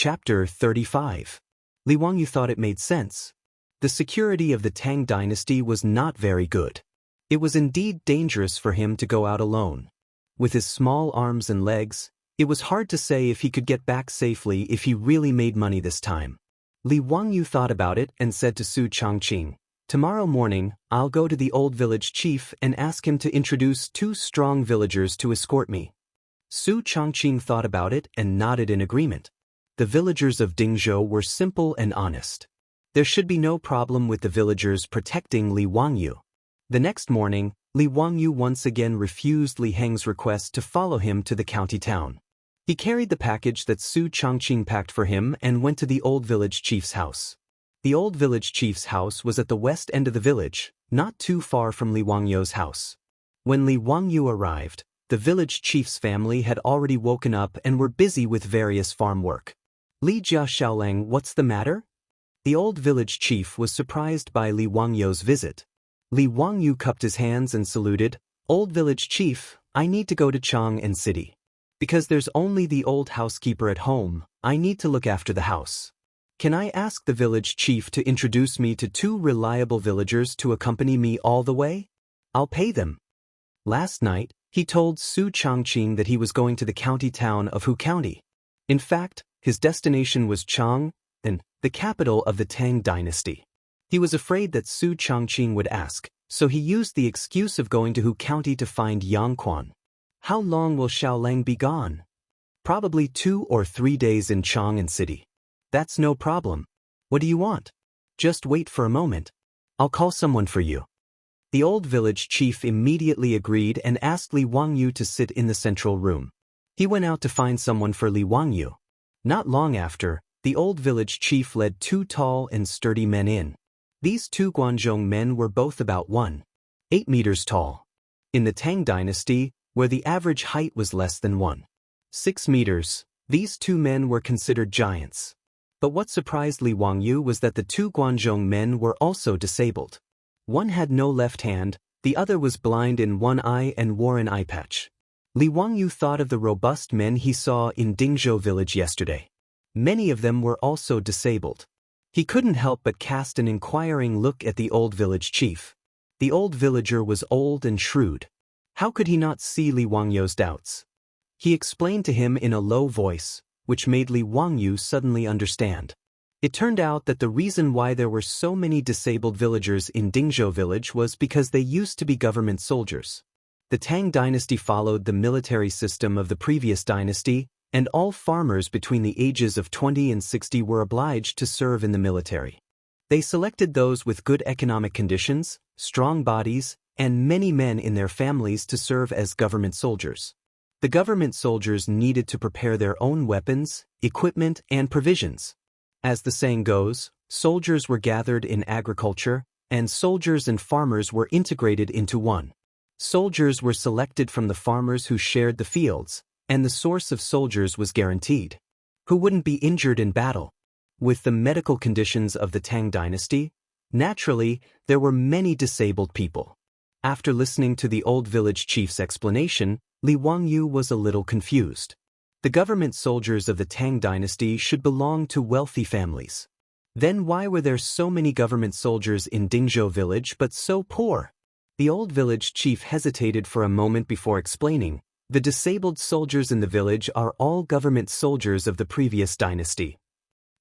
Chapter 35. Li Wangyu thought it made sense. The security of the Tang dynasty was not very good. It was indeed dangerous for him to go out alone. With his small arms and legs, it was hard to say if he could get back safely if he really made money this time. Li Wangyu thought about it and said to Su Changqing, "Tomorrow morning, I'll go to the old village chief and ask him to introduce 2 strong villagers to escort me." Su Changqing thought about it and nodded in agreement. The villagers of Dingzhou were simple and honest. There should be no problem with the villagers protecting Li Wangyu. The next morning, Li Wangyu once again refused Li Heng's request to follow him to the county town. He carried the package that Su Changqing packed for him and went to the old village chief's house. The old village chief's house was at the west end of the village, not too far from Li Wangyu's house. When Li Wangyu arrived, the village chief's family had already woken up and were busy with various farm work. "Li Jia Xiaolang, what's the matter?" The old village chief was surprised by Li Wangyu's visit. Li Wangyu cupped his hands and saluted, "Old village chief, I need to go to Chang'an City. Because there's only the old housekeeper at home, I need to look after the house. Can I ask the village chief to introduce me to 2 reliable villagers to accompany me all the way? I'll pay them." Last night, he told Su Changqing that he was going to the county town of Hu County. In fact, his destination was Chang'an, the capital of the Tang dynasty. He was afraid that Su Changqing would ask, so he used the excuse of going to Hu County to find Yang Quan. How long will Xiaolang be gone? Probably 2 or 3 days in Chang'an City. That's no problem. What do you want? Just wait for a moment. I'll call someone for you. The old village chief immediately agreed and asked Li Wangyu to sit in the central room. He went out to find someone for Li Wangyu. Not long after, the old village chief led 2 tall and sturdy men in. These 2 Guanzhong men were both about 1.8 meters tall. In the Tang dynasty, where the average height was less than 1.6 meters, these 2 men were considered giants. But what surprised Li Wangyu was that the 2 Guanzhong men were also disabled. One had no left hand, the other was blind in one eye and wore an eye patch. Li Wangyu thought of the robust men he saw in Dingzhou village yesterday. Many of them were also disabled. He couldn't help but cast an inquiring look at the old village chief. The old villager was old and shrewd. How could he not see Li Wangyu's doubts? He explained to him in a low voice, which made Li Wangyu suddenly understand. It turned out that the reason why there were so many disabled villagers in Dingzhou village was because they used to be government soldiers. The Tang dynasty followed the military system of the previous dynasty, and all farmers between the ages of 20 and 60 were obliged to serve in the military. They selected those with good economic conditions, strong bodies, and many men in their families to serve as government soldiers. The government soldiers needed to prepare their own weapons, equipment, and provisions. As the saying goes, soldiers were gathered in agriculture, and soldiers and farmers were integrated into one. Soldiers were selected from the farmers who shared the fields, and the source of soldiers was guaranteed. Who wouldn't be injured in battle? With the medical conditions of the Tang dynasty, naturally, there were many disabled people. After listening to the old village chief's explanation, Li Wangyu was a little confused. The government soldiers of the Tang dynasty should belong to wealthy families. Then why were there so many government soldiers in Dingzhou village but so poor? The old village chief hesitated for a moment before explaining, "The disabled soldiers in the village are all government soldiers of the previous dynasty."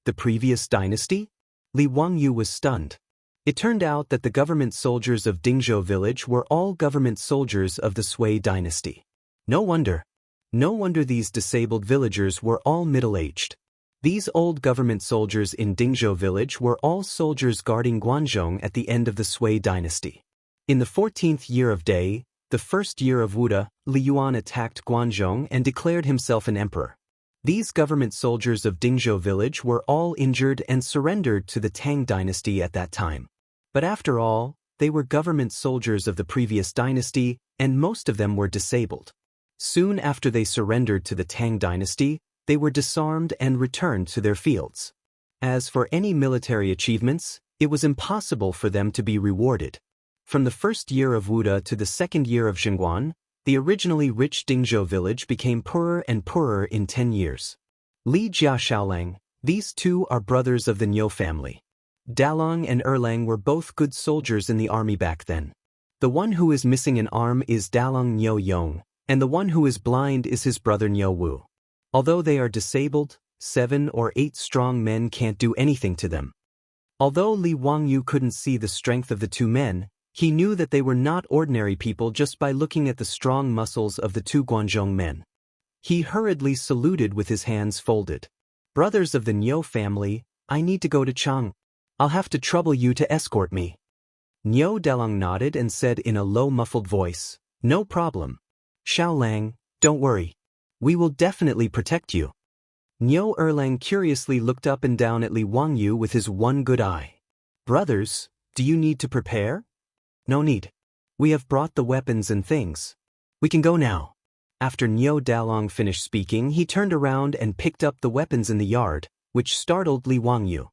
The previous dynasty? Li Wangyu was stunned. It turned out that the government soldiers of Dingzhou village were all government soldiers of the Sui dynasty. No wonder these disabled villagers were all middle-aged. These old government soldiers in Dingzhou village were all soldiers guarding Guanzhong at the end of the Sui dynasty. In the 14th year of Dai, the first year of Wuda, Li Yuan attacked Guanzhong and declared himself an emperor. These government soldiers of Dingzhou village were all injured and surrendered to the Tang dynasty at that time. But after all, they were government soldiers of the previous dynasty, and most of them were disabled. Soon after they surrendered to the Tang dynasty, they were disarmed and returned to their fields. As for any military achievements, it was impossible for them to be rewarded. From the first year of Wuda to the second year of Zhengguan, the originally rich Dingzhou village became poorer and poorer in 10 years. Li Jia Xiaolang, These two are brothers of the Niu family. Dalong and Erlang were both good soldiers in the army back then. The one who is missing an arm is Dalong Niu Yong, and the one who is blind is his brother Niu Wu. Although they are disabled, 7 or 8 strong men can't do anything to them. Although Li Wangyu couldn't see the strength of the two men, he knew that they were not ordinary people just by looking at the strong muscles of the two Guanzhong men. He hurriedly saluted with his hands folded. Brothers of the Niu family, I need to go to Chang. I'll have to trouble you to escort me. Niu Dalong nodded and said in a low muffled voice, No problem. Xiao Lang, don't worry. We will definitely protect you. Niu Erlang curiously looked up and down at Li Wangyu with his one good eye. Brothers, do you need to prepare? No need. We have brought the weapons and things. We can go now. After Niu Dalong finished speaking, he turned around and picked up the weapons in the yard, which startled Li Wangyu.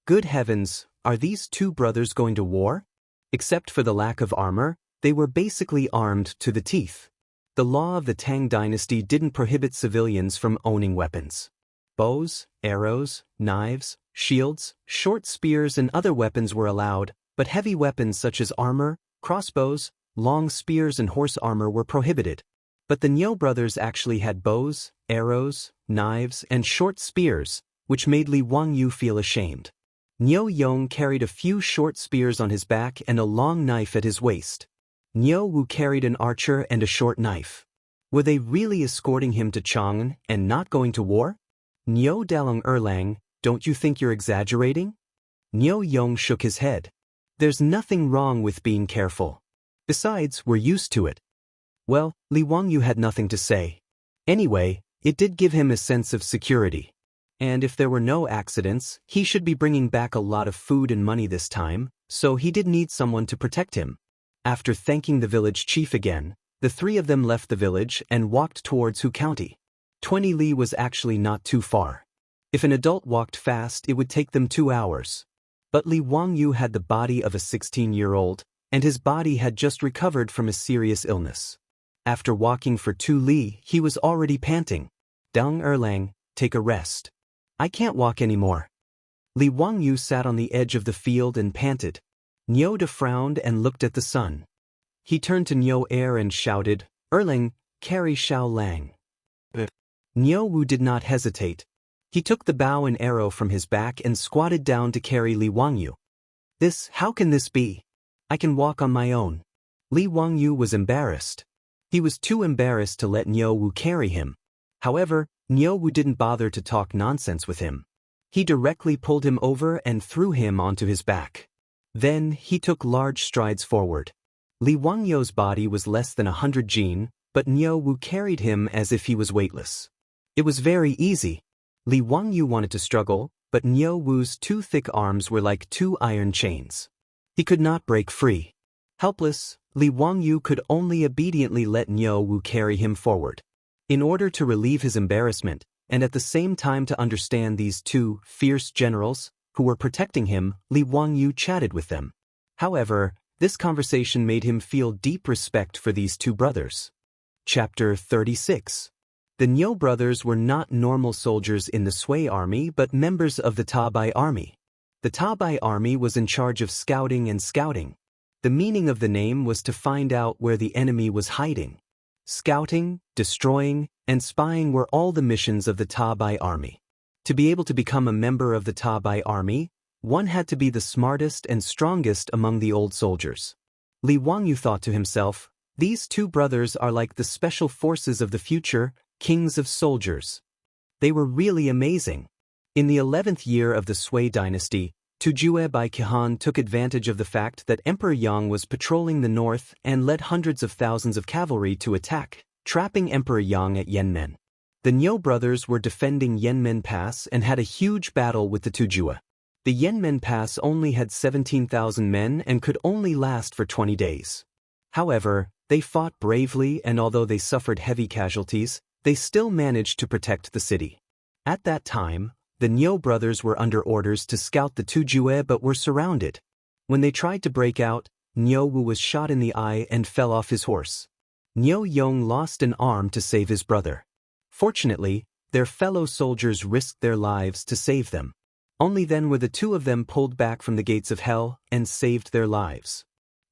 Good heavens, are these two brothers going to war? Except for the lack of armor, they were basically armed to the teeth. The law of the Tang dynasty didn't prohibit civilians from owning weapons. Bows, arrows, knives, shields, short spears and other weapons were allowed, but heavy weapons such as armor, crossbows, long spears and horse armor were prohibited. But the Niu brothers actually had bows, arrows, knives, and short spears, which made Li Wangyu feel ashamed. Niu Yong carried a few short spears on his back and a long knife at his waist. Niu Wu carried an archer and a short knife. Were they really escorting him to Chang'an and not going to war? Niu Dalong Erlang, don't you think you're exaggerating? Niu Yong shook his head. There's nothing wrong with being careful. Besides, we're used to it. Well, Li Wangyu had nothing to say. Anyway, it did give him a sense of security. And if there were no accidents, he should be bringing back a lot of food and money this time, so he did need someone to protect him. After thanking the village chief again, the three of them left the village and walked towards Hu County. 20 li was actually not too far. If an adult walked fast, it would take them 2 hours. But Li Wangyu had the body of a 16-year-old, and his body had just recovered from a serious illness. After walking for 2 li, he was already panting. Dang Erlang, take a rest. I can't walk anymore. Li Wangyu sat on the edge of the field and panted. Niu De frowned and looked at the sun. He turned to Niu Er and shouted, Erlang, carry Xiao Lang. Niu Wu did not hesitate. He took the bow and arrow from his back and squatted down to carry Li Wangyu. How can this be? I can walk on my own. Li Wangyu was embarrassed. He was too embarrassed to let Niu Wu carry him. However, Niu Wu didn't bother to talk nonsense with him. He directly pulled him over and threw him onto his back. Then, he took large strides forward. Li Wangyu's body was less than 100 jin, but Niu Wu carried him as if he was weightless. It was very easy. Li Wangyu wanted to struggle, but Niu Wu's 2 thick arms were like 2 iron chains. He could not break free. Helpless, Li Wangyu could only obediently let Niu Wu carry him forward. In order to relieve his embarrassment, and at the same time to understand these 2 fierce generals who were protecting him, Li Wangyu chatted with them. However, this conversation made him feel deep respect for these 2 brothers. Chapter 36. The Niu brothers were not normal soldiers in the Sui army but members of the Tabai army. The Tabai army was in charge of scouting and scouting. The meaning of the name was to find out where the enemy was hiding. Scouting, destroying, and spying were all the missions of the Tabai army. To be able to become a member of the Tabai army, one had to be the smartest and strongest among the old soldiers. Li Wangyu thought to himself, these 2 brothers are like the special forces of the future, kings of soldiers. They were really amazing. In the 11th year of the Sui dynasty, Tujue by Qihan took advantage of the fact that Emperor Yang was patrolling the north and led hundreds of thousands of cavalry to attack, trapping Emperor Yang at Yanmen. The Niu brothers were defending Yanmen Pass and had a huge battle with the Tujue. The Yanmen Pass only had 17,000 men and could only last for 20 days. However, they fought bravely and although they suffered heavy casualties, they still managed to protect the city. At that time, the Niu brothers were under orders to scout the Tujue but were surrounded. When they tried to break out, Niu Wu was shot in the eye and fell off his horse. Niu Yong lost an arm to save his brother. Fortunately, their fellow soldiers risked their lives to save them. Only then were the two of them pulled back from the gates of hell and saved their lives.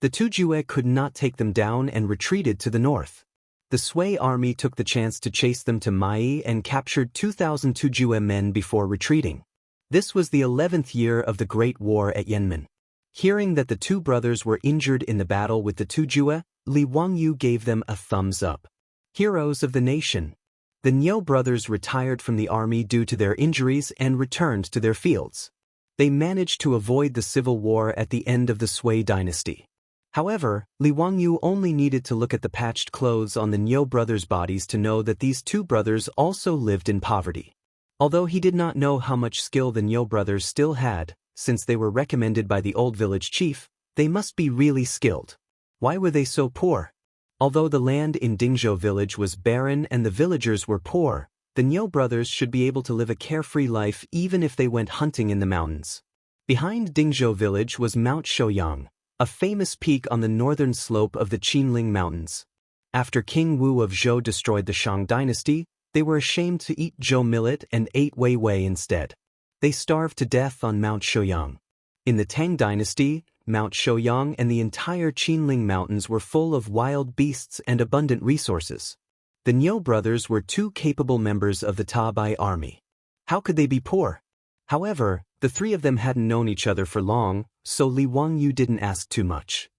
The Tujue could not take them down and retreated to the north. The Sui army took the chance to chase them to Mai and captured 2,000 Tujue men before retreating. This was the 11th year of the Great War at Yanmen. Hearing that the two brothers were injured in the battle with the Tujue, Li Wangyu gave them a thumbs up. Heroes of the nation. The Niu brothers retired from the army due to their injuries and returned to their fields. They managed to avoid the civil war at the end of the Sui dynasty. However, Li Wangyu only needed to look at the patched clothes on the Niu brothers' bodies to know that these two brothers also lived in poverty. Although he did not know how much skill the Niu brothers still had, since they were recommended by the old village chief, they must be really skilled. Why were they so poor? Although the land in Dingzhou village was barren and the villagers were poor, the Niu brothers should be able to live a carefree life even if they went hunting in the mountains. Behind Dingzhou village was Mount Shouyang, a famous peak on the northern slope of the Qinling Mountains. After King Wu of Zhou destroyed the Shang dynasty, they were ashamed to eat Zhou millet and ate Wei Wei instead. They starved to death on Mount Shouyang. In the Tang dynasty, Mount Shouyang and the entire Qinling Mountains were full of wild beasts and abundant resources. The Niu brothers were two capable members of the Tabai army. How could they be poor? However, the three of them hadn't known each other for long, so Li Wangyu didn't ask too much.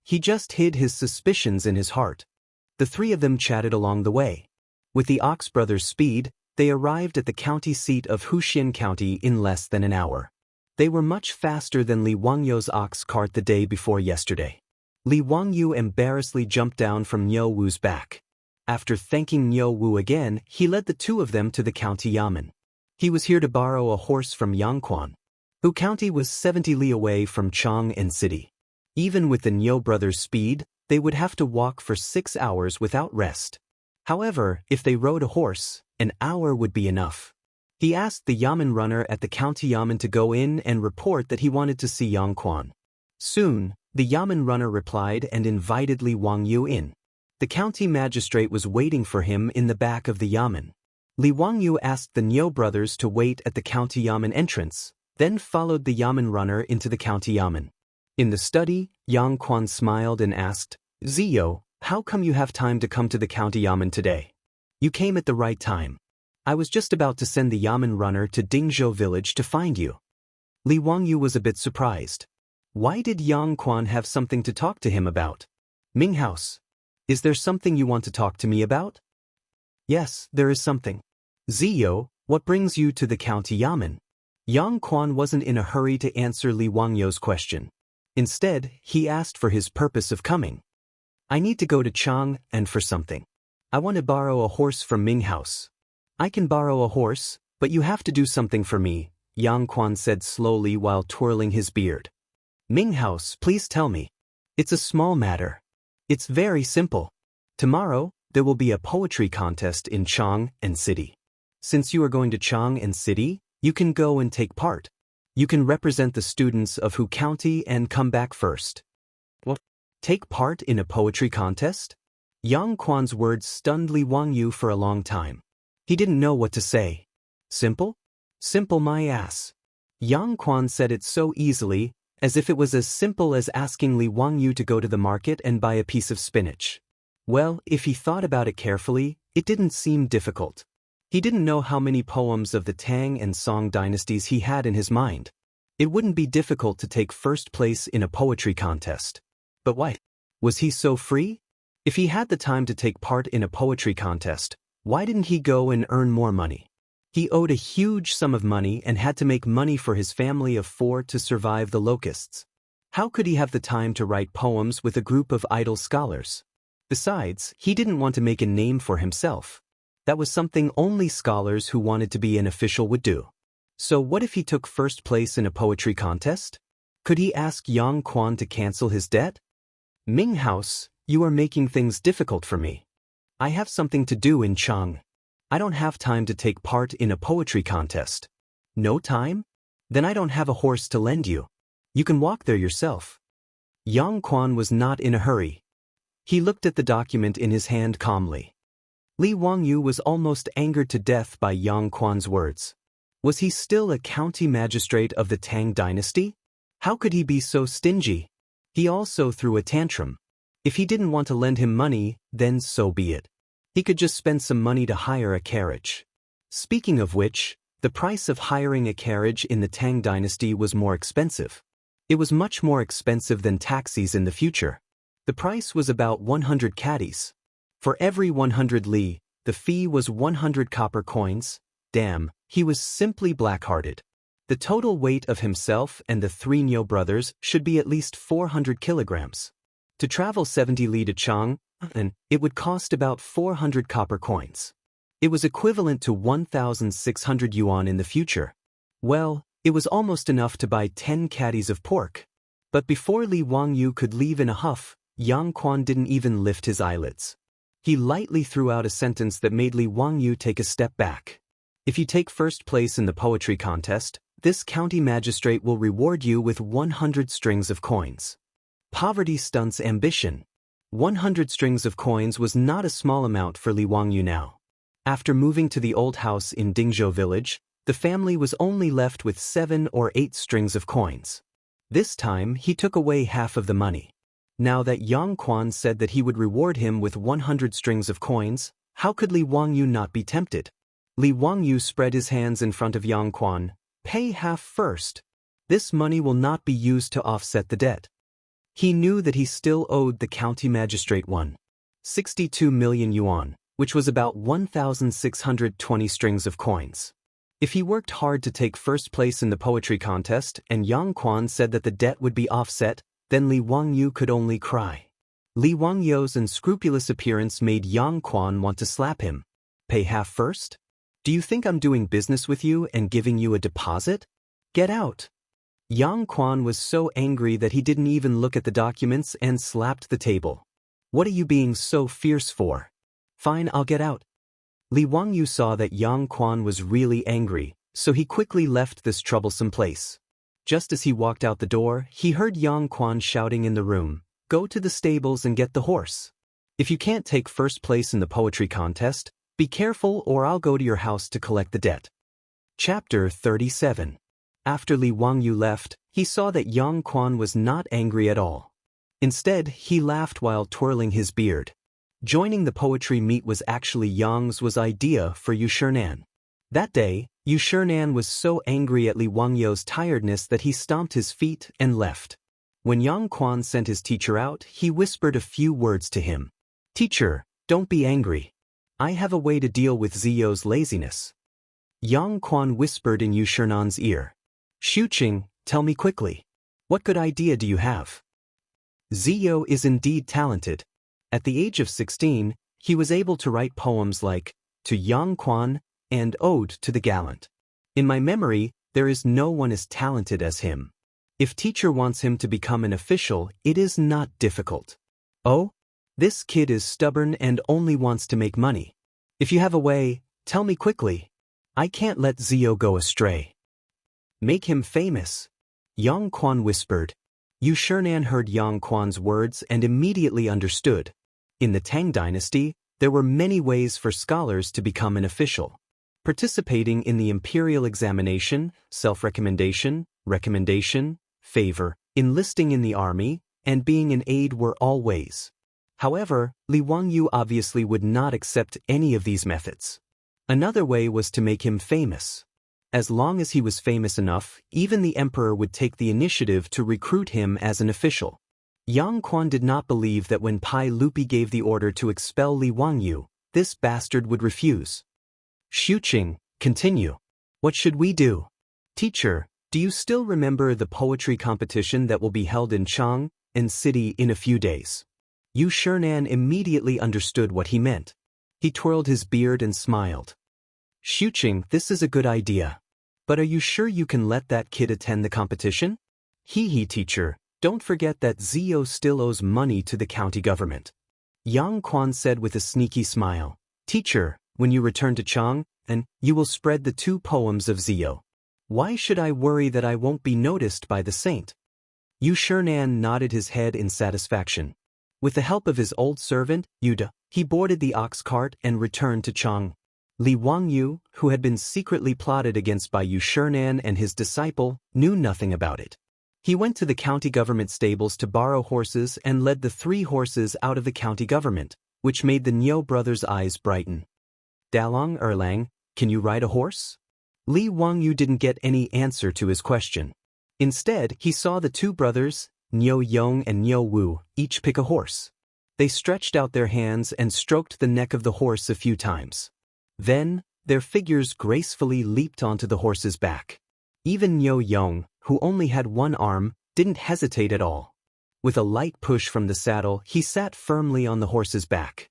He just hid his suspicions in his heart. The three of them chatted along the way. With the Ox brothers' speed, they arrived at the county seat of Huxian County in less than an hour. They were much faster than Li Wangyu's ox cart the day before yesterday. Li Wangyu embarrassedly jumped down from Niu Wu's back. After thanking Niu Wu again, he led the two of them to the county yamen. He was here to borrow a horse from Yangquan. Hu County was 70 li away from Chang and City. Even with the Niu brothers' speed, they would have to walk for 6 hours without rest. However, if they rode a horse, an hour would be enough. He asked the yamen runner at the county yamen to go in and report that he wanted to see Yangquan. Soon, the yamen runner replied and invited Li Wangyu in. The county magistrate was waiting for him in the back of the yamen. Li Wangyu asked the Niu brothers to wait at the county yamen entrance, then followed the yamen runner into the county yamen. In the study, Yangquan smiled and asked, "Ziyo, how come you have time to come to the county yamen today? You came at the right time. I was just about to send the yamen runner to Dingzhou village to find you." Li Wangyu was a bit surprised. Why did Yangquan have something to talk to him about? "Minghouse, is there something you want to talk to me about?" "Yes, there is something." "Ziyo, what brings you to the county yamen?" Yangquan wasn't in a hurry to answer Li Wangyu's question. Instead, he asked for his purpose of coming. "I need to go to Chang and for something. I want to borrow a horse from Minghouse." "I can borrow a horse, but you have to do something for me," Yangquan said slowly while twirling his beard. "Minghouse, please tell me. It's a small matter. It's very simple. Tomorrow, there will be a poetry contest in Chang and City. Since you are going to Chang and City, you can go and take part. You can represent the students of Hu County and come back first." "What? Take part in a poetry contest?" Yangquan's words stunned Li Wangyu for a long time. He didn't know what to say. "Simple? Simple my ass." Yangquan said it so easily, as if it was as simple as asking Li Wangyu to go to the market and buy a piece of spinach. Well, if he thought about it carefully, it didn't seem difficult. He didn't know how many poems of the Tang and Song dynasties he had in his mind. It wouldn't be difficult to take first place in a poetry contest. But why? Was he so free? If he had the time to take part in a poetry contest, why didn't he go and earn more money? He owed a huge sum of money and had to make money for his family of 4 to survive the locusts. How could he have the time to write poems with a group of idle scholars? Besides, he didn't want to make a name for himself. That was something only scholars who wanted to be an official would do. So what if he took first place in a poetry contest? Could he ask Yangquan to cancel his debt? "Minghouse, you are making things difficult for me. I have something to do in Chang. I don't have time to take part in a poetry contest." "No time? Then I don't have a horse to lend you. You can walk there yourself." Yangquan was not in a hurry. He looked at the document in his hand calmly. Li Wangyu was almost angered to death by Yang Quan's words. Was he still a county magistrate of the Tang dynasty? How could he be so stingy? He also threw a tantrum. If he didn't want to lend him money, then so be it. He could just spend some money to hire a carriage. Speaking of which, the price of hiring a carriage in the Tang dynasty was more expensive. It was much more expensive than taxis in the future. The price was about 100 caddies. For every 100 li, the fee was 100 copper coins. Damn, he was simply black-hearted. The total weight of himself and the three Niu brothers should be at least 400 kilograms. To travel 70 li to Chang, it would cost about 400 copper coins. It was equivalent to 1,600 yuan in the future. Well, it was almost enough to buy 10 caddies of pork. But before Li Wangyu could leave in a huff, Yang Quan didn't even lift his eyelids. He lightly threw out a sentence that made Li Wangyu take a step back. If you take first place in the poetry contest, this county magistrate will reward you with 100 strings of coins. Poverty stunts ambition. 100 strings of coins was not a small amount for Li Wangyu now. After moving to the old house in Dingzhou village, the family was only left with 7 or 8 strings of coins. This time, he took away half of the money. Now that Yang Quan said that he would reward him with 100 strings of coins, how could Li Wangyu not be tempted? Li Wangyu spread his hands in front of Yang Quan. Pay half first. This money will not be used to offset the debt. He knew that he still owed the county magistrate 62 million yuan, which was about 1,620 strings of coins. If he worked hard to take first place in the poetry contest and Yang Quan said that the debt would be offset, then Li Wangyu could only cry. Li Wangyu's unscrupulous appearance made Yang Quan want to slap him. Pay half first? Do you think I'm doing business with you and giving you a deposit? Get out. Yang Quan was so angry that he didn't even look at the documents and slapped the table. What are you being so fierce for? Fine, I'll get out. Li Wangyu saw that Yang Quan was really angry, so he quickly left this troublesome place. Just as he walked out the door, he heard Yang Quan shouting in the room, "Go to the stables and get the horse. If you can't take first place in the poetry contest, be careful or I'll go to your house to collect the debt." Chapter 37. After Li Wangyu left, he saw that Yang Quan was not angry at all. Instead, he laughed while twirling his beard. Joining the poetry meet was actually Yang's idea for Yu Shinan. That day, Yu Shinan was so angry at Li Wangyu's tiredness that he stomped his feet and left. When Yang Quan sent his teacher out, he whispered a few words to him. "Teacher, don't be angry. I have a way to deal with Ziyou's laziness." Yang Quan whispered in Yu Shinan's ear. "Xuqing, tell me quickly. What good idea do you have?" Ziyou is indeed talented. At the age of 16, he was able to write poems like To Yang Quan and Ode to the Gallant. In my memory, there is no one as talented as him. If teacher wants him to become an official, it is not difficult. Oh? This kid is stubborn and only wants to make money. If you have a way, tell me quickly. I can't let Ziyou go astray. Make him famous. Yang Quan whispered. Yu Shinan heard Yang Quan's words and immediately understood. In the Tang dynasty, there were many ways for scholars to become an official. Participating in the imperial examination, self-recommendation, recommendation, favor, enlisting in the army, and being an aide were all ways. However, Li Wangyu obviously would not accept any of these methods. Another way was to make him famous. As long as he was famous enough, even the emperor would take the initiative to recruit him as an official. Yang Quan did not believe that when Pai Lupi gave the order to expel Li Wangyu, this bastard would refuse. Xuqing, continue. What should we do? Teacher, do you still remember the poetry competition that will be held in Chang city in a few days? Yu Shinan immediately understood what he meant. He twirled his beard and smiled. Xuqing, this is a good idea. But are you sure you can let that kid attend the competition? Hee teacher, don't forget that Ziyou still owes money to the county government. Yang Quan said with a sneaky smile. Teacher, when you return to Chang, you will spread the 2 poems of Ziyou. Why should I worry that I won't be noticed by the saint? Yu Shinan nodded his head in satisfaction. With the help of his old servant, Yuda, he boarded the ox cart and returned to Chang. Li Wangyu, who had been secretly plotted against by Yu Shernan and his disciple, knew nothing about it. He went to the county government stables to borrow horses and led the 3 horses out of the county government, which made the Niu brothers' eyes brighten. Dalong Erlang, can you ride a horse? Li Wangyu didn't get any answer to his question. Instead, he saw the 2 brothers, Niu Yong and Niu Wu, each pick a horse. They stretched out their hands and stroked the neck of the horse a few times. Then, their figures gracefully leaped onto the horse's back. Even Niu Yong, who only had 1 arm, didn't hesitate at all. With a light push from the saddle, he sat firmly on the horse's back.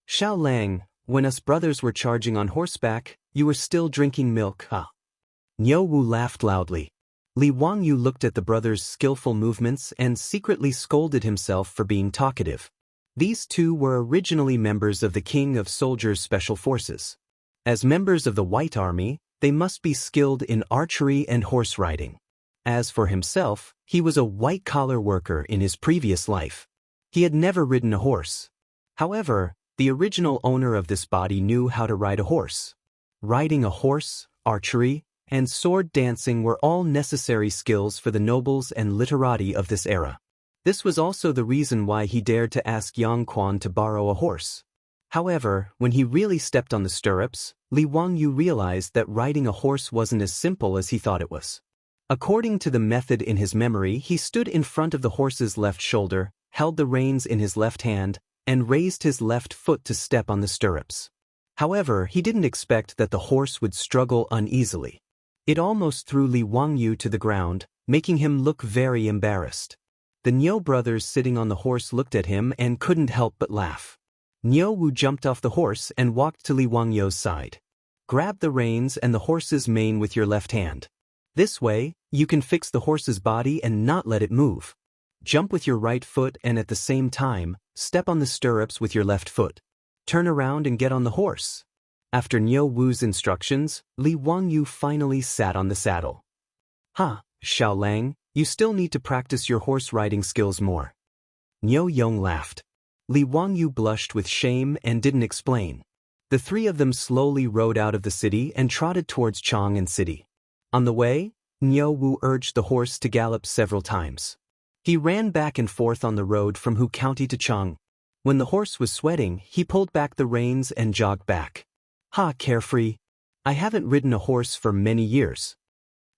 Xiao Lang, when us brothers were charging on horseback, you were still drinking milk, huh? Niu Wu laughed loudly. Li Wangyu looked at the brothers' skillful movements and secretly scolded himself for being talkative. These 2 were originally members of the King of Soldiers' Special Forces. As members of the White Army, they must be skilled in archery and horse riding. As for himself, he was a white-collar worker in his previous life. He had never ridden a horse. However, the original owner of this body knew how to ride a horse. Riding a horse, archery, and sword dancing were all necessary skills for the nobles and literati of this era. This was also the reason why he dared to ask Yang Quan to borrow a horse. However, when he really stepped on the stirrups, Li Wangyu realized that riding a horse wasn't as simple as he thought it was. According to the method in his memory, he stood in front of the horse's left shoulder, held the reins in his left hand, and raised his left foot to step on the stirrups. However, he didn't expect that the horse would struggle uneasily. It almost threw Li Wangyu to the ground, making him look very embarrassed. The Niu brothers sitting on the horse looked at him and couldn't help but laugh. Niu Wu jumped off the horse and walked to Li Wangyu's side. Grab the reins and the horse's mane with your left hand. This way, you can fix the horse's body and not let it move. Jump with your right foot and at the same time, step on the stirrups with your left foot. Turn around and get on the horse. After Niu Wu's instructions, Li Wangyu finally sat on the saddle. Xiao Lang, you still need to practice your horse riding skills more. Niu Yong laughed. Li Wangyu blushed with shame and didn't explain. The 3 of them slowly rode out of the city and trotted towards Chang'an City. On the way, Niu Wu urged the horse to gallop several times. He ran back and forth on the road from Hu County to Chang. When the horse was sweating, he pulled back the reins and jogged back. Carefree. I haven't ridden a horse for many years.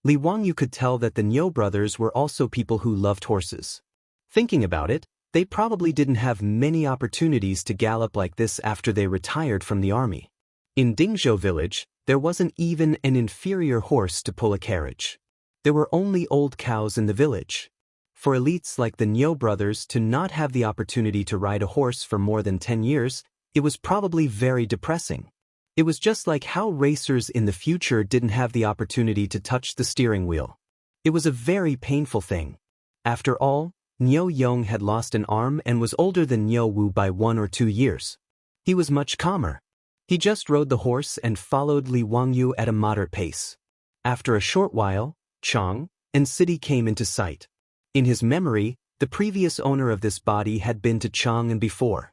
Li Wangyu could tell that the Niu brothers were also people who loved horses. Thinking about it, they probably didn't have many opportunities to gallop like this after they retired from the army. In Dingzhou village, there wasn't even an inferior horse to pull a carriage. There were only old cows in the village. For elites like the Niu brothers to not have the opportunity to ride a horse for more than 10 years, it was probably very depressing. It was just like how racers in the future didn't have the opportunity to touch the steering wheel. It was a very painful thing. After all, Niu Yong had lost an arm and was older than Niu Wu by 1 or 2 years. He was much calmer. He just rode the horse and followed Li Wangyu at a moderate pace. After a short while, Chang'an City came into sight. In his memory, the previous owner of this body had been to Chang'an before.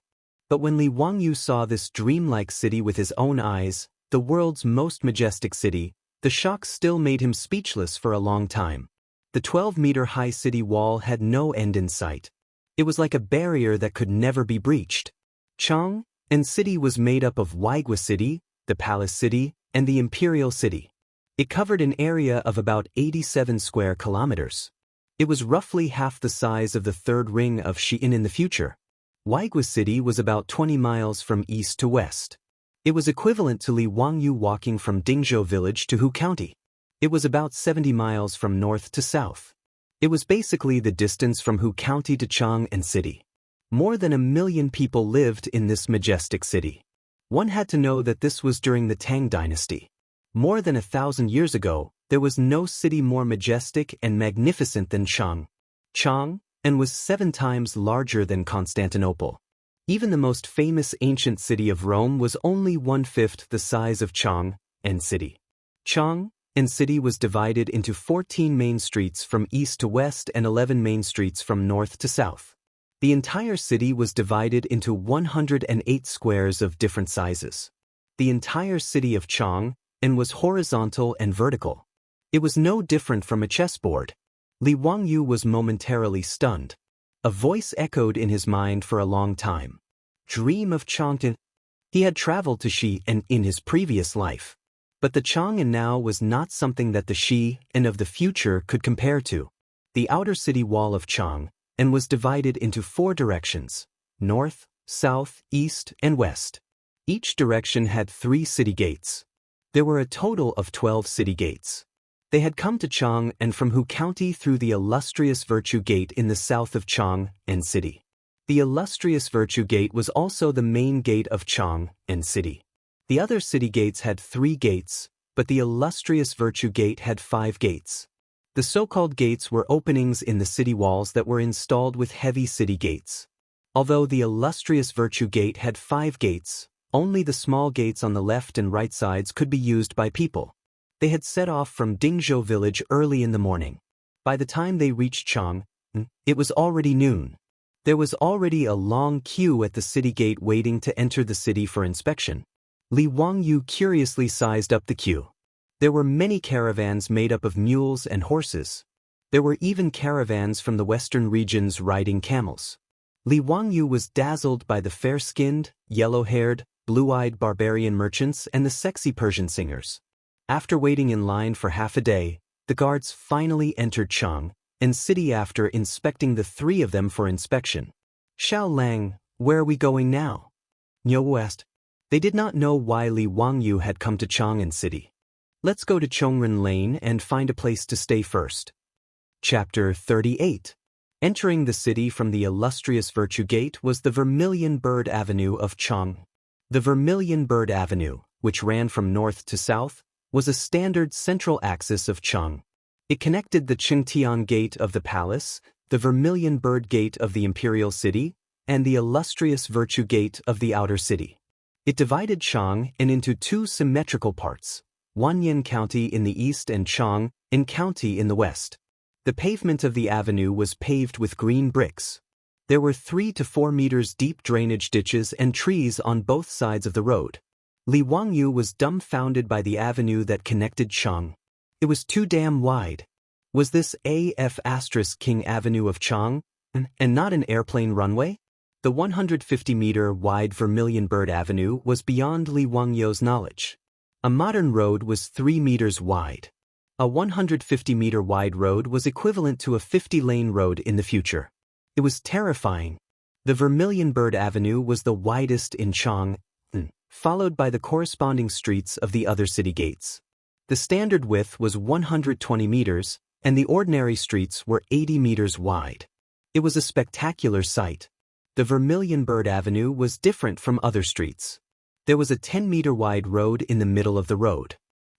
But when Li Wangyu saw this dreamlike city with his own eyes, the world's most majestic city, the shock still made him speechless for a long time. The 12-meter-high city wall had no end in sight. It was like a barrier that could never be breached. Chang'an City was made up of Wuxia City, the Palace City, and the Imperial City. It covered an area of about 87 square kilometers. It was roughly half the size of the third ring of Xi'an in the future. Wuxia City was about 20 miles from east to west. It was equivalent to Li Wangyu walking from Dingzhou village to Hu County. It was about 70 miles from north to south. It was basically the distance from Hu County to Chang'an City. More than 1 million people lived in this majestic city. One had to know that this was during the Tang dynasty. More than 1,000 years ago, there was no city more majestic and magnificent than Chang'an was 7 times larger than Constantinople. Even the most famous ancient city of Rome was only 1/5 the size of Chang'an City. Chang'an City was divided into 14 main streets from east to west and 11 main streets from north to south. The entire city was divided into 108 squares of different sizes. The entire city of Chang was horizontal and vertical. It was no different from a chessboard. Li Wangyu was momentarily stunned. A voice echoed in his mind for a long time. Dream of Chang'an. He had traveled to Xi'an in his previous life. But the Chang'an now was not something that the Xi'an of the future could compare to. The outer city wall of Chang'an was divided into 4 directions: north, south, east, and west. Each direction had 3 city gates. There were a total of 12 city gates. They had come to Chang'an from Hu County through the illustrious Virtue Gate in the south of Chang'an City. The illustrious Virtue Gate was also the main gate of Chang'an City. The other city gates had 3 gates, but the illustrious Virtue Gate had 5 gates. The so-called gates were openings in the city walls that were installed with heavy city gates. Although the illustrious Virtue Gate had 5 gates, only the small gates on the left and right sides could be used by people. They had set off from Dingzhou village early in the morning. By the time they reached Chang'an, it was already noon. There was already a long queue at the city gate waiting to enter the city for inspection. Li Wangyu curiously sized up the queue. There were many caravans made up of mules and horses. There were even caravans from the western regions riding camels. Li Wangyu was dazzled by the fair-skinned, yellow-haired, blue-eyed barbarian merchants and the sexy Persian singers. After waiting in line for half a day, the guards finally entered Chang'an City after inspecting the 3 of them for inspection. Xiao Lang, where are we going now? Niu asked. They did not know why Li Wangyu had come to Chang'an City. Let's go to Chongren Lane and find a place to stay first. Chapter 38. Entering the city from the illustrious Virtue Gate was the Vermilion Bird Avenue of Chang'an. The Vermilion Bird Avenue, which ran from north to south, was a standard central axis of Chang'an. It connected the Qingtian Gate of the Palace, the Vermilion Bird Gate of the Imperial City, and the illustrious Virtue Gate of the Outer City. It divided Chang'an into 2 symmetrical parts, Wanyan County in the east and Chang'an County in the west. The pavement of the avenue was paved with green bricks. There were 3 to 4 meters deep drainage ditches and trees on both sides of the road. Li Wangyu was dumbfounded by the avenue that connected Chang'an. It was too damn wide. Was this AF King Avenue of Chang'an, and not an airplane runway? The 150-meter wide Vermilion Bird Avenue was beyond Li Wangyu's knowledge. A modern road was 3 meters wide. A 150-meter wide road was equivalent to a 50-lane road in the future. It was terrifying. The Vermilion Bird Avenue was the widest in Chang'an, followed by the corresponding streets of the other city gates. The standard width was 120 meters, and the ordinary streets were 80 meters wide. It was a spectacular sight. The Vermilion Bird Avenue was different from other streets. There was a 10-meter wide road in the middle of the road.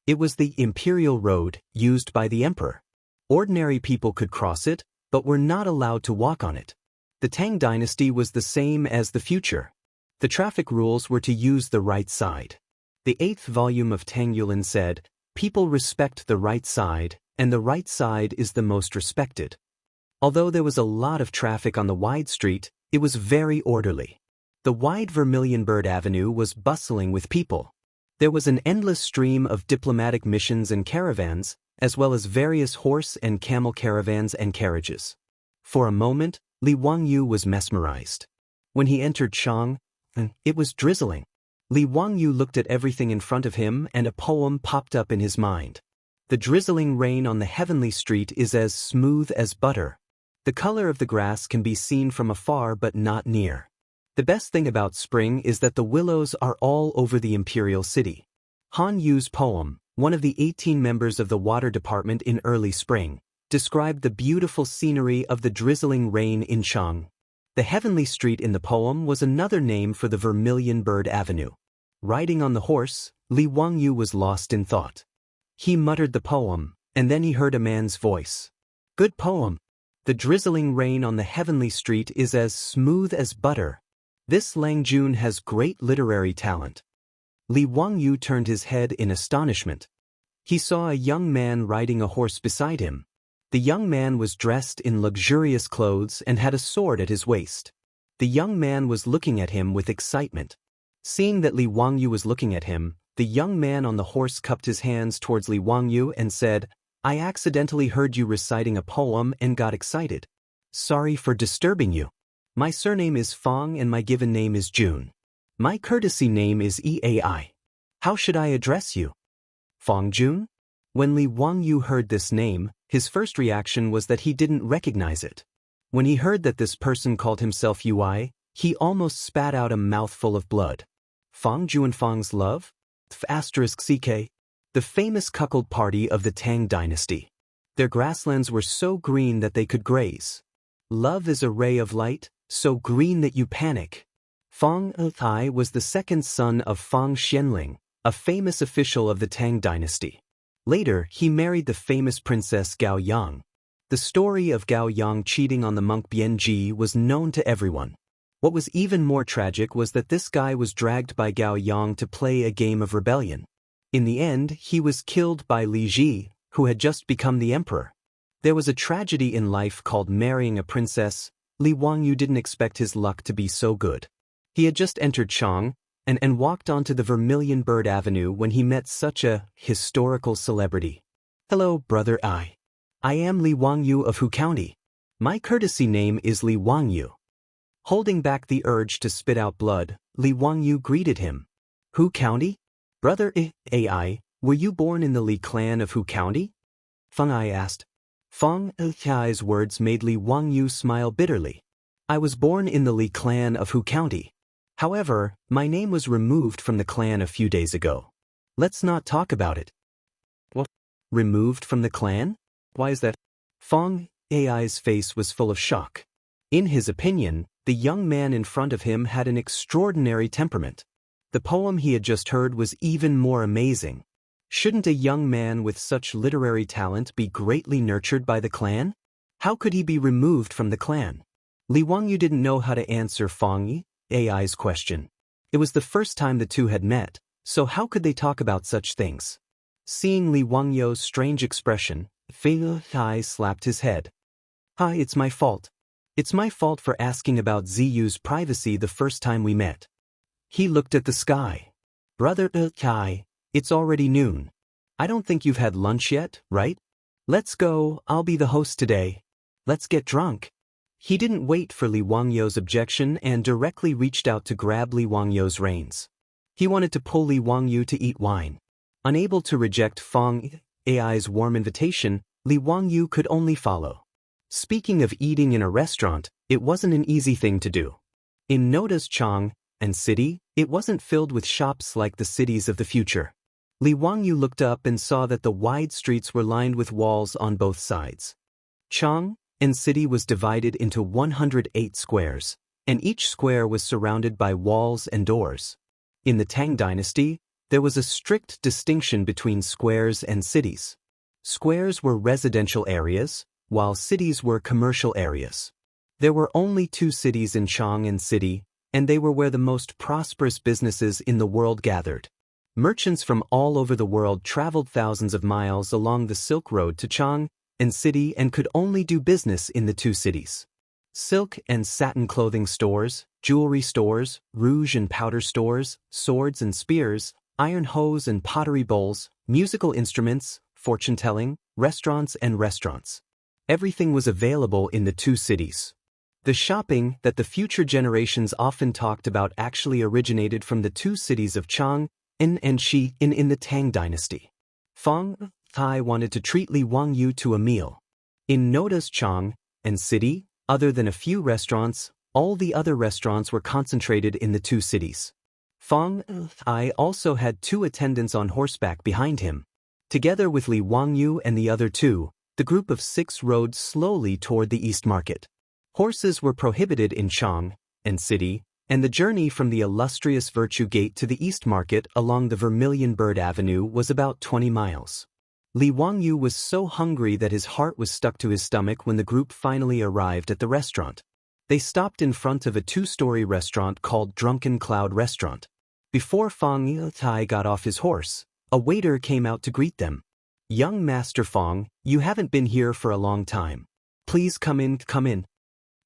It was the Imperial Road, used by the Emperor. Ordinary people could cross it, but were not allowed to walk on it. The Tang dynasty was the same as the future. The traffic rules were to use the right side. The 8th volume of Tang Yulin said, "People respect the right side, and the right side is the most respected." Although there was a lot of traffic on the wide street, it was very orderly. The wide Vermilion Bird Avenue was bustling with people. There was an endless stream of diplomatic missions and caravans, as well as various horse and camel caravans and carriages. For a moment, Li Wangyu was mesmerized. When he entered Chang'an, it was drizzling. Li Wangyu looked at everything in front of him and a poem popped up in his mind. The drizzling rain on the heavenly street is as smooth as butter. The color of the grass can be seen from afar but not near. The best thing about spring is that the willows are all over the Imperial City. Han Yu's poem, one of the 18 members of the water department in early spring, described the beautiful scenery of the drizzling rain in Chang'an. The heavenly street in the poem was another name for the Vermilion Bird Avenue. Riding on the horse, Li Wangyu was lost in thought. He muttered the poem, and then he heard a man's voice. "Good poem. The drizzling rain on the heavenly street is as smooth as butter. This Lang Jun has great literary talent." Li Wangyu turned his head in astonishment. He saw a young man riding a horse beside him. The young man was dressed in luxurious clothes and had a sword at his waist. The young man was looking at him with excitement. Seeing that Li Wangyu was looking at him, the young man on the horse cupped his hands towards Li Wangyu and said, "I accidentally heard you reciting a poem and got excited. Sorry for disturbing you. My surname is Fong and my given name is June. My courtesy name is Eai. How should I address you?" Fong June? When Li Wangyu heard this name, his first reaction was that he didn't recognize it. When he heard that this person called himself Ui, he almost spat out a mouthful of blood. Fong Ju and Fong's love? *CK. The famous cuckold party of the Tang dynasty. Their grasslands were so green that they could graze. Love is a ray of light, so green that you panic. Fong Ai was the second son of Fong Xianling, a famous official of the Tang dynasty. Later, he married the famous princess Gao Yang. The story of Gao Yang cheating on the monk Bianji was known to everyone. What was even more tragic was that this guy was dragged by Gao Yang to play a game of rebellion. In the end, he was killed by Li Ji, who had just become the emperor. There was a tragedy in life called marrying a princess. Li Wangyu didn't expect his luck to be so good. He had just entered Chang and walked onto the Vermilion Bird Avenue when he met such a historical celebrity. "Hello, brother I am Li Wangyu of Hu County. My courtesy name is Li Wangyu." Holding back the urge to spit out blood, Li Wangyu greeted him. "Hu County? Brother Ai, were you born in the Li clan of Hu County?" Feng Ai asked. Feng Ai's words made Li Wangyu smile bitterly. "I was born in the Li clan of Hu County. However, my name was removed from the clan a few days ago. Let's not talk about it." "What? Removed from the clan? Why is that?" Feng Ai's face was full of shock. In his opinion, the young man in front of him had an extraordinary temperament. The poem he had just heard was even more amazing. Shouldn't a young man with such literary talent be greatly nurtured by the clan? How could he be removed from the clan? Li Wangyu didn't know how to answer Feng Ai's question. It was the first time the two had met, so how could they talk about such things? Seeing Li Wangyu's strange expression, Feng Ai slapped his head. "Hi, it's my fault. It's my fault for asking about Ziyu's privacy the first time we met." He looked at the sky. "Brother Kai, it's already noon. I don't think you've had lunch yet, right? Let's go, I'll be the host today. Let's get drunk." He didn't wait for Li Wangyu's objection and directly reached out to grab Li Wangyu's reins. He wanted to pull Li Wangyu to eat wine. Unable to reject Feng Ai's warm invitation, Li Wangyu could only follow. Speaking of eating in a restaurant, it wasn't an easy thing to do. In Noda's Chang and city, it wasn't filled with shops like the cities of the future. Li Wangyu looked up and saw that the wide streets were lined with walls on both sides. Chang and city was divided into 108 squares, and each square was surrounded by walls and doors. In the Tang dynasty, there was a strict distinction between squares and cities. Squares were residential areas, while cities were commercial areas. There were only 2 cities in Chang and city, and they were where the most prosperous businesses in the world gathered. Merchants from all over the world traveled thousands of miles along the Silk Road to Chang and city and could only do business in the 2 cities. Silk and satin clothing stores, jewelry stores, rouge and powder stores, swords and spears, iron hoes and pottery bowls, musical instruments, fortune-telling, restaurants. Everything was available in the 2 cities. The shopping that the future generations often talked about actually originated from the 2 cities of Chang and Shi in the Tang dynasty. Feng Ai wanted to treat Li Wangyu to a meal. In Noda's Chang and city, other than a few restaurants, all the other restaurants were concentrated in the 2 cities. Feng Ai also had 2 attendants on horseback behind him. Together with Li Wangyu and the other 2, the group of 6 rode slowly toward the East Market. Horses were prohibited in Chang and city, and the journey from the illustrious Virtue Gate to the East Market along the Vermilion Bird Avenue was about 20 miles. Li Wangyu was so hungry that his heart was stuck to his stomach when the group finally arrived at the restaurant. They stopped in front of a 2-story restaurant called Drunken Cloud Restaurant. Before Feng Ai got off his horse, a waiter came out to greet them. Young Master Fong, you haven't been here for a long time. Please come in, come in.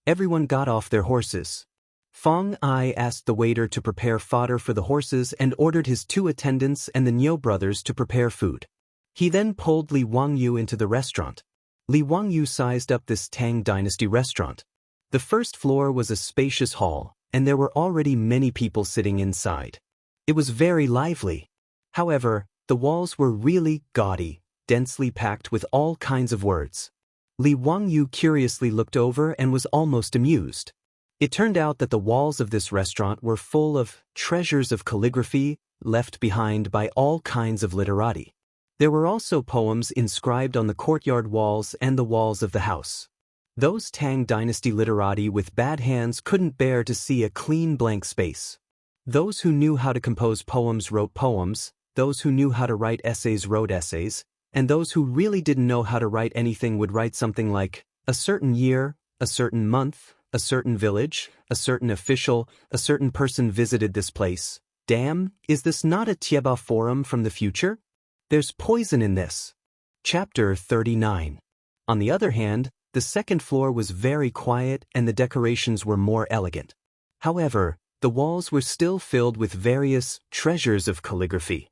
Everyone got off their horses. Fong Ai asked the waiter to prepare fodder for the horses and ordered his 2 attendants and the Niu brothers to prepare food. He then pulled Li Wangyu into the restaurant. Li Wangyu sized up this Tang Dynasty restaurant. The first floor was a spacious hall, and there were already many people sitting inside. It was very lively. However, the walls were really gaudy, densely packed with all kinds of words. Li Wangyu curiously looked over and was almost amused. It turned out that the walls of this restaurant were full of treasures of calligraphy left behind by all kinds of literati. There were also poems inscribed on the courtyard walls and the walls of the house. Those Tang Dynasty literati with bad hands couldn't bear to see a clean blank space. Those who knew how to compose poems wrote poems, those who knew how to write essays wrote essays, and those who really didn't know how to write anything would write something like, a certain year, a certain month, a certain village, a certain official, a certain person visited this place. Damn, is this not a Tieba forum from the future? There's poison in this. Chapter 39. On the other hand, the second floor was very quiet and the decorations were more elegant. However, the walls were still filled with various treasures of calligraphy.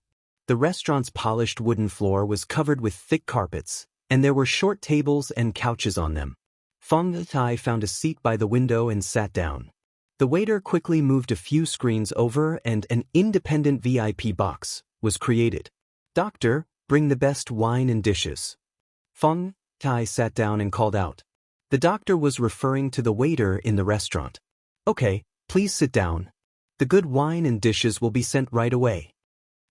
The restaurant's polished wooden floor was covered with thick carpets, and there were short tables and couches on them. Fong Tai found a seat by the window and sat down. The waiter quickly moved a few screens over and an independent VIP box was created. Doctor, bring the best wine and dishes. Fong Tai sat down and called out. The doctor was referring to the waiter in the restaurant. Okay, please sit down. The good wine and dishes will be sent right away.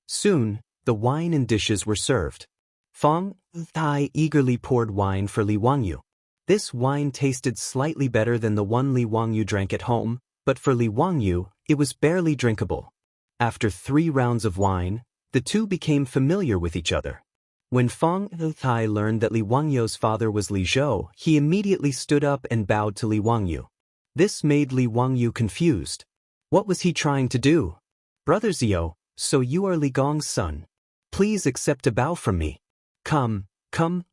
Soon, the wine and dishes were served. Fong Tai eagerly poured wine for Li Wangyu. This wine tasted slightly better than the one Li Wangyu drank at home, but for Li Wangyu, it was barely drinkable. After 3 rounds of wine, the two became familiar with each other. When Fong Tai learned that Li Wangyu's father was Li Zhou, he immediately stood up and bowed to Li Wangyu. This made Li Wangyu confused. What was he trying to do? Brother Zhou, so you are Li Gong's son. Please accept a bow from me. Come,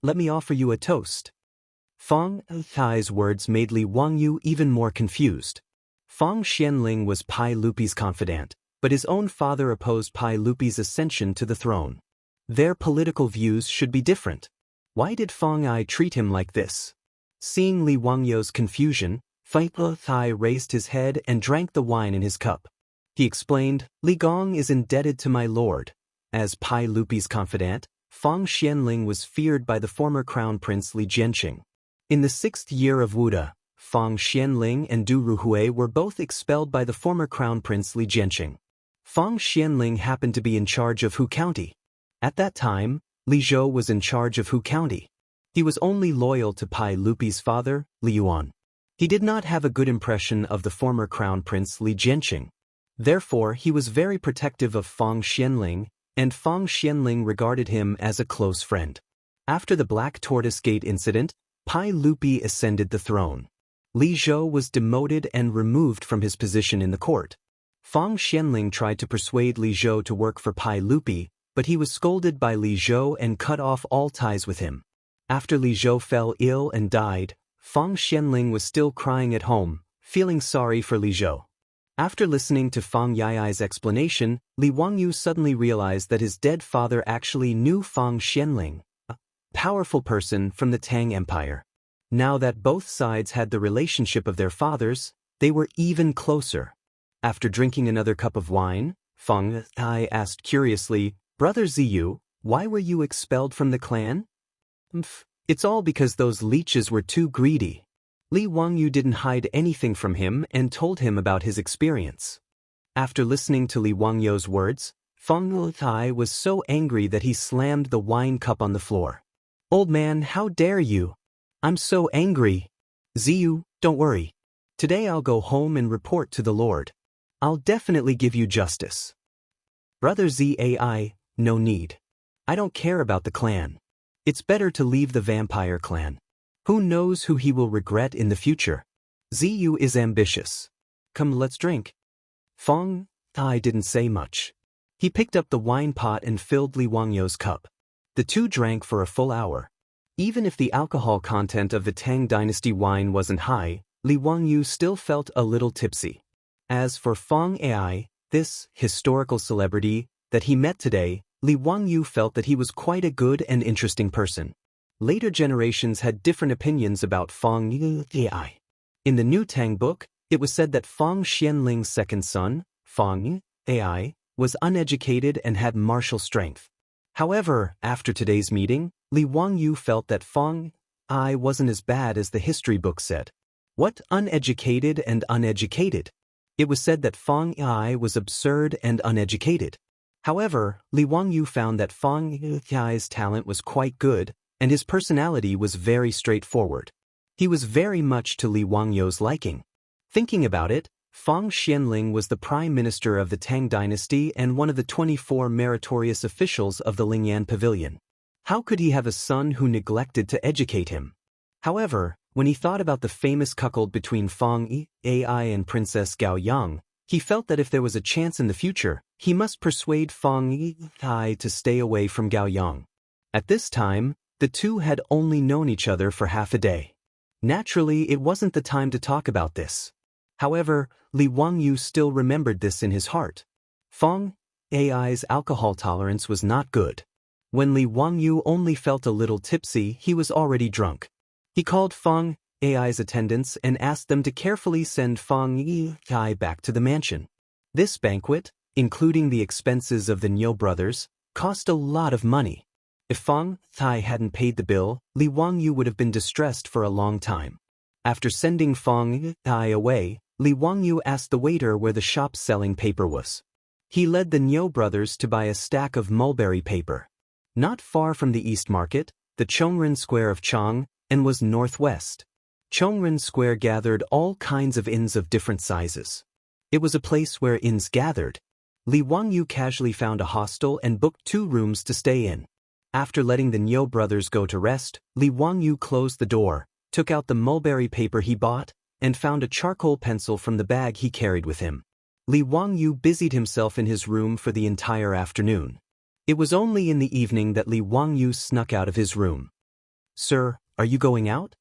let me offer you a toast. Fong Tai's words made Li Wangyu even more confused. Fong Xianling was Pai Lupi's confidant, but his own father opposed Pai Lupi's ascension to the throne. Their political views should be different. Why did Fong Ai treat him like this? Seeing Li Wangyu's confusion, Fong Tai raised his head and drank the wine in his cup. He explained, Li Gong is indebted to my lord. As Pai Lupi's confidant, Fong Xianling was feared by the former crown prince Li Jianqing. In the 6th year of Wuda, Fong Xianling and Du Ruhui were both expelled by the former crown prince Li Jianqing. Fong Xianling happened to be in charge of Hu County. At that time, Li Zhou was in charge of Hu County. He was only loyal to Pai Lupi's father, Li Yuan. He did not have a good impression of the former crown prince Li Jianqing. Therefore, he was very protective of Fong Xianling, and Fong Xianling regarded him as a close friend. After the Black Tortoise Gate incident, Pai Lupi ascended the throne. Li Zhou was demoted and removed from his position in the court. Fong Xianling tried to persuade Li Zhou to work for Pai Lupi, but he was scolded by Li Zhou and cut off all ties with him. After Li Zhou fell ill and died, Fong Xianling was still crying at home, feeling sorry for Li Zhou. After listening to Fong Yai's explanation, Li Wangyu suddenly realized that his dead father actually knew Fong Xianling, a powerful person from the Tang Empire. Now that both sides had the relationship of their fathers, they were even closer. After drinking another cup of wine, Fong Tai asked curiously, Brother Ziyu, why were you expelled from the clan? It's all because those leeches were too greedy. Li Wangyu didn't hide anything from him and told him about his experience. After listening to Li Wangyu's words, Fong Tai was so angry that he slammed the wine cup on the floor. Old man, how dare you? I'm so angry. Ziyu, don't worry. Today I'll go home and report to the Lord. I'll definitely give you justice. Brother Zai, no need. I don't care about the clan. It's better to leave the vampire clan. Who knows who he will regret in the future? Ziyu is ambitious. Come, let's drink. Fong Tai didn't say much. He picked up the wine pot and filled Li Wangyu's cup. The two drank for a full hour. Even if the alcohol content of the Tang dynasty wine wasn't high, Li Wangyu still felt a little tipsy. As for Feng Ai, this historical celebrity that he met today, Li Wangyu felt that he was quite a good and interesting person. Later generations had different opinions about Feng Ai. In the new Tang book, it was said that Feng Xianling's second son, Feng Ai, was uneducated and had martial strength. However, after today's meeting, Li Wangyu felt that Feng Ai wasn't as bad as the history book said. What uneducated and uneducated? It was said that Feng Ai was absurd and uneducated. However, Li Wangyu found that Feng Ai's talent was quite good, and his personality was very straightforward. He was very much to Li Wangyu's liking. Thinking about it, Feng Xianling was the prime minister of the Tang dynasty and one of the 24 meritorious officials of the Lingyan Pavilion. How could he have a son who neglected to educate him? However, when he thought about the famous cuckold between Feng Ai and Princess Gao Yang, he felt that if there was a chance in the future, he must persuade Feng Ai to stay away from Gao Yang. At this time, the two had only known each other for half a day. Naturally, it wasn't the time to talk about this. However, Li Wangyu still remembered this in his heart. Feng Ai's alcohol tolerance was not good. When Li Wangyu only felt a little tipsy, he was already drunk. He called Feng Ai's attendants and asked them to carefully send Feng Ai back to the mansion. This banquet, including the expenses of the Niu brothers, cost a lot of money. If Feng Ai hadn't paid the bill, Li Wangyu would have been distressed for a long time. After sending Feng Ai away, Li Wangyu asked the waiter where the shop selling paper was. He led the Niu brothers to buy a stack of mulberry paper. Not far from the East Market, the Chongren Square of Chang, and was northwest. Chongren Square gathered all kinds of inns of different sizes. It was a place where inns gathered. Li Wangyu casually found a hostel and booked 2 rooms to stay in. After letting the Niu brothers go to rest, Li Wangyu closed the door, took out the mulberry paper he bought, and found a charcoal pencil from the bag he carried with him. Li Wangyu busied himself in his room for the entire afternoon. It was only in the evening that Li Wangyu snuck out of his room. "Sir, are you going out?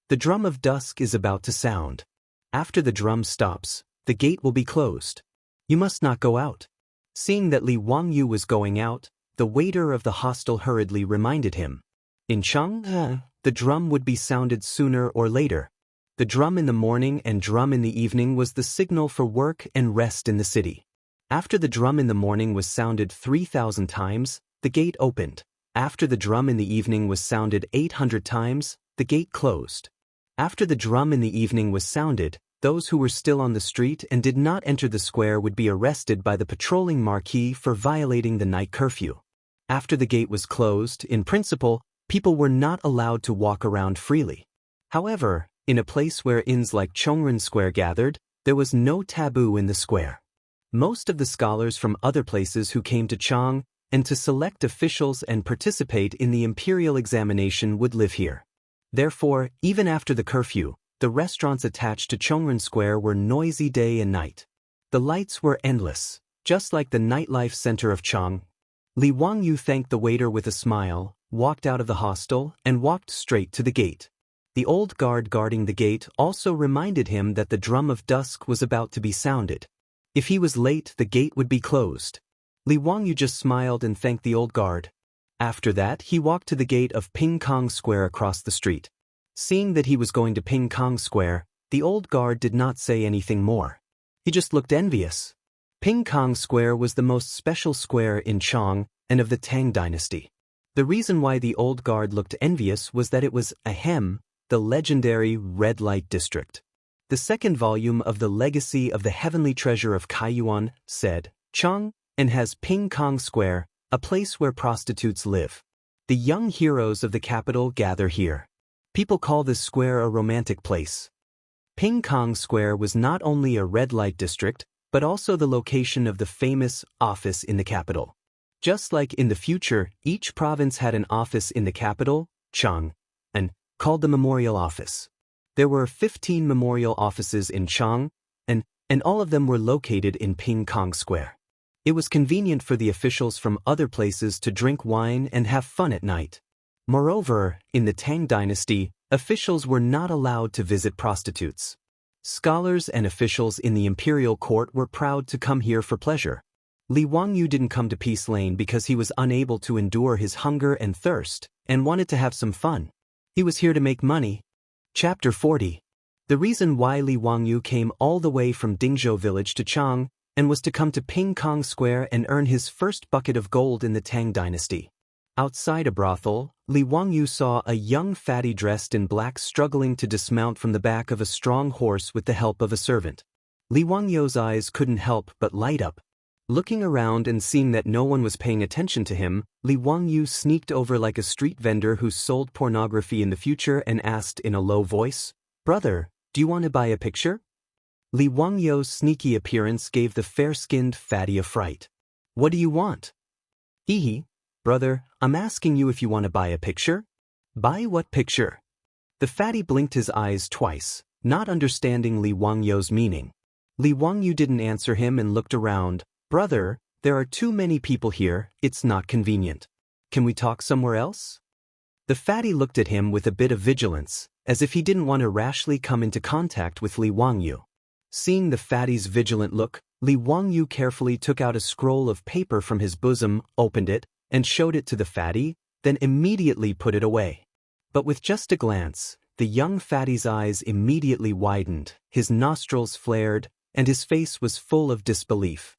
The drum of dusk is about to sound. After the drum stops, the gate will be closed. You must not go out." Seeing that Li Wangyu was going out, the waiter of the hostel hurriedly reminded him. In Chang'e, the drum would be sounded sooner or later. The drum in the morning and drum in the evening was the signal for work and rest in the city. After the drum in the morning was sounded 3,000 times, the gate opened. After the drum in the evening was sounded 800 times, the gate closed. After the drum in the evening was sounded, those who were still on the street and did not enter the square would be arrested by the patrolling marquis for violating the night curfew. After the gate was closed, in principle, people were not allowed to walk around freely. However, in a place where inns like Chongren Square gathered, there was no taboo in the square. Most of the scholars from other places who came to Chang and to select officials and participate in the imperial examination would live here. Therefore, even after the curfew, the restaurants attached to Chongren Square were noisy day and night. The lights were endless, just like the nightlife center of Chang. Li Wangyu thanked the waiter with a smile, walked out of the hostel, and walked straight to the gate. The old guard guarding the gate also reminded him that the drum of dusk was about to be sounded. If he was late, the gate would be closed. Li Wangyu just smiled and thanked the old guard. After that, he walked to the gate of Ping Kong Square across the street. Seeing that he was going to Ping Kong Square, the old guard did not say anything more. He just looked envious. Ping Kong Square was the most special square in Chang and of the Tang dynasty. The reason why the old guard looked envious was that it was the legendary red light district. The second volume of the Legacy of the Heavenly Treasure of Kaiyuan said, Chang and has Ping Kong Square, a place where prostitutes live. The young heroes of the capital gather here. People call this square a romantic place. Ping Kong Square was not only a red light district, but also the location of the famous office in the capital. Just like in the future, each province had an office in the capital, Chang, and called the Memorial Office. There were 15 memorial offices in Chang, and all of them were located in Ping Kong Square. It was convenient for the officials from other places to drink wine and have fun at night. Moreover, in the Tang dynasty, officials were not allowed to visit prostitutes. Scholars and officials in the imperial court were proud to come here for pleasure. Li Wangyu didn't come to Peace Lane because he was unable to endure his hunger and thirst, and wanted to have some fun. He was here to make money. Chapter 40. The reason why Li Wangyu came all the way from Dingzhou village to Chang, and was to come to Ping Kong Square and earn his first bucket of gold in the Tang dynasty. Outside a brothel, Li Wangyu saw a young fatty dressed in black struggling to dismount from the back of a strong horse with the help of a servant. Li Wangyu's eyes couldn't help but light up. Looking around and seeing that no one was paying attention to him, Li Wangyu sneaked over like a street vendor who sold pornography in the future and asked in a low voice, "Brother, do you want to buy a picture?" Li Wangyu's sneaky appearance gave the fair-skinned fatty a fright. "What do you want?" "Hee. Brother, I'm asking you if you want to buy a picture." "Buy what picture?" The fatty blinked his eyes twice, not understanding Li Wangyu's meaning. Li Wangyu didn't answer him and looked around. "Brother, there are too many people here, it's not convenient. Can we talk somewhere else?" The fatty looked at him with a bit of vigilance, as if he didn't want to rashly come into contact with Li Wangyu. Seeing the fatty's vigilant look, Li Wangyu carefully took out a scroll of paper from his bosom, opened it, and showed it to the fatty, then immediately put it away. But with just a glance, the young fatty's eyes immediately widened, his nostrils flared, and his face was full of disbelief.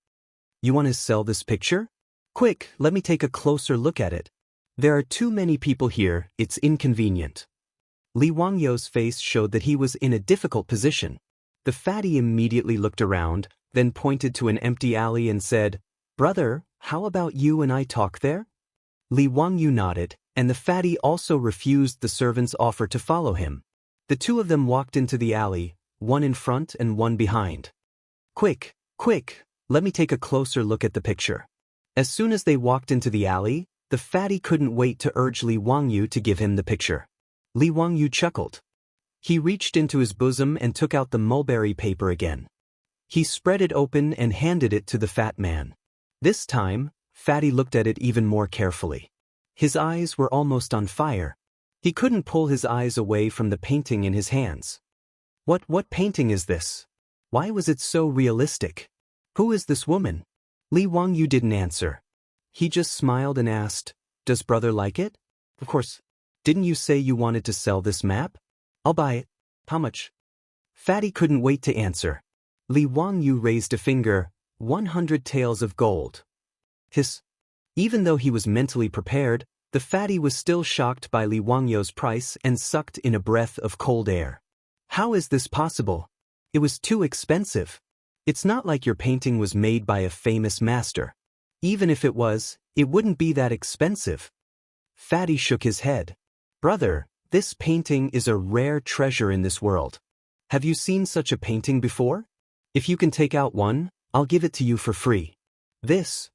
"You want to sell this picture? Quick, let me take a closer look at it. There are too many people here, it's inconvenient." Li Wangyu's face showed that he was in a difficult position. The fatty immediately looked around, then pointed to an empty alley and said, "Brother, how about you and I talk there?" Li Wangyu nodded, and the fatty also refused the servant's offer to follow him. The two of them walked into the alley, one in front and one behind. Quick, let me take a closer look at the picture." As soon as they walked into the alley, the fatty couldn't wait to urge Li Wangyu to give him the picture. Li Wangyu chuckled. He reached into his bosom and took out the mulberry paper again. He spread it open and handed it to the fat man. This time, Fatty looked at it even more carefully. His eyes were almost on fire. He couldn't pull his eyes away from the painting in his hands. What painting is this? Why was it so realistic? Who is this woman?" Li Wangyu didn't answer. He just smiled and asked, "Does brother like it?" "Of course. Didn't you say you wanted to sell this map?" "I'll buy it. How much?" Fatty couldn't wait to answer. Li Wangyu raised a finger. 100 taels of gold. Hiss. Even though he was mentally prepared, the fatty was still shocked by Li Wangyu's price and sucked in a breath of cold air. "How is this possible? It was too expensive. It's not like your painting was made by a famous master. Even if it was, it wouldn't be that expensive." Fatty shook his head. "Brother, this painting is a rare treasure in this world. Have you seen such a painting before? If you can take out one, I'll give it to you for free." This.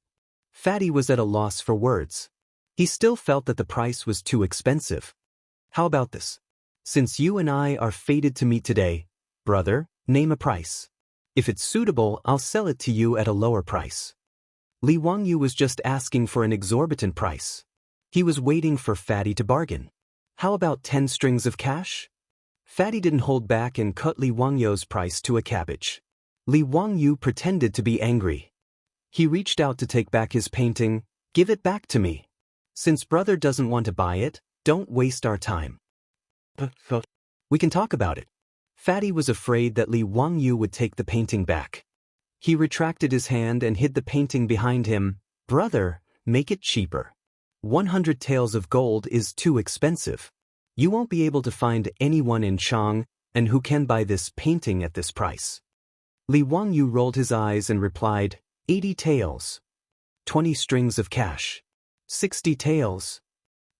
Fatty was at a loss for words. He still felt that the price was too expensive. "How about this? Since you and I are fated to meet today, brother, name a price. If it's suitable, I'll sell it to you at a lower price." Li Wangyu was just asking for an exorbitant price. He was waiting for Fatty to bargain. "How about 10 strings of cash?" Fatty didn't hold back and cut Li Wangyu's price to a cabbage. Li Wangyu pretended to be angry. He reached out to take back his painting. "Give it back to me. Since brother doesn't want to buy it, don't waste our time. We can talk about it." Fatty was afraid that Li Wangyu would take the painting back. He retracted his hand and hid the painting behind him. "Brother, make it cheaper. 100 taels of gold is too expensive. You won't be able to find anyone in Chang and who can buy this painting at this price." Li Wangyu rolled his eyes and replied, 80 taels. 20 strings of cash. 60 taels.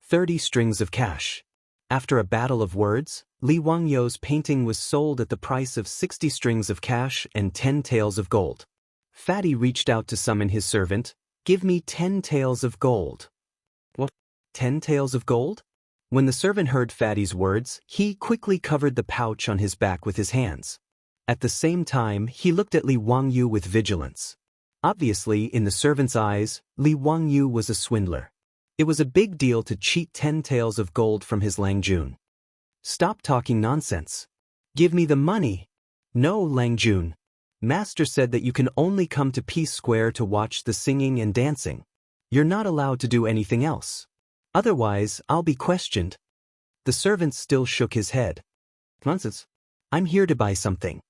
30 strings of cash. After a battle of words, Li Wangyu's painting was sold at the price of 60 strings of cash and 10 taels of gold. Fatty reached out to summon his servant. "Give me 10 taels of gold." "What? 10 taels of gold?" When the servant heard Fatty's words, he quickly covered the pouch on his back with his hands. At the same time, he looked at Li Wangyu with vigilance. Obviously, in the servant's eyes, Li Wangyu was a swindler. It was a big deal to cheat 10 taels of gold from his Langjun. Stop talking nonsense. Give me the money. No, Langjun. Master said that you can only come to Peace Square to watch the singing and dancing. You're not allowed to do anything else. Otherwise, I'll be questioned. The servant still shook his head. Nonsense. I'm here to buy something.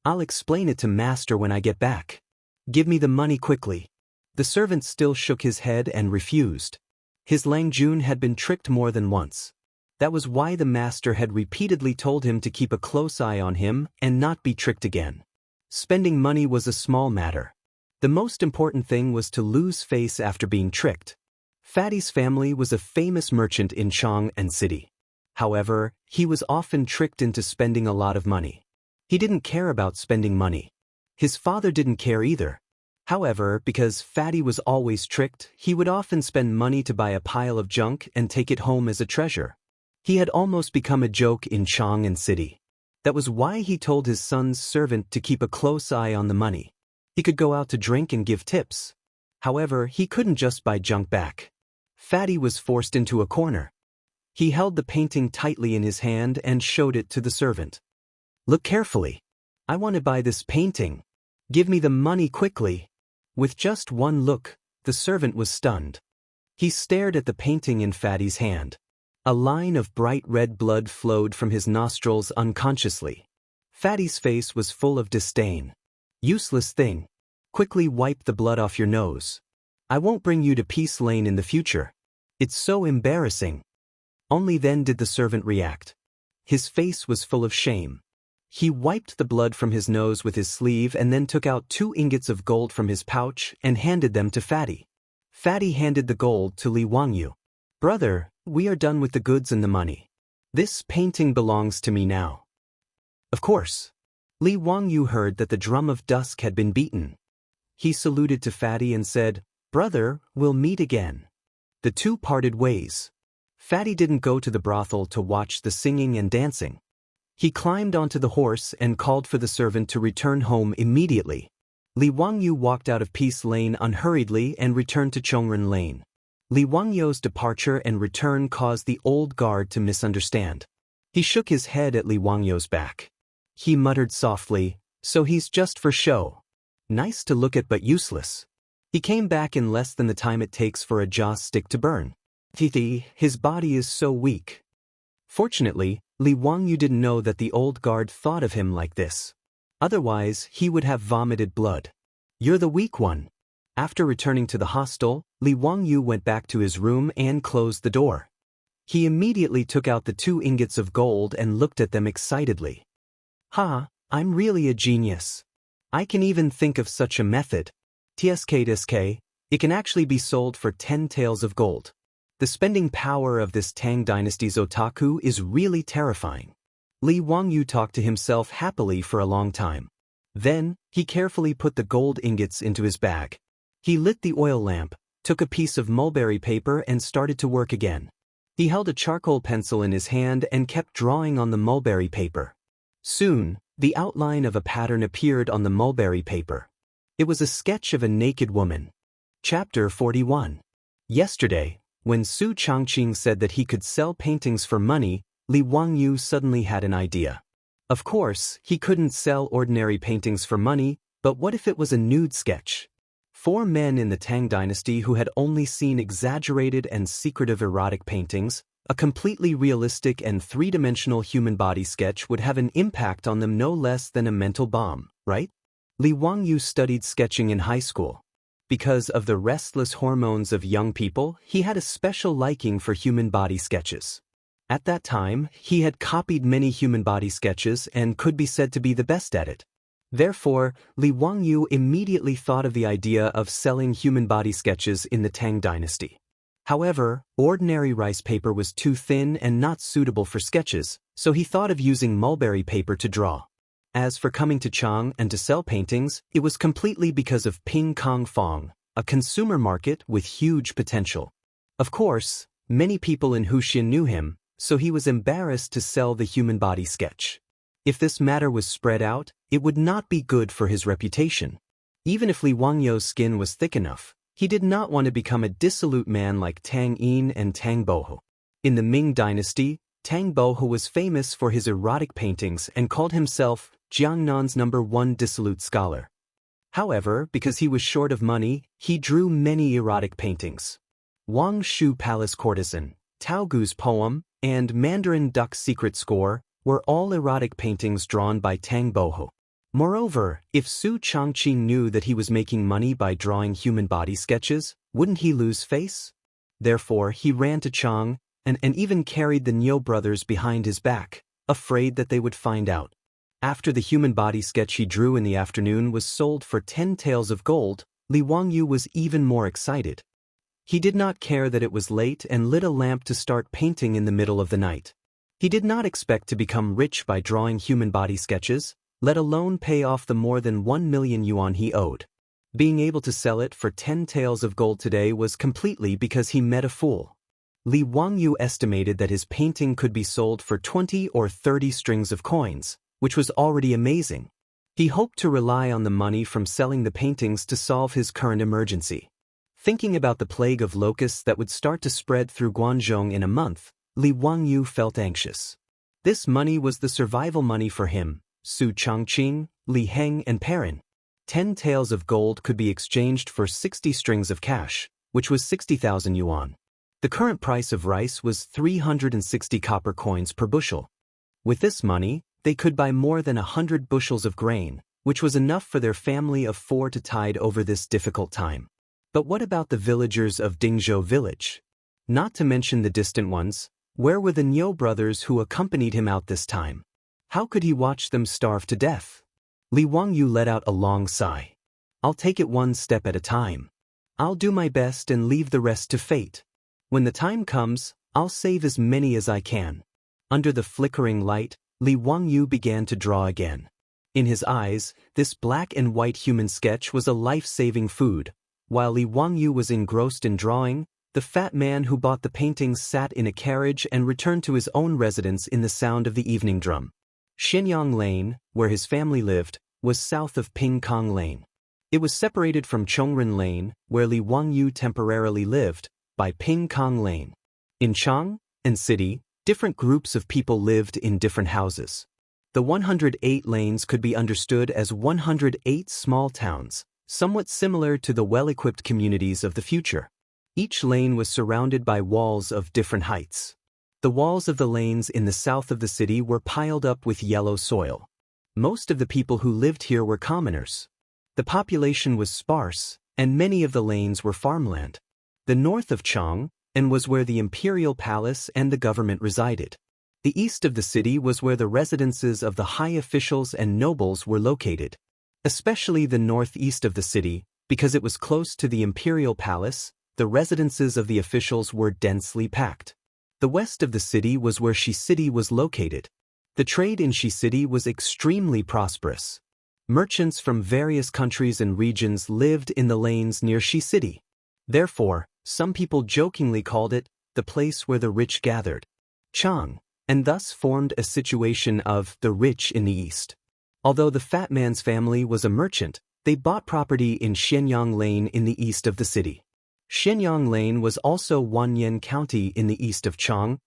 I'll explain it to Master when I get back. Give me the money quickly. The servant still shook his head and refused. His Langjun had been tricked more than once. That was why the Master had repeatedly told him to keep a close eye on him and not be tricked again. Spending money was a small matter. The most important thing was to lose face after being tricked. Fatty's family was a famous merchant in Chang and City. However, he was often tricked into spending a lot of money. He didn't care about spending money. His father didn't care either. However, because Fatty was always tricked, he would often spend money to buy a pile of junk and take it home as a treasure. He had almost become a joke in Chang and City. That was why he told his son's servant to keep a close eye on the money. He could go out to drink and give tips. However, he couldn't just buy junk back. Fatty was forced into a corner. He held the painting tightly in his hand and showed it to the servant. Look carefully. I want to buy this painting. Give me the money quickly. With just one look, the servant was stunned. He stared at the painting in Fatty's hand. A line of bright red blood flowed from his nostrils unconsciously. Fatty's face was full of disdain. Useless thing. Quickly wipe the blood off your nose. I won't bring you to Peace Lane in the future. It's so embarrassing. Only then did the servant react. His face was full of shame. He wiped the blood from his nose with his sleeve and then took out 2 ingots of gold from his pouch and handed them to Fatty. Fatty handed the gold to Li Wangyu. Brother, we are done with the goods and the money. This painting belongs to me now. Of course. Li Wangyu heard that the drum of dusk had been beaten. He saluted to Fatty and said, Brother, we'll meet again. The two parted ways. Fatty didn't go to the brothel to watch the singing and dancing. He climbed onto the horse and called for the servant to return home immediately. Li Wangyu walked out of Peace Lane unhurriedly and returned to Chongren Lane. Li Wangyu's departure and return caused the old guard to misunderstand. He shook his head at Li Wangyu's back. He muttered softly, so he's just for show. Nice to look at but useless. He came back in less than the time it takes for a joss stick to burn. His body is so weak. Fortunately, Li Wangyu didn't know that the old guard thought of him like this. Otherwise, he would have vomited blood. You're the weak one. After returning to the hostel, Li Wangyu went back to his room and closed the door. He immediately took out the 2 ingots of gold and looked at them excitedly. I'm really a genius. I can even think of such a method. Tsk, it can actually be sold for 10 taels of gold. The spending power of this Tang dynasty's otaku is really terrifying. Li Wangyu talked to himself happily for a long time. Then, he carefully put the gold ingots into his bag. He lit the oil lamp, took a piece of mulberry paper and started to work again. He held a charcoal pencil in his hand and kept drawing on the mulberry paper. Soon, the outline of a pattern appeared on the mulberry paper. It was a sketch of a naked woman. Chapter 41. Yesterday, when Su Changqing said that he could sell paintings for money, Li Wangyu suddenly had an idea. Of course, he couldn't sell ordinary paintings for money, but what if it was a nude sketch? 4 men in the Tang dynasty who had only seen exaggerated and secretive erotic paintings, a completely realistic and 3-dimensional human body sketch would have an impact on them no less than a mental bomb, right? Li Wangyu studied sketching in high school. Because of the restless hormones of young people, he had a special liking for human body sketches. At that time, he had copied many human body sketches and could be said to be the best at it. Therefore, Li Wangyu immediately thought of the idea of selling human body sketches in the Tang dynasty. However, ordinary rice paper was too thin and not suitable for sketches, so he thought of using mulberry paper to draw. As for coming to Chang and to sell paintings, it was completely because of Ping Kong Fong, a consumer market with huge potential. Of course, many people in Wuxia knew him, so he was embarrassed to sell the human body sketch. If this matter was spread out, it would not be good for his reputation. Even if Li Wangyu's skin was thick enough, he did not want to become a dissolute man like Tang Yin and Tang Bohu. In the Ming dynasty, Tang Bohu was famous for his erotic paintings and called himself Jiangnan's #1 dissolute scholar. However, because he was short of money, he drew many erotic paintings. Wang Shu Palace Courtesan, Tao Gu's poem, and Mandarin Duck's secret score were all erotic paintings drawn by Tang Bohu. Moreover, if Su Changqing knew that he was making money by drawing human body sketches, wouldn't he lose face? Therefore, he ran to Chang and even carried the Niu brothers behind his back, afraid that they would find out. After the human body sketch he drew in the afternoon was sold for 10 taels of gold, Li Wangyu was even more excited. He did not care that it was late and lit a lamp to start painting in the middle of the night. He did not expect to become rich by drawing human body sketches, let alone pay off the more than 1 million yuan he owed. Being able to sell it for 10 taels of gold today was completely because he met a fool. Li Wangyu estimated that his painting could be sold for 20 or 30 strings of coins, which was already amazing. He hoped to rely on the money from selling the paintings to solve his current emergency. Thinking about the plague of locusts that would start to spread through Guangzhou in a month, Li Wangyu felt anxious. This money was the survival money for him, Su Changqing, Li Heng and Perrin. 10 taels of gold could be exchanged for 60 strings of cash, which was 60,000 yuan. The current price of rice was 360 copper coins per bushel. With this money, they could buy more than 100 bushels of grain, which was enough for their family of 4 to tide over this difficult time. But what about the villagers of Dingzhou village? Not to mention the distant ones, where were the Niu brothers who accompanied him out this time? How could he watch them starve to death? Li Wangyu let out a long sigh. I'll take it one step at a time. I'll do my best and leave the rest to fate. When the time comes, I'll save as many as I can. Under the flickering light, Li Wangyu began to draw again. In his eyes, this black and white human sketch was a life-saving food. While Li Wangyu was engrossed in drawing, the fat man who bought the paintings sat in a carriage and returned to his own residence in the sound of the evening drum. Xianyang Lane, where his family lived, was south of Pingkong Lane. It was separated from Chongren Lane, where Li Wangyu temporarily lived, by Pingkong Lane. In Chang and City, different groups of people lived in different houses. The 108 lanes could be understood as 108 small towns, somewhat similar to the well-equipped communities of the future. Each lane was surrounded by walls of different heights. The walls of the lanes in the south of the city were piled up with yellow soil. Most of the people who lived here were commoners. The population was sparse, and many of the lanes were farmland. The north of Chang and was where the imperial palace and the government resided. The east of the city was where the residences of the high officials and nobles were located. Especially the northeast of the city, because it was close to the imperial palace, the residences of the officials were densely packed. The west of the city was where Shi City was located. The trade in Shi City was extremely prosperous. Merchants from various countries and regions lived in the lanes near Shi City. Therefore, some people jokingly called it the place where the rich gathered, Chang, and thus formed a situation of the rich in the east. Although the fat man's family was a merchant, they bought property in Xianyang Lane in the east of the city. Xianyang Lane was also Wanyan County in the east of Chang,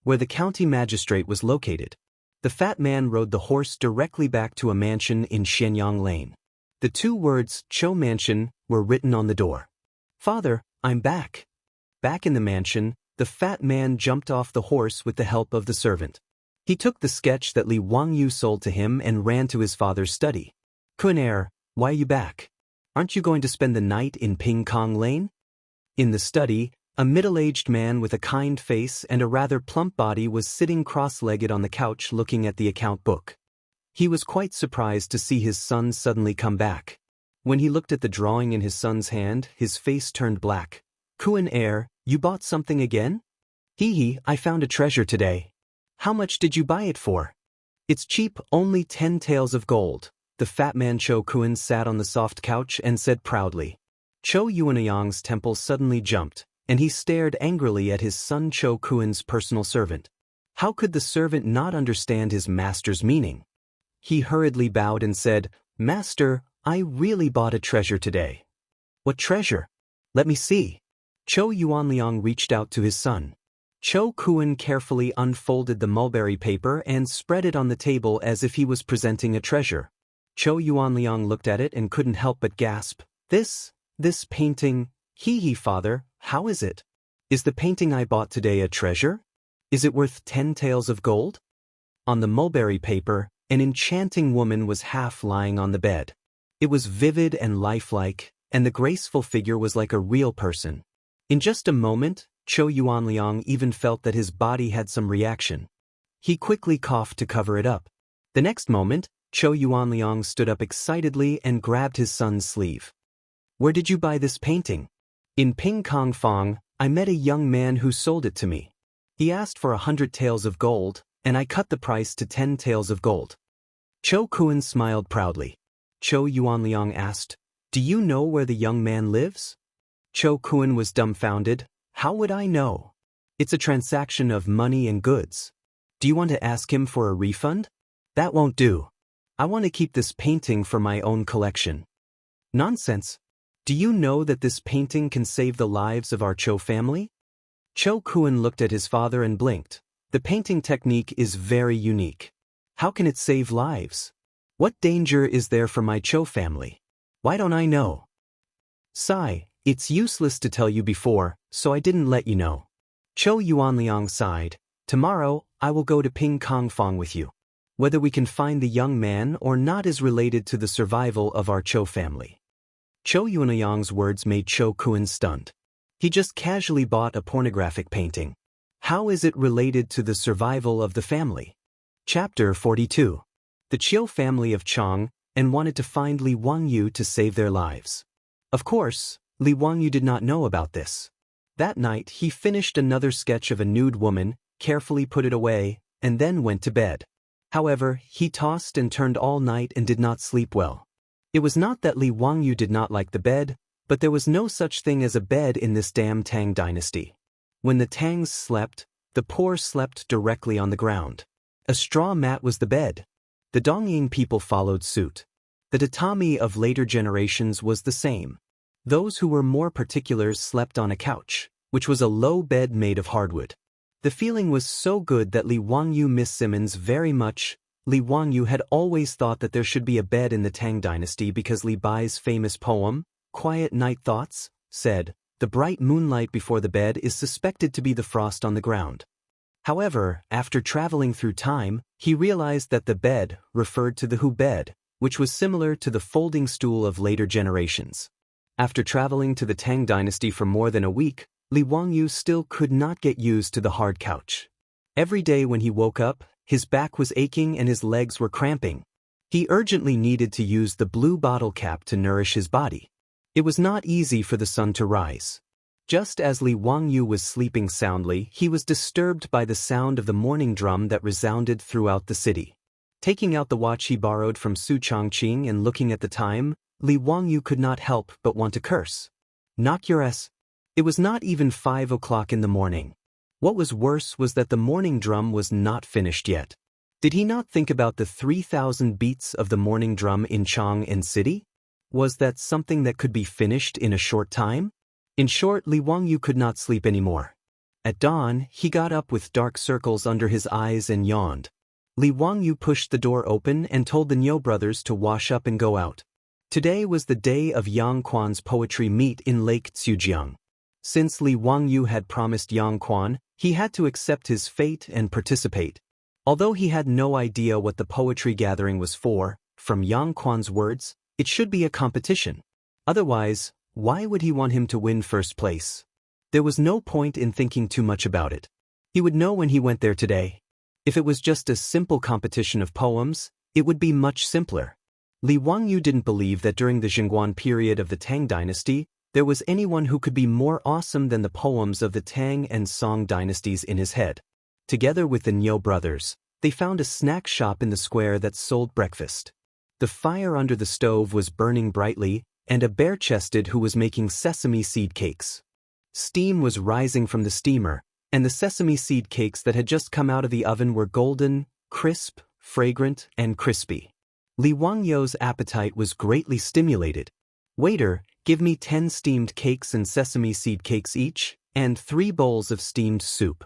where the county magistrate was located. The fat man rode the horse directly back to a mansion in Xianyang Lane. The two words, Cho Mansion, were written on the door. Father, I'm back. Back in the mansion, the fat man jumped off the horse with the help of the servant. He took the sketch that Li Wangyu sold to him and ran to his father's study. Kun, why are you back? Aren't you going to spend the night in Pingkong Lane? In the study, a middle-aged man with a kind face and a rather plump body was sitting cross-legged on the couch looking at the account book. He was quite surprised to see his son suddenly come back. When he looked at the drawing in his son's hand, his face turned black. Kun, you bought something again? Hee, I found a treasure today. How much did you buy it for? It's cheap, only 10 taels of gold. The fat man Cho Kun sat on the soft couch and said proudly. Cho Yuanyang's temple suddenly jumped, and he stared angrily at his son Cho Kun's personal servant. How could the servant not understand his master's meaning? He hurriedly bowed and said, Master, I really bought a treasure today. What treasure? Let me see. Chou Yuanliang reached out to his son. Chou Kuan carefully unfolded the mulberry paper and spread it on the table as if he was presenting a treasure. Chou Yuanliang looked at it and couldn't help but gasp. This painting, hee father, how is it? Is the painting I bought today a treasure? Is it worth 10 taels of gold? On the mulberry paper, an enchanting woman was half lying on the bed. It was vivid and lifelike, and the graceful figure was like a real person. In just a moment, Chou Yuanliang even felt that his body had some reaction. He quickly coughed to cover it up. The next moment, Chou Yuanliang stood up excitedly and grabbed his son's sleeve. Where did you buy this painting? In Ping Kong Fong, I met a young man who sold it to me. He asked for 100 taels of gold, and I cut the price to 10 taels of gold. Chou Kuan smiled proudly. Chou Yuanliang asked, Do you know where the young man lives? Chou Kuan was dumbfounded. How would I know? It's a transaction of money and goods. Do you want to ask him for a refund? That won't do. I want to keep this painting for my own collection. Nonsense. Do you know that this painting can save the lives of our Chou family? Chou Kuan looked at his father and blinked. The painting technique is very unique. How can it save lives? What danger is there for my Chou family? Why don't I know? Sigh, it's useless to tell you before, so I didn't let you know. Chou Yuanliang sighed. Tomorrow, I will go to Ping Kong Fong with you. Whether we can find the young man or not is related to the survival of our Chou family. Chou Yuanliang's words made Chou Kuan stunned. He just casually bought a pornographic painting. How is it related to the survival of the family? Chapter 42. The Chiu family of Chang and wanted to find Li Wangyu to save their lives. Of course, Li Wangyu did not know about this. That night he finished another sketch of a nude woman, carefully put it away, and then went to bed. However, he tossed and turned all night and did not sleep well. It was not that Li Wangyu did not like the bed, but there was no such thing as a bed in this damn Tang dynasty. When the Tangs slept, the poor slept directly on the ground. A straw mat was the bed. The Dongying people followed suit. The tatami of later generations was the same. Those who were more particular slept on a couch, which was a low bed made of hardwood. The feeling was so good that Li Wangyu missed Simmons very much. Li Wangyu had always thought that there should be a bed in the Tang dynasty because Li Bai's famous poem, Quiet Night Thoughts, said, The bright moonlight before the bed is suspected to be the frost on the ground. However, after traveling through time, he realized that the bed referred to the Hu bed, which was similar to the folding stool of later generations. After traveling to the Tang dynasty for more than a week, Li Wangyu still could not get used to the hard couch. Every day when he woke up, his back was aching and his legs were cramping. He urgently needed to use the blue bottle cap to nourish his body. It was not easy for the sun to rise. Just as Li Wangyu was sleeping soundly, he was disturbed by the sound of the morning drum that resounded throughout the city. Taking out the watch he borrowed from Su Chongqing and looking at the time, Li Wangyu could not help but want to curse. Knock your ass. It was not even 5 o'clock in the morning. What was worse was that the morning drum was not finished yet. Did he not think about the 3,000 beats of the morning drum in Chang'an City? Was that something that could be finished in a short time? In short, Li Wangyu could not sleep anymore. At dawn, he got up with dark circles under his eyes and yawned. Li Wangyu pushed the door open and told the Niu brothers to wash up and go out. Today was the day of Yang Quan's poetry meet in Lake Tsujiang. Since Li Wangyu had promised Yang Quan, he had to accept his fate and participate. Although he had no idea what the poetry gathering was for, from Yang Quan's words, it should be a competition. Otherwise, why would he want him to win first place? There was no point in thinking too much about it. He would know when he went there today. If it was just a simple competition of poems, it would be much simpler. Li Wangyu didn't believe that during the Jingguan period of the Tang dynasty, there was anyone who could be more awesome than the poems of the Tang and Song dynasties in his head. Together with the Niu brothers, they found a snack shop in the square that sold breakfast. The fire under the stove was burning brightly, and a bare-chested who was making sesame seed cakes. Steam was rising from the steamer, and the sesame seed cakes that had just come out of the oven were golden, crisp, fragrant, and crispy. Li Wangyou's appetite was greatly stimulated. "Waiter, give me 10 steamed cakes and sesame seed cakes each, and 3 bowls of steamed soup."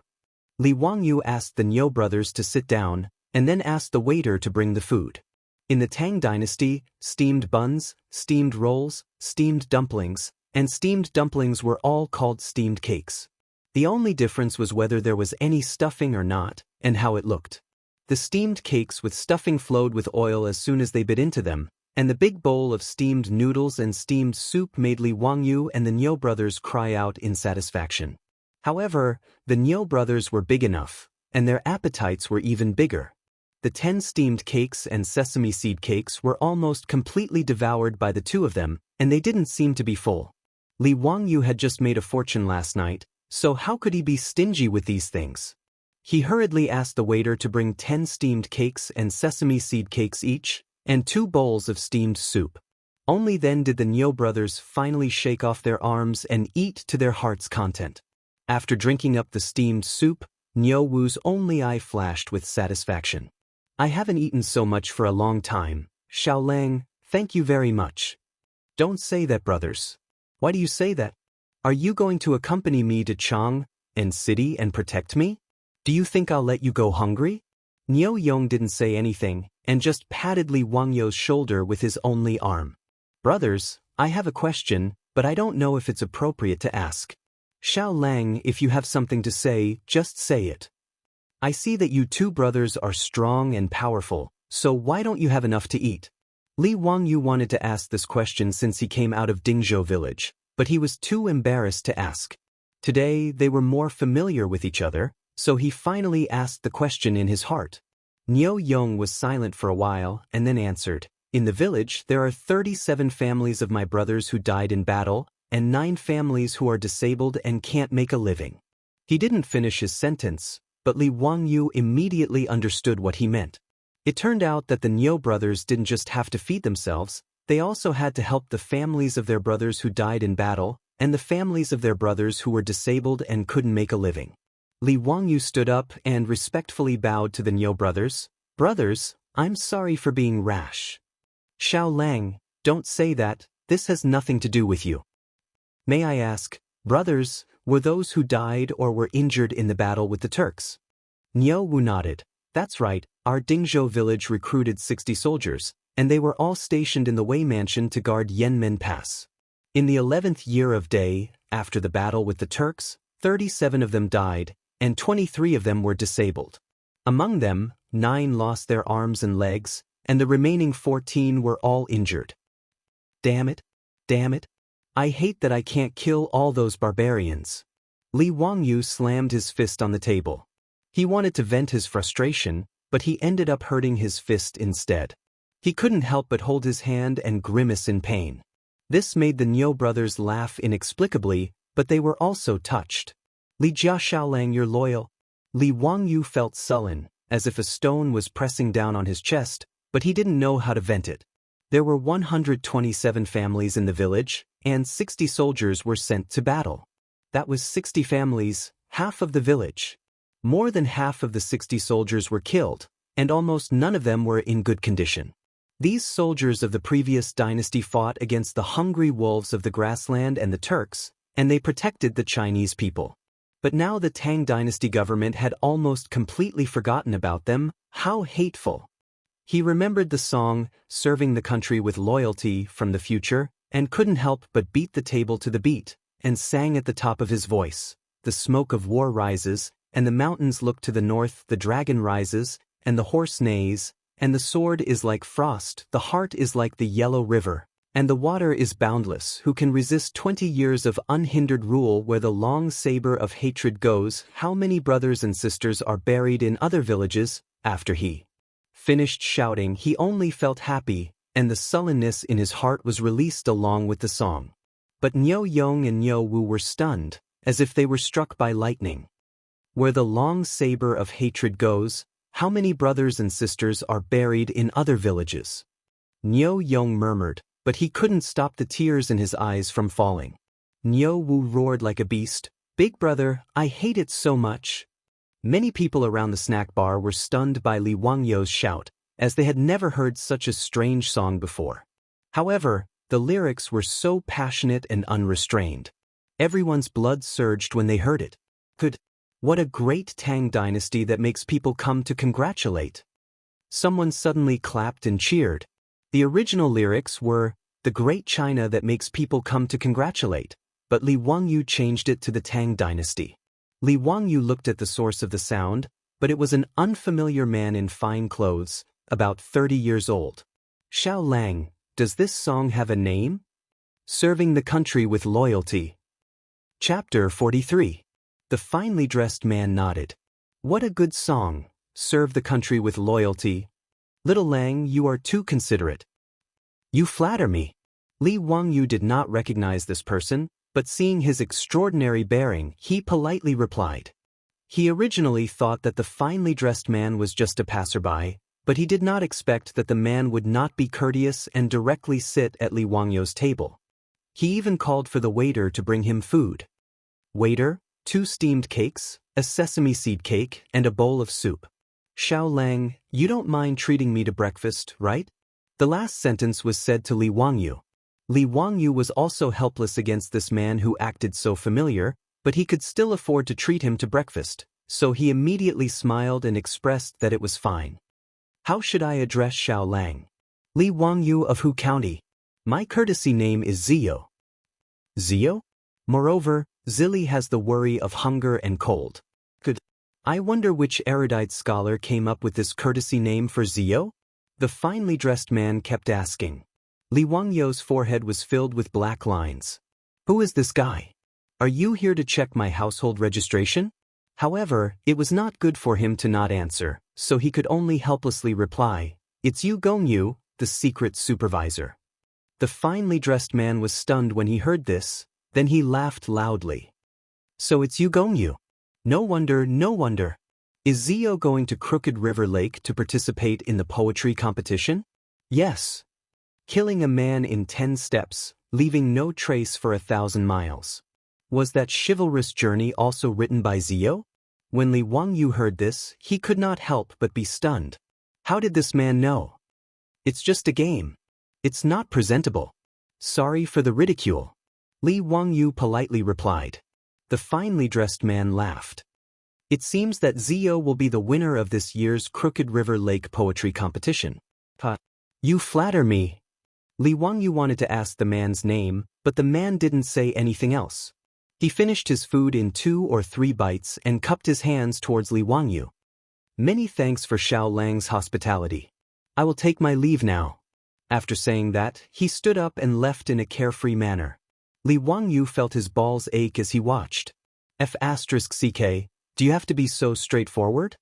Li Wangyou asked the Niu brothers to sit down, and then asked the waiter to bring the food. In the Tang dynasty, steamed buns, steamed rolls, steamed dumplings, and steamed dumplings were all called steamed cakes. The only difference was whether there was any stuffing or not, and how it looked. The steamed cakes with stuffing flowed with oil as soon as they bit into them, and the big bowl of steamed noodles and steamed soup made Li Wangyou and the Niu brothers cry out in satisfaction. However, the Niu brothers were big enough, and their appetites were even bigger. The 10 steamed cakes and sesame seed cakes were almost completely devoured by the two of them, and they didn't seem to be full. Li Wangyou had just made a fortune last night, so how could he be stingy with these things? He hurriedly asked the waiter to bring 10 steamed cakes and sesame seed cakes each, and 2 bowls of steamed soup. Only then did the Niu brothers finally shake off their arms and eat to their heart's content. After drinking up the steamed soup, Niu Wu's only eye flashed with satisfaction. "I haven't eaten so much for a long time, Xiaolang, thank you very much." "Don't say that, brothers." "Why do you say that? Are you going to accompany me to Chang and city and protect me? Do you think I'll let you go hungry?" Niu Yong didn't say anything, and just patted Li Wangyou's shoulder with his only arm. "Brothers, I have a question, but I don't know if it's appropriate to ask. Xiaolang, if you have something to say, just say it. I see that you two brothers are strong and powerful, so why don't you have enough to eat?" Li Wangyou wanted to ask this question since he came out of Dingzhou village, but he was too embarrassed to ask. Today, they were more familiar with each other, so he finally asked the question in his heart. Niu Yong was silent for a while and then answered, "In the village, there are 37 families of my brothers who died in battle, and 9 families who are disabled and can't make a living." He didn't finish his sentence, but Li Wangyou immediately understood what he meant. It turned out that the Niu brothers didn't just have to feed themselves, they also had to help the families of their brothers who died in battle, and the families of their brothers who were disabled and couldn't make a living. Li Wangyou stood up and respectfully bowed to the Niu brothers. "Brothers, I'm sorry for being rash." "Xiaolang, don't say that, this has nothing to do with you." "May I ask, brothers, were those who died or were injured in the battle with the Turks?" Niu Wu nodded. "That's right, our Dingzhou village recruited 60 soldiers, and they were all stationed in the Wei Mansion to guard Yanmen Pass. In the 11th year of day, after the battle with the Turks, 37 of them died, and 23 of them were disabled. Among them, 9 lost their arms and legs, and the remaining 14 were all injured." Damn it. I hate that I can't kill all those barbarians." Li Wangyou slammed his fist on the table. He wanted to vent his frustration, but he ended up hurting his fist instead. He couldn't help but hold his hand and grimace in pain. This made the Niu brothers laugh inexplicably, but they were also touched. "Li Jia Xiaolang, you're loyal." Li Wangyou felt sullen, as if a stone was pressing down on his chest, but he didn't know how to vent it. There were 127 families in the village, and 60 soldiers were sent to battle. That was 60 families, half of the village. More than half of the 60 soldiers were killed, and almost none of them were in good condition. These soldiers of the previous dynasty fought against the hungry wolves of the grassland and the Turks, and they protected the Chinese people. But now the Tang dynasty government had almost completely forgotten about them. How hateful! He remembered the song, "Serving the Country with Loyalty," from the future, and couldn't help but beat the table to the beat, and sang at the top of his voice. "The smoke of war rises, and the mountains look to the north, the dragon rises, and the horse neighs, and the sword is like frost, the heart is like the yellow river, and the water is boundless. Who can resist 20 years of unhindered rule where the long saber of hatred goes? How many brothers and sisters are buried in other villages?" After he finished shouting, he only felt happy, and the sullenness in his heart was released along with the song. But Niu Yong and Niu Wu were stunned, as if they were struck by lightning. "Where the long saber of hatred goes, how many brothers and sisters are buried in other villages?" Niu Yong murmured, but he couldn't stop the tears in his eyes from falling. Niu Wu roared like a beast, "Big brother, I hate it so much." Many people around the snack bar were stunned by Li Wangyou's shout, as they had never heard such a strange song before. However, the lyrics were so passionate and unrestrained. Everyone's blood surged when they heard it. What a great Tang dynasty that makes people come to congratulate. Someone suddenly clapped and cheered. The original lyrics were, the great China that makes people come to congratulate, but Li Wangyu changed it to the Tang dynasty. Li Wangyu looked at the source of the sound, but it was an unfamiliar man in fine clothes, about 30 years old. Xiao Lang, does this song have a name? Serving the country with loyalty. Chapter 43. The finely dressed man nodded. What a good song, serve the country with loyalty. Little Lang, you are too considerate. You flatter me. Li Wangyu did not recognize this person, but seeing his extraordinary bearing, he politely replied. He originally thought that the finely dressed man was just a passerby, but he did not expect that the man would not be courteous and directly sit at Li Wangyu's table. He even called for the waiter to bring him food. Waiter, 2 steamed cakes, a sesame seed cake, and a bowl of soup. Xiao Lang, you don't mind treating me to breakfast, right? The last sentence was said to Li Wangyu. Li Wangyu was also helpless against this man who acted so familiar, but he could still afford to treat him to breakfast, so he immediately smiled and expressed that it was fine. How should I address Xiao Lang? Li Wangyu of Hu County. My courtesy name is Zio. Zio? Moreover, Zili has the worry of hunger and cold. I wonder which erudite scholar came up with this courtesy name for Zio? The finely dressed man kept asking. Li Wangyu's forehead was filled with black lines. Who is this guy? Are you here to check my household registration? However, it was not good for him to not answer, so he could only helplessly reply, It's you Gongyu, the secret supervisor. The finely dressed man was stunned when he heard this. Then he laughed loudly. So it's you Gongyu. No wonder, no wonder. Is Zio going to Crooked River Lake to participate in the poetry competition? Yes. Killing a man in 10 steps, leaving no trace for 1,000 miles. Was that chivalrous journey also written by Zio? When Li Wangyu heard this, he could not help but be stunned. How did this man know? It's just a game. It's not presentable. Sorry for the ridicule. Li Wangyu politely replied. The finely dressed man laughed. It seems that Zio will be the winner of this year's Crooked River Lake poetry competition. You flatter me. Li Wangyu wanted to ask the man's name, but the man didn't say anything else. He finished his food in 2 or 3 bites and cupped his hands towards Li Wangyu. Many thanks for Xiao Lang's hospitality. I will take my leave now. After saying that, he stood up and left in a carefree manner. Li Wangyu felt his balls ache as he watched. F***ck, do you have to be so straightforward?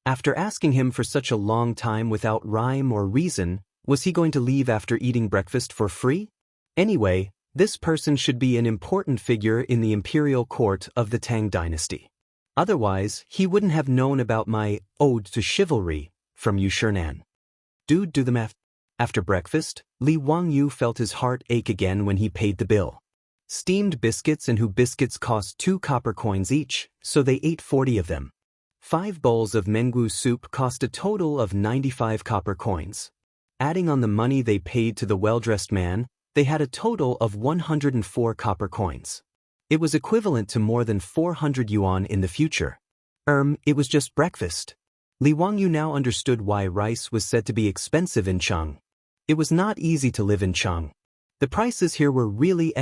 After asking him for such a long time without rhyme or reason, was he going to leave after eating breakfast for free? Anyway, this person should be an important figure in the imperial court of the Tang dynasty. Otherwise, he wouldn't have known about my ode to chivalry from Yu Shernan. Do the math. After breakfast, Li Wangyu felt his heart ache again when he paid the bill. Steamed biscuits and Hu biscuits cost 2 copper coins each, so they ate 40 of them. 5 bowls of mengu soup cost a total of 95 copper coins. Adding on the money they paid to the well-dressed man, they had a total of 104 copper coins. It was equivalent to more than 400 yuan in the future. It was just breakfast. Li Wangyu now understood why rice was said to be expensive in Cheng. It was not easy to live in Cheng. The prices here were really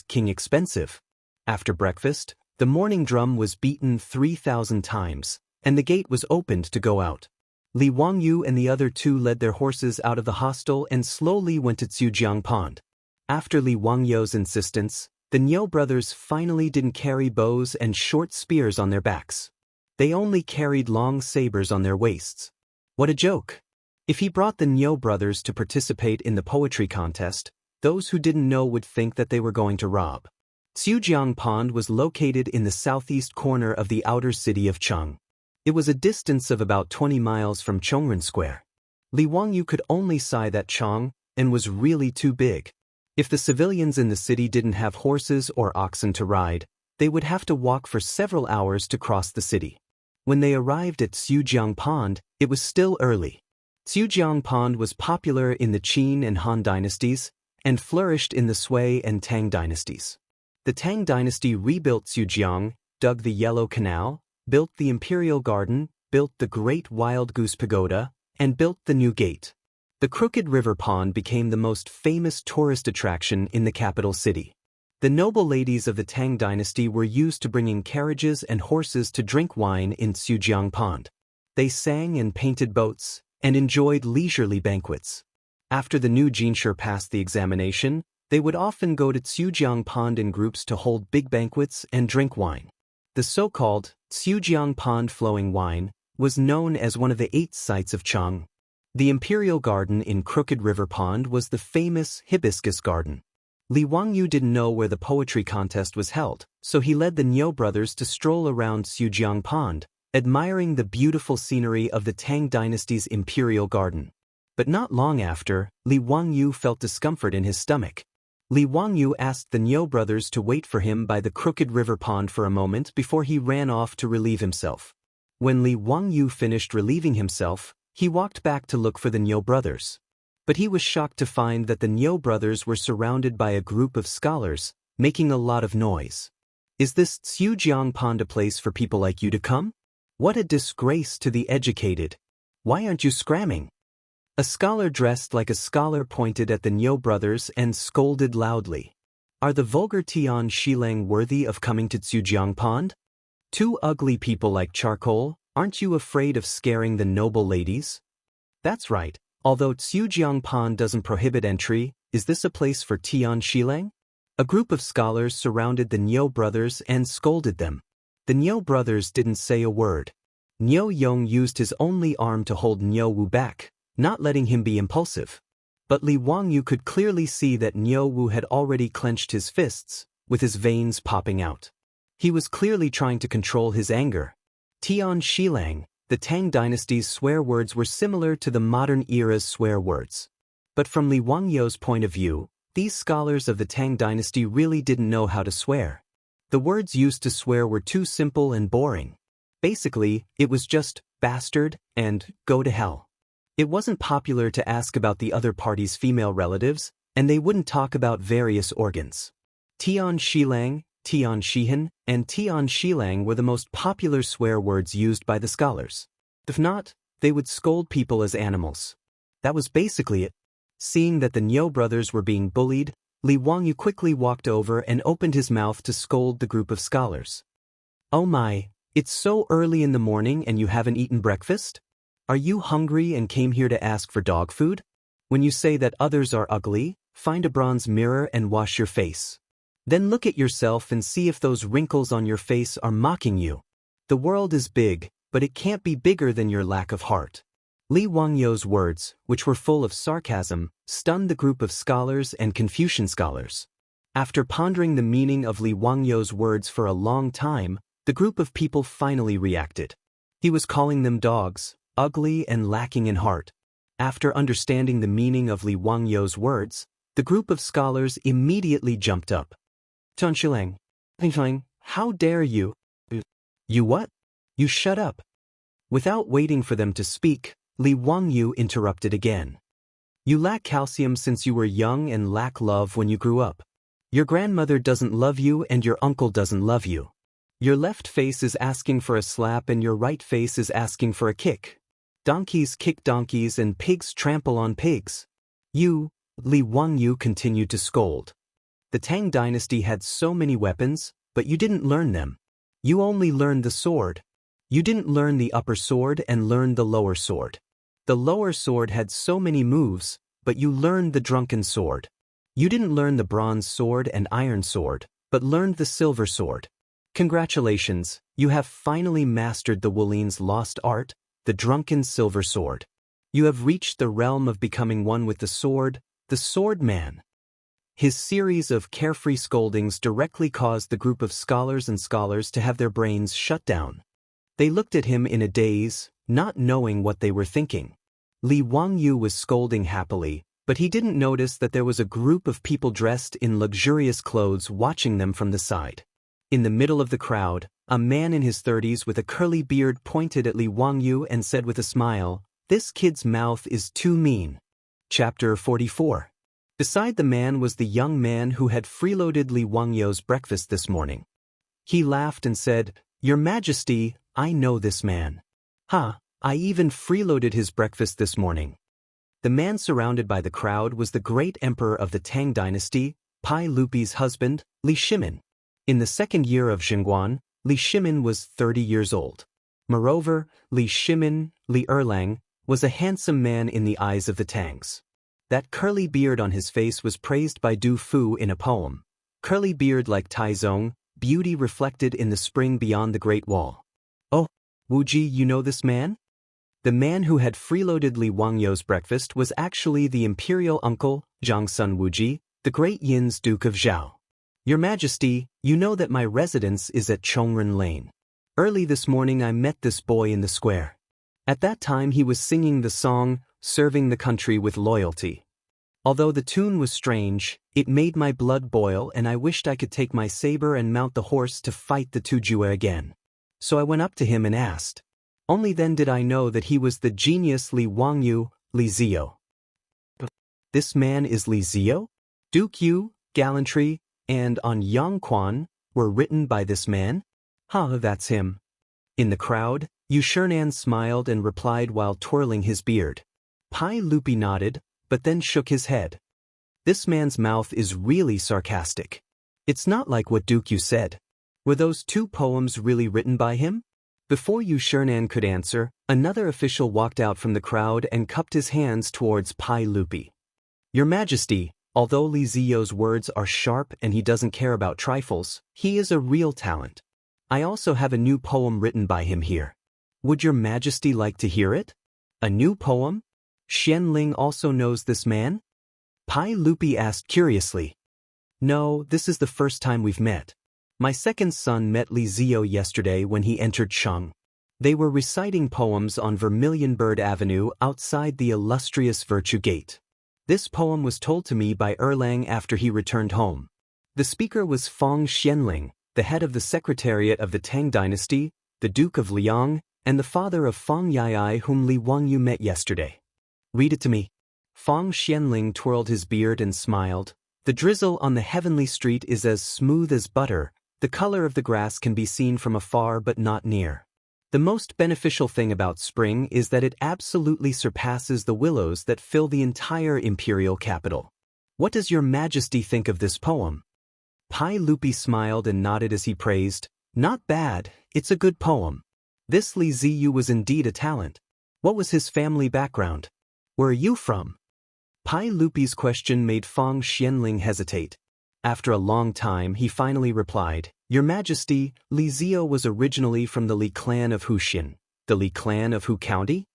king expensive. After breakfast, the morning drum was beaten 3,000 times, and the gate was opened to go out. Li Wangyu and the other 2 led their horses out of the hostel and slowly went to Jianghu Pond. After Li Wangyu's insistence, the Niu brothers finally didn't carry bows and short spears on their backs. They only carried long sabers on their waists. What a joke! If he brought the Niu brothers to participate in the poetry contest, those who didn't know would think that they were going to rob. Jianghu Pond was located in the southeast corner of the outer city of Cheng. It was a distance of about 20 miles from Chongren Square. Li Wangyu could only sigh that Cheng and was really too big. If the civilians in the city didn't have horses or oxen to ride, they would have to walk for several hours to cross the city. When they arrived at Jianghu Pond, it was still early. Xiujiang Pond was popular in the Qin and Han dynasties, and flourished in the Sui and Tang dynasties. The Tang dynasty rebuilt Xiujiang, dug the Yellow Canal, built the Imperial Garden, built the Great Wild Goose Pagoda, and built the New Gate. The Crooked River Pond became the most famous tourist attraction in the capital city. The noble ladies of the Tang dynasty were used to bringing carriages and horses to drink wine in Xiujiang Pond. They sang and painted boats, and enjoyed leisurely banquets. After the new Jinshi passed the examination, they would often go to Xiujiang Pond in groups to hold big banquets and drink wine. The so-called Xiujiang Pond flowing wine was known as one of the 8 sights of Chang. The Imperial Garden in Crooked River Pond was the famous Hibiscus Garden. Li Wangyu didn't know where the poetry contest was held, so he led the Niu brothers to stroll around Xiujiang Pond, admiring the beautiful scenery of the Tang dynasty's Imperial Garden. But not long after, Li Wangyu felt discomfort in his stomach. Li Wangyu asked the Niu brothers to wait for him by the Crooked River Pond for a moment before he ran off to relieve himself. When Li Wangyu finished relieving himself, he walked back to look for the Niu brothers. But he was shocked to find that the Niu brothers were surrounded by a group of scholars, making a lot of noise. Is this Xiujiang Pond a place for people like you to come? What a disgrace to the educated. Why aren't you scramming? A scholar dressed like a scholar pointed at the Niu brothers and scolded loudly. Are the vulgar Tian Shilang worthy of coming to Xiujiang Pond? 2 ugly people like charcoal, aren't you afraid of scaring the noble ladies? That's right, although Xiujiang Pond doesn't prohibit entry, is this a place for Tian Shilang? A group of scholars surrounded the Niu brothers and scolded them. The Niu brothers didn't say a word. Niu Yong used his only arm to hold Niu Wu back, not letting him be impulsive. But Li Wangyu could clearly see that Niu Wu had already clenched his fists, with his veins popping out. He was clearly trying to control his anger. Tian Shilang, the Tang dynasty's swear words were similar to the modern era's swear words. But from Li Wangyu's point of view, these scholars of the Tang dynasty really didn't know how to swear. The words used to swear were too simple and boring. Basically, it was just bastard and go to hell. It wasn't popular to ask about the other party's female relatives, and they wouldn't talk about various organs. Tian Shilang, Tian Shihan, and Tian Shilang were the most popular swear words used by the scholars. If not, they would scold people as animals. That was basically it. Seeing that the Niu brothers were being bullied, Li Wangyu quickly walked over and opened his mouth to scold the group of scholars. Oh my, it's so early in the morning and you haven't eaten breakfast? Are you hungry and came here to ask for dog food? When you say that others are ugly, find a bronze mirror and wash your face. Then look at yourself and see if those wrinkles on your face are mocking you. The world is big, but it can't be bigger than your lack of heart. Li Wangyu's words, which were full of sarcasm, stunned the group of scholars and Confucian scholars. After pondering the meaning of Li Wangyu's words for a long time, the group of people finally reacted. He was calling them dogs, ugly and lacking in heart. After understanding the meaning of Li Wangyu's words, the group of scholars immediately jumped up. Tian Shilang, how dare you? You what? You shut up. Without waiting for them to speak, Li Wangyu interrupted again. You lack calcium since you were young and lack love when you grew up. Your grandmother doesn't love you and your uncle doesn't love you. Your left face is asking for a slap and your right face is asking for a kick. Donkeys kick donkeys and pigs trample on pigs. You, Li Wangyu continued to scold. The Tang dynasty had so many weapons, but you didn't learn them. You only learned the sword. You didn't learn the upper sword and learned the lower sword. The lower sword had so many moves, but you learned the drunken sword. You didn't learn the bronze sword and iron sword, but learned the silver sword. Congratulations, you have finally mastered the Wulin's lost art, the drunken silver sword. You have reached the realm of becoming one with the sword man. His series of carefree scoldings directly caused the group of scholars to have their brains shut down. They looked at him in a daze, not knowing what they were thinking. Li Wangyu was scolding happily, but he didn't notice that there was a group of people dressed in luxurious clothes watching them from the side. In the middle of the crowd, a man in his 30s with a curly beard pointed at Li Wangyu and said with a smile, This kid's mouth is too mean. Chapter 44. Beside the man was the young man who had freeloaded Li Wangyou's breakfast this morning. He laughed and said, "Your Majesty, I know this man. I even freeloaded his breakfast this morning." The man surrounded by the crowd was the great emperor of the Tang dynasty, Pai Lupi's husband, Li Shimin. In the second year of Jianghu, Li Shimin was 30 years old. Moreover, Li Shimin, Li Erlang, was a handsome man in the eyes of the Tangs. That curly beard on his face was praised by Du Fu in a poem. Curly beard like Taizong, beauty reflected in the spring beyond the Great Wall. "Oh, Wuji, you know this man?" The man who had freeloaded Li Wangyou's breakfast was actually the imperial uncle, Zhangsun Wuji, the great Yin's Duke of Zhao. "Your Majesty, you know that my residence is at Chongren Lane. Early this morning I met this boy in the square. At that time he was singing the song, Serving the Country with Loyalty. Although the tune was strange, it made my blood boil and I wished I could take my saber and mount the horse to fight the Tujue again. So I went up to him and asked. Only then did I know that he was the genius Li Wangyou, Li Zio." This man is Li Zio? Duke Yu, Gallantry, and On Yongquan were written by this man? That's him. In the crowd, Yu Shernan smiled and replied while twirling his beard. Pai Lupi nodded, but then shook his head. This man's mouth is really sarcastic. It's not like what Duke Yu said. Were those two poems really written by him? Before Yu Shernan could answer, another official walked out from the crowd and cupped his hands towards Pai Lupi. "Your Majesty, although Li Zio's words are sharp and he doesn't care about trifles, he is a real talent. I also have a new poem written by him here. Would your Majesty like to hear it?" "A new poem? Xianling also knows this man?" Pai Lupi asked curiously. "No, this is the first time we've met. My second son met Li Zio yesterday when he entered Cheng. They were reciting poems on Vermilion Bird Avenue outside the illustrious Virtue Gate. This poem was told to me by Erlang after he returned home. The speaker was Fang Xianling, the head of the Secretariat of the Tang dynasty, the Duke of Liang, and the father of Fang Yai whom Li Wangyu met yesterday." "Read it to me." Fang Xianling twirled his beard and smiled. "The drizzle on the heavenly street is as smooth as butter. The color of the grass can be seen from afar but not near. The most beneficial thing about spring is that it absolutely surpasses the willows that fill the entire imperial capital. What does your Majesty think of this poem?" Pai Lupi smiled and nodded as he praised. "Not bad, it's a good poem. This Li Ziyu was indeed a talent. What was his family background? Where are you from?" Pai Lupi's question made Fang Xianling hesitate. After a long time he finally replied, "Your Majesty, Li Zio was originally from the Li clan of Huxin. The Li clan of Hu County?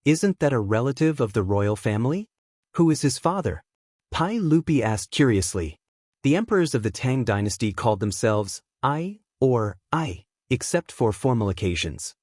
Isn't that a relative of the royal family? Who is his father?" Pai Lupi asked curiously. The emperors of the Tang dynasty called themselves I or I, except for formal occasions.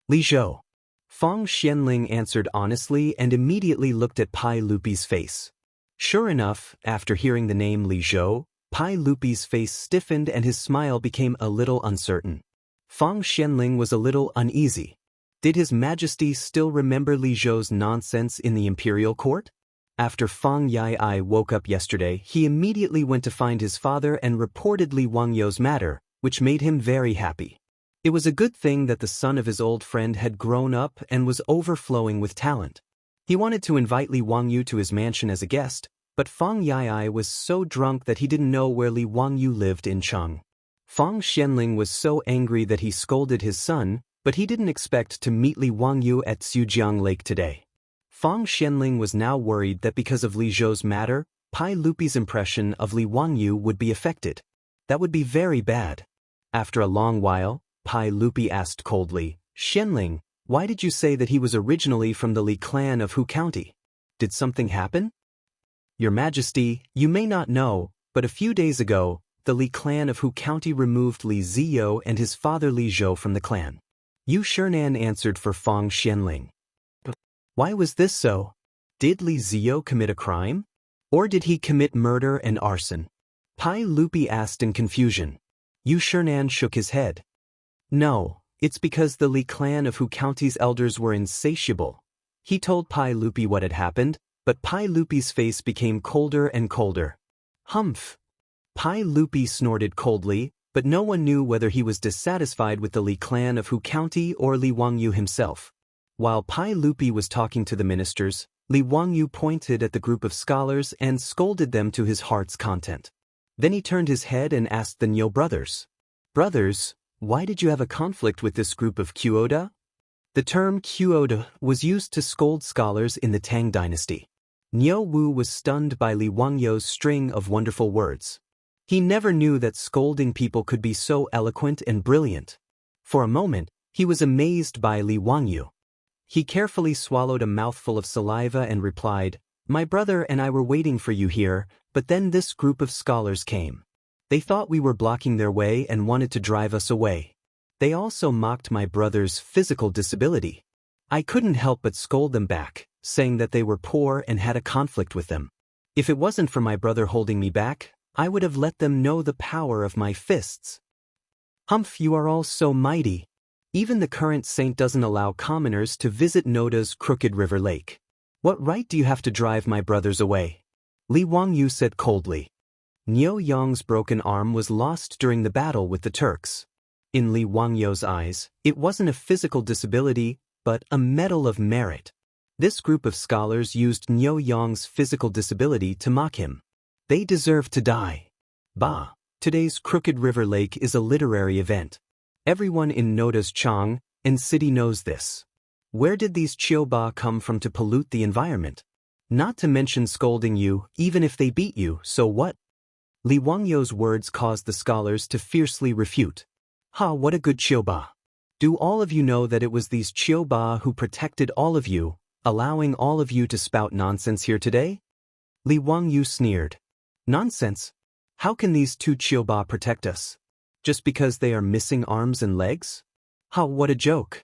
"Li Zhou." Fang Xianling answered honestly and immediately looked at Pai Lupi's face. Sure enough, after hearing the name Li Zhou, Pai Lupi's face stiffened and his smile became a little uncertain. Fang Xianling was a little uneasy. Did His Majesty still remember Li Zhou's nonsense in the imperial court? After Fang Yai woke up yesterday, he immediately went to find his father and reported Li Wangyou's matter, which made him very happy. It was a good thing that the son of his old friend had grown up and was overflowing with talent. He wanted to invite Li Wangyu to his mansion as a guest, but Fang Yai was so drunk that he didn't know where Li Wangyu lived in Cheng. Fang Xianling was so angry that he scolded his son, but he didn't expect to meet Li Wangyu at Sujiang Lake today. Fang Xianling was now worried that because of Li Zhou's matter, Pai Lupi's impression of Li Wangyu would be affected. That would be very bad. After a long while, Pai Lupi asked coldly, "Xianling, why did you say that he was originally from the Li clan of Hu County? Did something happen?" "Your Majesty, you may not know, but a few days ago, the Li clan of Hu County removed Li Zio and his father Li Zhou from the clan." Yu Shernan answered for Fang Xianling. "Why was this so? Did Li Zio commit a crime? Or did he commit murder and arson?" Pai Lupi asked in confusion. Yu Shernan shook his head. "No, it's because the Li clan of Hu County's elders were insatiable. He told Pai Lupi what had happened, but Pai Lupi's face became colder and colder. Humph! Pai Lupi snorted coldly, but no one knew whether he was dissatisfied with the Li clan of Hu County or Li Wangyu himself. While Pai Lupi was talking to the ministers, Li Wangyu pointed at the group of scholars and scolded them to his heart's content. Then he turned his head and asked the Niu brothers, "Brothers, why did you have a conflict with this group of Kyuoda?" The term Kyuoda was used to scold scholars in the Tang dynasty. Niu Wu was stunned by Li Wangyu's string of wonderful words. He never knew that scolding people could be so eloquent and brilliant. For a moment, he was amazed by Li Wangyu. He carefully swallowed a mouthful of saliva and replied, "My brother and I were waiting for you here, but then this group of scholars came. They thought we were blocking their way and wanted to drive us away. They also mocked my brother's physical disability. I couldn't help but scold them back, saying that they were poor and had a conflict with them. If it wasn't for my brother holding me back, I would have let them know the power of my fists. Humph, you are all so mighty. Even the current saint doesn't allow commoners to visit Noda's Crooked River Lake. What right do you have to drive my brothers away?" Li Wangyu said coldly. Niu Yang's broken arm was lost during the battle with the Turks. In Li Wangyu's eyes, it wasn't a physical disability, but a medal of merit. This group of scholars used Niu Yang's physical disability to mock him. They deserve to die. Bah! Today's Crooked River Lake is a literary event. Everyone in Noda's Chang and city knows this. Where did these Chioba come from to pollute the environment? Not to mention scolding you, even if they beat you, so what? Li Wangyu's words caused the scholars to fiercely refute. Ha, what a good Chioba! Do all of you know that it was these Chioba who protected all of you, allowing all of you to spout nonsense here today? Li Wangyu sneered. Nonsense? How can these two Chioba protect us? Just because they are missing arms and legs? Ha, what a joke!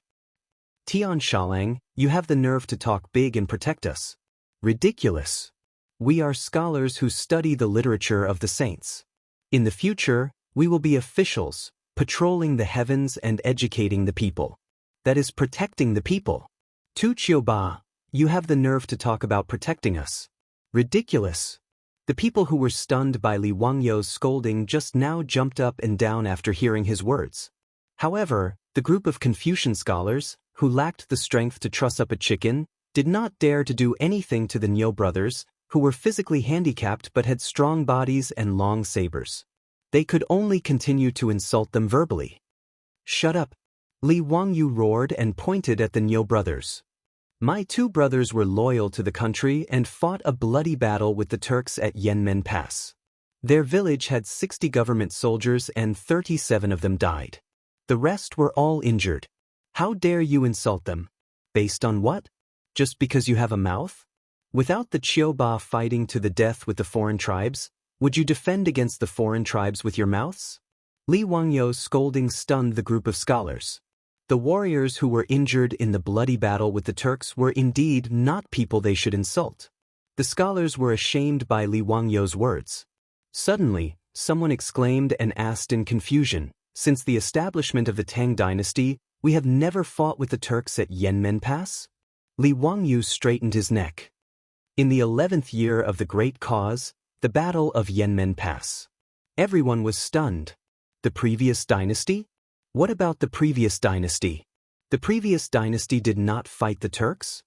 Tian Shalang, you have the nerve to talk big and protect us. Ridiculous. We are scholars who study the literature of the saints. In the future, we will be officials, patrolling the heavens and educating the people. That is protecting the people. Tu Chioba, you have the nerve to talk about protecting us. Ridiculous. The people who were stunned by Li Wangyu's scolding just now jumped up and down after hearing his words. However, the group of Confucian scholars, who lacked the strength to truss up a chicken, did not dare to do anything to the Niu brothers, who were physically handicapped but had strong bodies and long sabers. They could only continue to insult them verbally. Shut up! Li Wangyu roared and pointed at the Niu brothers. My two brothers were loyal to the country and fought a bloody battle with the Turks at Yanmen Pass. Their village had 60 government soldiers and 37 of them died. The rest were all injured. How dare you insult them? Based on what? Just because you have a mouth? Without the Chioba fighting to the death with the foreign tribes, would you defend against the foreign tribes with your mouths? Li Wangyu's scolding stunned the group of scholars. The warriors who were injured in the bloody battle with the Turks were indeed not people they should insult. The scholars were ashamed by Li Wangyu's words. Suddenly, someone exclaimed and asked in confusion, "Since the establishment of the Tang dynasty, we have never fought with the Turks at Yanmen Pass?" Li Wangyu straightened his neck. In the 11th year of the Great Cause, the Battle of Yanmen Pass. Everyone was stunned. The previous dynasty? What about the previous dynasty? The previous dynasty did not fight the Turks?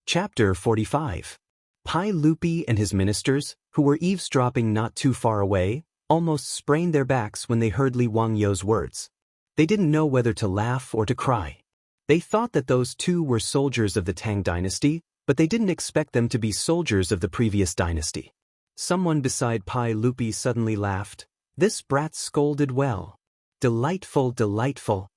Chapter 45. Pai Lupi and his ministers, who were eavesdropping not too far away, almost sprained their backs when they heard Li Wangyu's words. They didn't know whether to laugh or to cry. They thought that those two were soldiers of the Tang dynasty, but they didn't expect them to be soldiers of the previous dynasty. Someone beside Pai Lupi suddenly laughed. This brat scolded well. Delightful, delightful.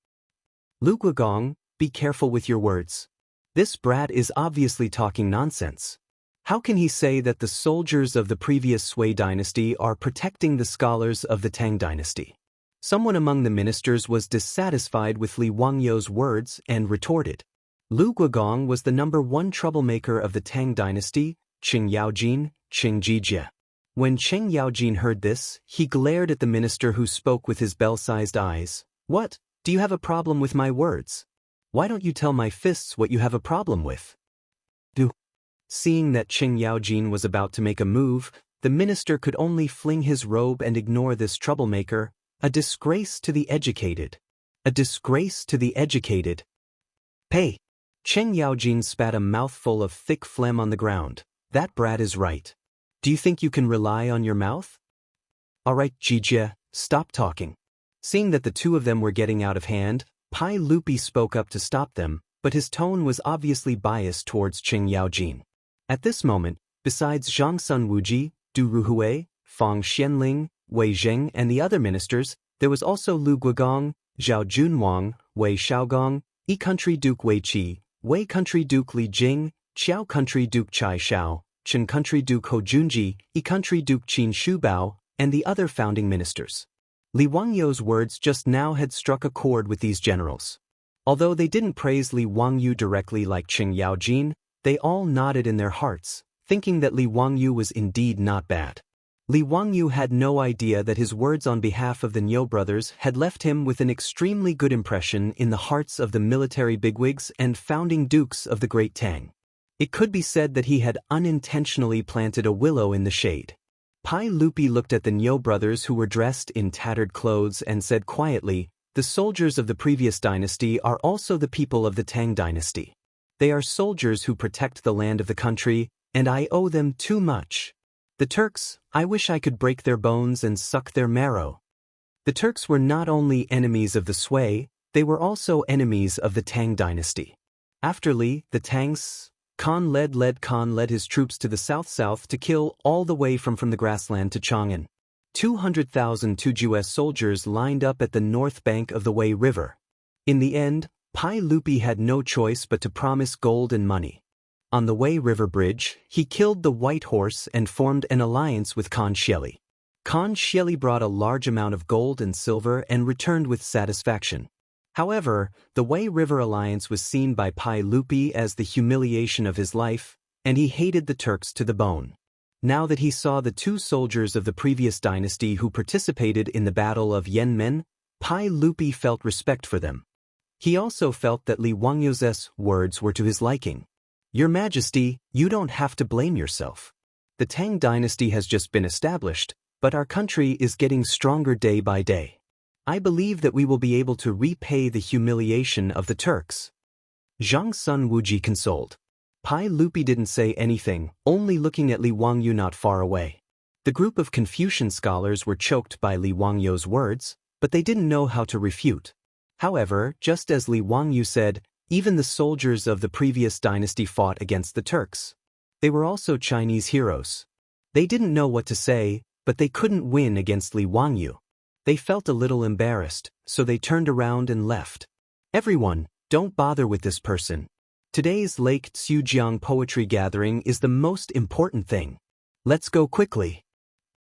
Lu Guogong, be careful with your words. This brat is obviously talking nonsense. How can he say that the soldiers of the previous Sui dynasty are protecting the scholars of the Tang dynasty? Someone among the ministers was dissatisfied with Li Wangyu's words and retorted. Lu Guogong was the #1 troublemaker of the Tang dynasty, Qing Yaojin, Qing Jijia. When Cheng Yaojin heard this, he glared at the minister who spoke with his bell-sized eyes. What? Do you have a problem with my words? Why don't you tell my fists what you have a problem with? Seeing that Qing Yaojin was about to make a move, the minister could only fling his robe and ignore this troublemaker. A disgrace to the educated. A disgrace to the educated. Hey! Qing Yaojin spat a mouthful of thick phlegm on the ground. That brat is right. Do you think you can rely on your mouth? Alright, Jijie, stop talking. Seeing that the two of them were getting out of hand, Pai Lupi spoke up to stop them, but his tone was obviously biased towards Qing Yaojin. At this moment, besides Zhang Sun Wuji, Du Ruhui, Fang Xianling, Wei Zheng and the other ministers, there was also Lu Guigong, Zhao Junwang, Wei Shaogong, Country Duke Wei Qi, Wei Country Duke Li Jing, Xiao Country Duke Chai Shao, Chen Country Duke Ho Junji, Country Duke Qin Shubao, and the other founding ministers. Li Wangyu's words just now had struck a chord with these generals. Although they didn't praise Li Wangyu directly like Qing Yaojin, they all nodded in their hearts, thinking that Li Wangyu was indeed not bad. Li Wangyu had no idea that his words on behalf of the Niu brothers had left him with an extremely good impression in the hearts of the military bigwigs and founding dukes of the great Tang. It could be said that he had unintentionally planted a willow in the shade. Pai Lupi looked at the Niu brothers who were dressed in tattered clothes and said quietly, "The soldiers of the previous dynasty are also the people of the Tang dynasty. They are soldiers who protect the land of the country, and I owe them too much. The Turks, I wish I could break their bones and suck their marrow." The Turks were not only enemies of the Sui, they were also enemies of the Tang dynasty. After Li, the Tangs, Khan led his troops to the south to kill all the way from the grassland to Chang'an. 200,000 Tuju's soldiers lined up at the north bank of the Wei River. In the end, Pai Lupi had no choice but to promise gold and money. On the Wei River Bridge, he killed the White Horse and formed an alliance with Khan Xieli. Khan Xieli brought a large amount of gold and silver and returned with satisfaction. However, the Wei River alliance was seen by Pai Lupi as the humiliation of his life, and he hated the Turks to the bone. Now that he saw the two soldiers of the previous dynasty who participated in the Battle of Yanmen, Pai Lupi felt respect for them. He also felt that Li Wangyu's words were to his liking. "Your Majesty, you don't have to blame yourself. The Tang dynasty has just been established, but our country is getting stronger day by day. I believe that we will be able to repay the humiliation of the Turks." Zhang Sun Wuji consoled. Pai Lupi didn't say anything, only looking at Li Wangyu not far away. The group of Confucian scholars were choked by Li Wangyu's words, but they didn't know how to refute. However, just as Li Wangyu said, even the soldiers of the previous dynasty fought against the Turks. They were also Chinese heroes. They didn't know what to say, but they couldn't win against Li Wangyu. They felt a little embarrassed, so they turned around and left. "Everyone, don't bother with this person. Today's Lake Tsujiang poetry gathering is the most important thing. Let's go quickly."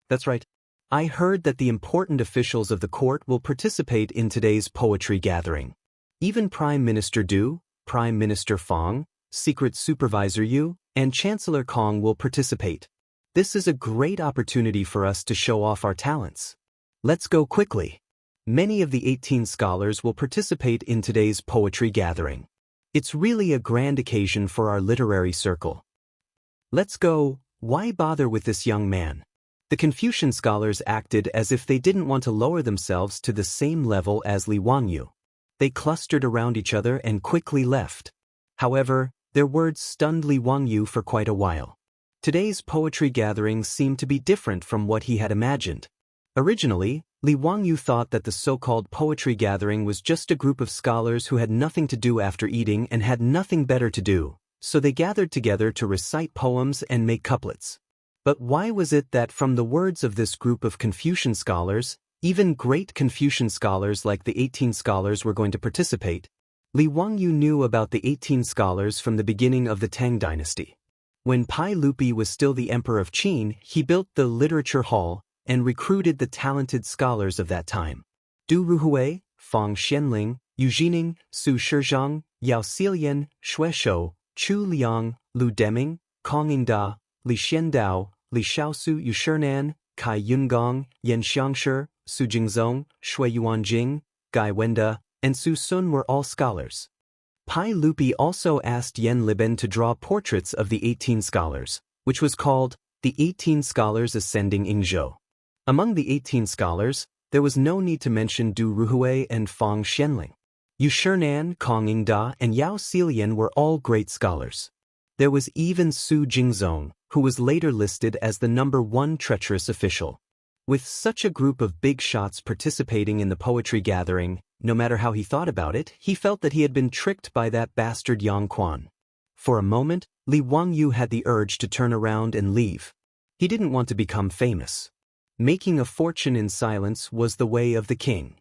That's right. I heard that the important officials of the court will participate in today's poetry gathering. Even Prime Minister Du, Prime Minister Fang, Secret Supervisor Yu, and Chancellor Kong will participate. This is a great opportunity for us to show off our talents. Let's go quickly. Many of the 18 scholars will participate in today's poetry gathering. It's really a grand occasion for our literary circle. Let's go. Why bother with this young man? The Confucian scholars acted as if they didn't want to lower themselves to the same level as Li Wangyu. They clustered around each other and quickly left. However, their words stunned Li Wangyu for quite a while. Today's poetry gathering seemed to be different from what he had imagined. Originally, Li Wangyu thought that the so-called poetry gathering was just a group of scholars who had nothing to do after eating and had nothing better to do, so they gathered together to recite poems and make couplets. But why was it that from the words of this group of Confucian scholars, even great Confucian scholars like the 18 scholars were going to participate? Li Wangyu knew about the 18 scholars from the beginning of the Tang dynasty. When Pai Lupi was still the emperor of Qin, he built the literature hall and recruited the talented scholars of that time. Du Ruhui, Fang Xianling, Yu Jining, Su Shizhang, Yao Xilian, Xue Shou, Chu Liang, Lu Deming, Kong Yingda, Li Xiandao, Li Shaosu Yu Shinan, Kai Yungong, Yan Xiangshi, Su Jingzong, Shui Yuanjing, Gai Wenda, and Su Sun were all scholars. Pai Lupi also asked Yen Liben to draw portraits of the 18 scholars, which was called the 18 Scholars Ascending Ingzhou. Among the 18 scholars, there was no need to mention Du Ruhui and Fang Xianling. Yu Shinan, Kong Yingda, and Yao Xilian were all great scholars. There was even Su Jingzong, who was later listed as the #1 treacherous official. With such a group of big shots participating in the poetry gathering, no matter how he thought about it, he felt that he had been tricked by that bastard Yang Quan. For a moment, Li Wangyu had the urge to turn around and leave. He didn't want to become famous. Making a fortune in silence was the way of the king.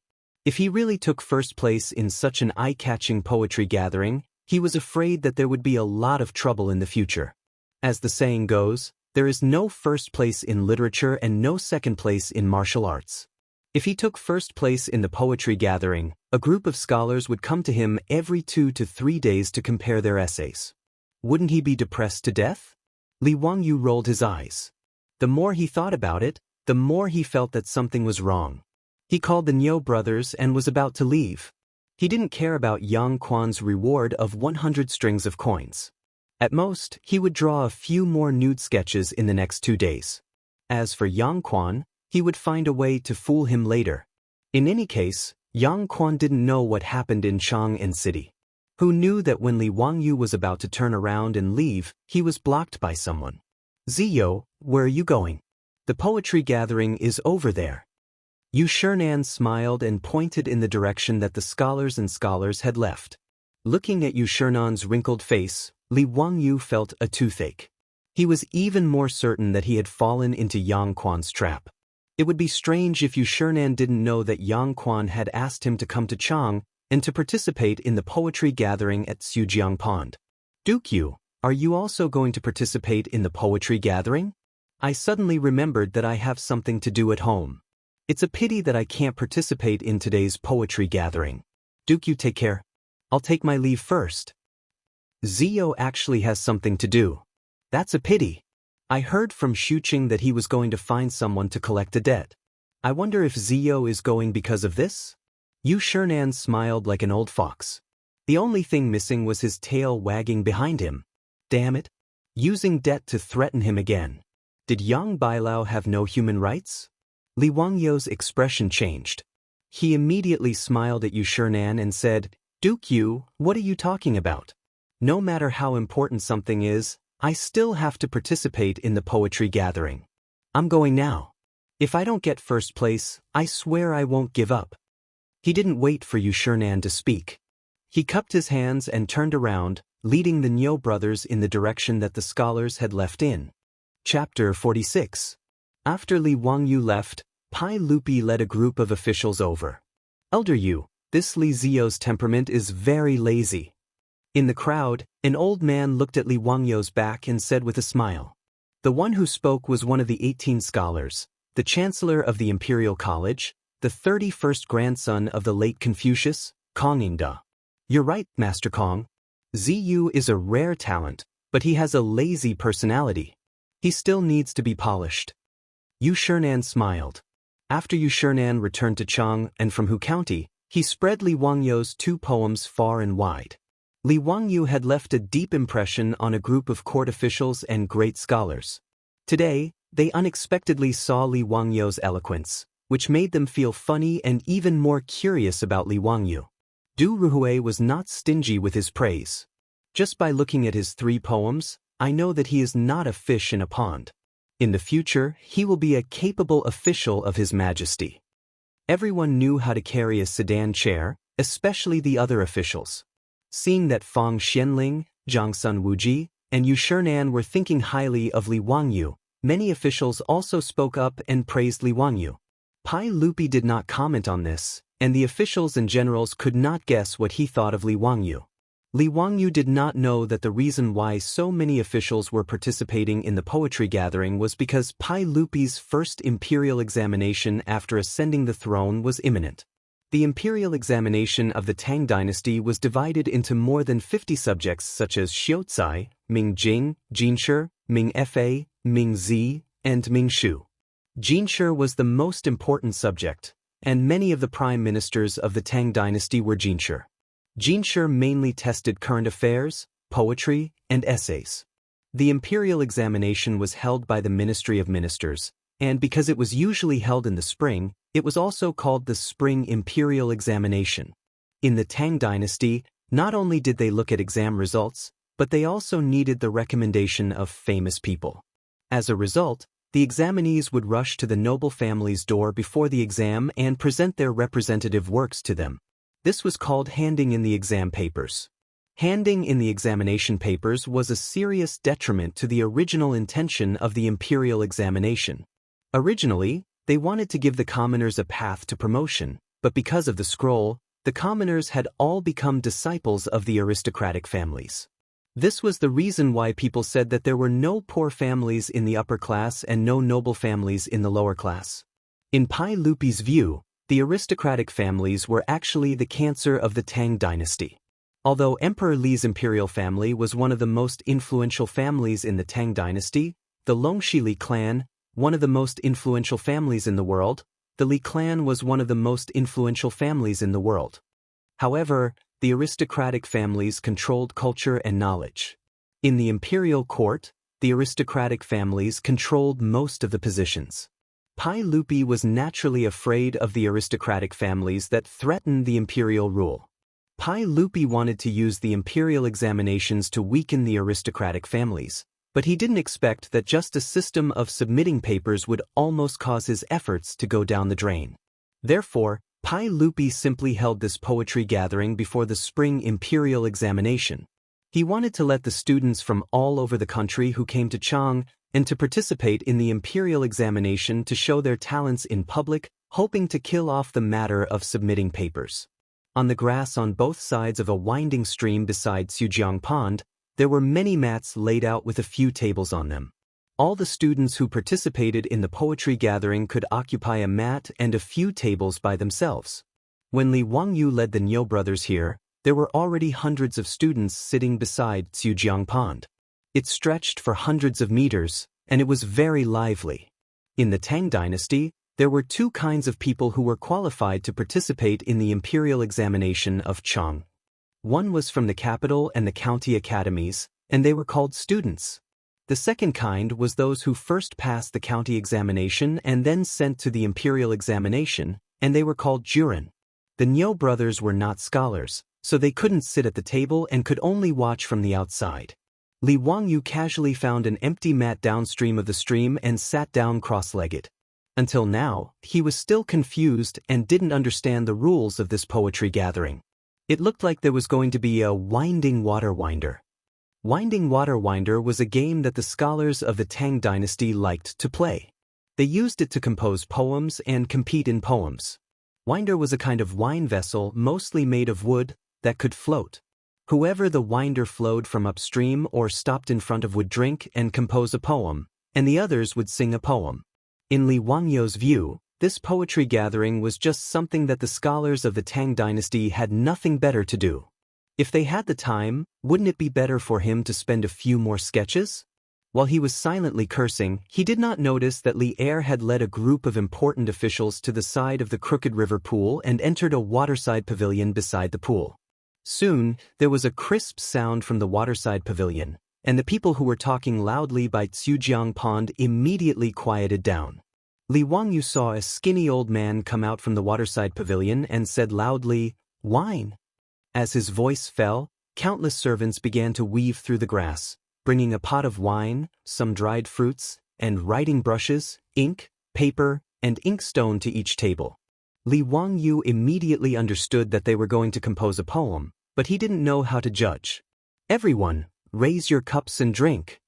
If he really took first place in such an eye-catching poetry gathering, he was afraid that there would be a lot of trouble in the future. As the saying goes, there is no first place in literature and no second place in martial arts. If he took first place in the poetry gathering, a group of scholars would come to him every 2 to 3 days to compare their essays. Wouldn't he be depressed to death? Li Wangyu rolled his eyes. The more he thought about it, the more he felt that something was wrong. He called the Niu brothers and was about to leave. He didn't care about Yang Quan's reward of 100 strings of coins. At most, he would draw a few more nude sketches in the next 2 days. As for Yang Quan, he would find a way to fool him later. In any case, Yang Quan didn't know what happened in Chang'an City. Who knew that when Li Wangyu was about to turn around and leave, he was blocked by someone. Ziyo, where are you going? The poetry gathering is over there. Yu Shinan smiled and pointed in the direction that the scholars had left. Looking at Yu Shinan's wrinkled face, Li Wangyu felt a toothache. He was even more certain that he had fallen into Yang Quan's trap. It would be strange if Yu Shinan didn't know that Yang Quan had asked him to come to Chang and to participate in the poetry gathering at Sujiang Pond. Duke Yu, are you also going to participate in the poetry gathering? I suddenly remembered that I have something to do at home. It's a pity that I can't participate in today's poetry gathering. Duke Yu, take care. I'll take my leave first. Ziyo actually has something to do. That's a pity. I heard from Shuqing that he was going to find someone to collect a debt. I wonder if Ziyo is going because of this? Yu Shinan smiled like an old fox. The only thing missing was his tail wagging behind him. Damn it. Using debt to threaten him again. Did Yang Bailao have no human rights? Li Wangyu's expression changed. He immediately smiled at Yu Shinan and said, Duke Yu, what are you talking about? No matter how important something is, I still have to participate in the poetry gathering. I'm going now. If I don't get first place, I swear I won't give up. He didn't wait for Yu Shinan to speak. He cupped his hands and turned around, leading the Niu brothers in the direction that the scholars had left in. Chapter 46. After Li Wangyu left, Pai Lupi led a group of officials over. Elder Yu, this Li Zio's temperament is very lazy. In the crowd, an old man looked at Li Wangyu's back and said with a smile. The one who spoke was one of the 18 scholars, the chancellor of the Imperial College, the 31st grandson of the late Confucius, Kong Yingda. You're right, Master Kong. Ziyu is a rare talent, but he has a lazy personality. He still needs to be polished. Yu Shinan smiled. After Yu Shinan returned to Chang and from Hu County, he spread Li Wangyu's 2 poems far and wide. Li Wangyu had left a deep impression on a group of court officials and great scholars. Today, they unexpectedly saw Li Wangyu's eloquence, which made them feel funny and even more curious about Li Wangyu. Du Ruhui was not stingy with his praise. Just by looking at his 3 poems, I know that he is not a fish in a pond. In the future, he will be a capable official of His Majesty. Everyone knew how to carry a sedan chair, especially the other officials. Seeing that Fang Xianling, Zhang Sun Wuji, and Yu Shinan were thinking highly of Li Wangyu, many officials also spoke up and praised Li Wangyu. Pai Lupi did not comment on this, and the officials and generals could not guess what he thought of Li Wangyu. Li Wangyu did not know that the reason why so many officials were participating in the poetry gathering was because Pai Lupi's first imperial examination after ascending the throne was imminent. The imperial examination of the Tang dynasty was divided into more than 50 subjects such as Xiuzai, Ming Jing, Jinshi, Ming Fa, Ming Zi, and Ming Shu. Jinshi was the most important subject, and many of the prime ministers of the Tang dynasty were Jinshi. Jinsher mainly tested current affairs, poetry, and essays. The imperial examination was held by the Ministry of Ministers, and because it was usually held in the spring, it was also called the Spring Imperial Examination. In the Tang dynasty, not only did they look at exam results, but they also needed the recommendation of famous people. As a result, the examinees would rush to the noble family's door before the exam and present their representative works to them. This was called handing in the exam papers. Handing in the examination papers was a serious detriment to the original intention of the imperial examination. Originally, they wanted to give the commoners a path to promotion, but because of the scroll, the commoners had all become disciples of the aristocratic families. This was the reason why people said that there were no poor families in the upper class and no noble families in the lower class. In Pai Lupi's view, the aristocratic families were actually the cancer of the Tang dynasty. Although Emperor Li's imperial family was one of the most influential families in the Tang dynasty, the Longxi Li clan, one of the most influential families in the world, the Li clan was one of the most influential families in the world. However, the aristocratic families controlled culture and knowledge. In the imperial court, the aristocratic families controlled most of the positions. Pai Lupi was naturally afraid of the aristocratic families that threatened the imperial rule. Pai Lupi wanted to use the imperial examinations to weaken the aristocratic families, but he didn't expect that just a system of submitting papers would almost cause his efforts to go down the drain. Therefore, Pai Lupi simply held this poetry gathering before the spring imperial examination. He wanted to let the students from all over the country who came to Chang and to participate in the imperial examination to show their talents in public, hoping to kill off the matter of submitting papers. On the grass on both sides of a winding stream beside Sujiang Pond, there were many mats laid out with a few tables on them. All the students who participated in the poetry gathering could occupy a mat and a few tables by themselves. When Li Wangyu led the Niu brothers here, there were already hundreds of students sitting beside Sujiang Pond. It stretched for hundreds of meters, and it was very lively. In the Tang dynasty, there were two kinds of people who were qualified to participate in the imperial examination of Chang. One was from the capital and the county academies, and they were called students. The second kind was those who first passed the county examination and then sent to the imperial examination, and they were called jurin. The Niu brothers were not scholars, so they couldn't sit at the table and could only watch from the outside. Li Wangyu casually found an empty mat downstream of the stream and sat down cross-legged. Until now, he was still confused and didn't understand the rules of this poetry gathering. It looked like there was going to be a winding water winder. Winding Water Winder was a game that the scholars of the Tang dynasty liked to play. They used it to compose poems and compete in poems. Winder was a kind of wine vessel mostly made of wood that could float. Whoever the winder flowed from upstream or stopped in front of would drink and compose a poem, and the others would sing a poem. In Li Wangyu's view, this poetry gathering was just something that the scholars of the Tang dynasty had nothing better to do. If they had the time, wouldn't it be better for him to spend a few more sketches? While he was silently cursing, he did not notice that Li Er had led a group of important officials to the side of the Crooked River pool and entered a waterside pavilion beside the pool. Soon, there was a crisp sound from the waterside pavilion, and the people who were talking loudly by Sujiang Pond immediately quieted down. Li Wangyu saw a skinny old man come out from the waterside pavilion and said loudly, "Wine." As his voice fell, countless servants began to weave through the grass, bringing a pot of wine, some dried fruits, and writing brushes, ink, paper, and inkstone to each table. Li Wangyu immediately understood that they were going to compose a poem, but he didn't know how to judge. "Everyone, raise your cups and drink."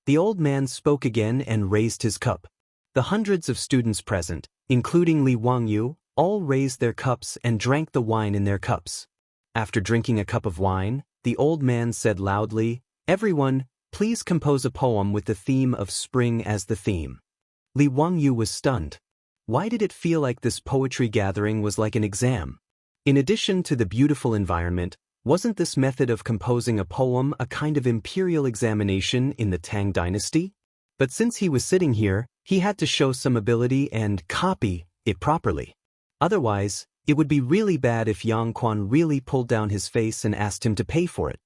The old man spoke again and raised his cup. The hundreds of students present, including Li Wangyu, all raised their cups and drank the wine in their cups. After drinking a cup of wine, the old man said loudly, "Everyone, please compose a poem with the theme of spring as the theme." Li Wangyu was stunned. Why did it feel like this poetry gathering was like an exam? In addition to the beautiful environment, wasn't this method of composing a poem a kind of imperial examination in the Tang dynasty? But since he was sitting here, he had to show some ability and copy it properly. Otherwise, It would be really bad if Yang Quan really pulled down his face and asked him to pay for it.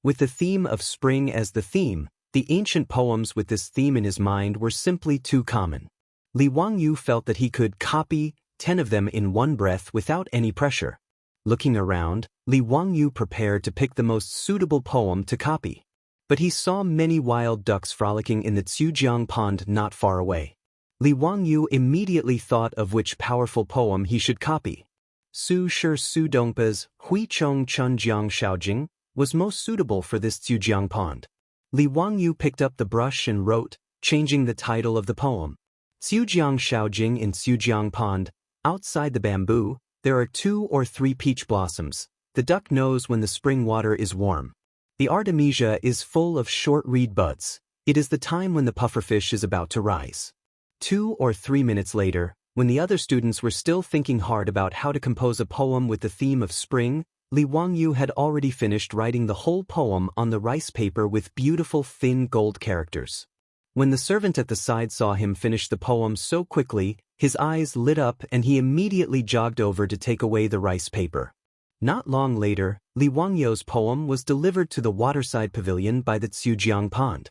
With the theme of spring as the theme, the ancient poems with this theme in his mind were simply too common. Li Wangyu felt that he could copy 10 of them in one breath without any pressure. Looking around, Li Wangyu prepared to pick the most suitable poem to copy. But he saw many wild ducks frolicking in the Zhujiang pond not far away. Li Wangyu immediately thought of which powerful poem he should copy. Su Shi Su Dongpa's Hui Chong Chun Jiang Shaojing was most suitable for this Zhujiang pond. Li Wangyu picked up the brush and wrote, changing the title of the poem. Zhujiang Shaojing in Zhujiang pond, outside the bamboo, there are 2 or 3 peach blossoms. The duck knows when the spring water is warm. The artemisia is full of short reed buds. It is the time when the pufferfish is about to rise. 2 or 3 minutes later, when the other students were still thinking hard about how to compose a poem with the theme of spring, Li Wangyu had already finished writing the whole poem on the rice paper with beautiful thin gold characters. When the servant at the side saw him finish the poem so quickly, his eyes lit up and he immediately jogged over to take away the rice paper. Not long later, Li Wangyu's poem was delivered to the waterside pavilion by the Zhujiang pond.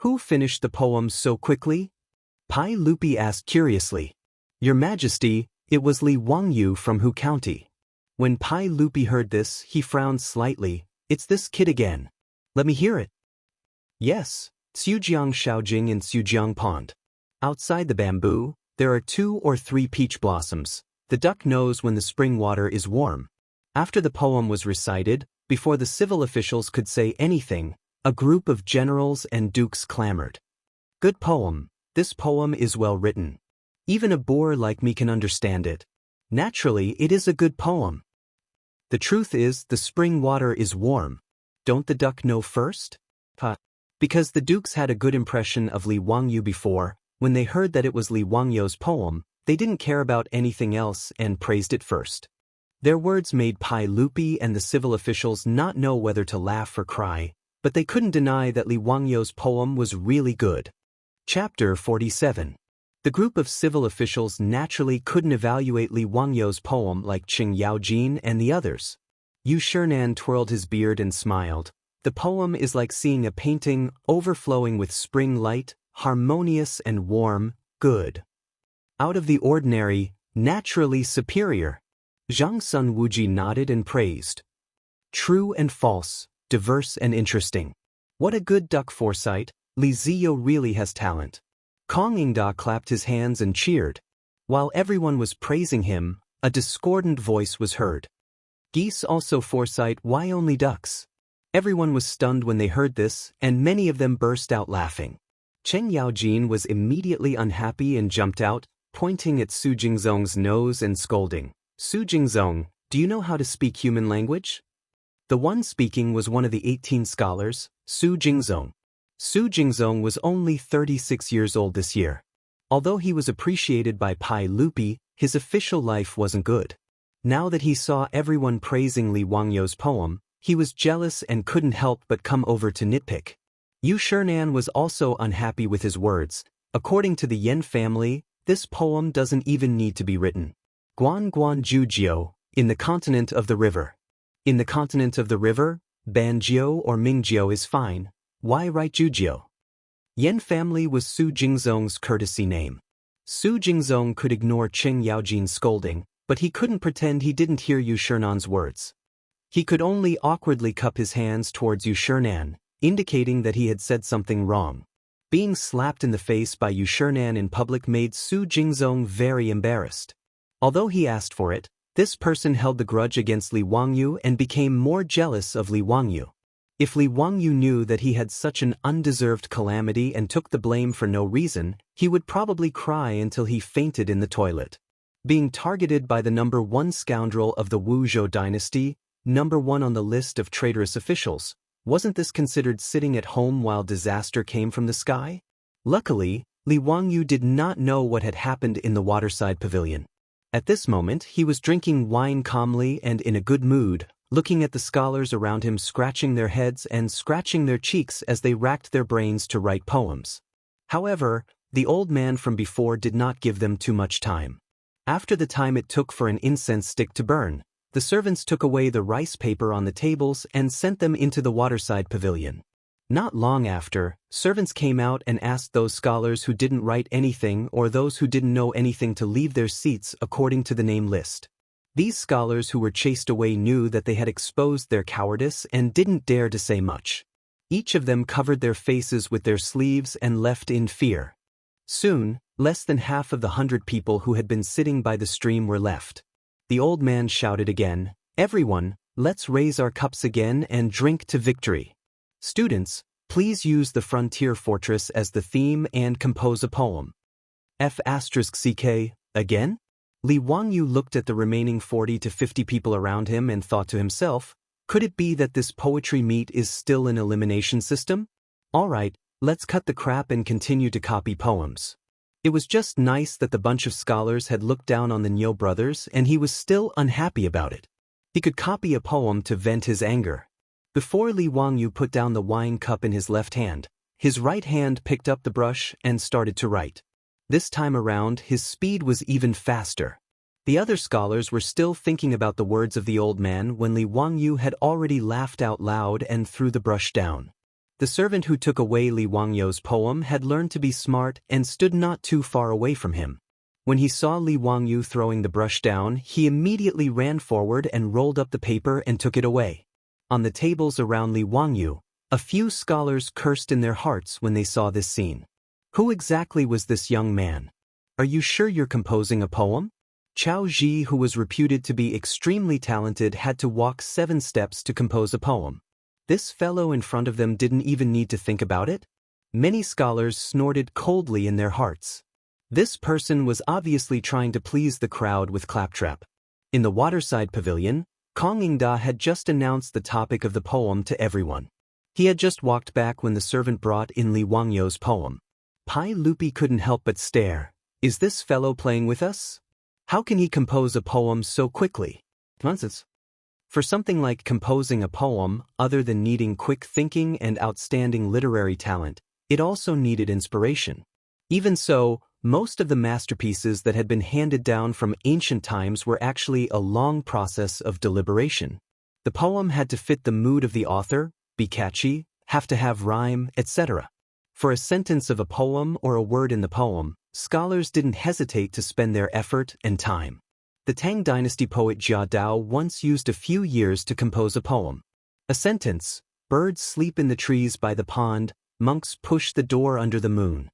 Who finished the poem so quickly? Pai Lupi asked curiously. Your Majesty, it was Li Wangyu from Hu County. When Pai Lupi heard this, he frowned slightly. It's this kid again. Let me hear it. Yes, Zhujiang Shaojing in Zhujiang pond. Outside the bamboo, there are 2 or 3 peach blossoms. The duck knows when the spring water is warm. After the poem was recited, before the civil officials could say anything, a group of generals and dukes clamored. Good poem. This poem is well written. Even a boor like me can understand it. Naturally, it is a good poem. The truth is, the spring water is warm. Don't the duck know first? Because the dukes had a good impression of Li Wangyu before, when they heard that it was Li Wangyu's poem, they didn't care about anything else and praised it first. Their words made Pai Lupi and the civil officials not know whether to laugh or cry, but they couldn't deny that Li Wangyu's poem was really good. Chapter 47. The group of civil officials naturally couldn't evaluate Li Wangyu's poem like Qing Yaojin and the others. Yu Shinan twirled his beard and smiled. The poem is like seeing a painting overflowing with spring light, harmonious and warm, good. Out of the ordinary, naturally superior. Zhang Sun Wuji nodded and praised. True and false, diverse and interesting. What a good duck foresight, Li Ziyo really has talent. Kong Ingda clapped his hands and cheered. While everyone was praising him, a discordant voice was heard. Geese also foresight, why only ducks? Everyone was stunned when they heard this, and many of them burst out laughing. Chen Yaojin was immediately unhappy and jumped out, pointing at Su Jingzong's nose and scolding. Su Jingzong, do you know how to speak human language? The one speaking was one of the 18 scholars, Su Jingzong. Su Jingzong was only 36 years old this year. Although he was appreciated by Pai Lupi, his official life wasn't good. Now that he saw everyone praising Li Wangyu's poem, he was jealous and couldn't help but come over to nitpick. Yu Shinan was also unhappy with his words. According to the Yen family, this poem doesn't even need to be written. Guan Guan Jujiu, in the continent of the river. In the continent of the river, Banjiu or Mingjiu is fine. Why write Jujiu? Yen family was Su Jingzong's courtesy name. Su Jingzong could ignore Qing Yaojin's scolding, but he couldn't pretend he didn't hear Yu Shinan's words. He could only awkwardly cup his hands towards Yu Shinan, indicating that he had said something wrong. Being slapped in the face by Yu Shinan in public made Su Jingzong very embarrassed. Although he asked for it, this person held the grudge against Li Wangyu and became more jealous of Li Wangyu. If Li Wangyu knew that he had such an undeserved calamity and took the blame for no reason, he would probably cry until he fainted in the toilet. Being targeted by the number 1 scoundrel of the Wuzhou dynasty, number 1 on the list of traitorous officials, wasn't this considered sitting at home while disaster came from the sky? Luckily, Li Wangyu did not know what had happened in the waterside pavilion. At this moment, he was drinking wine calmly and in a good mood, looking at the scholars around him scratching their heads and scratching their cheeks as they racked their brains to write poems. However, the old man from before did not give them too much time. After the time it took for an incense stick to burn, the servants took away the rice paper on the tables and sent them into the waterside pavilion. Not long after, servants came out and asked those scholars who didn't write anything or those who didn't know anything to leave their seats according to the name list. These scholars who were chased away knew that they had exposed their cowardice and didn't dare to say much. Each of them covered their faces with their sleeves and left in fear. Soon, less than half of the 100 people who had been sitting by the stream were left. The old man shouted again, "Everyone, let's raise our cups again and drink to victory. Students, please use the frontier fortress as the theme and compose a poem." F***ck, again? Li Wangyu looked at the remaining 40 to 50 people around him and thought to himself, could it be that this poetry meet is still an elimination system? Alright, let's cut the crap and continue to copy poems. It was just nice that the bunch of scholars had looked down on the Niu brothers and he was still unhappy about it. He could copy a poem to vent his anger. Before Li Wangyu put down the wine cup in his left hand, his right hand picked up the brush and started to write. This time around, his speed was even faster. The other scholars were still thinking about the words of the old man when Li Wangyu had already laughed out loud and threw the brush down. The servant who took away Li Wangyu's poem had learned to be smart and stood not too far away from him. When he saw Li Wangyu throwing the brush down, he immediately ran forward and rolled up the paper and took it away. On the tables around Li Wangyu, a few scholars cursed in their hearts when they saw this scene. Who exactly was this young man? Are you sure you're composing a poem? Chao Ji, who was reputed to be extremely talented, had to walk 7 steps to compose a poem. This fellow in front of them didn't even need to think about it? Many scholars snorted coldly in their hearts. This person was obviously trying to please the crowd with claptrap. In the waterside pavilion, Kong Yingda had just announced the topic of the poem to everyone. He had just walked back when the servant brought in Li Wangyu's poem. Pai Lupi couldn't help but stare. Is this fellow playing with us? How can he compose a poem so quickly? Nonsense. For something like composing a poem, other than needing quick thinking and outstanding literary talent, it also needed inspiration. Even so, most of the masterpieces that had been handed down from ancient times were actually a long process of deliberation. The poem had to fit the mood of the author, be catchy, have to have rhyme, etc. For a sentence of a poem or a word in the poem, scholars didn't hesitate to spend their effort and time. The Tang dynasty poet Jia Dao once used a few years to compose a poem. A sentence, birds sleep in the trees by the pond, monks push the door under the moon.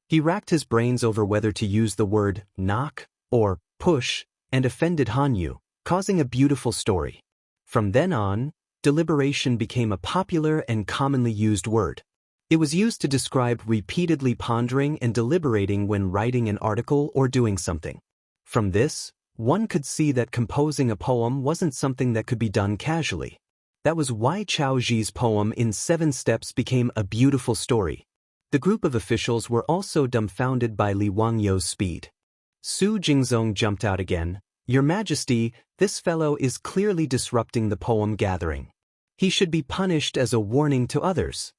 He racked his brains over whether to use the word knock or push and offended Hanyu, causing a beautiful story. From then on, deliberation became a popular and commonly used word. It was used to describe repeatedly pondering and deliberating when writing an article or doing something. From this, one could see that composing a poem wasn't something that could be done casually. That was why Chao Ji's poem in 7 steps became a beautiful story. The group of officials were also dumbfounded by Li Wangyu's speed. Su Jingzong jumped out again. Your Majesty, this fellow is clearly disrupting the poem gathering. He should be punished as a warning to others.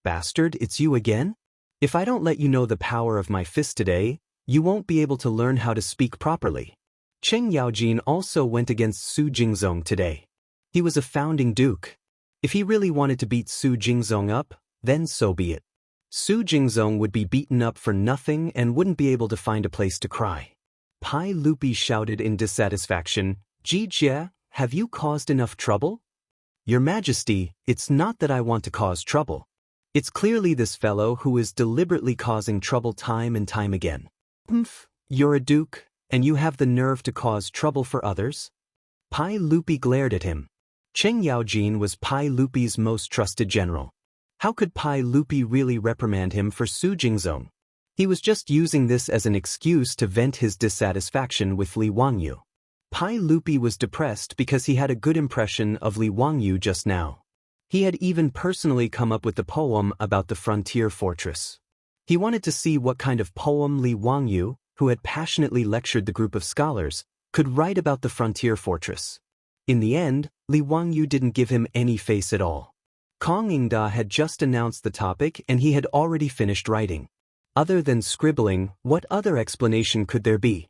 Bastard, it's you again? If I don't let you know the power of my fist today, you won't be able to learn how to speak properly. Cheng Yaojin also went against Su Jingzong today. He was a founding duke. If he really wanted to beat Su Jingzong up, then so be it. Su Jingzong would be beaten up for nothing and wouldn't be able to find a place to cry. Pai Lupi shouted in dissatisfaction, Ji Jie, have you caused enough trouble? Your Majesty, it's not that I want to cause trouble. It's clearly this fellow who is deliberately causing trouble time and time again. Humph, you're a duke, and you have the nerve to cause trouble for others? Pai Lupi glared at him. Cheng Yaojin was Pai Lupi's most trusted general. How could Pai Lupi really reprimand him for Su Jingzong? He was just using this as an excuse to vent his dissatisfaction with Li Wangyu. Pai Lupi was depressed because he had a good impression of Li Wangyu just now. He had even personally come up with the poem about the frontier fortress. He wanted to see what kind of poem Li Wangyu, who had passionately lectured the group of scholars, could write about the frontier fortress. In the end, Li Wangyu didn't give him any face at all. Kong Yingda had just announced the topic and he had already finished writing. Other than scribbling, what other explanation could there be?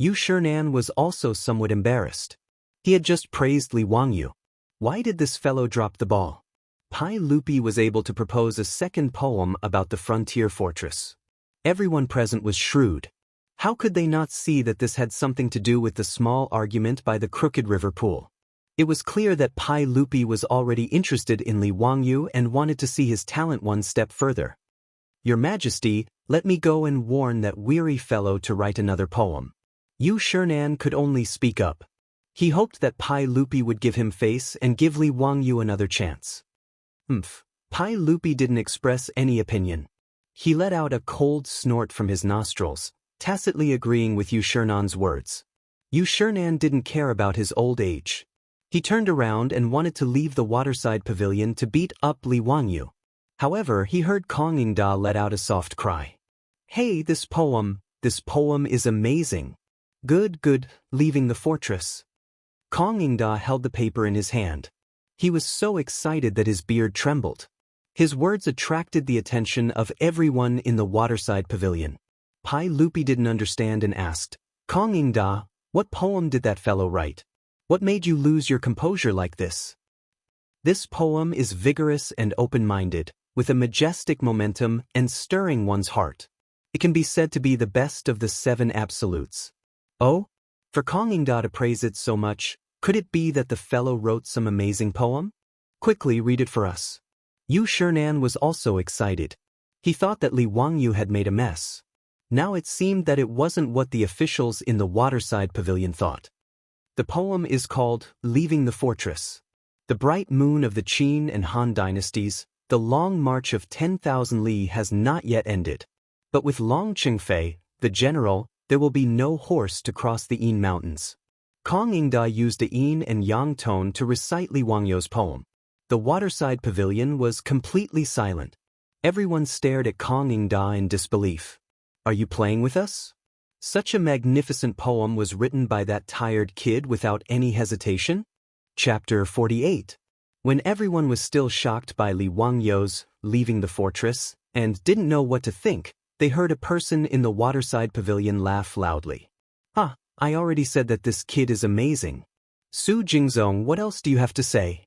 Yu Shinan was also somewhat embarrassed. He had just praised Li Wangyu. Why did this fellow drop the ball? Pai Lupi was able to propose a second poem about the frontier fortress. Everyone present was shrewd. How could they not see that this had something to do with the small argument by the Crooked River Pool? It was clear that Pai Lupi was already interested in Li Wangyu and wanted to see his talent one step further. Your Majesty, let me go and warn that weary fellow to write another poem. Yu Shinan could only speak up. He hoped that Pai Lupi would give him face and give Li Wangyu another chance. Pai Lupi didn't express any opinion. He let out a cold snort from his nostrils, tacitly agreeing with Yu Shinan's words. Yu Shinan didn't care about his old age. He turned around and wanted to leave the waterside pavilion to beat up Li Wangyu. However, he heard Kong Yingda let out a soft cry. Hey, this poem is amazing. Good, leaving the fortress. Kong Yingda held the paper in his hand. He was so excited that his beard trembled. His words attracted the attention of everyone in the waterside pavilion. Pai Lupi didn't understand and asked, Kong Yingda, what poem did that fellow write? What made you lose your composure like this? This poem is vigorous and open-minded, with a majestic momentum and stirring one's heart. It can be said to be the best of the 7 absolutes. Oh? For Kong Yingda to praise it so much, could it be that the fellow wrote some amazing poem? Quickly read it for us. Yu Shinan was also excited. He thought that Li Wangyu had made a mess. Now it seemed that it wasn't what the officials in the waterside pavilion thought. The poem is called Leaving the Fortress. The bright moon of the Qin and Han dynasties, the long march of 10,000 li has not yet ended. But with Long Qingfei, the general, there will be no horse to cross the Yin Mountains. Kong Yingda used a yin and yang tone to recite Li Wangyu's poem. The waterside pavilion was completely silent. Everyone stared at Kong Yingda in disbelief. Are you playing with us? Such a magnificent poem was written by that tired kid without any hesitation? Chapter 48. When everyone was still shocked by Li Wangyu's leaving the fortress and didn't know what to think, they heard a person in the waterside pavilion laugh loudly. I already said that this kid is amazing. Su Jingzong, what else do you have to say?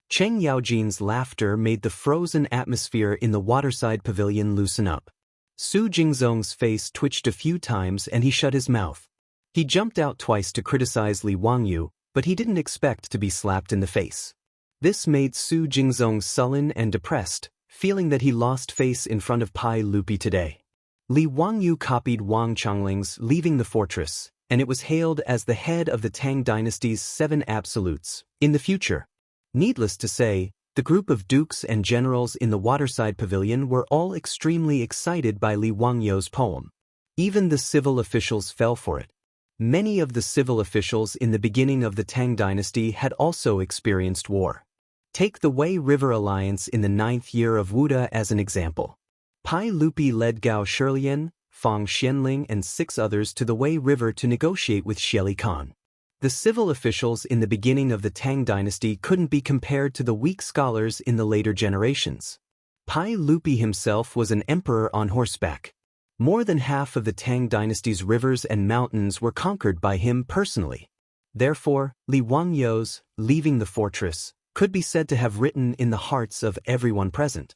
Cheng Yaojin's laughter made the frozen atmosphere in the waterside pavilion loosen up. Su Jingzong's face twitched a few times and he shut his mouth. He jumped out twice to criticize Li Wangyu, but he didn't expect to be slapped in the face. This made Su Jingzong sullen and depressed, feeling that he lost face in front of Pai Lupi today. Li Wangyu copied Wang Changling's Leaving the Fortress, and it was hailed as the head of the Tang dynasty's 7 absolutes in the future. Needless to say, the group of dukes and generals in the waterside pavilion were all extremely excited by Li Wangyu's poem. Even the civil officials fell for it. Many of the civil officials in the beginning of the Tang dynasty had also experienced war. Take the Wei River Alliance in the 9th year of Wuda as an example. Pai Lupi led Gao Shilian, Fang Xianling and 6 others to the Wei River to negotiate with Xieli Khan. The civil officials in the beginning of the Tang dynasty couldn't be compared to the weak scholars in the later generations. Pai Lupi himself was an emperor on horseback. More than half of the Tang dynasty's rivers and mountains were conquered by him personally. Therefore, Li Wangyu's Leaving the Fortress could be said to have written in the hearts of everyone present.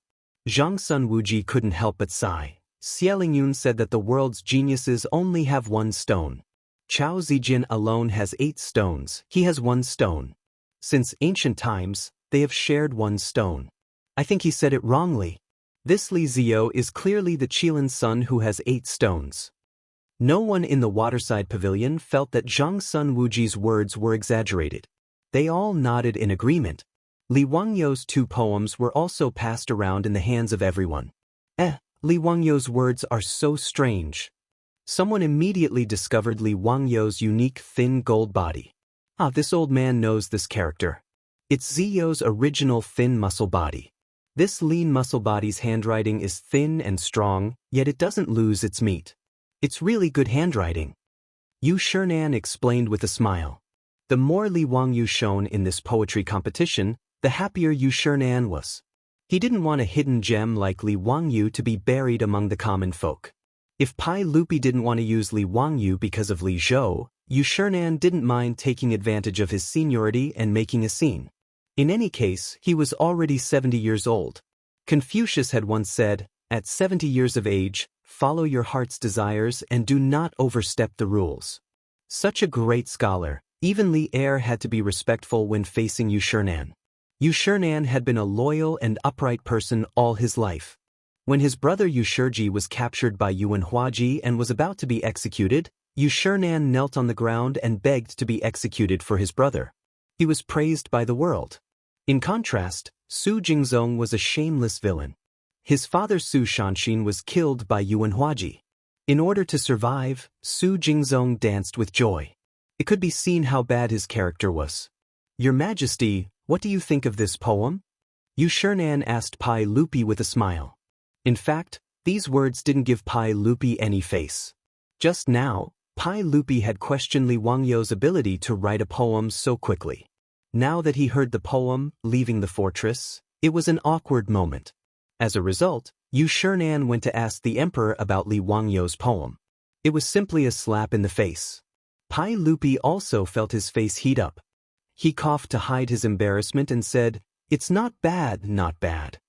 Zhang Sun Wuji couldn't help but sigh. Xie Lingyun said that the world's geniuses only have 1 stone. Chao Zijin alone has 8 stones, he has 1 stone. Since ancient times, they have shared 1 stone. I think he said it wrongly. This Li Ziyo is clearly the Qilin's son who has 8 stones. No one in the waterside pavilion felt that Zhang Sun Wuji's words were exaggerated. They all nodded in agreement. Li Wangyu's 2 poems were also passed around in the hands of everyone. Li Wangyu's words are so strange. Someone immediately discovered Li Wangyu's unique thin gold body. This old man knows this character. It's Ziyo's original thin muscle body. This lean muscle body's handwriting is thin and strong, yet it doesn't lose its meat. It's really good handwriting. Yu Shinan explained with a smile. The more Li Wangyu shone in this poetry competition, the happier Yu Shinan was. He didn't want a hidden gem like Li Wangyu to be buried among the common folk. If Pai Lupi didn't want to use Li Wangyu because of Li Zhou, Yu Shernan didn't mind taking advantage of his seniority and making a scene. In any case, he was already 70 years old. Confucius had once said, "At 70 years of age, follow your heart's desires and do not overstep the rules." Such a great scholar, even Li Er had to be respectful when facing Yu Shernan. Yu Shernan had been a loyal and upright person all his life. When his brother Yu Shiji was captured by Yuan Huaji and was about to be executed, Yu Shernan knelt on the ground and begged to be executed for his brother. He was praised by the world. In contrast, Su Jingzong was a shameless villain. His father Su Shanshin was killed by Yuan Huaji. In order to survive, Su Jingzong danced with joy. It could be seen how bad his character was. "Your Majesty, what do you think of this poem?" Yu Shernan asked Pai Lupi with a smile. In fact, these words didn't give Pai Lupi any face. Just now, Pai Lupi had questioned Li Wangyu's ability to write a poem so quickly. Now that he heard the poem, Leaving the Fortress, it was an awkward moment. As a result, Yu Shernan went to ask the emperor about Li Wangyu's poem. It was simply a slap in the face. Pai Lupi also felt his face heat up. He coughed to hide his embarrassment and said, "It's not bad, not bad."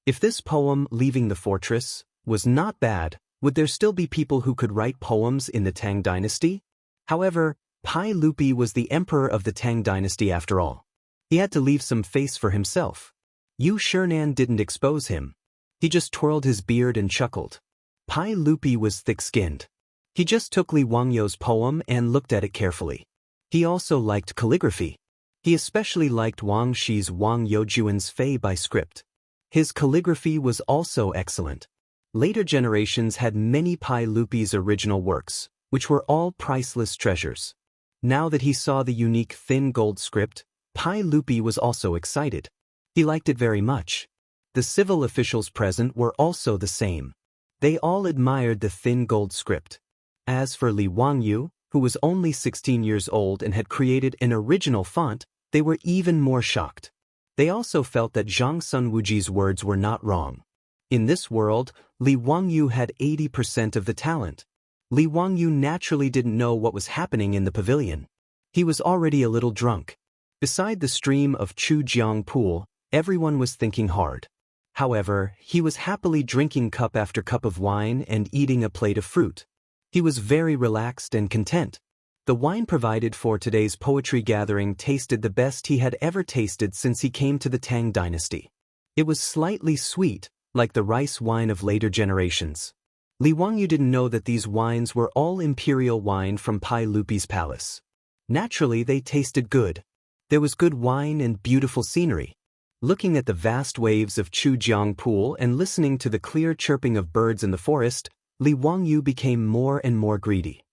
If this poem, Leaving the Fortress, was not bad, would there still be people who could write poems in the Tang dynasty? However, Pai Lupi was the emperor of the Tang dynasty after all. He had to leave some face for himself. Yu Shernan didn't expose him. He just twirled his beard and chuckled. Pai Lupi was thick-skinned. He just took Li Wangyu's poem and looked at it carefully. He also liked calligraphy. He especially liked Wang Shi's Wang Youjuan's Fei by script. His calligraphy was also excellent. Later generations had many Pai Lupi's original works, which were all priceless treasures. Now that he saw the unique thin gold script, Pai Lupi was also excited. He liked it very much. The civil officials present were also the same. They all admired the thin gold script. As for Li Wangyu, who was only 16 years old and had created an original font, they were even more shocked. They also felt that Zhang Sunwuji's words were not wrong. In this world, Li Wangyu had 80% of the talent. Li Wangyu naturally didn't know what was happening in the pavilion. He was already a little drunk. Beside the stream of Jianghu pool, everyone was thinking hard. However, he was happily drinking cup after cup of wine and eating a plate of fruit. He was very relaxed and content. The wine provided for today's poetry gathering tasted the best he had ever tasted since he came to the Tang dynasty. It was slightly sweet, like the rice wine of later generations. Li Wangyu didn't know that these wines were all imperial wine from Pai Lupi's palace. Naturally, they tasted good. There was good wine and beautiful scenery. Looking at the vast waves of Jianghu pool and listening to the clear chirping of birds in the forest, Li Wangyu became more and more greedy.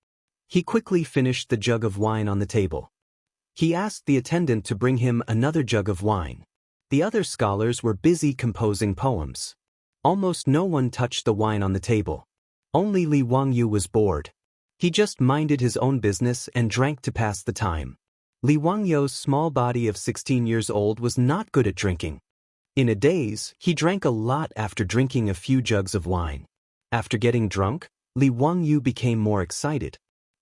He quickly finished the jug of wine on the table. He asked the attendant to bring him another jug of wine. The other scholars were busy composing poems. Almost no one touched the wine on the table. Only Li Wangyu was bored. He just minded his own business and drank to pass the time. Li Wangyu's small body of 16 years old was not good at drinking. In a daze, he drank a lot after drinking a few jugs of wine. After getting drunk, Li Wangyu became more excited.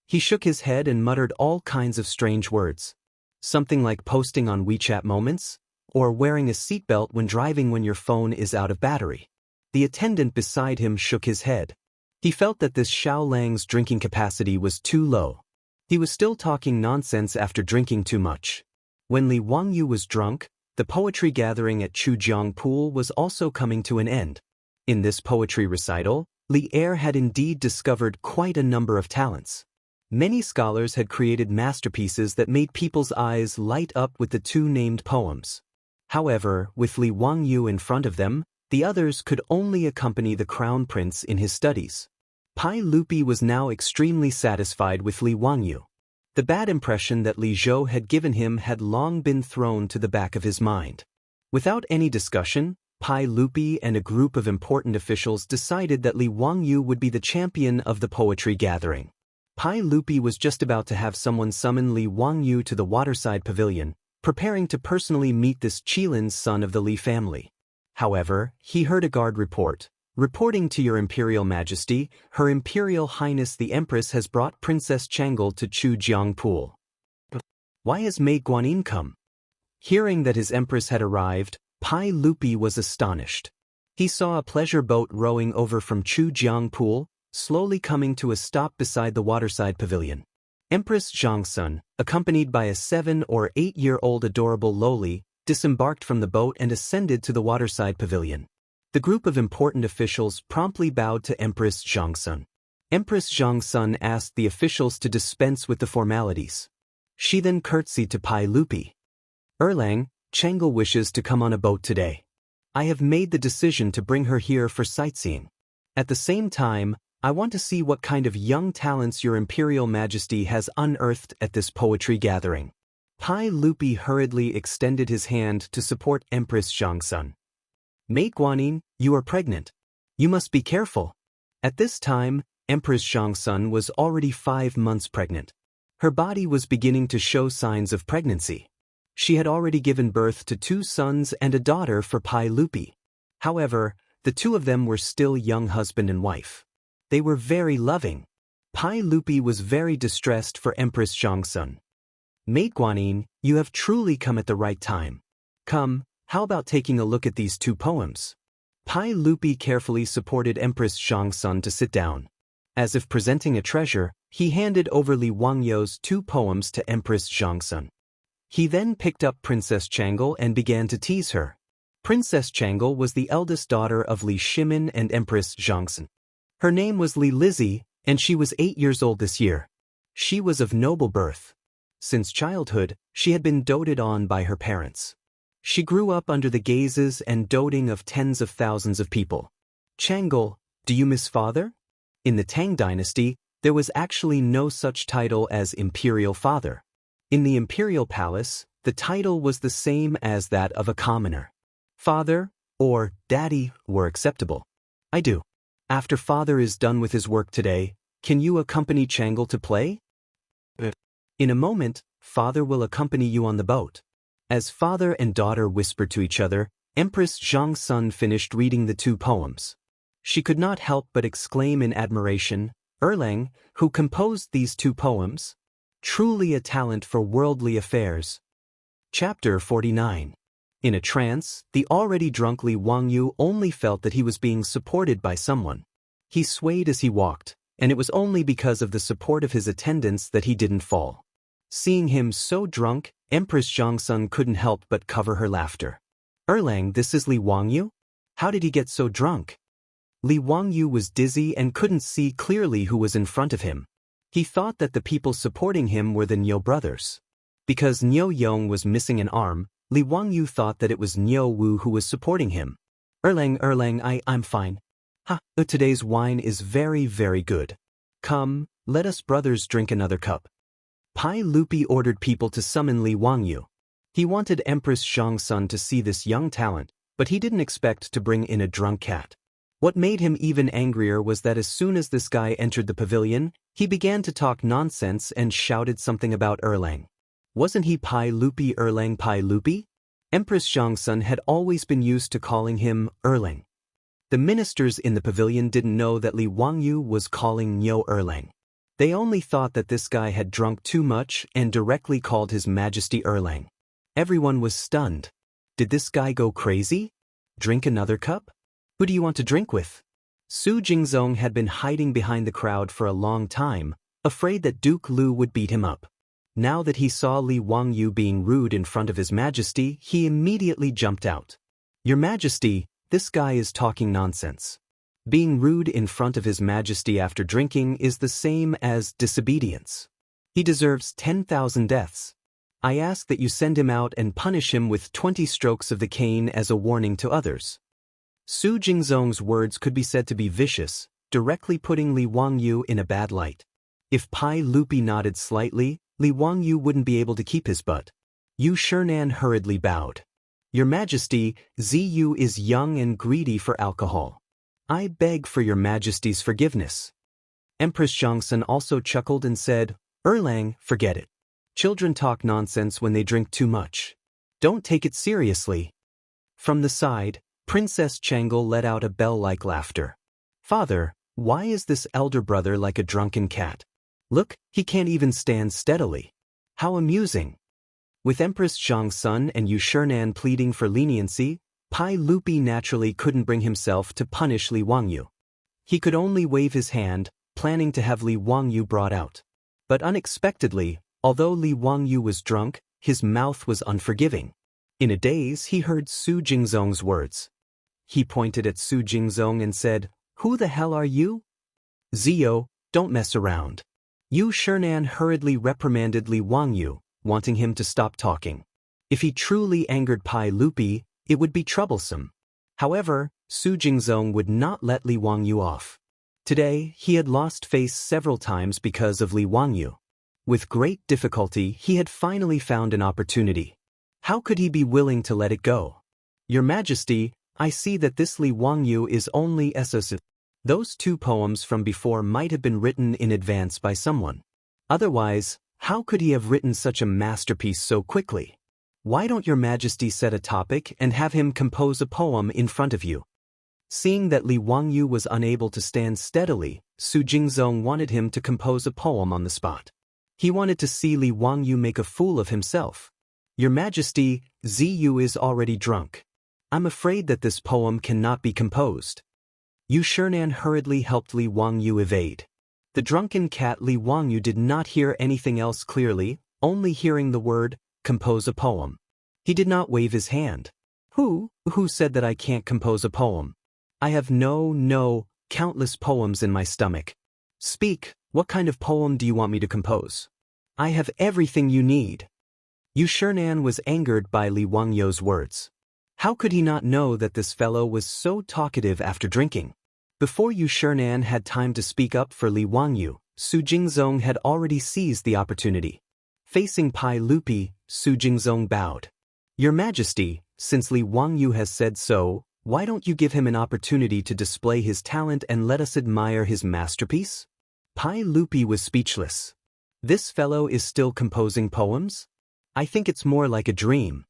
He shook his head and muttered all kinds of strange words. Something like posting on WeChat moments, or wearing a seatbelt when driving when your phone is out of battery. The attendant beside him shook his head. He felt that this Xiaolang's drinking capacity was too low. He was still talking nonsense after drinking too much. When Li Wangyu was drunk, the poetry gathering at Jianghu pool was also coming to an end. In this poetry recital, Li Er had indeed discovered quite a number of talents. Many scholars had created masterpieces that made people's eyes light up with the two named poems. However, with Li Wangyu in front of them, the others could only accompany the crown prince in his studies. Pai Lupi was now extremely satisfied with Li Wangyu. The bad impression that Li Zhou had given him had long been thrown to the back of his mind. Without any discussion, Pai Lupi and a group of important officials decided that Li Wangyu would be the champion of the poetry gathering. Pai Lupi was just about to have someone summon Li Wangyu to the waterside pavilion, preparing to personally meet this Qilin's son of the Li family. However, he heard a guard report, Reporting to your Imperial Majesty, Her Imperial Highness the Empress has brought Princess Changel to Jianghu. Why has Mei Guanyin come? Hearing that his Empress had arrived, Pai Lupi was astonished. He saw a pleasure boat rowing over from Jianghu, slowly coming to a stop beside the waterside pavilion. Empress Zhangsun, accompanied by a 7- or 8-year-old adorable loli, disembarked from the boat and ascended to the waterside pavilion. The group of important officials promptly bowed to Empress Zhangsun. Empress Zhangsun asked the officials to dispense with the formalities. She then curtsied to Pai Lupi. Erlang, Changel wishes to come on a boat today. I have made the decision to bring her here for sightseeing. At the same time, I want to see what kind of young talents your Imperial Majesty has unearthed at this poetry gathering. Pai Lupi hurriedly extended his hand to support Empress Zhangsun. Mei Guanyin, you are pregnant. You must be careful. At this time, Empress Zhangsun was already 5 months pregnant. Her body was beginning to show signs of pregnancy. She had already given birth to 2 sons and a daughter for Pai Lupi. However, the 2 of them were still young husband and wife. They were very loving. Pai Lupi was very distressed for Empress Zhangsun. Mei Guanyin, you have truly come at the right time. Come, how about taking a look at these 2 poems? Pai Lupi carefully supported Empress Zhangsun to sit down. As if presenting a treasure, he handed over Li Wangyou's 2 poems to Empress Zhangsun. He then picked up Princess Changel and began to tease her. Princess Changel was the eldest daughter of Li Shimin and Empress Zhangsun. Her name was Li Lizzie, and she was 8 years old this year. She was of noble birth. Since childhood, she had been doted on by her parents. She grew up under the gazes and doting of tens of thousands of people. Changel, do you miss father? In the Tang dynasty, there was actually no such title as Imperial Father. In the Imperial Palace, the title was the same as that of a commoner. Father, or Daddy, were acceptable. I do. After father is done with his work today, can you accompany Changel to play? In a moment, father will accompany you on the boat. As father and daughter whispered to each other, Empress Zhangsun finished reading the 2 poems. She could not help but exclaim in admiration, Erlang, who composed these 2 poems? Truly a talent for worldly affairs. Chapter 49. In a trance, the already drunk Li Wangyu only felt that he was being supported by someone. He swayed as he walked, and it was only because of the support of his attendants that he didn't fall. Seeing him so drunk, Empress Zhangsun couldn't help but cover her laughter. Erlang, this is Li Wangyu? How did he get so drunk? Li Wangyu was dizzy and couldn't see clearly who was in front of him. He thought that the people supporting him were the Niu brothers. Because Niu Yong was missing an arm, Li Wangyu thought that it was Niu Wu who was supporting him. Erlang, I'm fine. Today's wine is very, very good. Come, let us brothers drink another cup. Pai Lupi ordered people to summon Li Wangyu. He wanted Empress Zhangsun to see this young talent, but he didn't expect to bring in a drunk cat. What made him even angrier was that as soon as this guy entered the pavilion, he began to talk nonsense and shouted something about Erlang. Wasn't he Pai Lupi Erlang Pai Lupi? Empress Zhangsun had always been used to calling him Erlang. The ministers in the pavilion didn't know that Li Wangyu was calling Niu Erlang. They only thought that this guy had drunk too much and directly called his Majesty Erlang. Everyone was stunned. Did this guy go crazy? Drink another cup? Who do you want to drink with? Su Jingzong had been hiding behind the crowd for a long time, afraid that Duke Lu would beat him up. Now that he saw Li Wangyu being rude in front of his Majesty, he immediately jumped out. Your Majesty, this guy is talking nonsense. Being rude in front of his Majesty after drinking is the same as disobedience. He deserves 10,000 deaths. I ask that you send him out and punish him with 20 strokes of the cane as a warning to others. Su Jingzong's words could be said to be vicious, directly putting Li Wangyu in a bad light. If Pai Lupi nodded slightly, Li Wangyu wouldn't be able to keep his butt. Yu Shernan hurriedly bowed. Your Majesty, Ziyu is young and greedy for alcohol. I beg for your Majesty's forgiveness. Empress Zhangsun also chuckled and said, Erlang, forget it. Children talk nonsense when they drink too much. Don't take it seriously. From the side, Princess Changel let out a bell-like laughter. Father, why is this elder brother like a drunken cat? Look, he can't even stand steadily. How amusing. With Empress Zhang's son and Yu Shernan pleading for leniency, Pai Lupi naturally couldn't bring himself to punish Li Wangyu. He could only wave his hand, planning to have Li Wangyu brought out. But unexpectedly, although Li Wangyu was drunk, his mouth was unforgiving. In a daze, he heard Su Jingzong's words. He pointed at Su Jingzong and said, "Who the hell are you?" "Zio, don't mess around." Yu Shernan hurriedly reprimanded Li Wangyu, wanting him to stop talking. If he truly angered Pai Lupi, it would be troublesome. However, Su Jingzong would not let Li Wangyu off. Today, he had lost face several times because of Li Wangyu. With great difficulty, he had finally found an opportunity. How could he be willing to let it go? Your Majesty, I see that this Li Wangyu is only SOS. Those two poems from before might have been written in advance by someone. Otherwise, how could he have written such a masterpiece so quickly? Why don't Your Majesty set a topic and have him compose a poem in front of you? Seeing that Li Wangyu was unable to stand steadily, Su Jingzong wanted him to compose a poem on the spot. He wanted to see Li Wangyu make a fool of himself. Your Majesty, Ziyu is already drunk. I'm afraid that this poem cannot be composed. Yu Shernan hurriedly helped Li Wangyu evade. The drunken cat Li Wangyu did not hear anything else clearly, only hearing the word, compose a poem. He did not wave his hand. Who said that I can't compose a poem? I have countless poems in my stomach. Speak, what kind of poem do you want me to compose? I have everything you need. Yu Shernan was angered by Li Wangyu's words. How could he not know that this fellow was so talkative after drinking? Before Yu Shernan had time to speak up for Li Wangyu, Su Jingzong had already seized the opportunity. Facing Pai Lupi, Su Jingzong bowed. Your Majesty, since Li Wangyu has said so, why don't you give him an opportunity to display his talent and let us admire his masterpiece? Pai Lupi was speechless. This fellow is still composing poems? I think it's more like a dream.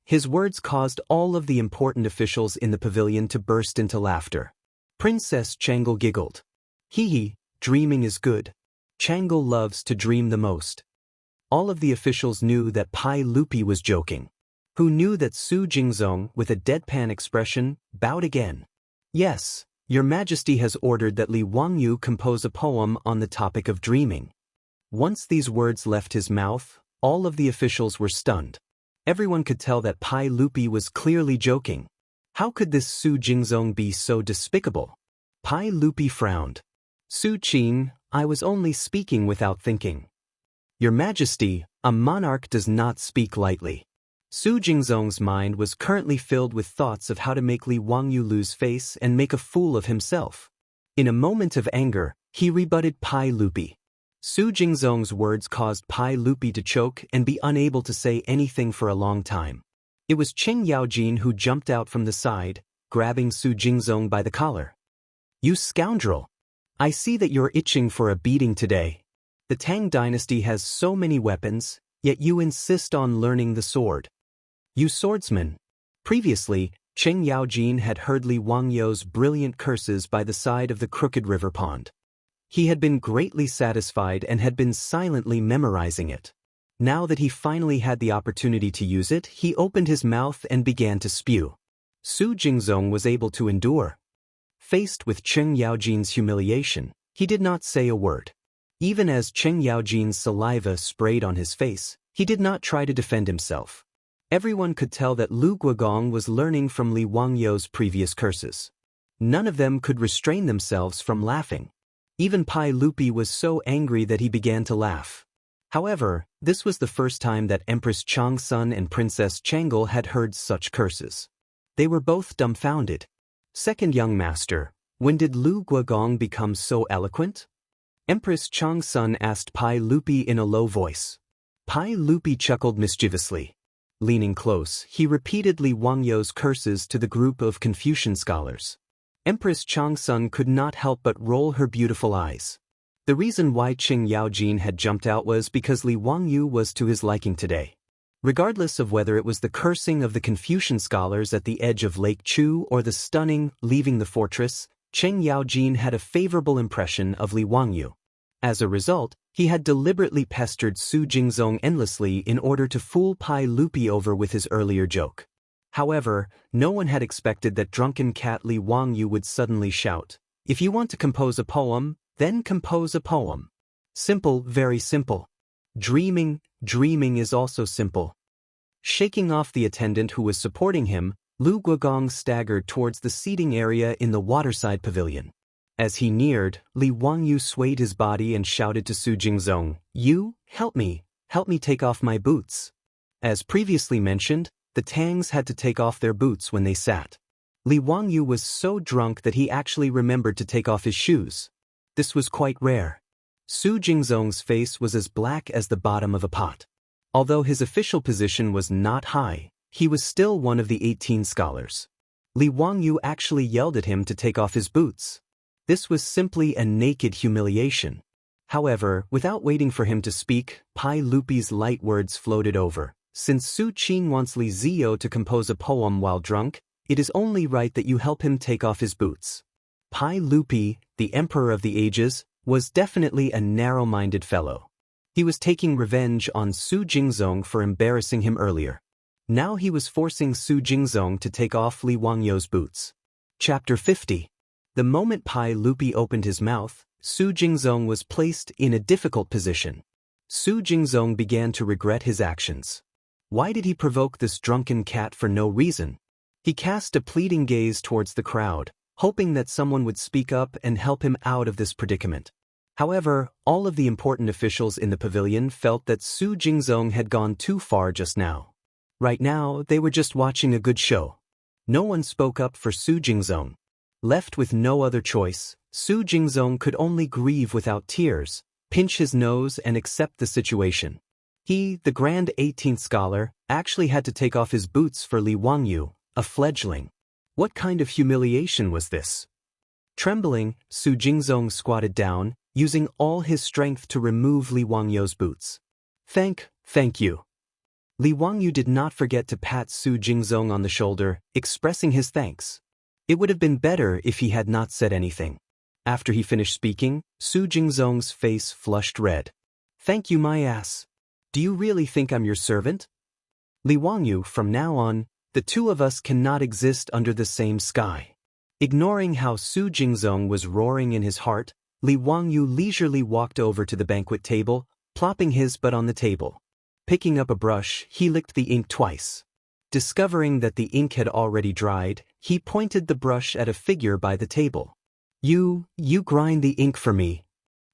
His words caused all of the important officials in the pavilion to burst into laughter. Princess Changel giggled. Hee, dreaming is good. Changel loves to dream the most. All of the officials knew that Pai Lupi was joking. Who knew that Su Jingzong, with a deadpan expression, bowed again. Yes, Your Majesty has ordered that Li Wangyu compose a poem on the topic of dreaming. Once these words left his mouth, all of the officials were stunned. Everyone could tell that Pai Lupi was clearly joking. How could this Su Jingzong be so despicable? Pai Lupi frowned. Su Qing, I was only speaking without thinking. Your Majesty, a monarch does not speak lightly. Su Jingzong's mind was currently filled with thoughts of how to make Li Wangyu lose face and make a fool of himself. In a moment of anger, he rebutted Pai Lupi. Su Jingzong's words caused Pai Lupi to choke and be unable to say anything for a long time. It was Qing Yaojin who jumped out from the side, grabbing Su Jingzong by the collar. You scoundrel! I see that you're itching for a beating today. The Tang dynasty has so many weapons, yet you insist on learning the sword. You swordsman! Previously, Qing Yaojin had heard Li Wangyu's brilliant curses by the side of the crooked river pond. He had been greatly satisfied and had been silently memorizing it. Now that he finally had the opportunity to use it, he opened his mouth and began to spew. Su Jingzong was able to endure. Faced with Qing Yaojin's humiliation, he did not say a word. Even as Qing Yaojin's saliva sprayed on his face, he did not try to defend himself. Everyone could tell that Lu Guogong was learning from Li Wangyu's previous curses. None of them could restrain themselves from laughing. Even Pai Lupi was so angry that he began to laugh. However, this was the first time that Empress Chang's son and Princess Changel had heard such curses. They were both dumbfounded. Second young master, when did Lu Guogong become so eloquent? Empress Chang's son asked Pai Lupi in a low voice. Pai Lupi chuckled mischievously. Leaning close, he repeated Li Wangyu's curses to the group of Confucian scholars. Empress Chang's son could not help but roll her beautiful eyes. The reason why Qing Yaojin had jumped out was because Li Wangyu was to his liking today. Regardless of whether it was the cursing of the Confucian scholars at the edge of Lake Chu or the stunning leaving the fortress, Cheng Yaojin had a favorable impression of Li Wangyu. As a result, he had deliberately pestered Su Jingzong endlessly in order to fool Pai Lupi over with his earlier joke. However, no one had expected that drunken cat Li Wangyu would suddenly shout, "If you want to compose a poem, then compose a poem." Simple, very simple. Dreaming is also simple. Shaking off the attendant who was supporting him, Lu Guogong staggered towards the seating area in the waterside pavilion. As he neared, Li Wangyu swayed his body and shouted to Su Jingzong, "You, help me take off my boots." As previously mentioned, the Tangs had to take off their boots when they sat. Li Wangyu was so drunk that he actually remembered to take off his shoes. This was quite rare. Su Jingzong's face was as black as the bottom of a pot. Although his official position was not high, he was still one of the 18 scholars. Li Wangyu actually yelled at him to take off his boots. This was simply a naked humiliation. However, without waiting for him to speak, Pai Lupi's light words floated over. "Since Su Qing wants Li Zio to compose a poem while drunk, it is only right that you help him take off his boots." Pai Lupi, the emperor of the ages, was definitely a narrow-minded fellow. He was taking revenge on Su Jingzong for embarrassing him earlier. Now he was forcing Su Jingzong to take off Li Wangyu's boots. Chapter 50. The moment Pai Lupi opened his mouth, Su Jingzong was placed in a difficult position. Su Jingzong began to regret his actions. Why did he provoke this drunken cat for no reason? He cast a pleading gaze towards the crowd, hoping that someone would speak up and help him out of this predicament. However, all of the important officials in the pavilion felt that Su Jingzong had gone too far just now. Right now, they were just watching a good show. No one spoke up for Su Jingzong. Left with no other choice, Su Jingzong could only grieve without tears, pinch his nose and accept the situation. He, the grand 18th scholar, actually had to take off his boots for Li Wangyu, a fledgling. What kind of humiliation was this? Trembling, Su Jingzong squatted down, using all his strength to remove Li Wangyu's boots. Thank you. Li Wangyu did not forget to pat Su Jingzong on the shoulder, expressing his thanks. It would have been better if he had not said anything. After he finished speaking, Su Jingzong's face flushed red. "Thank you, my ass. Do you really think I'm your servant? Li Wangyu, from now on, the two of us cannot exist under the same sky." Ignoring how Su Jingzong was roaring in his heart, Li Wangyu leisurely walked over to the banquet table, plopping his butt on the table. Picking up a brush, he licked the ink twice. Discovering that the ink had already dried, he pointed the brush at a figure by the table. You grind the ink for me."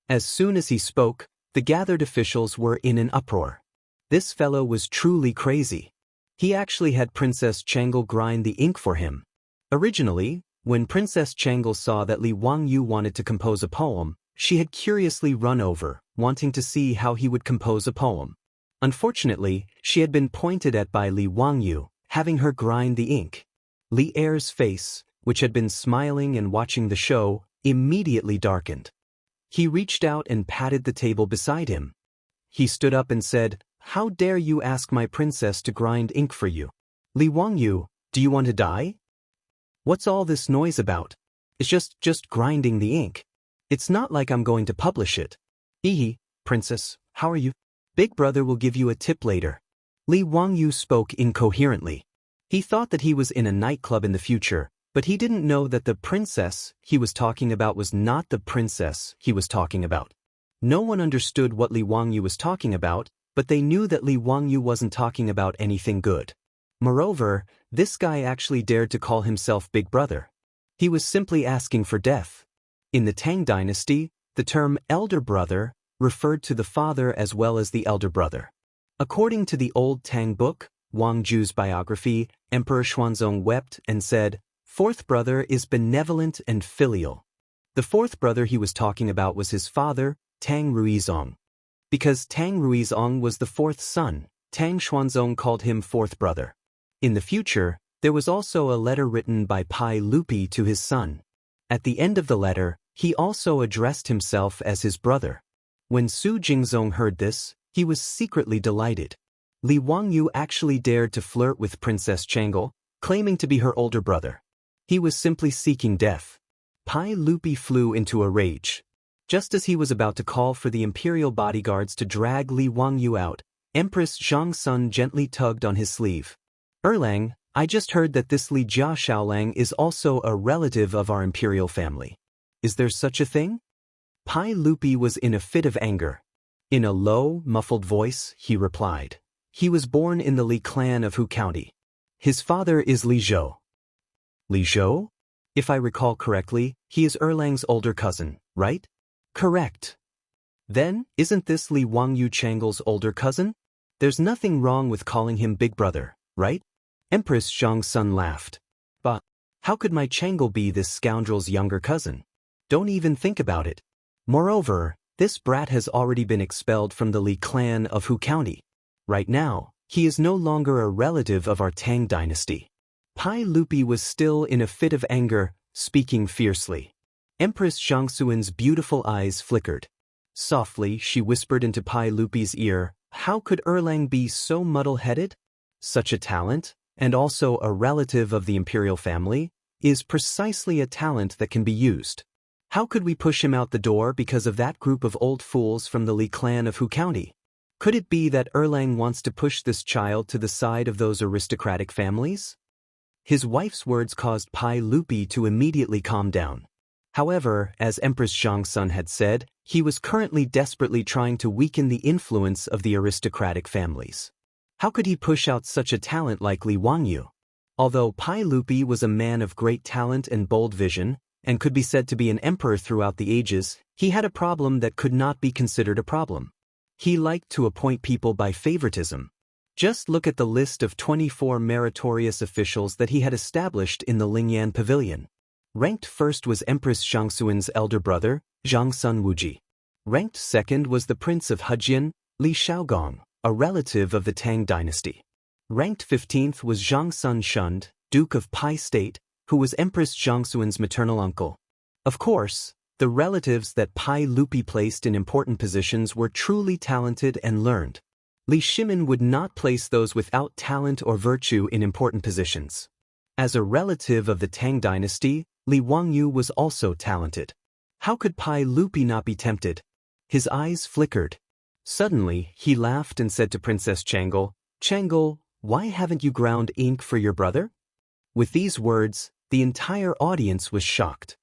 As soon as he spoke, the gathered officials were in an uproar. This fellow was truly crazy. He actually had Princess Changle grind the ink for him. Originally, when Princess Changle saw that Li Wangyu wanted to compose a poem, she had curiously run over, wanting to see how he would compose a poem. Unfortunately, she had been pointed at by Li Wangyu, having her grind the ink. Li Er's face, which had been smiling and watching the show, immediately darkened. He reached out and patted the table beside him. He stood up and said, "How dare you ask my princess to grind ink for you? Li Wangyu, do you want to die? What's all this noise about? It's just grinding the ink. It's not like I'm going to publish it." Princess, how are you? Big brother will give you a tip later." Li Wangyu spoke incoherently. He thought that he was in a nightclub in the future, but he didn't know that the princess he was talking about was not the princess he was talking about. No one understood what Li Wangyu was talking about, but they knew that Li Wangyu wasn't talking about anything good. Moreover, this guy actually dared to call himself Big Brother. He was simply asking for death. In the Tang dynasty, the term elder brother referred to the father as well as the elder brother. According to the old Tang book, Wang Ju's biography, Emperor Xuanzong wept and said, "Fourth brother is benevolent and filial." The fourth brother he was talking about was his father, Tang Ruizong. Because Tang Ruizong was the fourth son, Tang Xuanzong called him fourth brother. In the future, there was also a letter written by Pai Lupi to his son. At the end of the letter, he also addressed himself as his brother. When Su Jingzong heard this, he was secretly delighted. Li Wangyu actually dared to flirt with Princess Chang'e, claiming to be her older brother. He was simply seeking death. Pai Lupi flew into a rage. Just as he was about to call for the imperial bodyguards to drag Li Wangyu out, Empress Zhang Sun gently tugged on his sleeve. "Erlang, I just heard that this Li Jia Shaolang is also a relative of our imperial family. Is there such a thing?" Pai Lupi was in a fit of anger. In a low, muffled voice, he replied. He was born in the Li clan of Hu County. His father is Li Zhou. Li Zhou? If I recall correctly, he is Erlang's older cousin, right? Correct. Then, isn't this Li Wangyu Chang'e's older cousin? There's nothing wrong with calling him big brother, right? Empress Zhang Sun laughed. But, how could my Chang'e be this scoundrel's younger cousin? Don't even think about it. Moreover, this brat has already been expelled from the Li clan of Hu County. Right now, he is no longer a relative of our Tang dynasty. Pai Lupi was still in a fit of anger, speaking fiercely. Empress Zhangxuan's beautiful eyes flickered. Softly, she whispered into Pai Lupi's ear, "How could Erlang be so muddle-headed? Such a talent, and also a relative of the imperial family, is precisely a talent that can be used. How could we push him out the door because of that group of old fools from the Li clan of Hu County? Could it be that Erlang wants to push this child to the side of those aristocratic families?" His wife's words caused Pai Lupi to immediately calm down. However, as Empress Zhangsun had said, he was currently desperately trying to weaken the influence of the aristocratic families. How could he push out such a talent like Li Wangyu? Although Pai Lupi was a man of great talent and bold vision, and could be said to be an emperor throughout the ages, he had a problem that could not be considered a problem. He liked to appoint people by favoritism. Just look at the list of 24 meritorious officials that he had established in the Lingyan Pavilion. Ranked first was Empress Zhangxuan's elder brother, Zhangsun Wuji. Ranked second was the Prince of Hejian, Li Shaogong, a relative of the Tang dynasty. Ranked 15th was Zhangsun Shund, Duke of Pai State, who was Empress Zhangxuan's maternal uncle. Of course, the relatives that Pai Lupi placed in important positions were truly talented and learned. Li Shimin would not place those without talent or virtue in important positions. As a relative of the Tang dynasty, Li Wangyu was also talented. How could Pai Lupi not be tempted? His eyes flickered. Suddenly, he laughed and said to Princess Chang'e, "Chang'e, why haven't you ground ink for your brother?" With these words, the entire audience was shocked.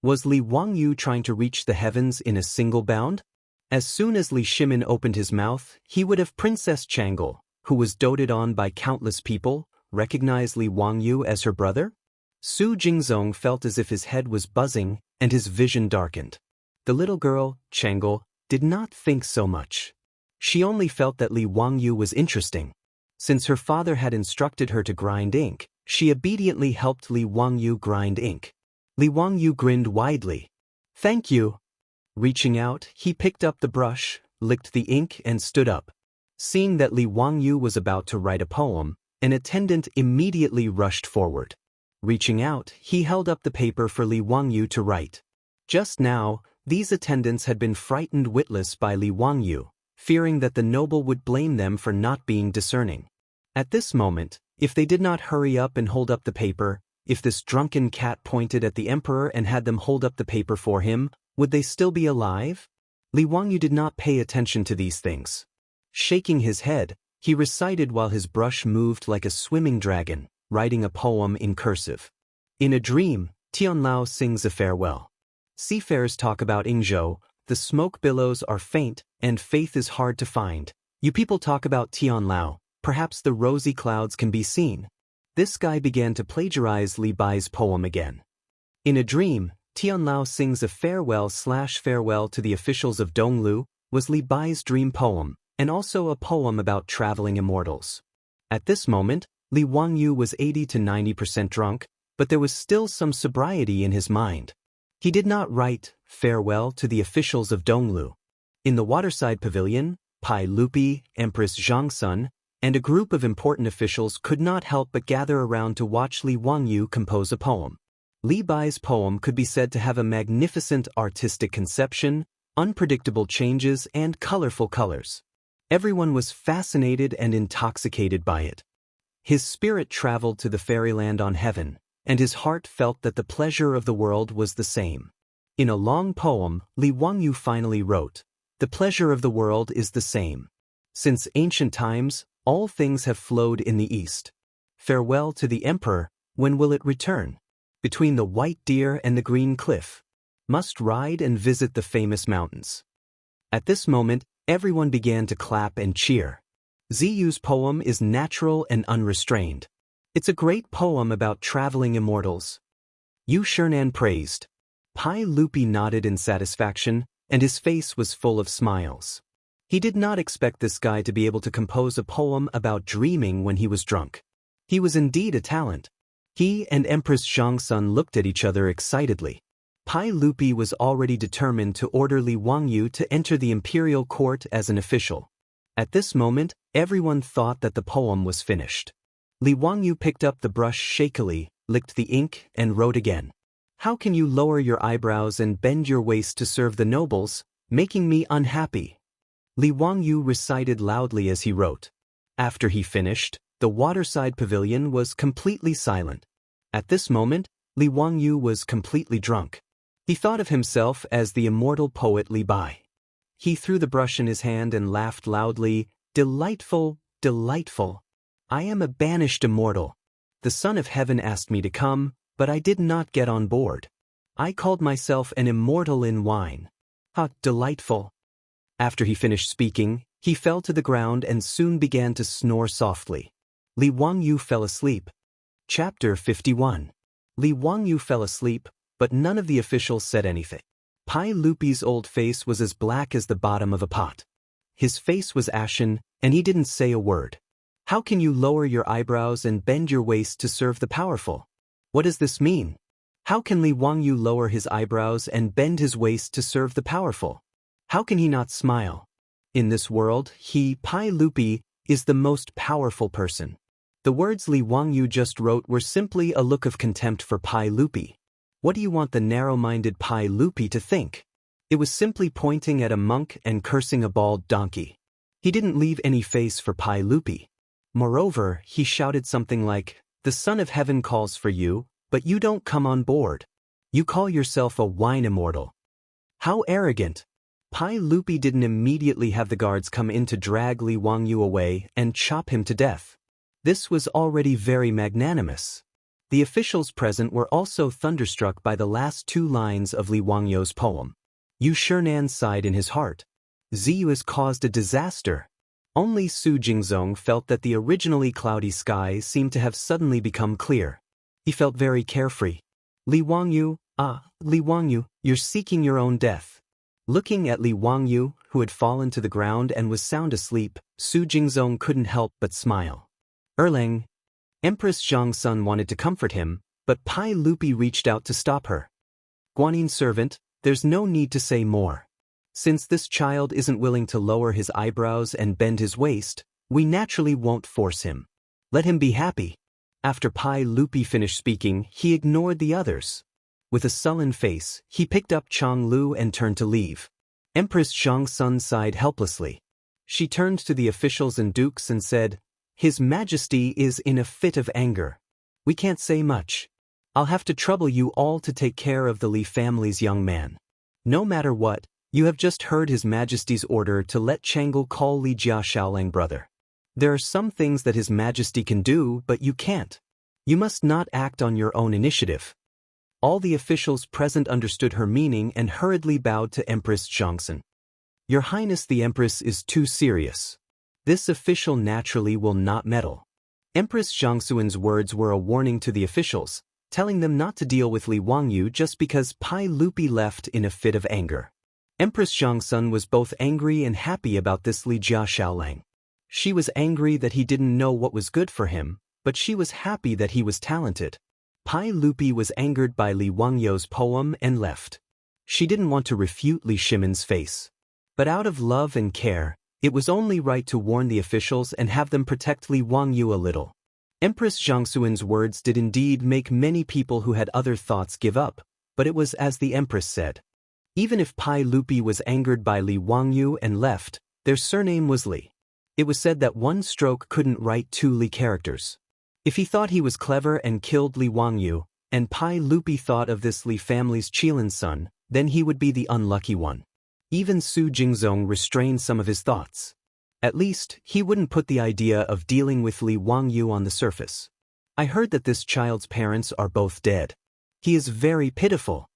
Was Li Wangyu trying to reach the heavens in a single bound? As soon as Li Shimin opened his mouth, he would have Princess Chang'e, who was doted on by countless people, recognize Li Wangyu as her brother? Su Jingzong felt as if his head was buzzing and his vision darkened. The little girl, Chang'e, did not think so much. She only felt that Li Wangyu was interesting. Since her father had instructed her to grind ink, she obediently helped Li Wangyu grind ink. Li Wangyu grinned widely. "Thank you." Reaching out, he picked up the brush, licked the ink and stood up. Seeing that Li Wangyu was about to write a poem, an attendant immediately rushed forward. Reaching out, he held up the paper for Li Wangyu to write. Just now, these attendants had been frightened witless by Li Wangyu, fearing that the noble would blame them for not being discerning. At this moment, if they did not hurry up and hold up the paper, if this drunken cat pointed at the emperor and had them hold up the paper for him, would they still be alive? Li Wangyu did not pay attention to these things. Shaking his head, he recited while his brush moved like a swimming dragon, writing a poem in cursive. In a dream, Tianlao sings a farewell. Seafarers talk about Yingzhou, the smoke billows are faint, and faith is hard to find. You people talk about Tianlao, perhaps the rosy clouds can be seen. This guy began to plagiarize Li Bai's poem again. In a dream, Tianlao sings a farewell to the officials of Donglu, was Li Bai's dream poem, and also a poem about traveling immortals. At this moment, Li Wangyu was 80 to 90% drunk, but there was still some sobriety in his mind. He did not write farewell to the officials of Donglu. In the waterside pavilion, Pai Lupi, Empress Zhangsun, and a group of important officials could not help but gather around to watch Li Wangyu compose a poem. Li Bai's poem could be said to have a magnificent artistic conception, unpredictable changes, and colorful colors. Everyone was fascinated and intoxicated by it. His spirit traveled to the fairyland on heaven, and his heart felt that the pleasure of the world was the same. In a long poem, Li Wangyu finally wrote, "The pleasure of the world is the same. Since ancient times, all things have flowed in the east. Farewell to the emperor, when will it return? Between the white deer and the green cliff. Must ride and visit the famous mountains." At this moment, everyone began to clap and cheer. Ziyu's poem is natural and unrestrained. It's a great poem about traveling immortals. Yu Shernan praised. Pai Lupi nodded in satisfaction, and his face was full of smiles. He did not expect this guy to be able to compose a poem about dreaming when he was drunk. He was indeed a talent. He and Empress Zhangsun looked at each other excitedly. Pai Lupi was already determined to order Li Wangyu to enter the imperial court as an official. At this moment, everyone thought that the poem was finished. Li Wangyu picked up the brush shakily, licked the ink, and wrote again. "How can you lower your eyebrows and bend your waist to serve the nobles, making me unhappy?" Li Wangyu recited loudly as he wrote. After he finished, the waterside pavilion was completely silent. At this moment, Li Wangyu was completely drunk. He thought of himself as the immortal poet Li Bai. He threw the brush in his hand and laughed loudly, "Delightful, delightful. I am a banished immortal. The Son of Heaven asked me to come, but I did not get on board. I called myself an immortal in wine. How delightful." After he finished speaking, he fell to the ground and soon began to snore softly. Li Wangyu fell asleep. Chapter 51. Li Wangyu fell asleep, but none of the officials said anything. Pai Lupi's old face was as black as the bottom of a pot. His face was ashen, and he didn't say a word. "How can you lower your eyebrows and bend your waist to serve the powerful? What does this mean? How can Li Wangyu lower his eyebrows and bend his waist to serve the powerful? How can he not smile? In this world, he, Pai Lupi, is the most powerful person." The words Li Wangyu just wrote were simply a look of contempt for Pai Lupi. What do you want the narrow-minded Pai Lupi to think? It was simply pointing at a monk and cursing a bald donkey. He didn't leave any face for Pai Lupi. Moreover, he shouted something like, "The Son of Heaven calls for you, but you don't come on board. You call yourself a wine immortal. How arrogant!" Pai Lupi didn't immediately have the guards come in to drag Li Wangyu away and chop him to death. This was already very magnanimous. The officials present were also thunderstruck by the last two lines of Li Wangyu's poem. Yu Shernan sighed in his heart. Ziyu has caused a disaster. Only Su Jingzong felt that the originally cloudy sky seemed to have suddenly become clear. He felt very carefree. Li Wangyu, you're seeking your own death." Looking at Li Wangyu, who had fallen to the ground and was sound asleep, Su Jingzong couldn't help but smile. "Erlang." Empress Zhangsun wanted to comfort him, but Pai Lupi reached out to stop her. "Guanyin servant, there's no need to say more. Since this child isn't willing to lower his eyebrows and bend his waist, we naturally won't force him. Let him be happy." After Pai Lupi finished speaking, he ignored the others. With a sullen face, he picked up Chang Lu and turned to leave. Empress Zhangsun sighed helplessly. She turned to the officials and dukes and said, "His Majesty is in a fit of anger. We can't say much. I'll have to trouble you all to take care of the Li family's young man. No matter what, you have just heard His Majesty's order to let Chang'e call Li Jia Xiaolang brother. There are some things that His Majesty can do, but you can't. You must not act on your own initiative." All the officials present understood her meaning and hurriedly bowed to Empress Zhangsun. "Your Highness the Empress is too serious. This official naturally will not meddle." Empress Zhangsun's words were a warning to the officials, telling them not to deal with Li Wangyu just because Pai Lupi left in a fit of anger. Empress Zhangsun was both angry and happy about this Li Jia Xiaolang. She was angry that he didn't know what was good for him, but she was happy that he was talented. Pai Lupi was angered by Li Wangyu's poem and left. She didn't want to refute Li Shimon's face. But out of love and care, it was only right to warn the officials and have them protect Li Wangyu a little. Empress Zhangsun's words did indeed make many people who had other thoughts give up, but it was as the Empress said. Even if Pai Lupi was angered by Li Wangyu and left, their surname was Li. It was said that one stroke couldn't write two Li characters. If he thought he was clever and killed Li Wangyu, and Pai Lupi thought of this Li family's Qilin's son, then he would be the unlucky one. Even Su Jingzong restrained some of his thoughts. At least, he wouldn't put the idea of dealing with Li Wangyu on the surface. I heard that this child's parents are both dead. He is very pitiful.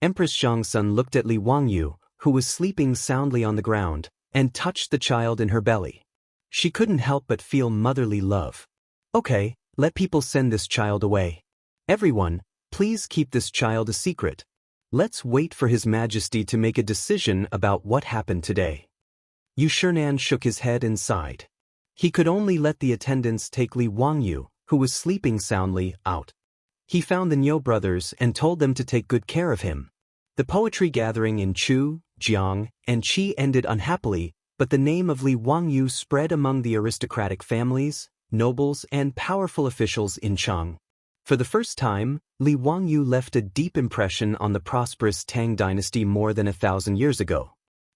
Empress Zhangsun looked at Li Wangyu, who was sleeping soundly on the ground, and touched the child in her belly. She couldn't help but feel motherly love. Okay, let people send this child away. Everyone, please keep this child a secret. Let's wait for His Majesty to make a decision about what happened today. Yu Shinan shook his head and sighed. He could only let the attendants take Li Wangyu, who was sleeping soundly, out. He found the Niu brothers and told them to take good care of him. The poetry gathering in Chu, Jiang, and Qi ended unhappily, but the name of Li Wangyu spread among the aristocratic families, nobles, and powerful officials in Chang. For the first time, Li Wangyu left a deep impression on the prosperous Tang dynasty more than 1,000 years ago.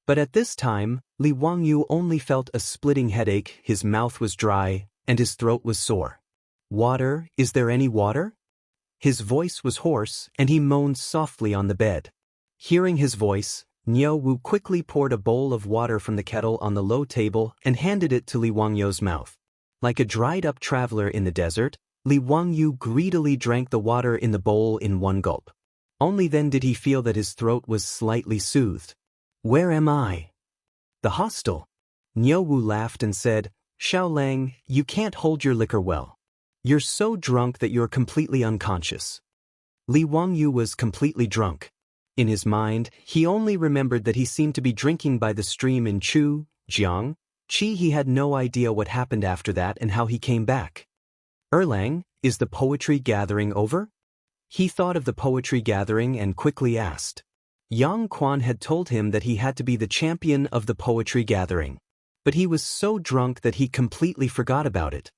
But at this time, Li Wangyu only felt a splitting headache, his mouth was dry, and his throat was sore. Water, is there any water? His voice was hoarse, and he moaned softly on the bed. Hearing his voice, Niu Wu quickly poured a bowl of water from the kettle on the low table and handed it to Li Wangyu's mouth. Like a dried-up traveler in the desert, Li Wangyu greedily drank the water in the bowl in one gulp. Only then did he feel that his throat was slightly soothed. Where am I? The hostel. Niu Wu laughed and said, Xiao Lang, you can't hold your liquor well. You're so drunk that you're completely unconscious. Li Wangyu was completely drunk. In his mind, he only remembered that he seemed to be drinking by the stream in Chu, Jiang, Qi. He had no idea what happened after that and how he came back. Erlang, is the poetry gathering over? He thought of the poetry gathering and quickly asked. Yang Quan had told him that he had to be the champion of the poetry gathering. But he was so drunk that he completely forgot about it.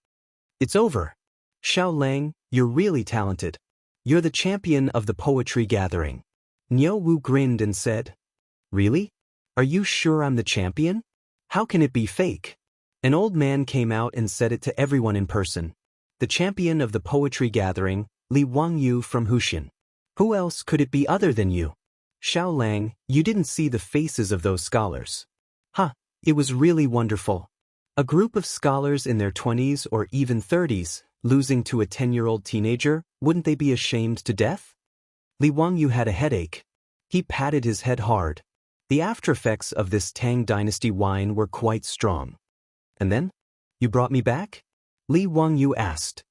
It's over. Xiao Lang, you're really talented. You're the champion of the poetry gathering. Niu Wu grinned and said, Really? Are you sure I'm the champion? How can it be fake? An old man came out and said it to everyone in person. The champion of the poetry gathering, Li Wangyu from Huxian. Who else could it be other than you? Xiao Lang, you didn't see the faces of those scholars. It was really wonderful. A group of scholars in their 20s or even 30s, losing to a 10-year-old teenager, wouldn't they be ashamed to death? Li Wangyu had a headache. He patted his head hard. The aftereffects of this Tang dynasty wine were quite strong. And then? You brought me back? Li Wangyu asked.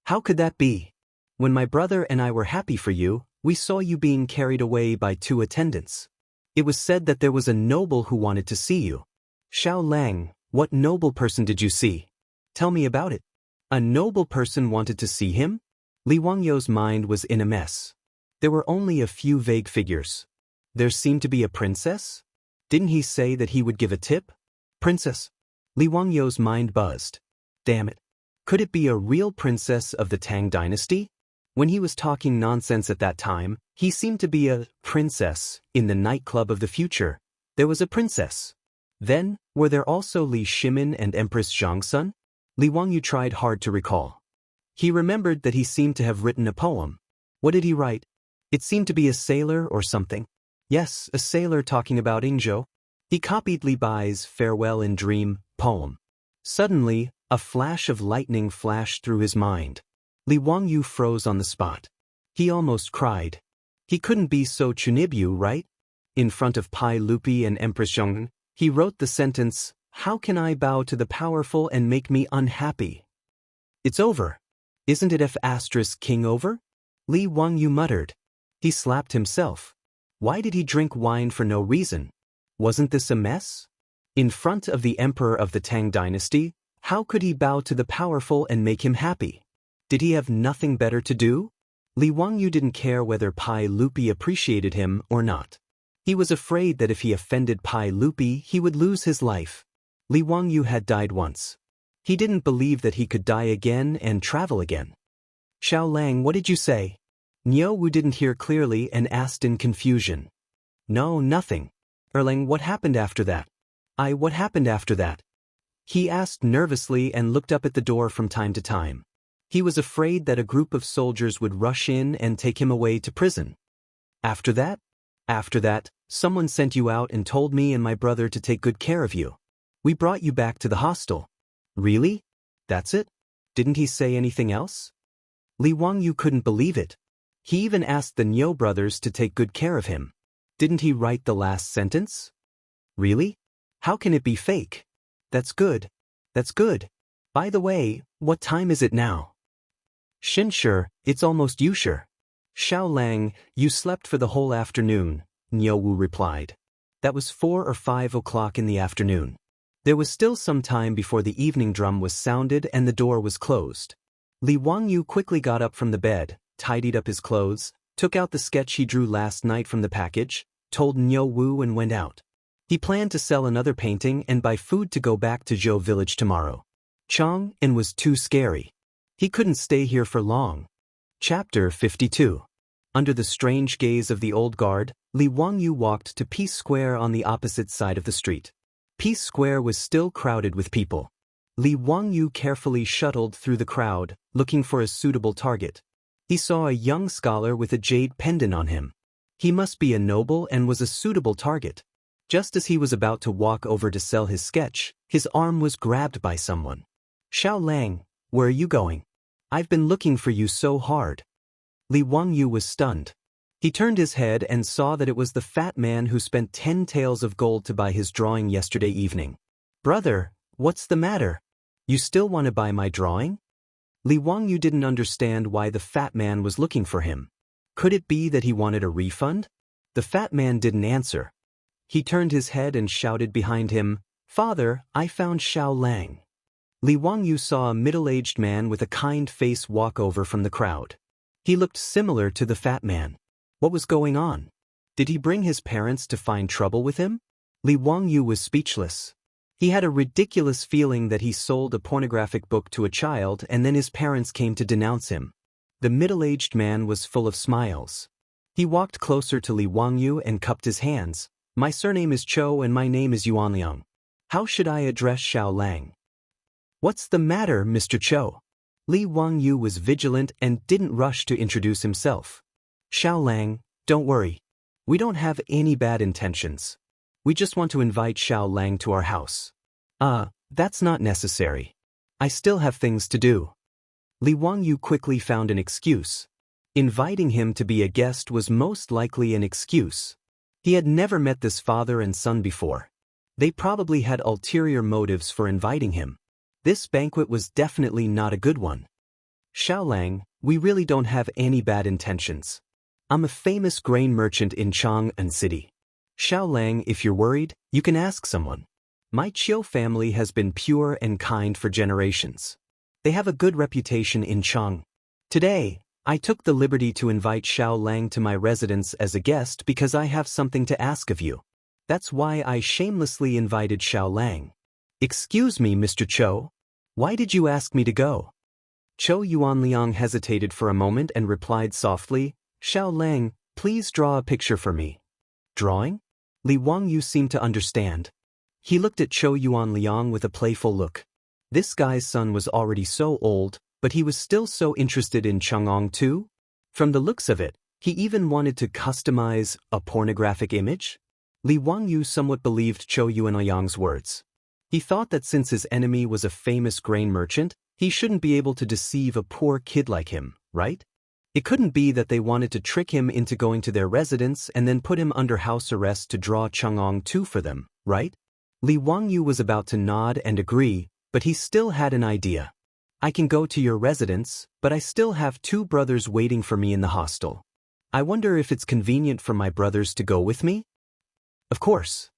How could that be? When my brother and I were happy for you, we saw you being carried away by 2 attendants. It was said that there was a noble who wanted to see you. Xiao Lang, what noble person did you see? Tell me about it. A noble person wanted to see him? Li Wangyu's mind was in a mess. There were only a few vague figures. There seemed to be a princess? Didn't he say that he would give a tip? Princess? Li Wangyu's mind buzzed. Damn it. Could it be a real princess of the Tang dynasty? When he was talking nonsense at that time, he seemed to be a princess in the nightclub of the future. There was a princess. Then, were there also Li Shimin and Empress Zhangsun? Li Wangyu tried hard to recall. He remembered that he seemed to have written a poem. What did he write? It seemed to be a sailor or something. Yes, a sailor talking about Ingzhou. He copied Li Bai's Farewell in Dream poem. Suddenly, a flash of lightning flashed through his mind. Li Wangyu froze on the spot. He almost cried. He couldn't be so Chunibyu, right? In front of Pai Lupi and Empress Zhongn, he wrote the sentence, How can I bow to the powerful and make me unhappy? It's over. Isn't it F***king over? Li Wangyu muttered. He slapped himself. Why did he drink wine for no reason? Wasn't this a mess? In front of the emperor of the Tang dynasty, how could he bow to the powerful and make him happy? Did he have nothing better to do? Li Wangyu didn't care whether Pai Lupi appreciated him or not. He was afraid that if he offended Pai Lupi, he would lose his life. Li Wangyu had died once. He didn't believe that he could die again and travel again. Xiao Lang, what did you say? Niu Wu didn't hear clearly and asked in confusion. No, nothing. Erlang, what happened after that? What happened after that? He asked nervously and looked up at the door from time to time. He was afraid that a group of soldiers would rush in and take him away to prison. After that, someone sent you out and told me and my brother to take good care of you. We brought you back to the hostel. Really? That's it? Didn't he say anything else? Li Wangyu couldn't believe it. He even asked the Niu brothers to take good care of him. Didn't he write the last sentence? Really? How can it be fake? That's good. That's good. By the way, what time is it now? Shinshi, it's almost Yushi. Xiao Lang, you slept for the whole afternoon, Niu Wu replied. That was 4 or 5 o'clock in the afternoon. There was still some time before the evening drum was sounded and the door was closed. Li Wangyu quickly got up from the bed, tidied up his clothes, took out the sketch he drew last night from the package, told Niu Wu and went out. He planned to sell another painting and buy food to go back to Zhou village tomorrow. Chang'an was too scary. He couldn't stay here for long. Chapter 52. Under the strange gaze of the old guard, Li Wangyu walked to Peace Square on the opposite side of the street. Peace Square was still crowded with people. Li Wangyu carefully shuttled through the crowd, looking for a suitable target. He saw a young scholar with a jade pendant on him. He must be a noble and was a suitable target. Just as he was about to walk over to sell his sketch, his arm was grabbed by someone. Xiao Lang, where are you going? I've been looking for you so hard. Li Wangyu was stunned. He turned his head and saw that it was the fat man who spent 10 taels of gold to buy his drawing yesterday evening. Brother, what's the matter? You still want to buy my drawing? Li Wangyu didn't understand why the fat man was looking for him. Could it be that he wanted a refund? The fat man didn't answer. He turned his head and shouted behind him, Father, I found Xiao Lang. Li Wangyu saw a middle-aged man with a kind face walk over from the crowd. He looked similar to the fat man. What was going on? Did he bring his parents to find trouble with him? Li Wangyu was speechless. He had a ridiculous feeling that he sold a pornographic book to a child and then his parents came to denounce him. The middle-aged man was full of smiles. He walked closer to Li Wangyu and cupped his hands. My surname is Cho and my name is Yuanliang. How should I address Xiao Lang? What's the matter, Mr. Cho? Li Wangyu was vigilant and didn't rush to introduce himself. Xiao Lang, don't worry. We don't have any bad intentions. We just want to invite Xiao Lang to our house. That's not necessary. I still have things to do. Li Wangyu quickly found an excuse. Inviting him to be a guest was most likely an excuse. He had never met this father and son before. They probably had ulterior motives for inviting him. This banquet was definitely not a good one. Xiao Lang, we really don't have any bad intentions. I'm a famous grain merchant in Chang'an City. Xiao Lang, if you're worried, you can ask someone. My Chiu family has been pure and kind for generations. They have a good reputation in Chang. Today, I took the liberty to invite Xiao Lang to my residence as a guest because I have something to ask of you. That's why I shamelessly invited Xiao Lang. Excuse me, Mr. Cho. Why did you ask me to go? Cho Yuanliang hesitated for a moment and replied softly, Xiao Lang, please draw a picture for me. Drawing? Li Wangyu seemed to understand. He looked at Cho Yuanliang with a playful look. This guy's son was already so old, but he was still so interested in Chang'an too? From the looks of it, he even wanted to customize a pornographic image? Li Wangyu somewhat believed Cho Yuanliang's words. He thought that since his enemy was a famous grain merchant, he shouldn't be able to deceive a poor kid like him, right? It couldn't be that they wanted to trick him into going to their residence and then put him under house arrest to draw Chang'an 2 for them, right? Li Wangyu was about to nod and agree, but he still had an idea. I can go to your residence, but I still have 2 brothers waiting for me in the hostel. I wonder if it's convenient for my brothers to go with me? Of course.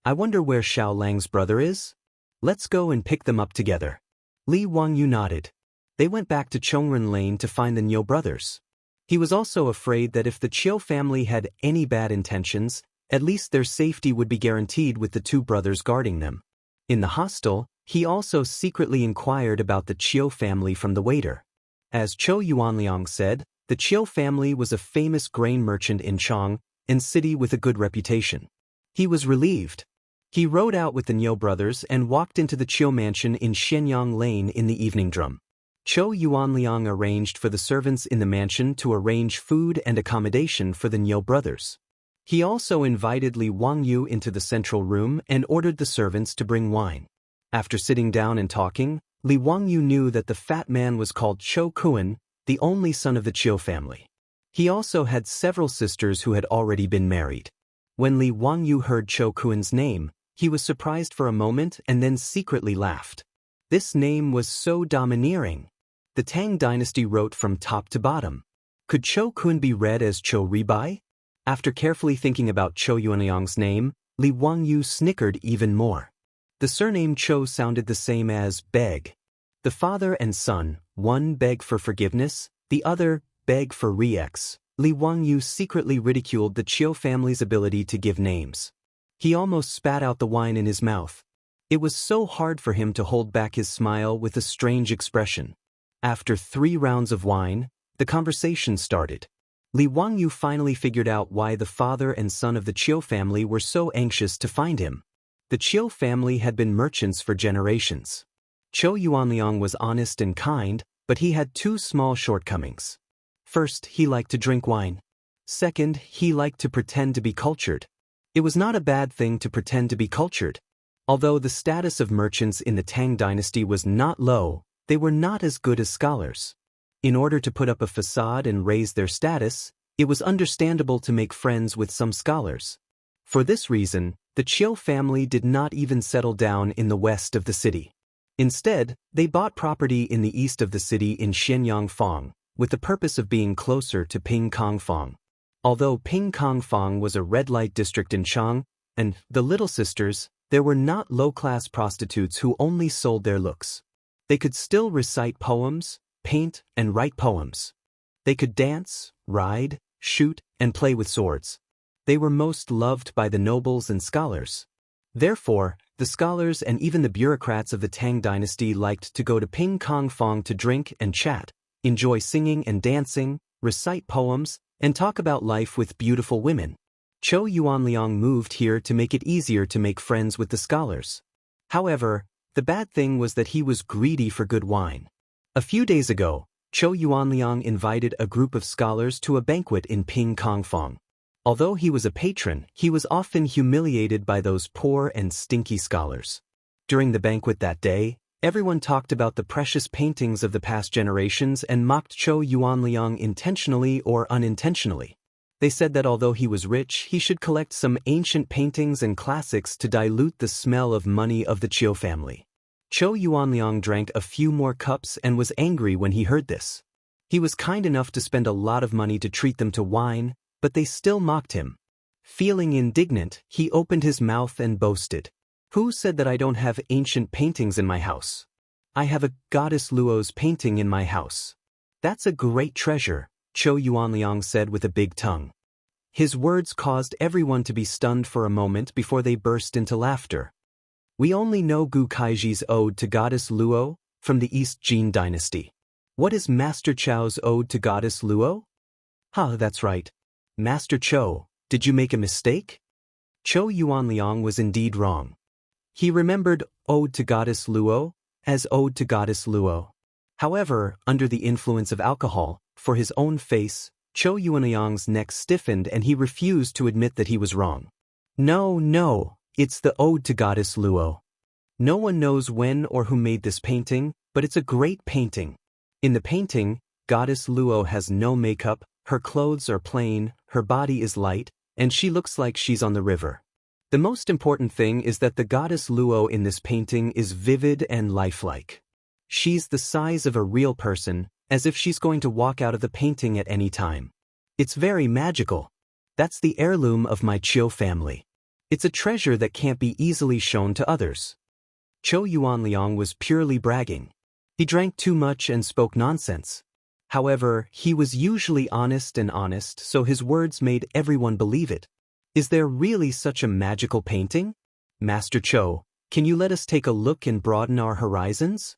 I wonder where Xiao Lang's brother is? Let's go and pick them up together. Li Wangyu nodded. They went back to Chongren Lane to find the Niu brothers. He was also afraid that if the Chiu family had any bad intentions, at least their safety would be guaranteed with the 2 brothers guarding them. In the hostel, he also secretly inquired about the Chiu family from the waiter. As Cho Yuanliang said, the Chiu family was a famous grain merchant in Chang'an City with a good reputation. He was relieved. He rode out with the Niu brothers and walked into the Chiu mansion in Shenyang Lane in the evening drum. Chou Yuanliang arranged for the servants in the mansion to arrange food and accommodation for the Niu brothers. He also invited Li Wangyu into the central room and ordered the servants to bring wine. After sitting down and talking, Li Wangyu knew that the fat man was called Chou Kuan, the only son of the Chiu family. He also had several sisters who had already been married. When Li Wangyu heard Chou Kuan's name, he was surprised for a moment and then secretly laughed. This name was so domineering. The Tang dynasty wrote from top to bottom. Could Chou Kuan be read as Chou Ribai? After carefully thinking about Chou Yuanliang's name, Li Wangyu snickered even more. The surname Chou sounded the same as beg. The father and son, one beg for forgiveness, the other beg for re-ex. Li Wangyu secretly ridiculed the Chiu family's ability to give names. He almost spat out the wine in his mouth. It was so hard for him to hold back his smile with a strange expression. After 3 rounds of wine, the conversation started. Li Wangyu finally figured out why the father and son of the Chiu family were so anxious to find him. The Chiu family had been merchants for generations. Chou Yuanliang was honest and kind, but he had 2 small shortcomings. First, he liked to drink wine. Second, he liked to pretend to be cultured. It was not a bad thing to pretend to be cultured. Although the status of merchants in the Tang dynasty was not low, they were not as good as scholars. In order to put up a facade and raise their status, it was understandable to make friends with some scholars. For this reason, the Chiu family did not even settle down in the west of the city. Instead, they bought property in the east of the city in Shenyang, with the purpose of being closer to Pingkangfang. Although Pingkangfang was a red light district in Chang, and the Little Sisters, there were not low-class prostitutes who only sold their looks. They could still recite poems, paint, and write poems. They could dance, ride, shoot, and play with swords. They were most loved by the nobles and scholars. Therefore, the scholars and even the bureaucrats of the Tang dynasty liked to go to Pingkangfang to drink and chat, enjoy singing and dancing, recite poems, and talk about life with beautiful women. Chou Yuanliang moved here to make it easier to make friends with the scholars. However, the bad thing was that he was greedy for good wine. A few days ago, Chou Yuanliang invited a group of scholars to a banquet in Pingkangfang. Although he was a patron, he was often humiliated by those poor and stinky scholars. During the banquet that day, everyone talked about the precious paintings of the past generations and mocked Chou Yuanliang intentionally or unintentionally. They said that although he was rich, he should collect some ancient paintings and classics to dilute the smell of money of the Chiu family. Chou Yuanliang drank a few more cups and was angry when he heard this. He was kind enough to spend a lot of money to treat them to wine, but they still mocked him. Feeling indignant, he opened his mouth and boasted. "Who said that I don't have ancient paintings in my house? I have a goddess Luo's painting in my house." "That's a great treasure," Chou Yuanliang said with a big tongue. His words caused everyone to be stunned for a moment before they burst into laughter. "We only know Gu Kaiji's ode to goddess Luo from the East Jin dynasty. What is Master Chou's ode to goddess Luo?" That's right. Master Chou, did you make a mistake?" Chou Yuanliang was indeed wrong. He remembered ode to goddess Luo as ode to goddess Luo. However, under the influence of alcohol, for his own face, Chou Yuanliang's neck stiffened and he refused to admit that he was wrong. No, it's the ode to goddess Luo. No one knows when or who made this painting, but it's a great painting. In the painting, goddess Luo has no makeup, her clothes are plain, her body is light, and she looks like she's on the river. The most important thing is that the goddess Luo in this painting is vivid and lifelike. She's the size of a real person, as if she's going to walk out of the painting at any time. It's very magical. That's the heirloom of my Chiu family. It's a treasure that can't be easily shown to others. Chou Yuanliang was purely bragging. He drank too much and spoke nonsense. However, he was usually honest, so his words made everyone believe it. "Is there really such a magical painting? Master Chou, can you let us take a look and broaden our horizons?"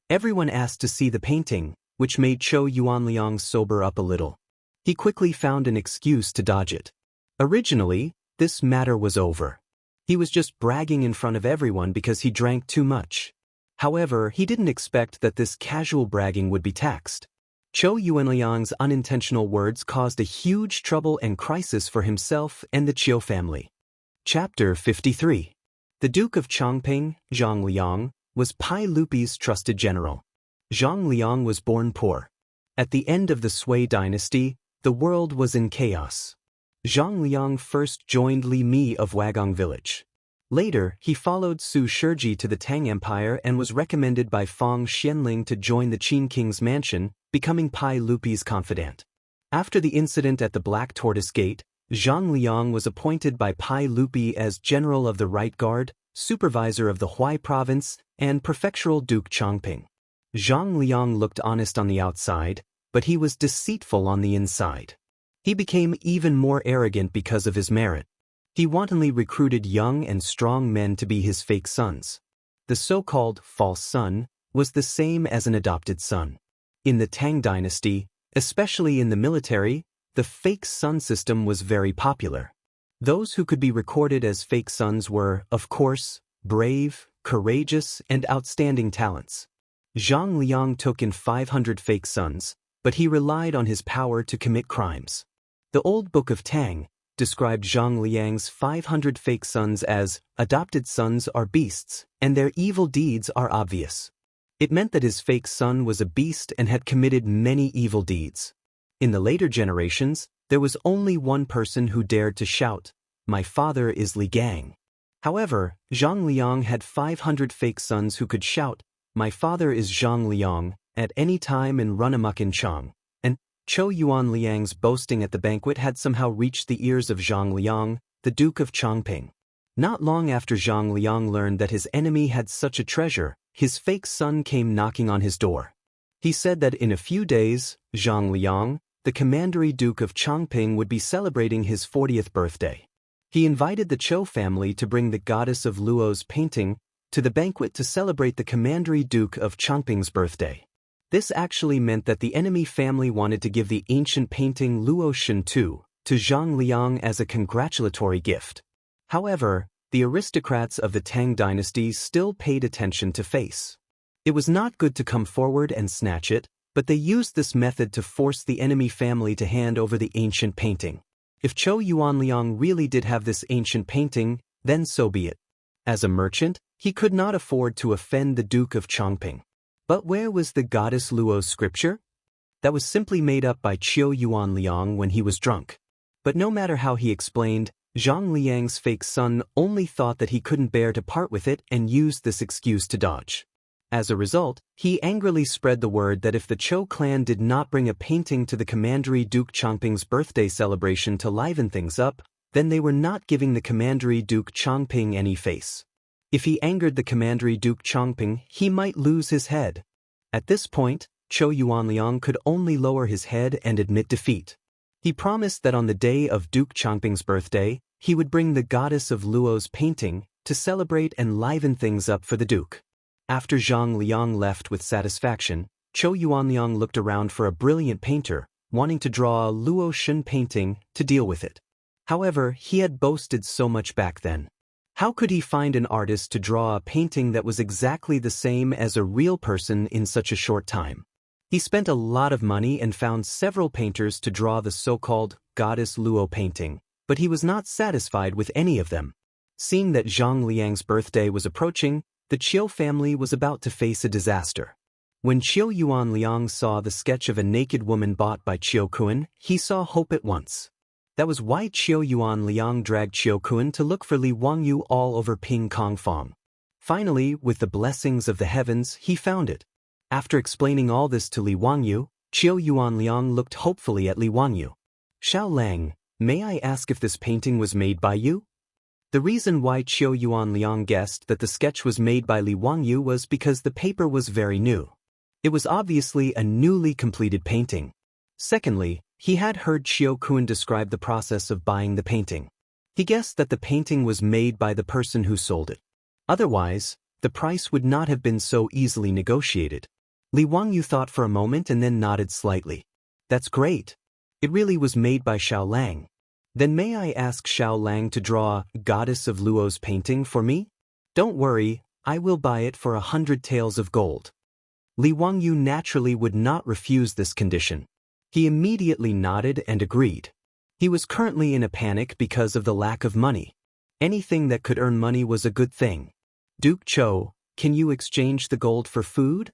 Everyone asked to see the painting, which made Chou Yuanliang sober up a little. He quickly found an excuse to dodge it. Originally, this matter was over. He was just bragging in front of everyone because he drank too much. However, he didn't expect that this casual bragging would be taxed. Zhou Yuanliang's unintentional words caused a huge trouble and crisis for himself and the Qiu family. Chapter 53. The Duke of Chongping, Zhang Liang, was Pai Lupi's trusted general. Zhang Liang was born poor. At the end of the Sui dynasty, the world was in chaos. Zhang Liang first joined Li Mi of Wagong village. Later, he followed Su Shiji to the Tang Empire and was recommended by Fang Xianling to join the Qin king's mansion, becoming Pai Lupi's confidant. After the incident at the Black Tortoise Gate, Zhang Liang was appointed by Pai Lupi as general of the Right Guard, supervisor of the Huai province, and prefectural Duke Chongping. Zhang Liang looked honest on the outside, but he was deceitful on the inside. He became even more arrogant because of his merit. He wantonly recruited young and strong men to be his fake sons. The so-called false son was the same as an adopted son. In the Tang dynasty, especially in the military, the fake son system was very popular. Those who could be recorded as fake sons were, of course, brave, courageous, and outstanding talents. Zhang Liang took in 500 fake sons, but he relied on his power to commit crimes. The old book of Tang described Zhang Liang's 500 fake sons as adopted sons are beasts, and their evil deeds are obvious. It meant that his fake son was a beast and had committed many evil deeds. In the later generations, there was only one person who dared to shout, "My father is Li Gang." However, Zhang Liang had 500 fake sons who could shout, "My father is Zhang Liang," at any time and run amok in Chang. Zhou Yuanliang's boasting at the banquet had somehow reached the ears of Zhang Liang, the Duke of Chongping. Not long after Zhang Liang learned that his enemy had such a treasure, his fake son came knocking on his door. He said that in a few days, Zhang Liang, the Commandery Duke of Chongping, would be celebrating his 40th birthday. He invited the Zhou family to bring the goddess of Luo's painting to the banquet to celebrate the Commandery Duke of Chongping's birthday. This actually meant that the enemy family wanted to give the ancient painting Luo Shentu to Zhang Liang as a congratulatory gift. However, the aristocrats of the Tang dynasty still paid attention to face. It was not good to come forward and snatch it, but they used this method to force the enemy family to hand over the ancient painting. If Zhou Yuanliang really did have this ancient painting, then so be it. As a merchant, he could not afford to offend the Duke of Chongping. But where was the goddess Luo's scripture? That was simply made up by Zhou Yuanliang when he was drunk. But no matter how he explained, Zhang Liang's fake son only thought that he couldn't bear to part with it and used this excuse to dodge. As a result, he angrily spread the word that if the Zhou clan did not bring a painting to the Commandery Duke Chongping's birthday celebration to liven things up, then they were not giving the Commandery Duke Chongping any face. If he angered the Commandery Duke Chongping, he might lose his head. At this point, Zhou Yuanliang could only lower his head and admit defeat. He promised that on the day of Duke Chongping's birthday, he would bring the goddess of Luo's painting to celebrate and liven things up for the Duke. After Zhang Liang left with satisfaction, Zhou Yuanliang looked around for a brilliant painter, wanting to draw a Luo Shen painting to deal with it. However, he had boasted so much back then. How could he find an artist to draw a painting that was exactly the same as a real person in such a short time? He spent a lot of money and found several painters to draw the so-called Goddess Luo painting, but he was not satisfied with any of them. Seeing that Zhang Liang's birthday was approaching, the Qiu family was about to face a disaster. When Zhou Yuanliang saw the sketch of a naked woman bought by Qiu Kun, he saw hope at once. That was why Zhou Yuanliang dragged Qiu Kun to look for Li Wangyu all over Ping Kong Fong. Finally, with the blessings of the heavens, he found it. After explaining all this to Li Wangyu, Zhou Yuanliang looked hopefully at Li Wangyu. "Xiao Lang, may I ask if this painting was made by you?" The reason why Zhou Yuanliang guessed that the sketch was made by Li Wangyu was because the paper was very new. It was obviously a newly completed painting. Secondly, he had heard Qiu Kun describe the process of buying the painting. He guessed that the painting was made by the person who sold it. Otherwise, the price would not have been so easily negotiated. Li Wangyu thought for a moment and then nodded slightly. "That's great. It really was made by Xiao Lang." Then may I ask Xiao Lang to draw Goddess of Luo's painting for me? Don't worry, I will buy it for 100 taels of gold. Li Wangyu naturally would not refuse this condition. He immediately nodded and agreed. He was currently in a panic because of the lack of money. Anything that could earn money was a good thing. Duke Cho, can you exchange the gold for food?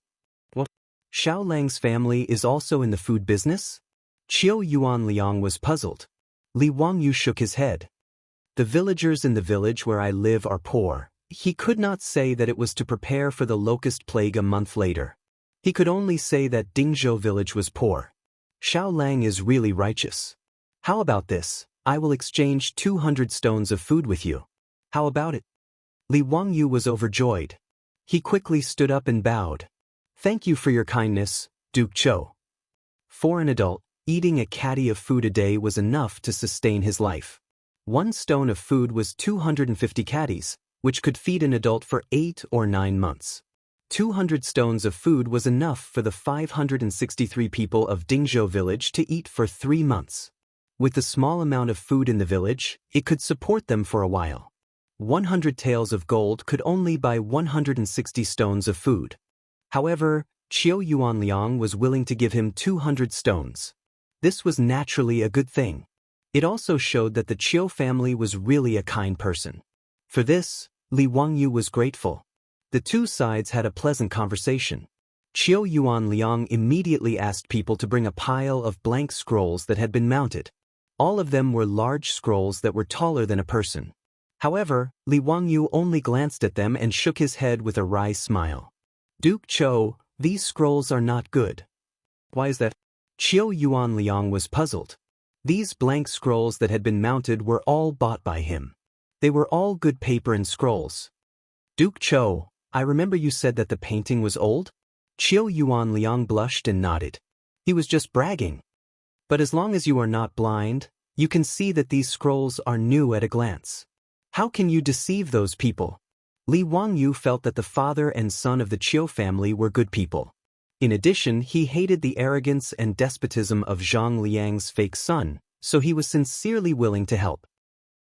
What? Xiao Lang's family is also in the food business? Qiu Yuan Liang was puzzled. Li Wangyu shook his head. The villagers in the village where I live are poor. He could not say that it was to prepare for the locust plague a month later. He could only say that Dingzhou village was poor. Xiao Lang is really righteous. How about this? I will exchange 200 stones of food with you. How about it? Li Wangyu was overjoyed. He quickly stood up and bowed. Thank you for your kindness, Duke Cho. For an adult, eating a caddy of food a day was enough to sustain his life. 1 stone of food was 250 caddies, which could feed an adult for 8 or 9 months. 200 stones of food was enough for the 563 people of Dingzhou village to eat for 3 months. With the small amount of food in the village, it could support them for a while. 100 taels of gold could only buy 160 stones of food. However, Qiu Yuan Liang was willing to give him 200 stones. This was naturally a good thing. It also showed that the Qiu family was really a kind person. For this, Li Wangyu was grateful. The two sides had a pleasant conversation. Qiu Yuan Liang immediately asked people to bring a pile of blank scrolls that had been mounted. All of them were large scrolls that were taller than a person. However, Li Wangyu only glanced at them and shook his head with a wry smile. Duke Cho, these scrolls are not good. Why is that? Qiu Yuan Liang was puzzled. These blank scrolls that had been mounted were all bought by him. They were all good paper and scrolls. Duke Cho, I remember you said that the painting was old? Qiu Yuan Liang blushed and nodded. He was just bragging. But as long as you are not blind, you can see that these scrolls are new at a glance. How can you deceive those people? Li Wangyu felt that the father and son of the Qiu family were good people. In addition, he hated the arrogance and despotism of Zhang Liang's fake son, so he was sincerely willing to help.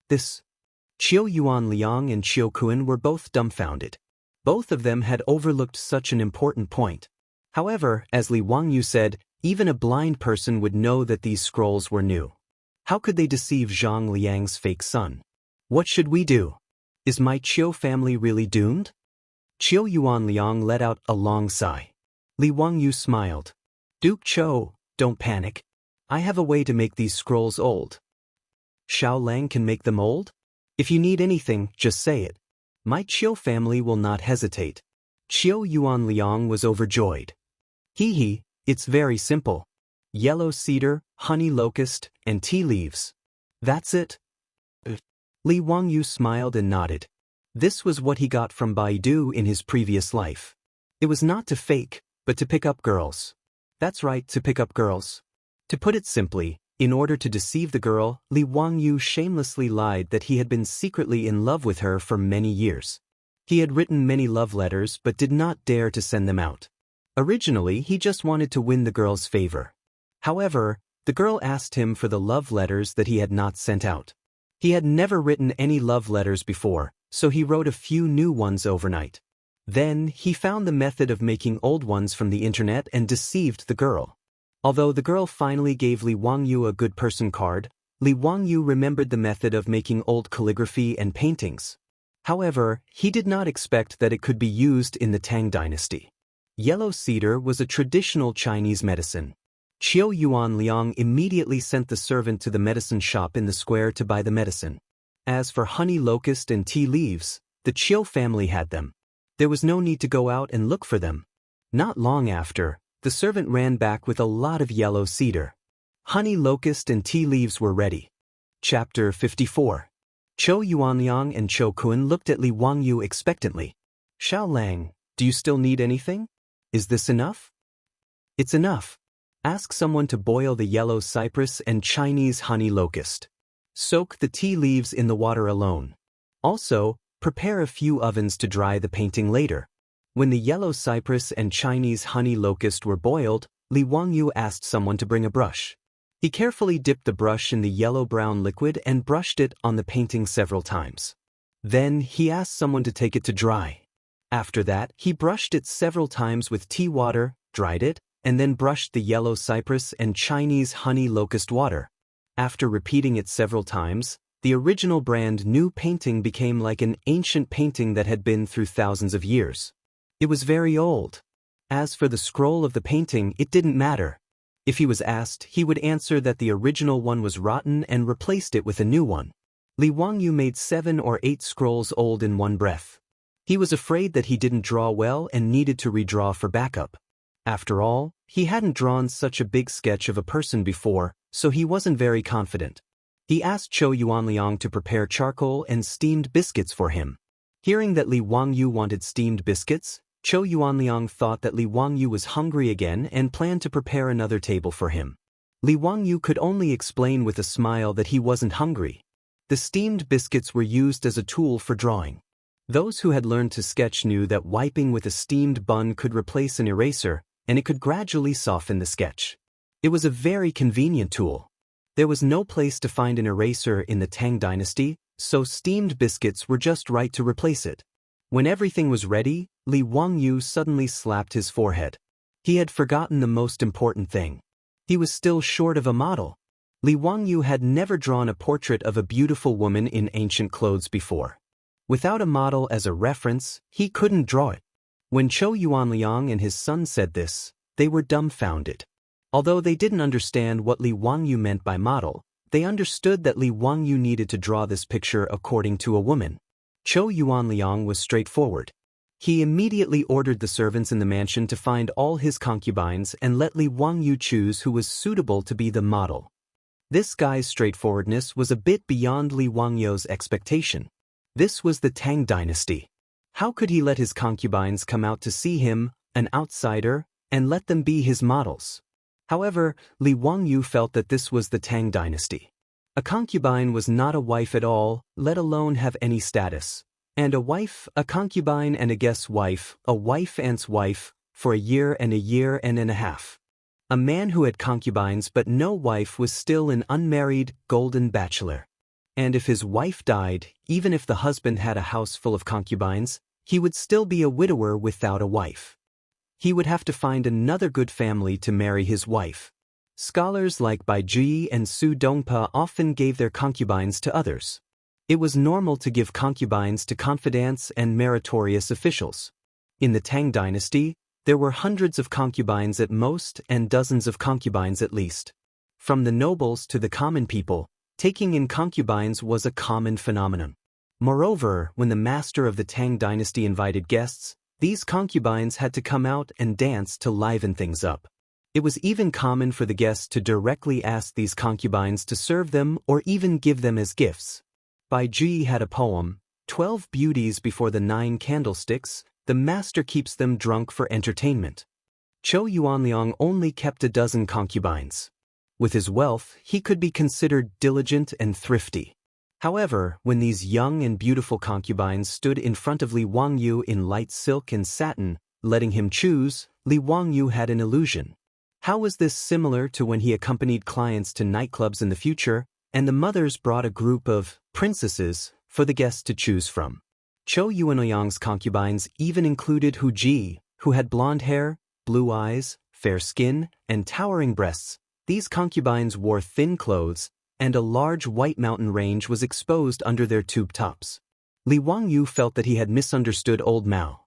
Qiu Yuan Liang and Qiu Kun were both dumbfounded. Both of them had overlooked such an important point. However, as Li Wangyu said, even a blind person would know that these scrolls were new. How could they deceive Zhang Liang's fake son? What should we do? Is my Qiu family really doomed? Qiu Yuan Liang let out a long sigh. Li Wangyu smiled. Duke Cho, don't panic. I have a way to make these scrolls old. Xiao Lang can make them old? If you need anything, just say it. My Qiu family will not hesitate. Qiu Yuan Liang was overjoyed. Hee, it's very simple. Yellow cedar, honey locust, and tea leaves. That's it. Li Wangyu smiled and nodded. This was what he got from Baidu in his previous life. It was not to fake, but to pick up girls. That's right, to pick up girls. To put it simply, in order to deceive the girl, Li Wangyu shamelessly lied that he had been secretly in love with her for many years. He had written many love letters but did not dare to send them out. Originally, he just wanted to win the girl's favor. However, the girl asked him for the love letters that he had not sent out. He had never written any love letters before, so he wrote a few new ones overnight. Then, he found the method of making old ones from the internet and deceived the girl. Although the girl finally gave Li Wangyu a good person card, Li Wangyu remembered the method of making old calligraphy and paintings. However, he did not expect that it could be used in the Tang dynasty. Yellow cedar was a traditional Chinese medicine. Qiu Yuan Liang immediately sent the servant to the medicine shop in the square to buy the medicine. As for honey locust and tea leaves, the Qiu family had them. There was no need to go out and look for them. Not long after, the servant ran back with a lot of yellow cedar. Honey locust and tea leaves were ready. Chapter 54. Qiu Yuanliang and Qiu Kun looked at Li Wangyu expectantly. Xiao Lang, do you still need anything? Is this enough? It's enough. Ask someone to boil the yellow cypress and Chinese honey locust. Soak the tea leaves in the water alone. Also, prepare a few ovens to dry the painting later. When the yellow cypress and Chinese honey locust were boiled, Li Wangyu asked someone to bring a brush. He carefully dipped the brush in the yellow-brown liquid and brushed it on the painting several times. Then, he asked someone to take it to dry. After that, he brushed it several times with tea water, dried it, and then brushed the yellow cypress and Chinese honey locust water. After repeating it several times, the original brand new painting became like an ancient painting that had been through thousands of years. It was very old. As for the scroll of the painting, it didn't matter. If he was asked, he would answer that the original one was rotten and replaced it with a new one. Li Wangyu made 7 or 8 scrolls old in one breath. He was afraid that he didn't draw well and needed to redraw for backup. After all, he hadn't drawn such a big sketch of a person before, so he wasn't very confident. He asked Zhou Yuanliang to prepare charcoal and steamed biscuits for him. Hearing that Li Wangyu wanted steamed biscuits, Zhou Yuanliang thought that Li Wangyu was hungry again and planned to prepare another table for him. Li Wangyu could only explain with a smile that he wasn't hungry. The steamed biscuits were used as a tool for drawing. Those who had learned to sketch knew that wiping with a steamed bun could replace an eraser, and it could gradually soften the sketch. It was a very convenient tool. There was no place to find an eraser in the Tang dynasty, so steamed biscuits were just right to replace it. When everything was ready, Li Wangyu suddenly slapped his forehead. He had forgotten the most important thing. He was still short of a model. Li Wangyu had never drawn a portrait of a beautiful woman in ancient clothes before. Without a model as a reference, he couldn't draw it. When Zhou Yuanliang and his son said this, they were dumbfounded. Although they didn't understand what Li Wangyu meant by model, they understood that Li Wangyu needed to draw this picture according to a woman. Zhou Yuanliang was straightforward. He immediately ordered the servants in the mansion to find all his concubines and let Li Wangyu choose who was suitable to be the model. This guy's straightforwardness was a bit beyond Li Wangyu's expectation. This was the Tang dynasty. How could he let his concubines come out to see him, an outsider, and let them be his models? However, Li Wangyu felt that this was the Tang dynasty. A concubine was not a wife at all, let alone have any status. And a wife, a concubine and a guest's wife, a wife and's wife, for a year and a half. A man who had concubines but no wife was still an unmarried, golden bachelor. And if his wife died, even if the husband had a house full of concubines, he would still be a widower without a wife. He would have to find another good family to marry his wife. Scholars like Bai Ji and Su Dongpa often gave their concubines to others. It was normal to give concubines to confidants and meritorious officials. In the Tang dynasty, there were hundreds of concubines at most and dozens of concubines at least. From the nobles to the common people, taking in concubines was a common phenomenon. Moreover, when the master of the Tang dynasty invited guests, these concubines had to come out and dance to liven things up. It was even common for the guests to directly ask these concubines to serve them or even give them as gifts. Bai Ji had a poem, 12 Beauties Before the 9 Candlesticks, the master keeps them drunk for entertainment. Zhou Yuanliang only kept a dozen concubines. With his wealth, he could be considered diligent and thrifty. However, when these young and beautiful concubines stood in front of Li Wangyu in light silk and satin, letting him choose, Li Wangyu had an illusion. How was this similar to when he accompanied clients to nightclubs in the future, and the mothers brought a group of princesses for the guests to choose from? Zhou Yuanliang's concubines even included Hu Ji, who had blonde hair, blue eyes, fair skin, and towering breasts. These concubines wore thin clothes, and a large white mountain range was exposed under their tube tops. Li Wangyu felt that he had misunderstood old Mao.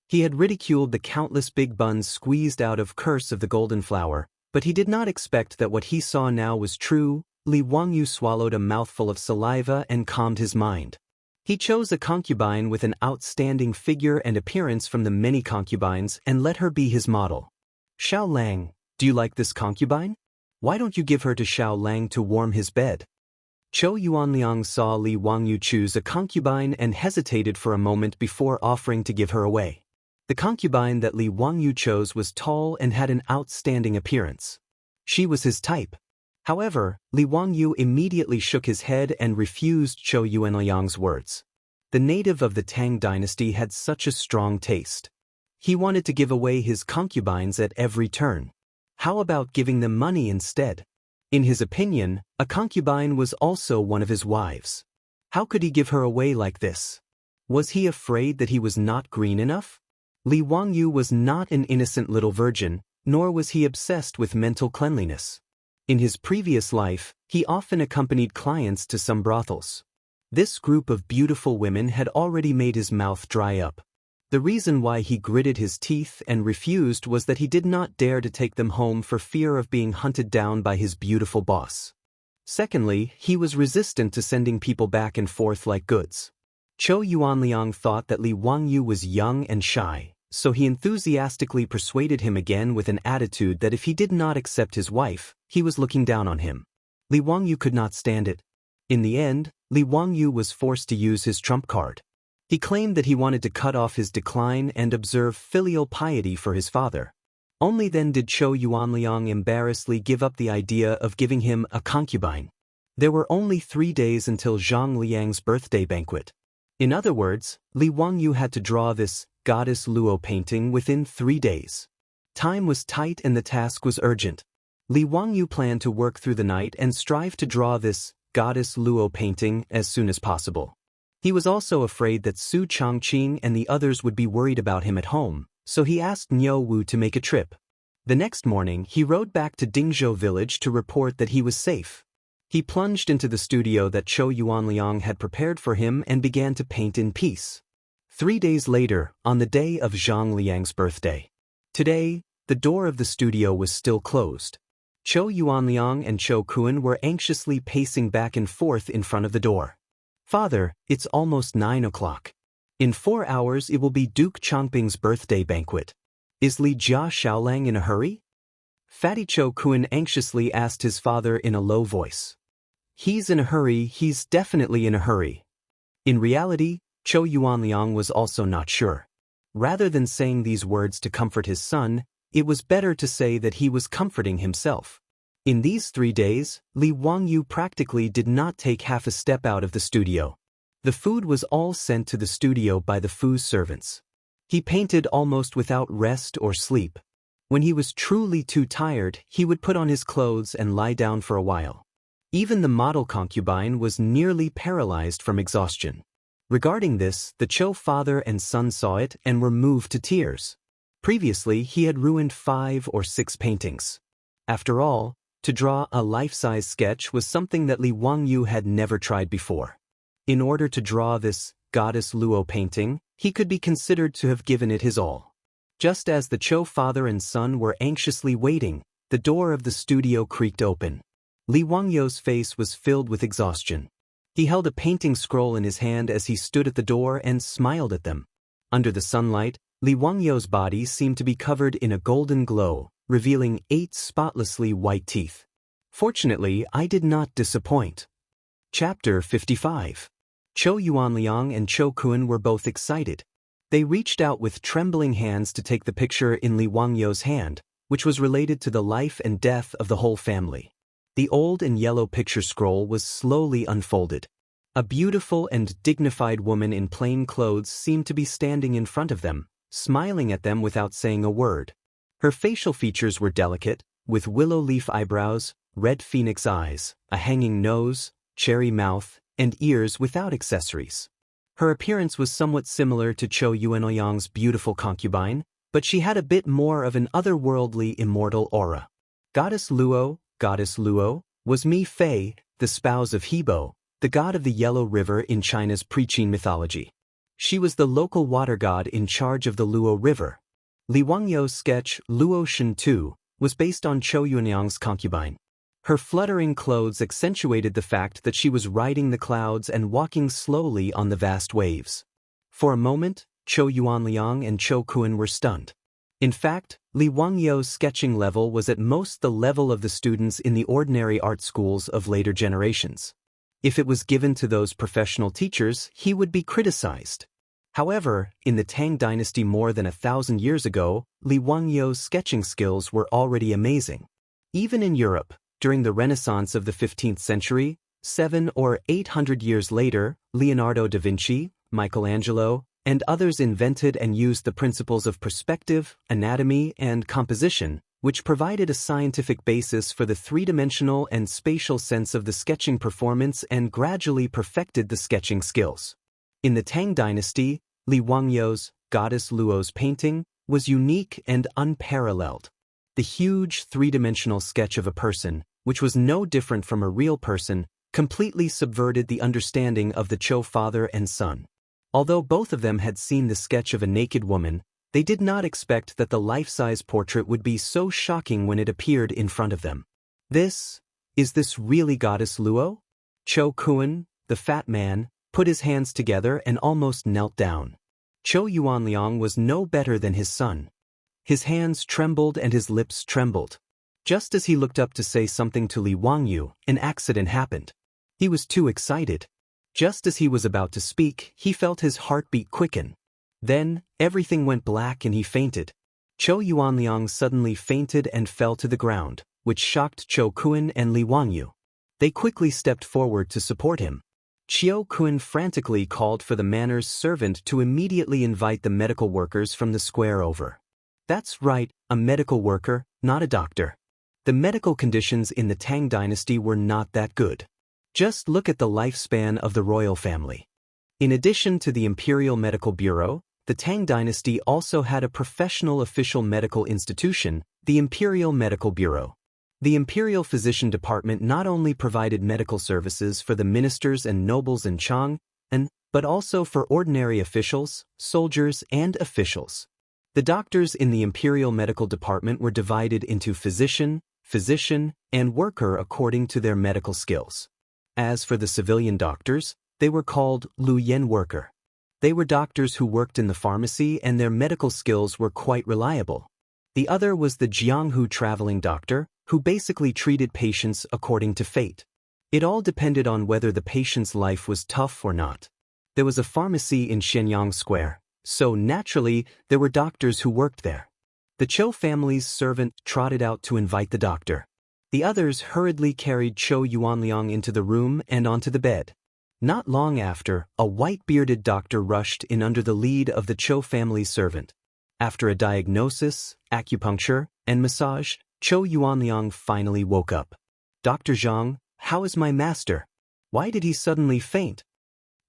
He had ridiculed the countless big buns squeezed out of Curse of the Golden Flower, but he did not expect that what he saw now was true. Li Wangyu swallowed a mouthful of saliva and calmed his mind. He chose a concubine with an outstanding figure and appearance from the many concubines and let her be his model. Xiao Lang, do you like this concubine? Why don't you give her to Xiao Lang to warm his bed? Zhou Yuanliang saw Li Wangyu choose a concubine and hesitated for a moment before offering to give her away. The concubine that Li Wangyu chose was tall and had an outstanding appearance. She was his type. However, Li Wangyu immediately shook his head and refused Zhou Yuanliang's words. The native of the Tang dynasty had such a strong taste. He wanted to give away his concubines at every turn. How about giving them money instead? In his opinion, a concubine was also one of his wives. How could he give her away like this? Was he afraid that he was not green enough? Li Wangyu was not an innocent little virgin, nor was he obsessed with mental cleanliness. In his previous life, he often accompanied clients to some brothels. This group of beautiful women had already made his mouth dry up. The reason why he gritted his teeth and refused was that he did not dare to take them home for fear of being hunted down by his beautiful boss. Secondly, he was resistant to sending people back and forth like goods. Zhou Yuanliang thought that Li Wangyu was young and shy, so he enthusiastically persuaded him again with an attitude that if he did not accept his wife, he was looking down on him. Li Wangyu could not stand it. In the end, Li Wangyu was forced to use his trump card. He claimed that he wanted to cut off his decline and observe filial piety for his father. Only then did Zhou Yuanliang embarrassedly give up the idea of giving him a concubine. There were only 3 days until Zhang Liang's birthday banquet. In other words, Li Wangyu had to draw this Goddess Luo painting within 3 days. Time was tight and the task was urgent. Li Wangyu planned to work through the night and strive to draw this Goddess Luo painting as soon as possible. He was also afraid that Su Changqing and the others would be worried about him at home, so he asked Niu Wu to make a trip. The next morning, he rode back to Dingzhou village to report that he was safe. He plunged into the studio that Zhou Yuanliang had prepared for him and began to paint in peace. 3 days later, on the day of Zhang Liang's birthday. Today, the door of the studio was still closed. Zhou Yuanliang and Zhou Kun were anxiously pacing back and forth in front of the door. Father, it's almost 9 o'clock. In 4 hours it will be Duke Changping's birthday banquet. Is Li Jia Xiaolang in a hurry? Fatty Zhou Kun anxiously asked his father in a low voice. He's in a hurry, he's definitely in a hurry. In reality, Zhou Yuanliang was also not sure. Rather than saying these words to comfort his son, it was better to say that he was comforting himself. In these 3 days, Li Wangyu practically did not take half a step out of the studio. The food was all sent to the studio by the Fu's servants. He painted almost without rest or sleep. When he was truly too tired, he would put on his clothes and lie down for a while. Even the model concubine was nearly paralyzed from exhaustion. Regarding this, the Zhou father and son saw it and were moved to tears. Previously, he had ruined 5 or 6 paintings. After all, to draw a life-size sketch was something that Li Wangyu had never tried before. In order to draw this Goddess Luo painting, he could be considered to have given it his all. Just as the Zhou father and son were anxiously waiting, the door of the studio creaked open. Li Wangyu's face was filled with exhaustion. He held a painting scroll in his hand as he stood at the door and smiled at them. Under the sunlight, Li Wangyu's body seemed to be covered in a golden glow, revealing 8 spotlessly white teeth. Fortunately, I did not disappoint. Chapter 55. Zhou Yuanliang and Zhou Kun were both excited. They reached out with trembling hands to take the picture in Li Wangyu's hand, which was related to the life and death of the whole family. The old and yellow picture scroll was slowly unfolded. A beautiful and dignified woman in plain clothes seemed to be standing in front of them, smiling at them without saying a word. Her facial features were delicate, with willow leaf eyebrows, red phoenix eyes, a hanging nose, cherry mouth, and ears without accessories. Her appearance was somewhat similar to Zhou Yuanliang's beautiful concubine, but she had a bit more of an otherworldly immortal aura. Goddess Luo, was Mi Fei, the spouse of Hebo, the god of the Yellow River in China's pre-Qin mythology. She was the local water god in charge of the Luo River. Li Wangyu's sketch, Luo Shen Tu, was based on Zhou Yuanliang's concubine. Her fluttering clothes accentuated the fact that she was riding the clouds and walking slowly on the vast waves. For a moment, Zhou Yuanliang and Zhou Kun were stunned. In fact, Li Wangyu's sketching level was at most the level of the students in the ordinary art schools of later generations. If it was given to those professional teachers, he would be criticized. However, in the Tang dynasty more than 1,000 years ago, Li Wangyu's sketching skills were already amazing. Even in Europe, during the Renaissance of the 15th century, 700 or 800 years later, Leonardo da Vinci, Michelangelo, and others invented and used the principles of perspective, anatomy, and composition, which provided a scientific basis for the three-dimensional and spatial sense of the sketching performance and gradually perfected the sketching skills. In the Tang dynasty, Li Wangyou's Goddess Luo's painting was unique and unparalleled. The huge three-dimensional sketch of a person, which was no different from a real person, completely subverted the understanding of the Zhou father and son. Although both of them had seen the sketch of a naked woman, they did not expect that the life-size portrait would be so shocking when it appeared in front of them. Is this really Goddess Luo? Zhou Kun, the fat man, put his hands together and almost knelt down. Zhou Yuanliang was no better than his son. His hands trembled and his lips trembled. Just as he looked up to say something to Li Wangyu, an accident happened. He was too excited. Just as he was about to speak, he felt his heartbeat quicken. Then, everything went black and he fainted. Zhou Yuanliang suddenly fainted and fell to the ground, which shocked Zhou Kun and Li Wangyu. They quickly stepped forward to support him. Zhou Kun frantically called for the manor's servant to immediately invite the medical workers from the square over. That's right, a medical worker, not a doctor. The medical conditions in the Tang dynasty were not that good. Just look at the lifespan of the royal family. In addition to the Imperial Medical Bureau, the Tang dynasty also had a professional official medical institution, the Imperial Medical Bureau. The Imperial Physician Department not only provided medical services for the ministers and nobles in Chang, but also for ordinary officials, soldiers, and officials. The doctors in the Imperial Medical Department were divided into physician, and worker according to their medical skills. As for the civilian doctors, they were called Luyan worker. They were doctors who worked in the pharmacy and their medical skills were quite reliable. The other was the Jianghu traveling doctor, who basically treated patients according to fate. It all depended on whether the patient's life was tough or not. There was a pharmacy in Shenyang Square, so naturally there were doctors who worked there. The Zhou family's servant trotted out to invite the doctor. The others hurriedly carried Zhou Yuanliang into the room and onto the bed. Not long after, a white-bearded doctor rushed in under the lead of the Zhou family's servant. After a diagnosis, acupuncture, and massage, Zhou Yuanliang finally woke up. "Dr. Zhang, how is my master? Why did he suddenly faint?"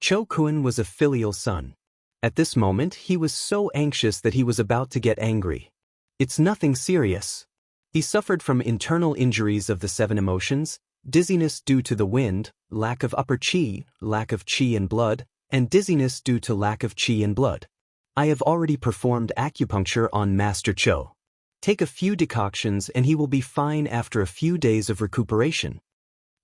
Zhou Kun was a filial son. At this moment, he was so anxious that he was about to get angry. "It's nothing serious." He suffered from internal injuries of the 7 emotions, dizziness due to the wind, lack of upper qi, lack of qi and blood, and dizziness due to lack of qi and blood. I have already performed acupuncture on Master Zhou. Take a few decoctions and he will be fine after a few days of recuperation.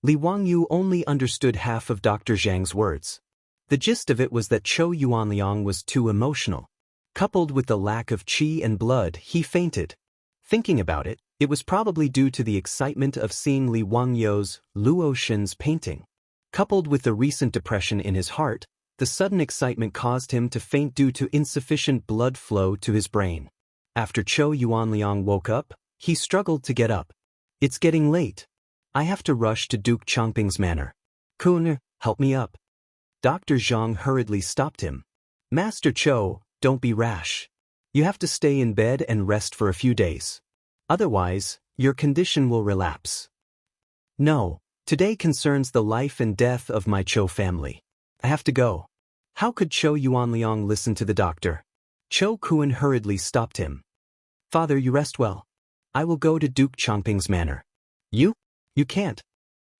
Li Wangyu only understood half of Dr. Zhang's words. The gist of it was that Zhou Yuanliang was too emotional. Coupled with the lack of qi and blood, he fainted. Thinking about it, it was probably due to the excitement of seeing Li Wangyou's Luo Shen's painting. Coupled with the recent depression in his heart, the sudden excitement caused him to faint due to insufficient blood flow to his brain. After Zhou Yuanliang woke up, he struggled to get up. "It's getting late. I have to rush to Duke Changping's manor. Kun, help me up." Dr. Zhang hurriedly stopped him. "Master Zhou, don't be rash. You have to stay in bed and rest for a few days. Otherwise, your condition will relapse." "No, today concerns the life and death of my Zhou family. I have to go." How could Zhou Yuanliang listen to the doctor? Zhou Kun hurriedly stopped him. "Father, you rest well. I will go to Duke Changping's manor." You can't."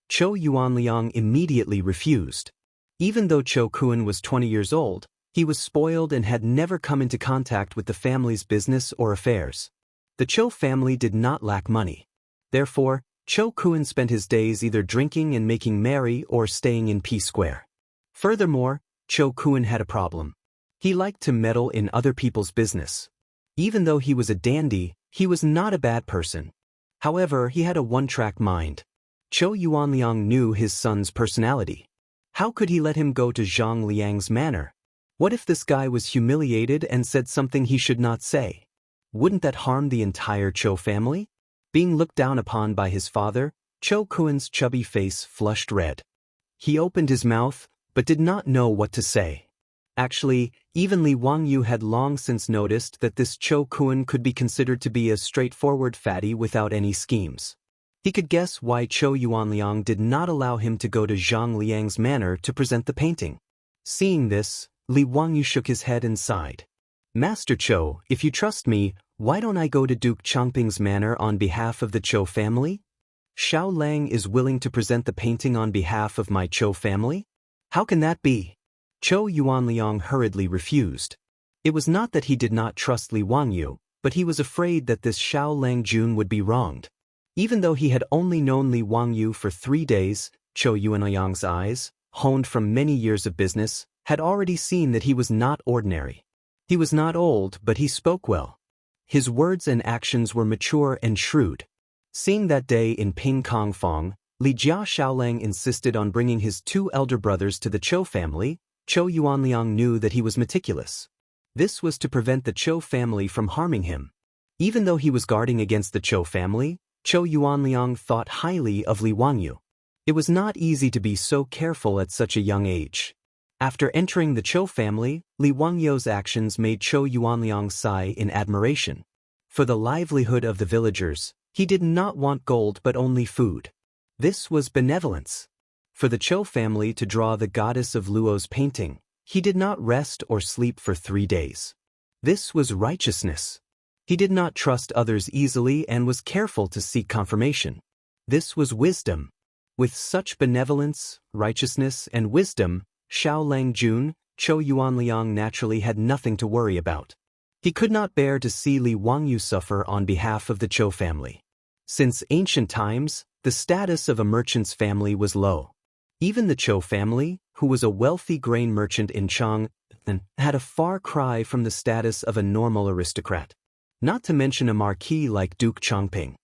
Zhou Yuanliang immediately refused. Even though Zhou Kun was 20 years old, he was spoiled and had never come into contact with the family's business or affairs. The Zhou family did not lack money. Therefore, Zhou Kun spent his days either drinking and making merry or staying in P Square. Furthermore, Zhou Kun had a problem. He liked to meddle in other people's business. Even though he was a dandy, he was not a bad person. However, he had a one-track mind. Zhou Yuanliang knew his son's personality. How could he let him go to Zhang Liang's manor? What if this guy was humiliated and said something he should not say? Wouldn't that harm the entire Zhou family? Being looked down upon by his father, Zhou Kun's chubby face flushed red. He opened his mouth, but did not know what to say. Actually, even Li Wangyu had long since noticed that this Cho Kun could be considered to be a straightforward fatty without any schemes. He could guess why Cho Yuanliang did not allow him to go to Zhang Liang's manor to present the painting. Seeing this, Li Wangyu shook his head and sighed. Master Cho, if you trust me, why don't I go to Duke Changping's manor on behalf of the Cho family? Xiao Lang is willing to present the painting on behalf of my Cho family? How can that be? Cho Yuanliang hurriedly refused. It was not that he did not trust Li Wangyu, but he was afraid that this Xiao Lang Jun would be wronged. Even though he had only known Li Wangyu for 3 days, Cho Yuanliang's eyes, honed from many years of business, had already seen that he was not ordinary. He was not old, but he spoke well. His words and actions were mature and shrewd. Seeing that day in Ping Kong Fong, Li Jia Xiaolang insisted on bringing his 2 elder brothers to the Cho family. Cho Yuanliang knew that he was meticulous. This was to prevent the Cho family from harming him. Even though he was guarding against the Cho family, Cho Yuanliang thought highly of Li Wangyu. It was not easy to be so careful at such a young age. After entering the Cho family, Li Wangyu's actions made Cho Yuanliang sigh in admiration. For the livelihood of the villagers, he did not want gold but only food. This was benevolence. For the Cho family to draw the goddess of Luo's painting, he did not rest or sleep for 3 days. This was righteousness. He did not trust others easily and was careful to seek confirmation. This was wisdom. With such benevolence, righteousness, and wisdom, Xiao Lang Jun, Cho Yuanliang naturally had nothing to worry about. He could not bear to see Li Wangyu suffer on behalf of the Cho family. Since ancient times, the status of a merchant's family was low. Even the Cho family, who was a wealthy grain merchant in Chang, had a far cry from the status of a normal aristocrat. Not to mention a marquis like Duke Changping.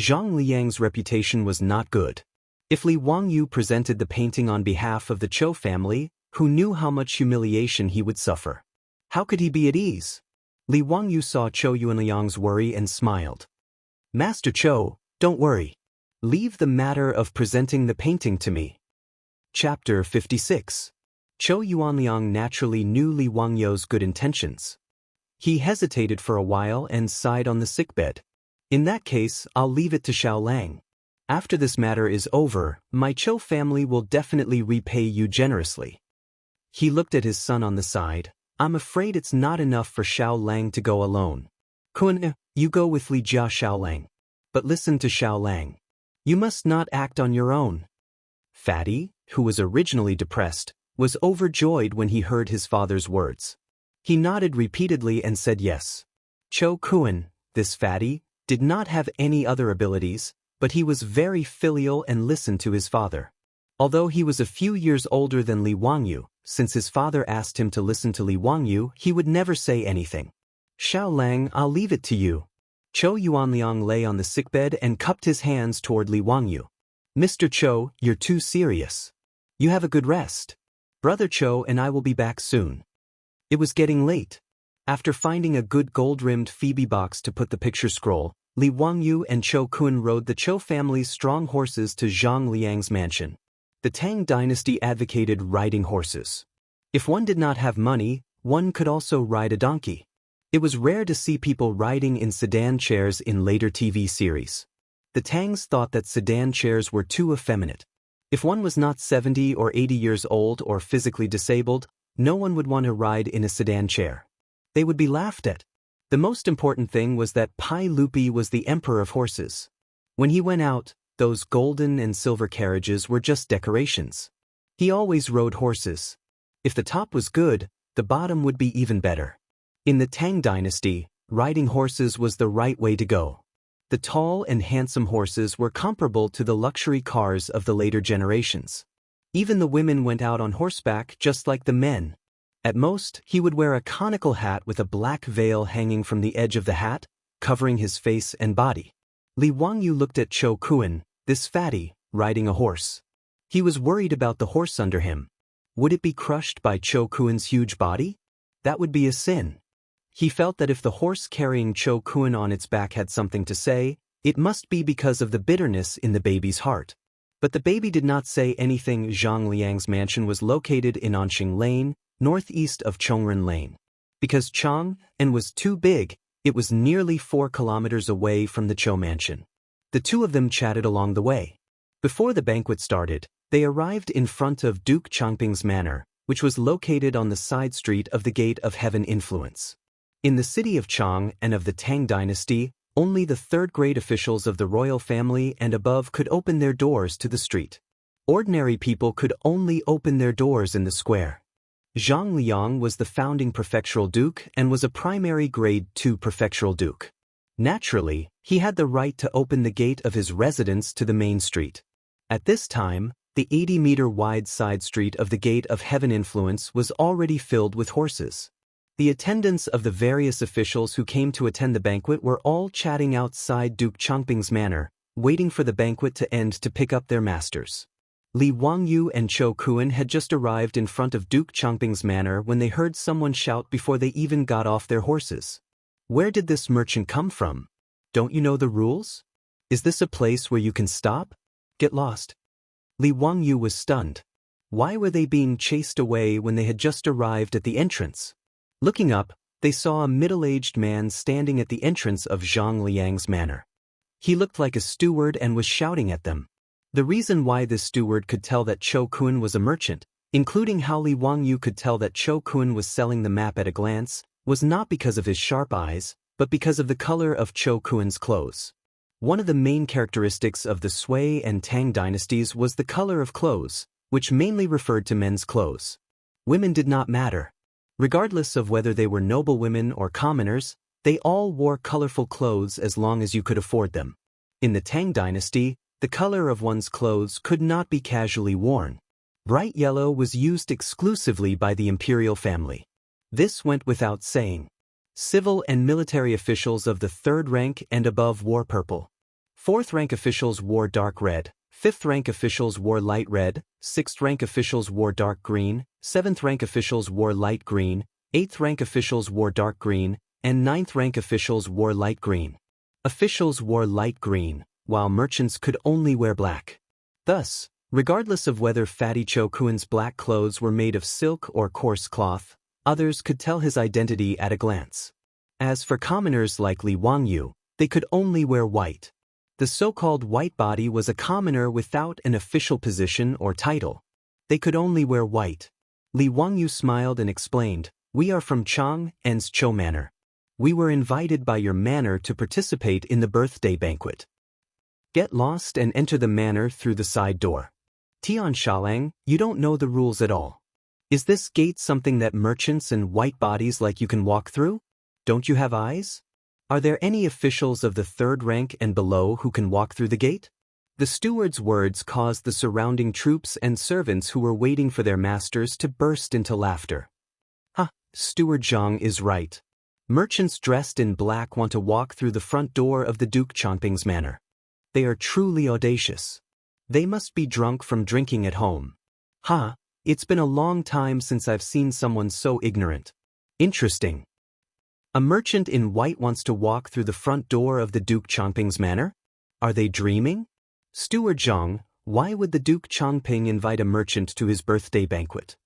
Zhang Liang's reputation was not good. If Li Wangyu presented the painting on behalf of the Cho family, who knew how much humiliation he would suffer? How could he be at ease? Li Wangyu saw Cho Yuanliang's worry and smiled. Master Cho, don't worry. Leave the matter of presenting the painting to me. Chapter 56. Cho Yuanliang naturally knew Li Wangyu's good intentions. He hesitated for a while and sighed on the sickbed. In that case, I'll leave it to Xiao Lang. After this matter is over, my Cho family will definitely repay you generously. He looked at his son on the side. I'm afraid it's not enough for Xiao Lang to go alone. Kun, you go with Li Jia Xiao Lang. But listen to Xiao Lang. You must not act on your own. Fatty, who was originally depressed, was overjoyed when he heard his father's words. He nodded repeatedly and said yes. Cho Kun, this fatty, did not have any other abilities, but he was very filial and listened to his father. Although he was a few years older than Li Wangyu, since his father asked him to listen to Li Wangyu, he would never say anything. Xiao Lang, I'll leave it to you. Cho Yuanliang lay on the sickbed and cupped his hands toward Li Wangyu. Mr. Cho, you're too serious. You have a good rest. Brother Cho and I will be back soon. It was getting late. After finding a good gold-rimmed Phoebe box to put the picture scroll, Li Wangyu and Cho Kun rode the Cho family's strong horses to Zhang Liang's mansion. The Tang dynasty advocated riding horses. If one did not have money, one could also ride a donkey. It was rare to see people riding in sedan chairs in later TV series. The Tangs thought that sedan chairs were too effeminate. If one was not 70 or 80 years old or physically disabled, no one would want to ride in a sedan chair. They would be laughed at. The most important thing was that Pai Lupi was the emperor of horses. When he went out, those golden and silver carriages were just decorations. He always rode horses. If the top was good, the bottom would be even better. In the Tang dynasty, riding horses was the right way to go. The tall and handsome horses were comparable to the luxury cars of the later generations. Even the women went out on horseback just like the men. At most, he would wear a conical hat with a black veil hanging from the edge of the hat, covering his face and body. Li Wangyu looked at Cho Kun, this fatty, riding a horse. He was worried about the horse under him. Would it be crushed by Cho Kun's huge body? That would be a sin. He felt that if the horse carrying Cho Kun on its back had something to say, it must be because of the bitterness in the baby's heart. But the baby did not say anything. Zhang Liang's mansion was located in Anxing Lane, northeast of Chongren Lane. Because Chang'an was too big, it was nearly 4 kilometers away from the Cho mansion. The two of them chatted along the way. Before the banquet started, they arrived in front of Duke Changping's manor, which was located on the side street of the Gate of Heaven Influence. In the city of Chang and of the Tang dynasty, only the third-grade officials of the royal family and above could open their doors to the street. Ordinary people could only open their doors in the square. Zhang Liang was the founding prefectural duke and was a primary grade 2 prefectural duke. Naturally, he had the right to open the gate of his residence to the main street. At this time, the 80-meter-wide side street of the Gate of Heaven Influence was already filled with horses. The attendants of the various officials who came to attend the banquet were all chatting outside Duke Changping's manor, waiting for the banquet to end to pick up their masters. Li Wangyu and Cho Kuan had just arrived in front of Duke Changping's manor when they heard someone shout before they even got off their horses. Where did this merchant come from? Don't you know the rules? Is this a place where you can stop? Get lost. Li Wangyu was stunned. Why were they being chased away when they had just arrived at the entrance? Looking up, they saw a middle-aged man standing at the entrance of Zhang Liang's manor. He looked like a steward and was shouting at them. The reason why this steward could tell that Cho Kuan was a merchant, including how Li Wangyu could tell that Cho Kuan was selling the map at a glance, was not because of his sharp eyes, but because of the color of Cho Kuan's clothes. One of the main characteristics of the Sui and Tang dynasties was the color of clothes, which mainly referred to men's clothes. Women did not matter. Regardless of whether they were noble women or commoners, they all wore colorful clothes as long as you could afford them. In the Tang dynasty, the color of one's clothes could not be casually worn. Bright yellow was used exclusively by the imperial family. This went without saying. Civil and military officials of the 3rd rank and above wore purple. 4th rank officials wore dark red, 5th rank officials wore light red, 6th rank officials wore dark green, 7th rank officials wore light green, 8th rank officials wore dark green, and 9th rank officials wore light green. Officials wore light green, while merchants could only wear black. Thus, regardless of whether Fatty Cho Kuan's black clothes were made of silk or coarse cloth, others could tell his identity at a glance. As for commoners like Li Wangyu, they could only wear white. The so-called white body was a commoner without an official position or title. They could only wear white. Li Wangyu smiled and explained, "We are from Chang'an's Cho Manor. We were invited by your manor to participate in the birthday banquet. Get lost and enter the manor through the side door." Tian Shalang, you don't know the rules at all. Is this gate something that merchants and white bodies like you can walk through? Don't you have eyes? Are there any officials of the 3rd rank and below who can walk through the gate? The steward's words caused the surrounding troops and servants who were waiting for their masters to burst into laughter. Ha, Steward Zhang is right. Merchants dressed in black want to walk through the front door of the Duke Changping's manor. They are truly audacious. They must be drunk from drinking at home. Ha, it's been a long time since I've seen someone so ignorant. Interesting. A merchant in white wants to walk through the front door of the Duke Changping's manor? Are they dreaming? Steward Zhang, why would the Duke Changping invite a merchant to his birthday banquet?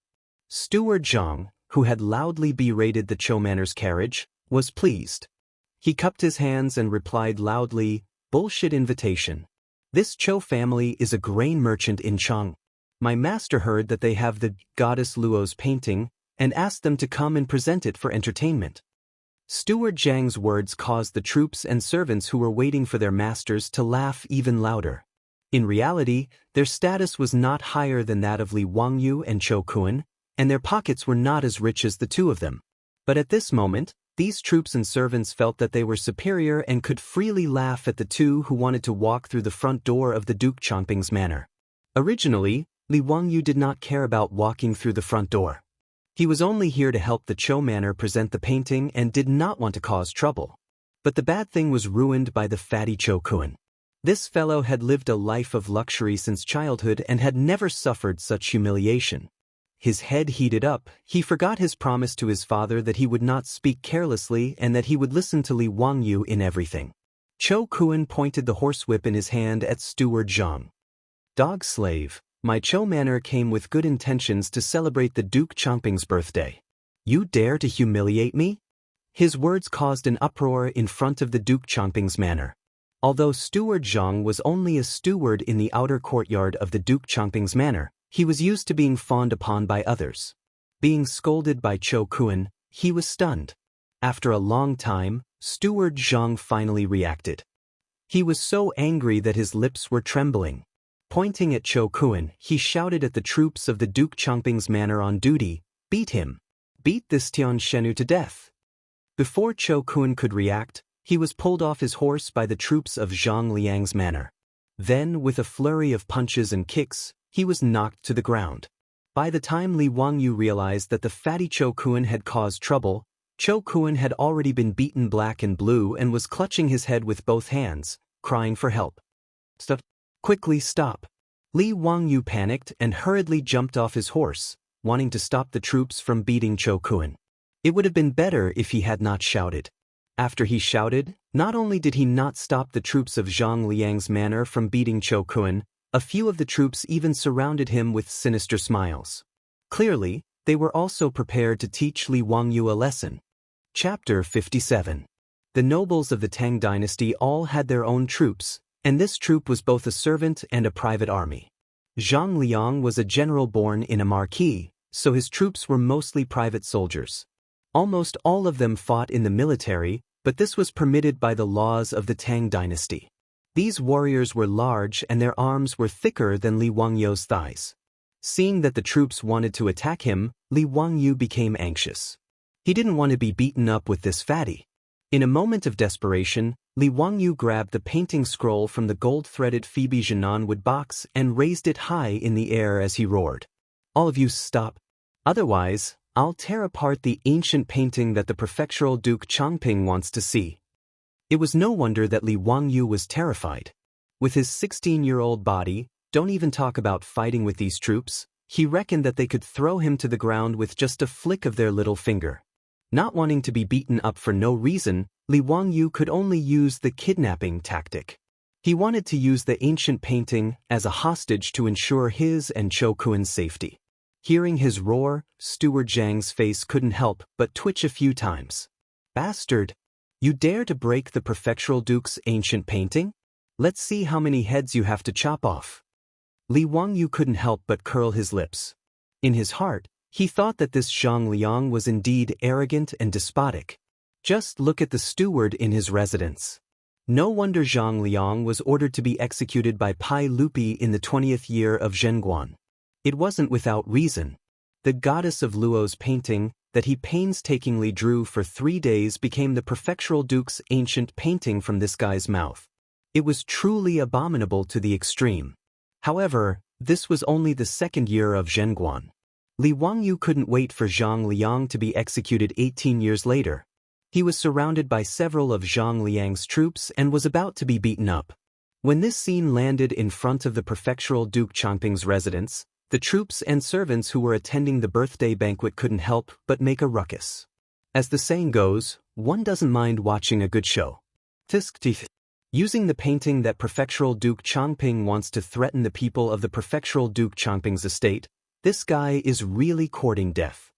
Steward Zhang, who had loudly berated the Cho Manor's carriage, was pleased. He cupped his hands and replied loudly, "Bullshit invitation. This Cho family is a grain merchant in Chang. My master heard that they have the goddess Luo's painting and asked them to come and present it for entertainment." Steward Zhang's words caused the troops and servants who were waiting for their masters to laugh even louder. In reality, their status was not higher than that of Li Wangyu and Cho Kuan, and their pockets were not as rich as the two of them. But at this moment, these troops and servants felt that they were superior and could freely laugh at the two who wanted to walk through the front door of the Duke Changping's manor. Originally, Li Wangyu did not care about walking through the front door. He was only here to help the Cho manor present the painting and did not want to cause trouble. But the bad thing was ruined by the fatty Cho Kuan. This fellow had lived a life of luxury since childhood and had never suffered such humiliation. His head heated up, he forgot his promise to his father that he would not speak carelessly and that he would listen to Li Wangyu in everything. Cho Kuan pointed the horsewhip in his hand at Steward Zhang. "Dog slave, My Cho Manor came with good intentions to celebrate the Duke Chongping's birthday. You dare to humiliate me? His words caused an uproar in front of the Duke Chongping's manor. Although Steward Zhang was only a steward in the outer courtyard of the Duke Chongping's manor, he was used to being fawned upon by others. Being scolded by Cho Kun, he was stunned. After a long time, Steward Zhang finally reacted. He was so angry that his lips were trembling. Pointing at Cho Kun, he shouted at the troops of the Duke Chongping's manor on duty, "Beat him! Beat this Tian Shenu to death!" Before Cho Kun could react, he was pulled off his horse by the troops of Zhang Liang's manor. Then, with a flurry of punches and kicks, he was knocked to the ground. By the time Li Wangyu realized that the fatty Cho Kun had caused trouble, Cho Kun had already been beaten black and blue and was clutching his head with both hands, crying for help. "Stop! Quickly stop!" Li Wangyu panicked and hurriedly jumped off his horse, wanting to stop the troops from beating Cho Kun. It would have been better if he had not shouted. After he shouted, not only did he not stop the troops of Zhang Liang's manor from beating Cho Kun, a few of the troops even surrounded him with sinister smiles. Clearly, they were also prepared to teach Li Wangyu a lesson. Chapter 57. The nobles of the Tang dynasty all had their own troops, and this troop was both a servant and a private army. Zhang Liang was a general born in a marquee, so his troops were mostly private soldiers. Almost all of them fought in the military, but this was permitted by the laws of the Tang dynasty. These warriors were large and their arms were thicker than Li Wangyu's thighs. Seeing that the troops wanted to attack him, Li Wangyu became anxious. He didn't want to be beaten up with this fatty. In a moment of desperation, Li Wangyu grabbed the painting scroll from the gold-threaded Phoebe Jinan wood box and raised it high in the air as he roared. "All of you stop. Otherwise, I'll tear apart the ancient painting that the prefectural Duke Chongping wants to see." It was no wonder that Li Wangyu was terrified. With his 16-year-old body, don't even talk about fighting with these troops, he reckoned that they could throw him to the ground with just a flick of their little finger. Not wanting to be beaten up for no reason, Li Wangyu could only use the kidnapping tactic. He wanted to use the ancient painting as a hostage to ensure his and Cho Kun's safety. Hearing his roar, Steward Zhang's face couldn't help but twitch a few times. "Bastard! You dare to break the prefectural duke's ancient painting? Let's see how many heads you have to chop off." Li Wangyu couldn't help but curl his lips. In his heart, he thought that this Zhang Liang was indeed arrogant and despotic. Just look at the steward in his residence. No wonder Zhang Liang was ordered to be executed by Pai Lupi in the 20th year of Zhenguan. It wasn't without reason. The goddess of Luo's painting, that he painstakingly drew for 3 days, became the prefectural duke's ancient painting from this guy's mouth. It was truly abominable to the extreme. However, this was only the 2nd year of Zhenguan. Li Wangyu couldn't wait for Zhang Liang to be executed 18 years later. He was surrounded by several of Zhang Liang's troops and was about to be beaten up. When this scene landed in front of the prefectural Duke Chongping's residence, the troops and servants who were attending the birthday banquet couldn't help but make a ruckus. As the saying goes, one doesn't mind watching a good show. Using the painting that prefectural Duke Chongping wants to threaten the people of the prefectural Duke Chongping's estate, this guy is really courting death.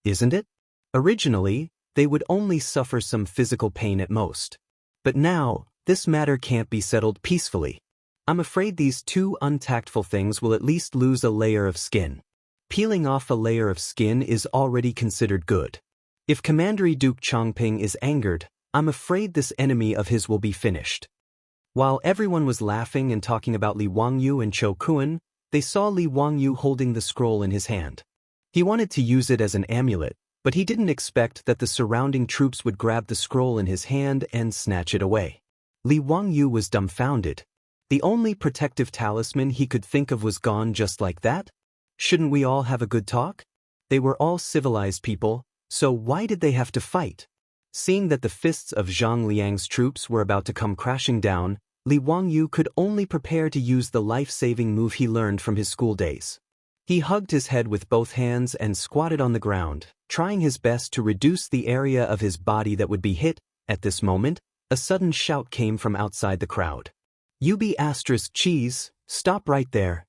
Isn't it? Originally, they would only suffer some physical pain at most. But now, this matter can't be settled peacefully. I'm afraid these two untactful things will at least lose a layer of skin. Peeling off a layer of skin is already considered good. If Commander Duke Chongping is angered, I'm afraid this enemy of his will be finished. While everyone was laughing and talking about Li Wangyu and Cho Kun, they saw Li Wangyu holding the scroll in his hand. He wanted to use it as an amulet, but he didn't expect that the surrounding troops would grab the scroll in his hand and snatch it away. Li Wangyu was dumbfounded. The only protective talisman he could think of was gone just like that? Shouldn't we all have a good talk? They were all civilized people, so why did they have to fight? Seeing that the fists of Zhang Liang's troops were about to come crashing down, Li Wangyu could only prepare to use the life-saving move he learned from his school days. He hugged his head with both hands and squatted on the ground, trying his best to reduce the area of his body that would be hit. At this moment, a sudden shout came from outside the crowd. "UB*cheese, stop right there.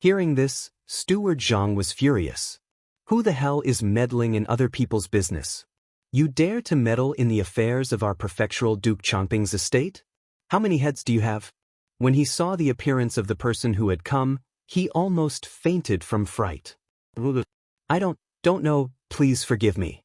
Hearing this, Steward Jiang was furious. Who the hell is meddling in other people's business? You dare to meddle in the affairs of our prefectural Duke Changping's estate? How many heads do you have? When he saw the appearance of the person who had come, he almost fainted from fright. I don't know, please forgive me.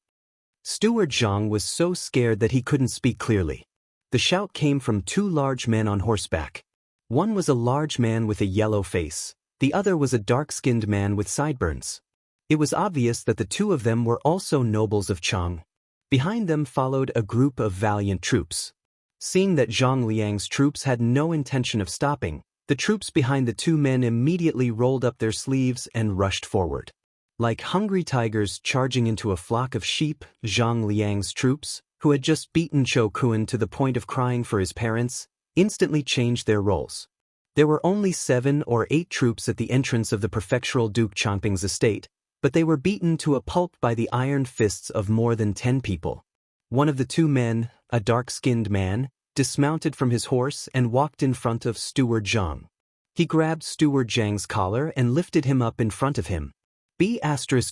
Steward Jiang was so scared that he couldn't speak clearly. The shout came from two large men on horseback. One was a large man with a yellow face, the other was a dark-skinned man with sideburns. It was obvious that the two of them were also nobles of Chang. Behind them followed a group of valiant troops. Seeing that Zhang Liang's troops had no intention of stopping, the troops behind the two men immediately rolled up their sleeves and rushed forward. Like hungry tigers charging into a flock of sheep, Zhang Liang's troops, who had just beaten Chou Kun to the point of crying for his parents, instantly changed their roles. There were only 7 or 8 troops at the entrance of the prefectural Duke Changping's estate, but they were beaten to a pulp by the iron fists of more than 10 people. One of the two men, a dark-skinned man, dismounted from his horse and walked in front of Steward Jiang. He grabbed Steward Jiang's collar and lifted him up in front of him.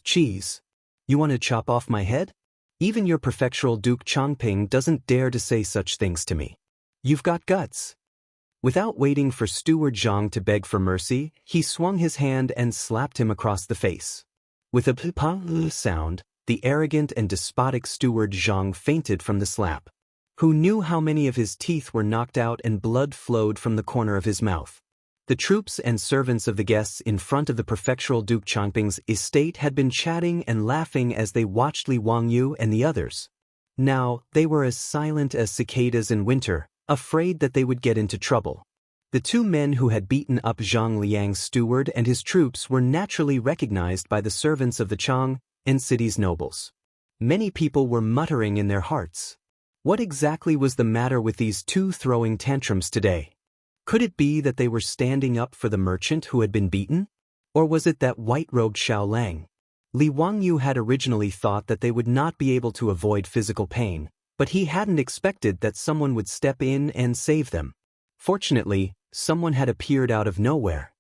Cheese. You want to chop off my head? Even your prefectural Duke Changping doesn't dare to say such things to me. You've got guts. Without waiting for Steward Jiang to beg for mercy, he swung his hand and slapped him across the face. With a p-pa sound, the arrogant and despotic Steward Jiang fainted from the slap. Who knew how many of his teeth were knocked out and blood flowed from the corner of his mouth? The troops and servants of the guests in front of the prefectural Duke Changping's estate had been chatting and laughing as they watched Li Wangyu and the others. Now, they were as silent as cicadas in winter, afraid that they would get into trouble. The two men who had beaten up Zhang Liang's steward and his troops were naturally recognized by the servants of the Chang and city's nobles. Many people were muttering in their hearts. What exactly was the matter with these two throwing tantrums today? Could it be that they were standing up for the merchant who had been beaten? Or was it that white-robed Xiao Lang? Li Wangyu had originally thought that they would not be able to avoid physical pain, but he hadn't expected that someone would step in and save them. Fortunately, someone had appeared out of nowhere.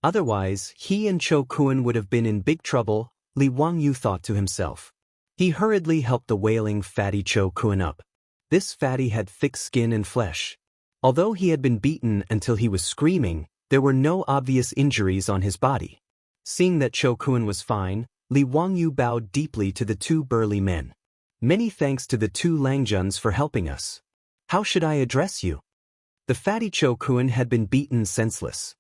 Otherwise, he and Chou Kun would have been in big trouble, Li Wangyu thought to himself. He hurriedly helped the wailing fatty Chou Kun up. This fatty had thick skin and flesh. Although he had been beaten until he was screaming, there were no obvious injuries on his body. Seeing that Chou Kun was fine, Li Wangyu bowed deeply to the two burly men. Many thanks to the two Langjuns for helping us. How should I address you? The fatty Chou Kun had been beaten senseless.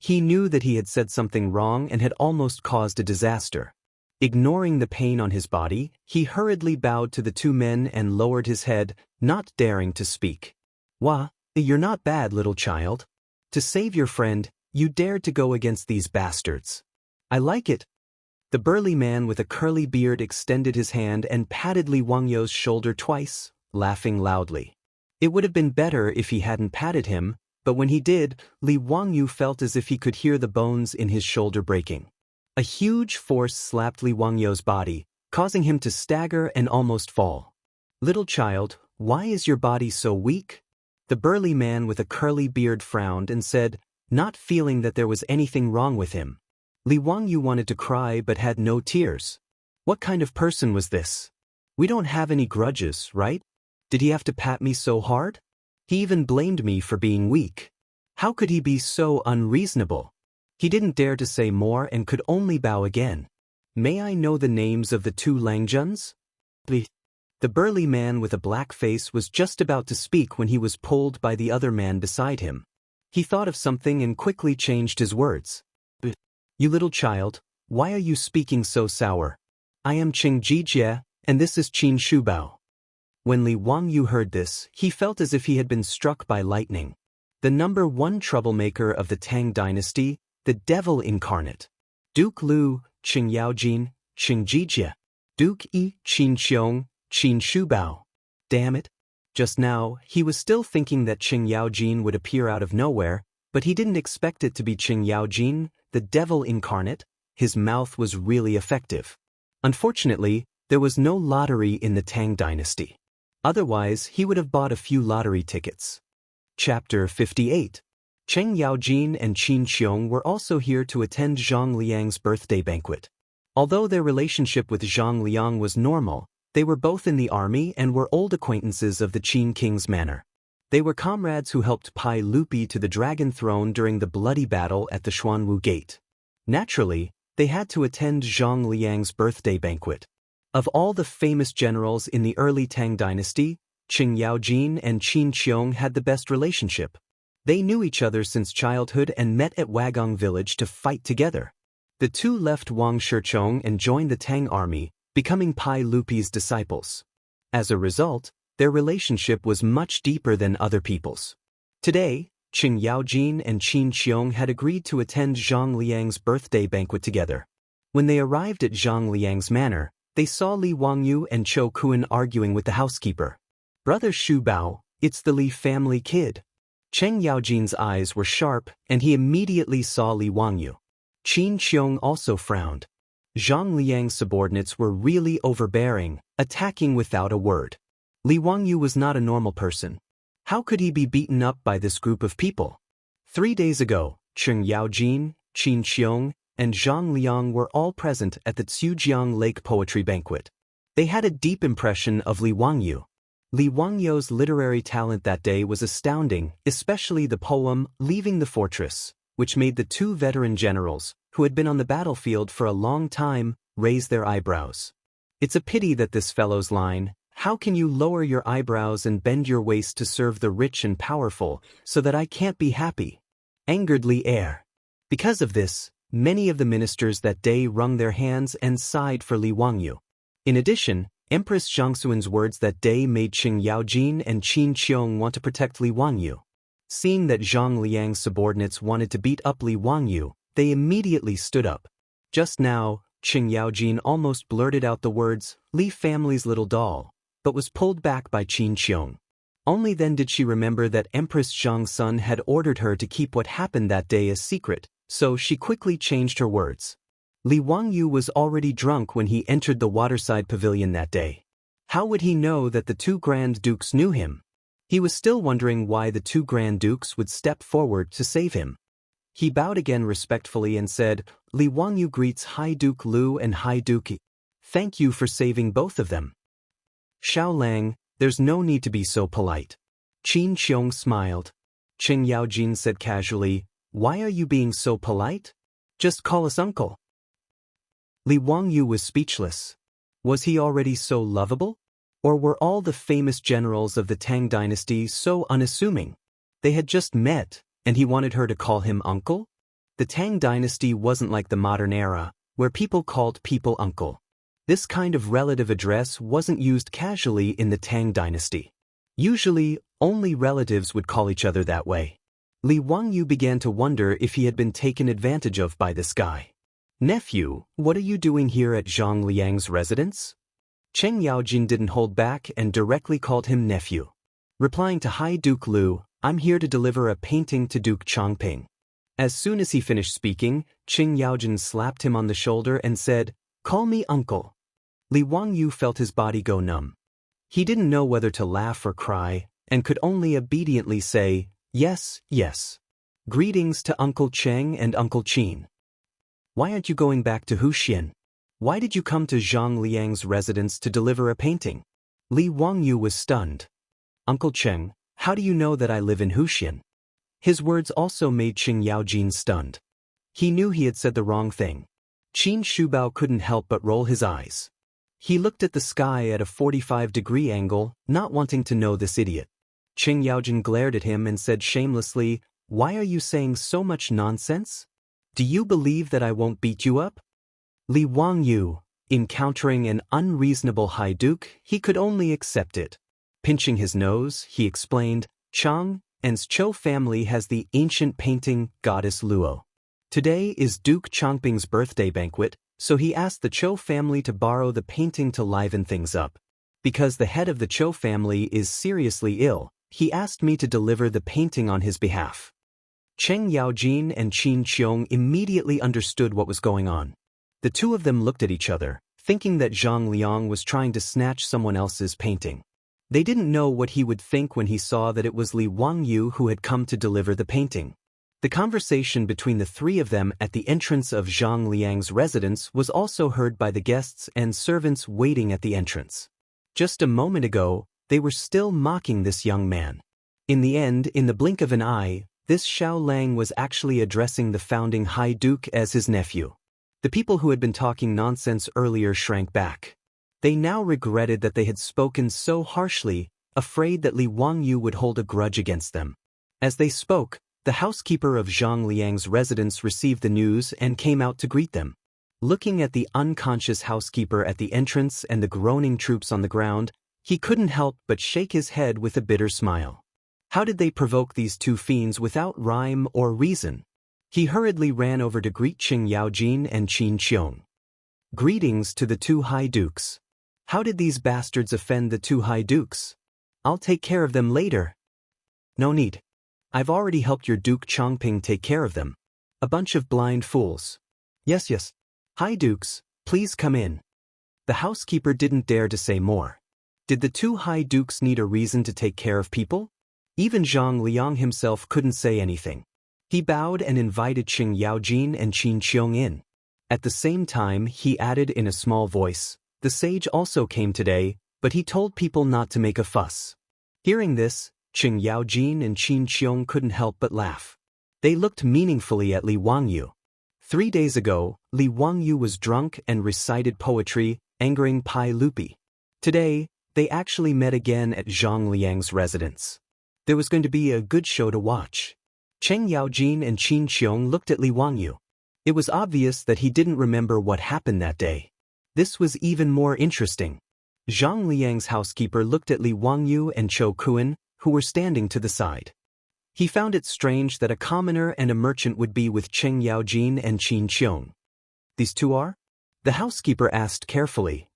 He knew that he had said something wrong and had almost caused a disaster. Ignoring the pain on his body, he hurriedly bowed to the two men and lowered his head, not daring to speak. Wah, you're not bad, little child. To save your friend, you dared to go against these bastards. I like it. The burly man with a curly beard extended his hand and patted Li Wangyu's shoulder twice, laughing loudly. It would have been better if he hadn't patted him, but when he did, Li Wangyu felt as if he could hear the bones in his shoulder breaking. A huge force slapped Li Wangyu's body, causing him to stagger and almost fall. Little child, why is your body so weak? The burly man with a curly beard frowned and said, not feeling that there was anything wrong with him. Li Wangyu wanted to cry but had no tears. What kind of person was this? We don't have any grudges, right? Did he have to pat me so hard? He even blamed me for being weak. How could he be so unreasonable? He didn't dare to say more and could only bow again. May I know the names of the two Langjuns? The burly man with a black face was just about to speak when he was pulled by the other man beside him. He thought of something and quickly changed his words. You little child, why are you speaking so sour? I am Qing Jijie, and this is Qin Shubao. When Li Wangyu heard this, he felt as if he had been struck by lightning. The number one troublemaker of the Tang dynasty, the devil incarnate. Duke Lu, Qing Yaojin, Qing Jijie. Duke Yi, Qin Xiong, Qin Shubao. Damn it. Just now, he was still thinking that Qing Yaojin would appear out of nowhere, but he didn't expect it to be Qing Yaojin, the devil incarnate. His mouth was really effective. Unfortunately, there was no lottery in the Tang dynasty. Otherwise, he would have bought a few lottery tickets. Chapter 58. Cheng Yaojin and Qin Qiong were also here to attend Zhang Liang's birthday banquet. Although their relationship with Zhang Liang was normal, they were both in the army and were old acquaintances of the Qin king's manor. They were comrades who helped Pai Lupi to the dragon throne during the bloody battle at the Xuanwu Gate. Naturally, they had to attend Zhang Liang's birthday banquet. Of all the famous generals in the early Tang dynasty, Cheng Yaojin and Qin Qiong had the best relationship. They knew each other since childhood and met at Wagong village to fight together. The two left Wang Shichong and joined the Tang army, becoming Pai Lupi's disciples. As a result, their relationship was much deeper than other people's. Today, Cheng Yaojin and Qin Qiong had agreed to attend Zhang Liang's birthday banquet together. When they arrived at Zhang Liang's manor, they saw Li Wangyu and Chou Kuan arguing with the housekeeper. "Brother Shu Bao, it's the Li family kid." Cheng Yaojin's eyes were sharp, and he immediately saw Li Wangyu. Qin Qiong also frowned. Zhang Liang's subordinates were really overbearing, attacking without a word. Li Wangyu was not a normal person. How could he be beaten up by this group of people? 3 days ago, Cheng Yaojin, Qin Qiong, and Zhang Liang were all present at the Tsujiang Lake Poetry Banquet. They had a deep impression of Li Wangyu. Li Wangyu's literary talent that day was astounding, especially the poem Leaving the Fortress, which made the two veteran generals, who had been on the battlefield for a long time, raise their eyebrows. It's a pity that this fellow's line, "How can you lower your eyebrows and bend your waist to serve the rich and powerful, so that I can't be happy?" angered Li Er. Because of this, many of the ministers that day wrung their hands and sighed for Li Wangyu. In addition, Empress Zhangxuan's words that day made Cheng Yaojin and Qin Qiong want to protect Li Wangyu. Seeing that Zhang Liang's subordinates wanted to beat up Li Wangyu, they immediately stood up. Just now, Cheng Yaojin almost blurted out the words, "Li family's little doll," but was pulled back by Qin Qiong. Only then did she remember that Empress Zhangxun had ordered her to keep what happened that day a secret, so she quickly changed her words. Li Wangyu was already drunk when he entered the waterside pavilion that day. How would he know that the two Grand Dukes knew him? He was still wondering why the two Grand Dukes would step forward to save him. He bowed again respectfully and said, "Li Wangyu greets High Duke Lu and High Duke Yi. Thank you for saving both of them." "Xiao Lang, there's no need to be so polite." Qin Qiong smiled. Cheng Yaojin said casually, "Why are you being so polite? Just call us uncle." Li Wangyu was speechless. Was he already so lovable? Or were all the famous generals of the Tang dynasty so unassuming? They had just met, and he wanted her to call him uncle? The Tang dynasty wasn't like the modern era, where people called people uncle. This kind of relative address wasn't used casually in the Tang dynasty. Usually, only relatives would call each other that way. Li Wangyu began to wonder if he had been taken advantage of by this guy. "Nephew, what are you doing here at Zhang Liang's residence?" Cheng Yaojin didn't hold back and directly called him nephew. Replying to High Duke Lu, "I'm here to deliver a painting to Duke Changping." As soon as he finished speaking, Cheng Yaojin slapped him on the shoulder and said, "Call me uncle." Li Wangyu felt his body go numb. He didn't know whether to laugh or cry, and could only obediently say, "Yes, yes. Greetings to Uncle Cheng and Uncle Qin. Why aren't you going back to Huxian? Why did you come to Zhang Liang's residence to deliver a painting?" Li Wangyu was stunned. "Uncle Cheng, how do you know that I live in Huxian?" His words also made Cheng Yaojin stunned. He knew he had said the wrong thing. Qin Shubao couldn't help but roll his eyes. He looked at the sky at a 45-degree angle, not wanting to know this idiot. Cheng Yaojin glared at him and said shamelessly, "Why are you saying so much nonsense? Do you believe that I won't beat you up?" Li Wangyu, encountering an unreasonable High Duke, he could only accept it. Pinching his nose, he explained, "Chang and's Chou family has the ancient painting Goddess Luo. Today is Duke Changping's birthday banquet, so he asked the Chou family to borrow the painting to liven things up. Because the head of the Chou family is seriously ill, he asked me to deliver the painting on his behalf." Cheng Yaojin and Qin Qiong immediately understood what was going on. The two of them looked at each other, thinking that Zhang Liang was trying to snatch someone else's painting. They didn't know what he would think when he saw that it was Li Wangyu who had come to deliver the painting. The conversation between the three of them at the entrance of Zhang Liang's residence was also heard by the guests and servants waiting at the entrance. Just a moment ago, they were still mocking this young man. In the end, in the blink of an eye, this Xiao Lang was actually addressing the founding High Duke as his nephew. The people who had been talking nonsense earlier shrank back. They now regretted that they had spoken so harshly, afraid that Li Wangyu would hold a grudge against them. As they spoke, the housekeeper of Zhang Liang's residence received the news and came out to greet them. Looking at the unconscious housekeeper at the entrance and the groaning troops on the ground, he couldn't help but shake his head with a bitter smile. How did they provoke these two fiends without rhyme or reason? He hurriedly ran over to greet Qing Yaojin and Qin Qiong. Greetings to the two High Dukes. How did these bastards offend the two High Dukes? I'll take care of them later. No need. I've already helped your Duke Chongping take care of them. A bunch of blind fools. Yes. High Dukes, please come in. The housekeeper didn't dare to say more. Did the two High Dukes need a reason to take care of people? Even Zhang Liang himself couldn't say anything. He bowed and invited Qing Yaojin and Qin Qiong in. At the same time, he added in a small voice, "The sage also came today, but he told people not to make a fuss." Hearing this, Qing Yaojin and Qin Qiong couldn't help but laugh. They looked meaningfully at Li Wangyu. 3 days ago, Li Wangyu was drunk and recited poetry, angering Pai Lupi. Today, they actually met again at Zhang Liang's residence. There was going to be a good show to watch. Cheng Yaojin and Qin Qiong looked at Li Wangyu. It was obvious that he didn't remember what happened that day. This was even more interesting. Zhang Liang's housekeeper looked at Li Wangyu and Chou Kuan, who were standing to the side. He found it strange that a commoner and a merchant would be with Cheng Yaojin and Qin Qiong. These two are? The housekeeper asked carefully.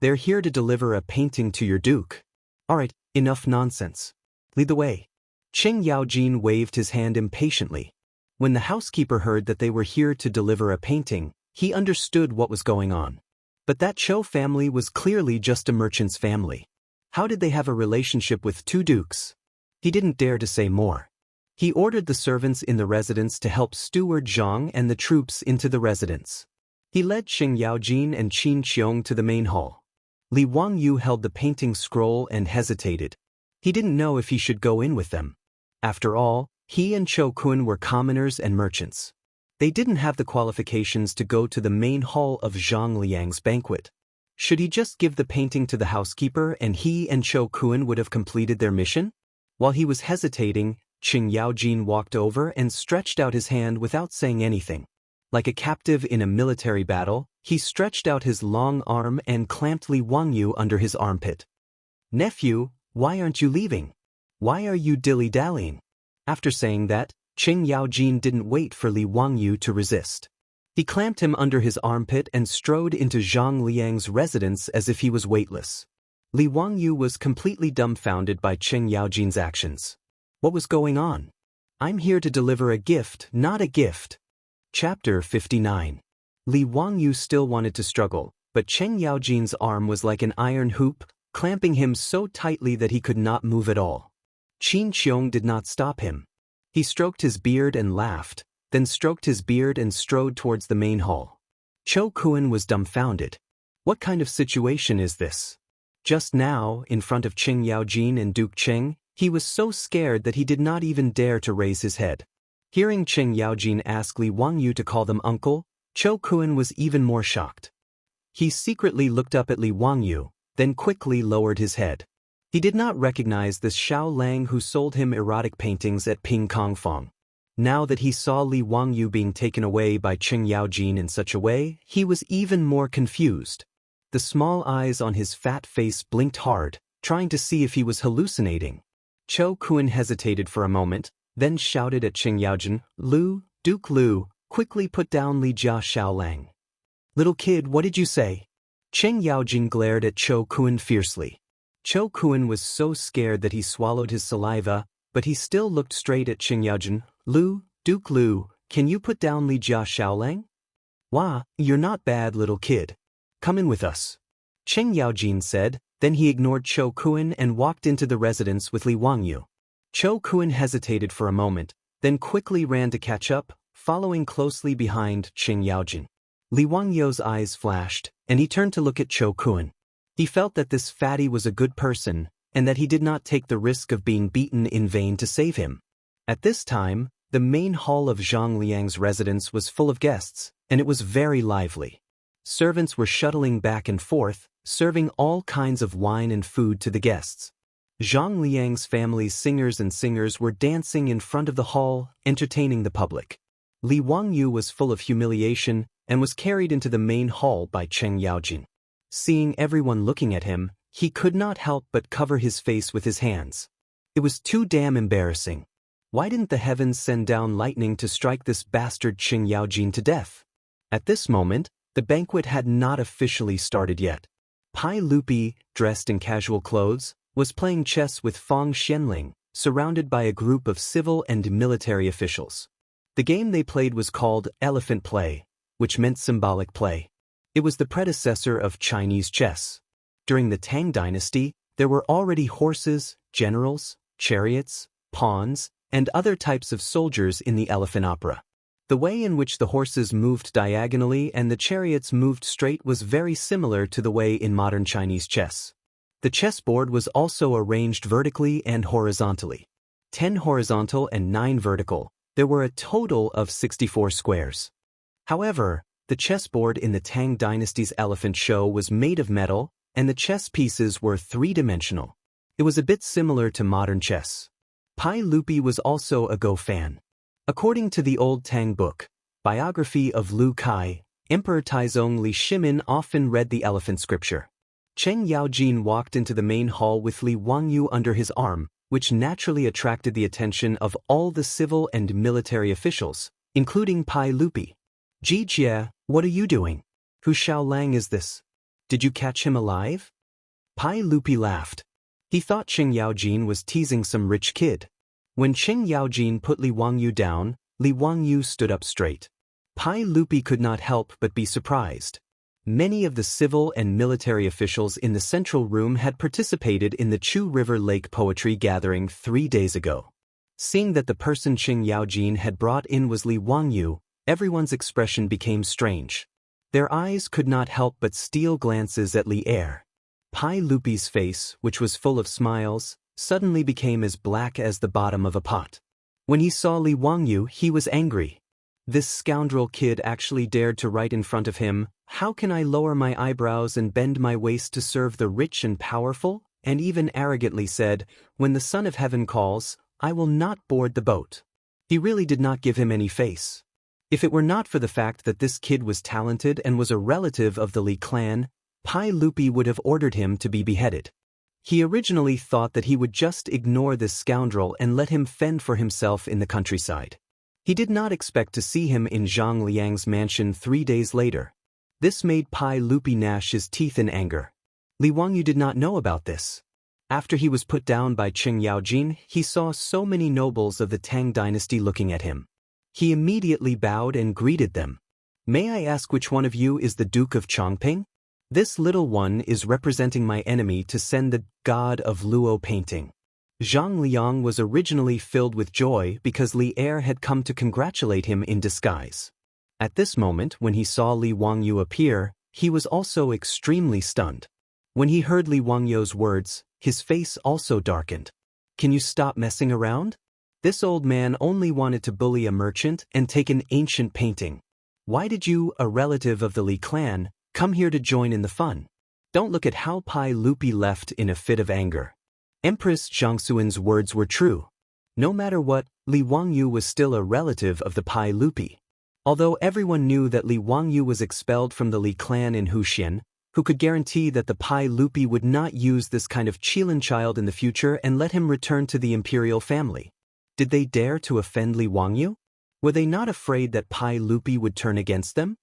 They're here to deliver a painting to your duke. All right, enough nonsense. Lead the way. Cheng Yaojin waved his hand impatiently. When the housekeeper heard that they were here to deliver a painting, he understood what was going on. But that Chou family was clearly just a merchant's family. How did they have a relationship with two dukes? He didn't dare to say more. He ordered the servants in the residence to help steward Zhang and the troops into the residence. He led Qing Yaojin and Qin Qiong to the main hall. Li Wangyu held the painting scroll and hesitated. He didn't know if he should go in with them. After all, he and Chou Kuan were commoners and merchants. They didn't have the qualifications to go to the main hall of Zhang Liang's banquet. Should he just give the painting to the housekeeper and he and Chou Kuan would have completed their mission? While he was hesitating, Qing Yaojin walked over and stretched out his hand without saying anything. Like a captive in a military battle, he stretched out his long arm and clamped Li Wangyu under his armpit. "Nephew, why aren't you leaving? Why are you dilly-dallying?" After saying that, Qing Yaojin didn't wait for Li Wangyu to resist. He clamped him under his armpit and strode into Zhang Liang's residence as if he was weightless. Li Wangyu was completely dumbfounded by Qing Yaojin's actions. What was going on? "I'm here to deliver a gift, not a gift." Chapter 59. Li Wangyu still wanted to struggle, but Qing Yaojin's arm was like an iron hoop, clamping him so tightly that he could not move at all. Qin Qiong did not stop him. He stroked his beard and laughed, then stroked his beard and strode towards the main hall. Chou Kuan was dumbfounded. What kind of situation is this? Just now, in front of Qing Yaojin and Duke Cheng, he was so scared that he did not even dare to raise his head. Hearing Qing Yaojin ask Li Wangyu to call them uncle, Chou Kuan was even more shocked. He secretly looked up at Li Wangyu, then quickly lowered his head. He did not recognize the Xiao Lang who sold him erotic paintings at Ping Kong Fong. Now that he saw Li Wangyu being taken away by Qing Yaojin in such a way, he was even more confused. The small eyes on his fat face blinked hard, trying to see if he was hallucinating. Chou Kuan hesitated for a moment, then shouted at Qing Yaojin, Duke Lu, quickly put down Li Jia Xiao Lang." "Little kid, what did you say?" Qing Yaojin glared at Chou Kuan fiercely. Chou Kuan was so scared that he swallowed his saliva, but he still looked straight at Qing Yaojin. Duke Lu, can you put down Li Jia Xiao Lang?" "Wah, you're not bad, little kid. Come in with us," Qing Yaojin said, then he ignored Chou Kuan and walked into the residence with Li Wangyu. Chou Kuan hesitated for a moment, then quickly ran to catch up, following closely behind Qing Yaojin. Li Wangyu's eyes flashed, and he turned to look at Cho Kuan. He felt that this fatty was a good person, and that he did not take the risk of being beaten in vain to save him. At this time, the main hall of Zhang Liang's residence was full of guests, and it was very lively. Servants were shuttling back and forth, serving all kinds of wine and food to the guests. Zhang Liang's family's singers and singers were dancing in front of the hall, entertaining the public. Li Wangyu was full of humiliation and was carried into the main hall by Cheng Yaojin. Seeing everyone looking at him, he could not help but cover his face with his hands. It was too damn embarrassing. Why didn't the heavens send down lightning to strike this bastard Cheng Yaojin to death? At this moment, the banquet had not officially started yet. Pai Lupi, dressed in casual clothes, was playing chess with Fang Xianling, surrounded by a group of civil and military officials. The game they played was called elephant play, which meant symbolic play. It was the predecessor of Chinese chess. During the Tang dynasty, there were already horses, generals, chariots, pawns, and other types of soldiers in the elephant opera. The way in which the horses moved diagonally and the chariots moved straight was very similar to the way in modern Chinese chess. The chessboard was also arranged vertically and horizontally. 10 horizontal and 9 vertical. There were a total of 64 squares. However, the chessboard in the Tang dynasty's elephant show was made of metal, and the chess pieces were three-dimensional. It was a bit similar to modern chess. Pai Lupi was also a Go fan. According to the old Tang book, biography of Lu Kai, Emperor Taizong Li Shimin often read the elephant scripture. Cheng Yaojin walked into the main hall with Li Wangyu under his arm, which naturally attracted the attention of all the civil and military officials, including Pai Lupi. "Ji Jie, what are you doing? Whose Xiao Lang is this? Did you catch him alive?" Pai Lupi laughed. He thought Cheng Yaojin was teasing some rich kid. When Cheng Yaojin put Li Wangyu down, Li Wangyu stood up straight. Pai Lupi could not help but be surprised. Many of the civil and military officials in the central room had participated in the Chu River Lake poetry gathering 3 days ago. Seeing that the person Cheng Yaojin had brought in was Li Wangyu, everyone's expression became strange. Their eyes could not help but steal glances at Li Er. Pai Lupi's face, which was full of smiles, suddenly became as black as the bottom of a pot. When he saw Li Wangyu, he was angry. This scoundrel kid actually dared to write in front of him, "How can I lower my eyebrows and bend my waist to serve the rich and powerful?" and even arrogantly said, "When the Son of Heaven calls, I will not board the boat." He really did not give him any face. If it were not for the fact that this kid was talented and was a relative of the Li clan, Pai Lupi would have ordered him to be beheaded. He originally thought that he would just ignore this scoundrel and let him fend for himself in the countryside. He did not expect to see him in Zhang Liang's mansion 3 days later. This made Pai Lupi gnash his teeth in anger. Li Wangyu did not know about this. After he was put down by Cheng Yaojin, he saw so many nobles of the Tang dynasty looking at him. He immediately bowed and greeted them. "May I ask which one of you is the Duke of Chongping? This little one is representing my enemy to send the god of Luo painting." Zhang Liang was originally filled with joy because Li Er had come to congratulate him in disguise. At this moment, when he saw Li Wangyu appear, he was also extremely stunned. When he heard Li Wangyu's words, his face also darkened. "Can you stop messing around? This old man only wanted to bully a merchant and take an ancient painting. Why did you, a relative of the Li clan, come here to join in the fun?" Don't look at how Pai Lupi left in a fit of anger. Empress Jiangxuan's words were true. No matter what, Li Wangyu was still a relative of the Pai Lupi. Although everyone knew that Li Wangyu was expelled from the Li clan in Huxian, who could guarantee that the Pai Lupi would not use this kind of Qilin child in the future and let him return to the imperial family? Did they dare to offend Li Wangyu? Were they not afraid that Pai Lupi would turn against them?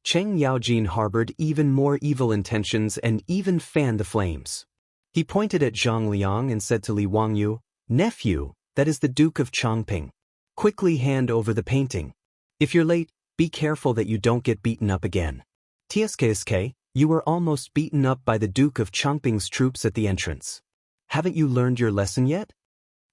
Cheng Yaojin harbored even more evil intentions and even fanned the flames. He pointed at Zhang Liang and said to Li Wangyu, "Nephew, that is the Duke of Chongping. Quickly hand over the painting. If you're late, be careful that you don't get beaten up again. TSKSK, you were almost beaten up by the Duke of Chongping's troops at the entrance. Haven't you learned your lesson yet?"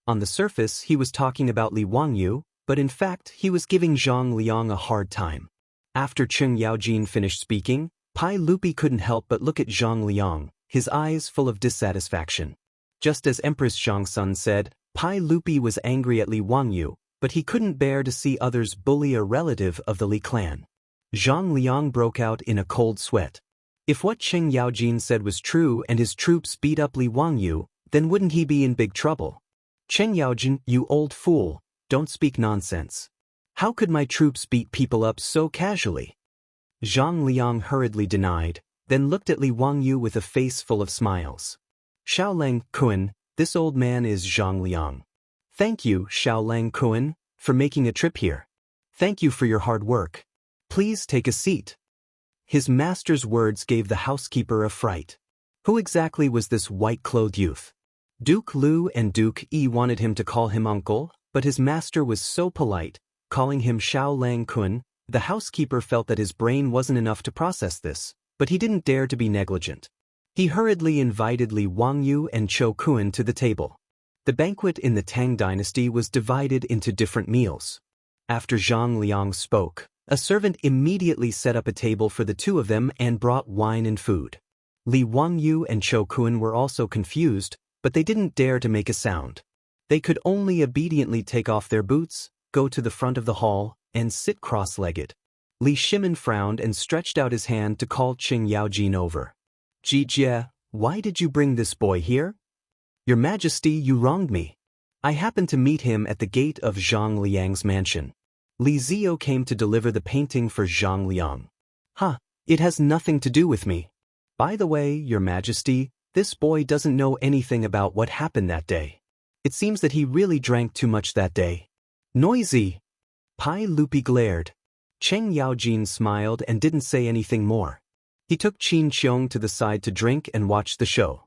On the surface, he was talking about Li Wangyu, but in fact he was giving Zhang Liang a hard time. After Cheng Yaojin finished speaking, Pai Lupi couldn't help but look at Zhang Liang, his eyes full of dissatisfaction. Just as Empress Zhangsun said, Pai Lupi was angry at Li Wangyu, but he couldn't bear to see others bully a relative of the Li clan. Zhang Liang broke out in a cold sweat. If what Cheng Yaojin said was true and his troops beat up Li Wangyu, then wouldn't he be in big trouble? Cheng Yaojin, you old fool, don't speak nonsense. How could my troops beat people up so casually? Zhang Liang hurriedly denied, then looked at Li Wangyu with a face full of smiles. Xiaolang Kun, this old man is Zhang Liang. Thank you, Xiaolang Kun, for making a trip here. Thank you for your hard work. Please take a seat. His master's words gave the housekeeper a fright. Who exactly was this white-clothed youth? Duke Lu and Duke Yi wanted him to call him uncle, but his master was so polite, calling him Xiaolang Kun. The housekeeper felt that his brain wasn't enough to process this, but he didn't dare to be negligent. He hurriedly invited Li Wangyu and Chou Kun to the table. The banquet in the Tang dynasty was divided into different meals. After Zhang Liang spoke, a servant immediately set up a table for the two of them and brought wine and food. Li Wangyu and Chou Kun were also confused, but they didn't dare to make a sound. They could only obediently take off their boots, go to the front of the hall, and sit cross-legged. Li Shimin frowned and stretched out his hand to call Cheng Yaojin over. Jie, why did you bring this boy here? Your Majesty, you wronged me. I happened to meet him at the gate of Zhang Liang's mansion. Li Zio came to deliver the painting for Zhang Liang. It has nothing to do with me. By the way, Your Majesty, this boy doesn't know anything about what happened that day. It seems that he really drank too much that day. Noisy! Pai Lupi glared. Cheng Yaojin smiled and didn't say anything more. He took Qin Qiong to the side to drink and watch the show.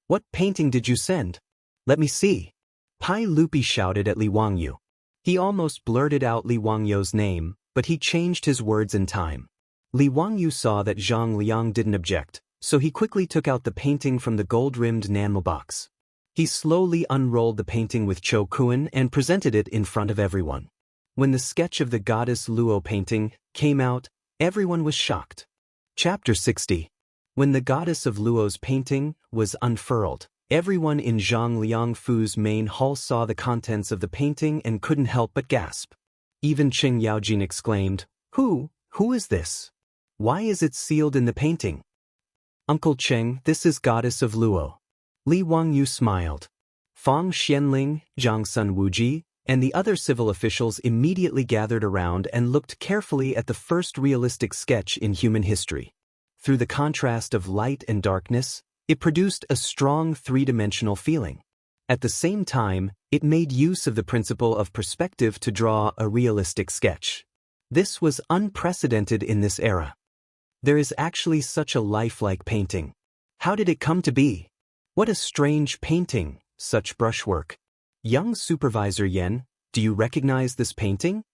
What painting did you send? Let me see. Pai Lupi shouted at Li Wangyu. He almost blurted out Li Wangyu's name, but he changed his words in time. Li Wangyu saw that Zhang Liang didn't object, so he quickly took out the painting from the gold-rimmed enamel box. He slowly unrolled the painting with Chou Kun and presented it in front of everyone. When the sketch of the goddess Luo painting came out, everyone was shocked. Chapter 60. When the goddess of Luo's painting was unfurled, everyone in Zhang Liangfu's main hall saw the contents of the painting and couldn't help but gasp. Even Cheng Yaojin exclaimed, Who is this? Why is it sealed in the painting? Uncle Cheng, this is goddess of Luo. Li Wangyu smiled. Fang Xianling, Zhang Sun Wuji, and the other civil officials immediately gathered around and looked carefully at the first realistic sketch in human history. Through the contrast of light and darkness, it produced a strong three-dimensional feeling. At the same time, it made use of the principle of perspective to draw a realistic sketch. This was unprecedented in this era. There is actually such a lifelike painting. How did it come to be? What a strange painting, such brushwork. Young Supervisor Yen, do you recognize this painting?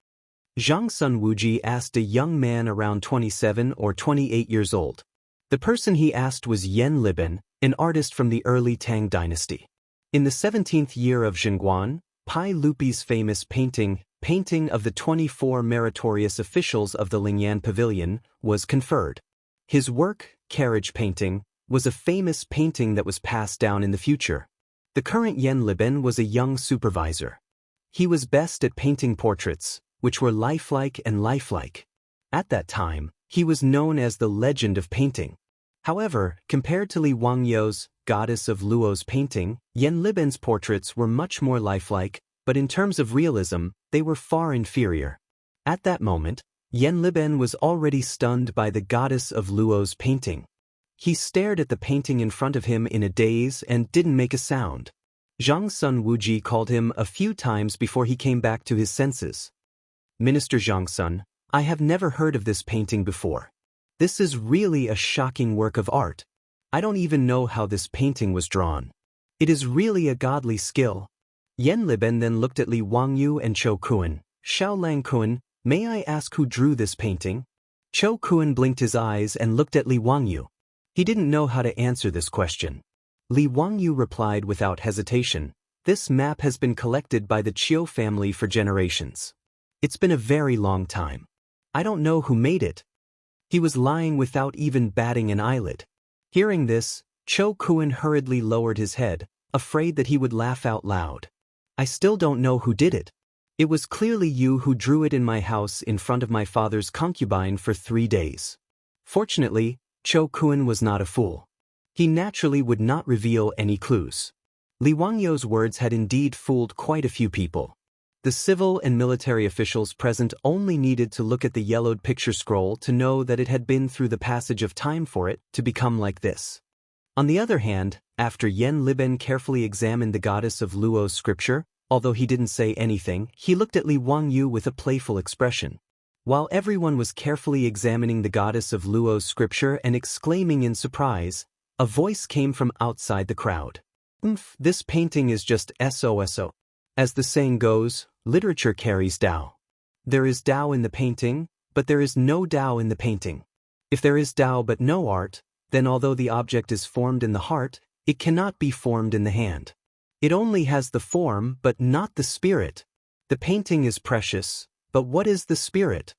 Zhang Sun Wuji asked a young man around 27 or 28 years old. The person he asked was Yen Liben, an artist from the early Tang dynasty. In the 17th year of Zhengguan, Pai Lupi's famous painting of the 24 meritorious officials of the Lingyan Pavilion, was conferred. His work, Carriage Painting, was a famous painting that was passed down in the future. The current Yen Liben was a young supervisor. He was best at painting portraits, which were lifelike and lifelike. At that time, he was known as the legend of painting. However, compared to Li Wangyu's goddess of Luo's painting, Yen Liben's portraits were much more lifelike, but in terms of realism, they were far inferior. At that moment, Yen Liben was already stunned by the goddess of Luo's painting. He stared at the painting in front of him in a daze and didn't make a sound. Zhang Sun Wuji called him a few times before he came back to his senses. Minister Zhang Sun, I have never heard of this painting before. This is really a shocking work of art. I don't even know how this painting was drawn. It is really a godly skill. Yen Liben then looked at Li Wangyu and Chou Kun. Xiaolang Kun, may I ask who drew this painting? Chou Kun blinked his eyes and looked at Li Wangyu. He didn't know how to answer this question. Li Wangyu replied without hesitation, This map has been collected by the Chiu family for generations. It's been a very long time. I don't know who made it. He was lying without even batting an eyelid. Hearing this, Cho Kuan hurriedly lowered his head, afraid that he would laugh out loud. I still don't know who did it. It was clearly you who drew it in my house in front of my father's concubine for 3 days. Fortunately, Cho Kuan was not a fool. He naturally would not reveal any clues. Li Wangyou's words had indeed fooled quite a few people. The civil and military officials present only needed to look at the yellowed picture scroll to know that it had been through the passage of time for it to become like this. On the other hand, after Yen Liben carefully examined the goddess of Luo's scripture, although he didn't say anything, he looked at Li Wangyu with a playful expression. While everyone was carefully examining the goddess of Luo's scripture and exclaiming in surprise, a voice came from outside the crowd. This painting is just SOSO. As the saying goes, literature carries Tao. There is Tao in the painting, but there is no Tao in the painting. If there is Tao but no art, then although the object is formed in the heart, it cannot be formed in the hand. It only has the form but not the spirit. The painting is precious, but what is the spirit?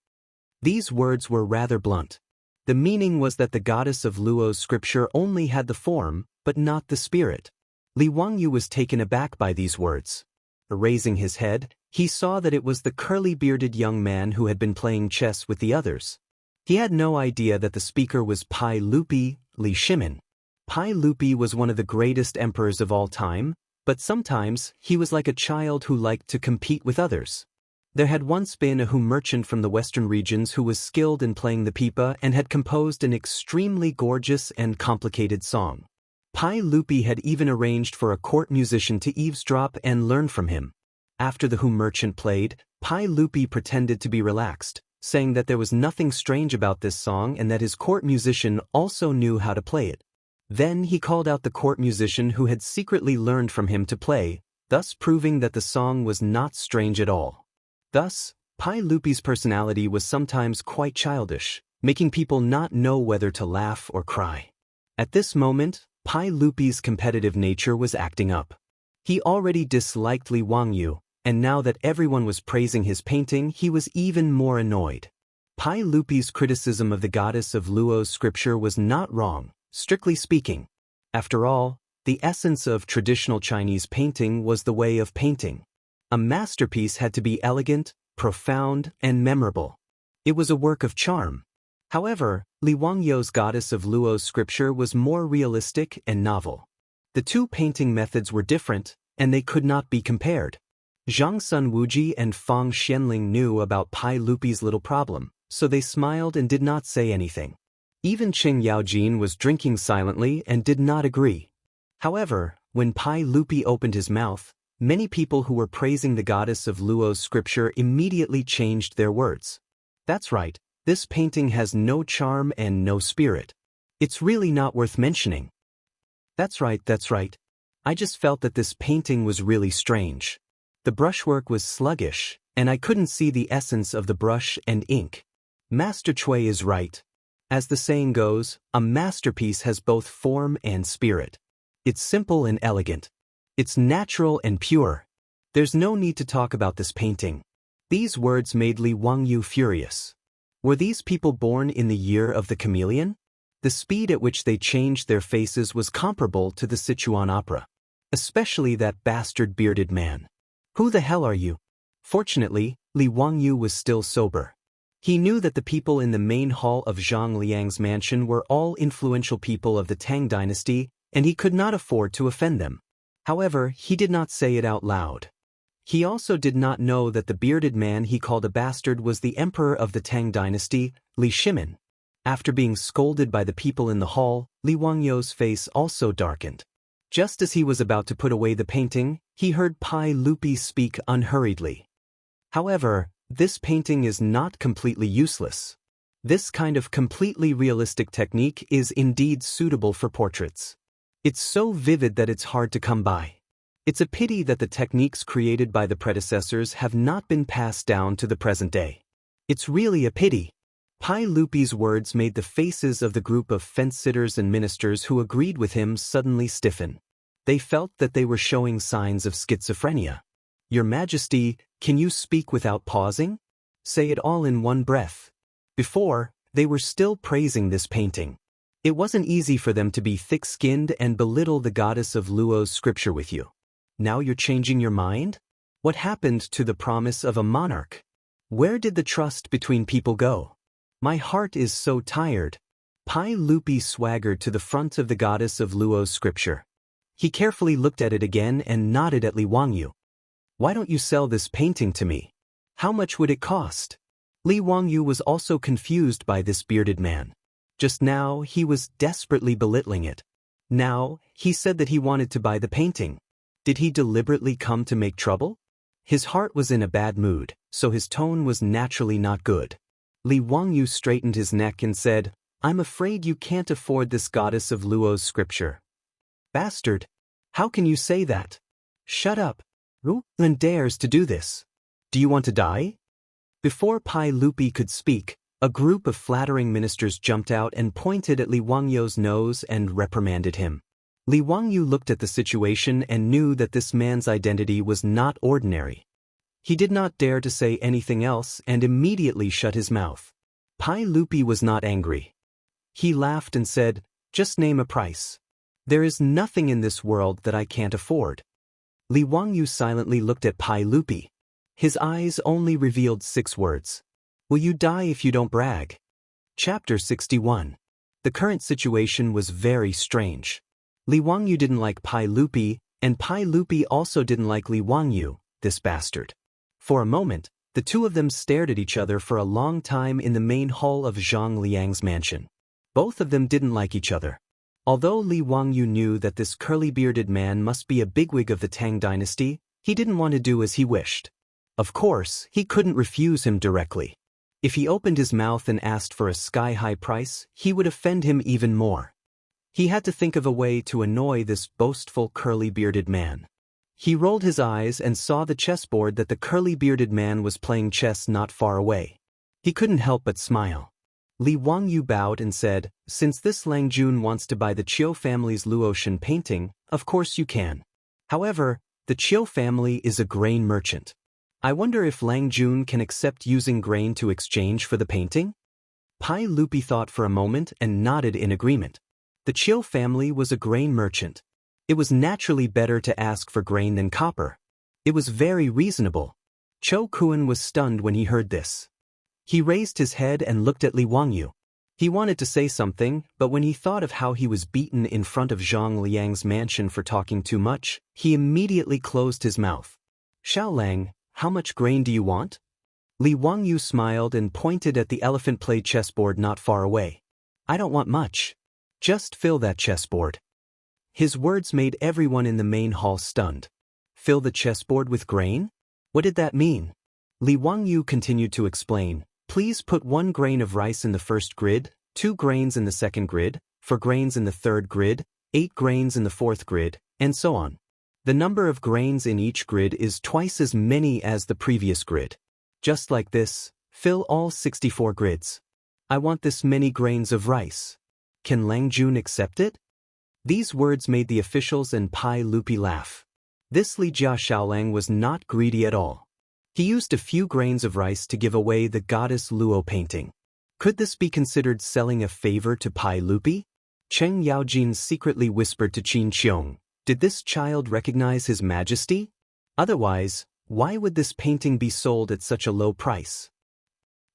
These words were rather blunt. The meaning was that the goddess of Luo's scripture only had the form, but not the spirit. Li Wangyu was taken aback by these words. Raising his head, he saw that it was the curly-bearded young man who had been playing chess with the others. He had no idea that the speaker was Pai Lupi, Li Shimin. Pai Lupi was one of the greatest emperors of all time, but sometimes he was like a child who liked to compete with others. There had once been a Hu merchant from the western regions who was skilled in playing the pipa and had composed an extremely gorgeous and complicated song. Pai Lupi had even arranged for a court musician to eavesdrop and learn from him. After the Hu merchant played, Pai Lupi pretended to be relaxed, saying that there was nothing strange about this song and that his court musician also knew how to play it. Then he called out the court musician who had secretly learned from him to play, thus proving that the song was not strange at all. Thus, Pai Lupi's personality was sometimes quite childish, making people not know whether to laugh or cry. At this moment, Pai Lupi's competitive nature was acting up. He already disliked Li Wangyu, and now that everyone was praising his painting, he was even more annoyed. Pai Lupi's criticism of the goddess of Luo's scripture was not wrong, strictly speaking. After all, the essence of traditional Chinese painting was the way of painting. A masterpiece had to be elegant, profound, and memorable. It was a work of charm. However, Li Wangyou's goddess of Luo's scripture was more realistic and novel. The two painting methods were different, and they could not be compared. Zhang Sun Wuji and Fang Xianling knew about Pai Lupi's little problem, so they smiled and did not say anything. Even Qing Yaojin was drinking silently and did not agree. However, when Pai Lupi opened his mouth, many people who were praising the goddess of Luo's scripture immediately changed their words. That's right. This painting has no charm and no spirit. It's really not worth mentioning. That's right. I just felt that this painting was really strange. The brushwork was sluggish, and I couldn't see the essence of the brush and ink. Master Cui is right. As the saying goes, a masterpiece has both form and spirit. It's simple and elegant. It's natural and pure. There's no need to talk about this painting. These words made Li Wangyu furious. Were these people born in the year of the chameleon? The speed at which they changed their faces was comparable to the Sichuan opera. Especially that bastard bearded man. Who the hell are you? Fortunately, Li Wangyu was still sober. He knew that the people in the main hall of Zhang Liang's mansion were all influential people of the Tang dynasty, and he could not afford to offend them. However, he did not say it out loud. He also did not know that the bearded man he called a bastard was the emperor of the Tang dynasty, Li Shimin. After being scolded by the people in the hall, Li Wangyou's face also darkened. Just as he was about to put away the painting, he heard Pai Lupi speak unhurriedly. However, this painting is not completely useless. This kind of completely realistic technique is indeed suitable for portraits. It's so vivid that it's hard to come by. It's a pity that the techniques created by the predecessors have not been passed down to the present day. It's really a pity. Pai Lupi's words made the faces of the group of fence-sitters and ministers who agreed with him suddenly stiffen. They felt that they were showing signs of schizophrenia. Your Majesty, can you speak without pausing? Say it all in one breath. Before, they were still praising this painting. It wasn't easy for them to be thick-skinned and belittle the goddess of Luo's scripture with you. Now you're changing your mind? What happened to the promise of a monarch? Where did the trust between people go? My heart is so tired. Pai Lupi swaggered to the front of the goddess of Luo's scripture. He carefully looked at it again and nodded at Li Wangyu. Why don't you sell this painting to me? How much would it cost? Li Wangyu was also confused by this bearded man. Just now, he was desperately belittling it. Now, he said that he wanted to buy the painting. Did he deliberately come to make trouble? His heart was in a bad mood, so his tone was naturally not good. Li Wangyu straightened his neck and said, I'm afraid you can't afford this goddess of Luo's scripture. Bastard! How can you say that? Shut up! Who dares to do this? Do you want to die? Before Pai Lupi could speak, a group of flattering ministers jumped out and pointed at Li Wangyu's nose and reprimanded him. Li Wangyu looked at the situation and knew that this man's identity was not ordinary. He did not dare to say anything else and immediately shut his mouth. Pai Lupi was not angry. He laughed and said, just name a price. There is nothing in this world that I can't afford. Li Wangyu silently looked at Pai Lupi. His eyes only revealed 6 words. Will you die if you don't brag? Chapter 61. The current situation was very strange. Li Wangyu didn't like Pai Lupi, and Pai Lupi also didn't like Li Wangyu, this bastard. For a moment, the two of them stared at each other for a long time in the main hall of Zhang Liang's mansion. Both of them didn't like each other. Although Li Wangyu knew that this curly-bearded man must be a bigwig of the Tang dynasty, he didn't want to do as he wished. Of course, he couldn't refuse him directly. If he opened his mouth and asked for a sky-high price, he would offend him even more. He had to think of a way to annoy this boastful curly-bearded man. He rolled his eyes and saw the chessboard that the curly-bearded man was playing chess not far away. He couldn't help but smile. Li Wangyu bowed and said, since this Lang Jun wants to buy the Chiu family's Luotian painting, of course you can. However, the Chiu family is a grain merchant. I wonder if Lang Jun can accept using grain to exchange for the painting? Pai Lupi thought for a moment and nodded in agreement. The Chiu family was a grain merchant. It was naturally better to ask for grain than copper. It was very reasonable. Cho Kuan was stunned when he heard this. He raised his head and looked at Li Wangyu. He wanted to say something, but when he thought of how he was beaten in front of Zhang Liang's mansion for talking too much, he immediately closed his mouth. Xiaolang, how much grain do you want? Li Wangyu smiled and pointed at the elephant play chessboard not far away. I don't want much. Just fill that chessboard. His words made everyone in the main hall stunned. Fill the chessboard with grain? What did that mean? Li Wangyu continued to explain. Please put 1 grain of rice in the first grid, 2 grains in the second grid, 4 grains in the third grid, 8 grains in the fourth grid, and so on. The number of grains in each grid is twice as many as the previous grid. Just like this, fill all 64 grids. I want this many grains of rice. Can Lang Jun accept it? These words made the officials and Pai Lupi laugh. This Li Jia Xiaolang was not greedy at all. He used a few grains of rice to give away the goddess Luo painting. Could this be considered selling a favor to Pai Lupi? Cheng Yaojin secretly whispered to Qin Qiong, did this child recognize his majesty? Otherwise, why would this painting be sold at such a low price?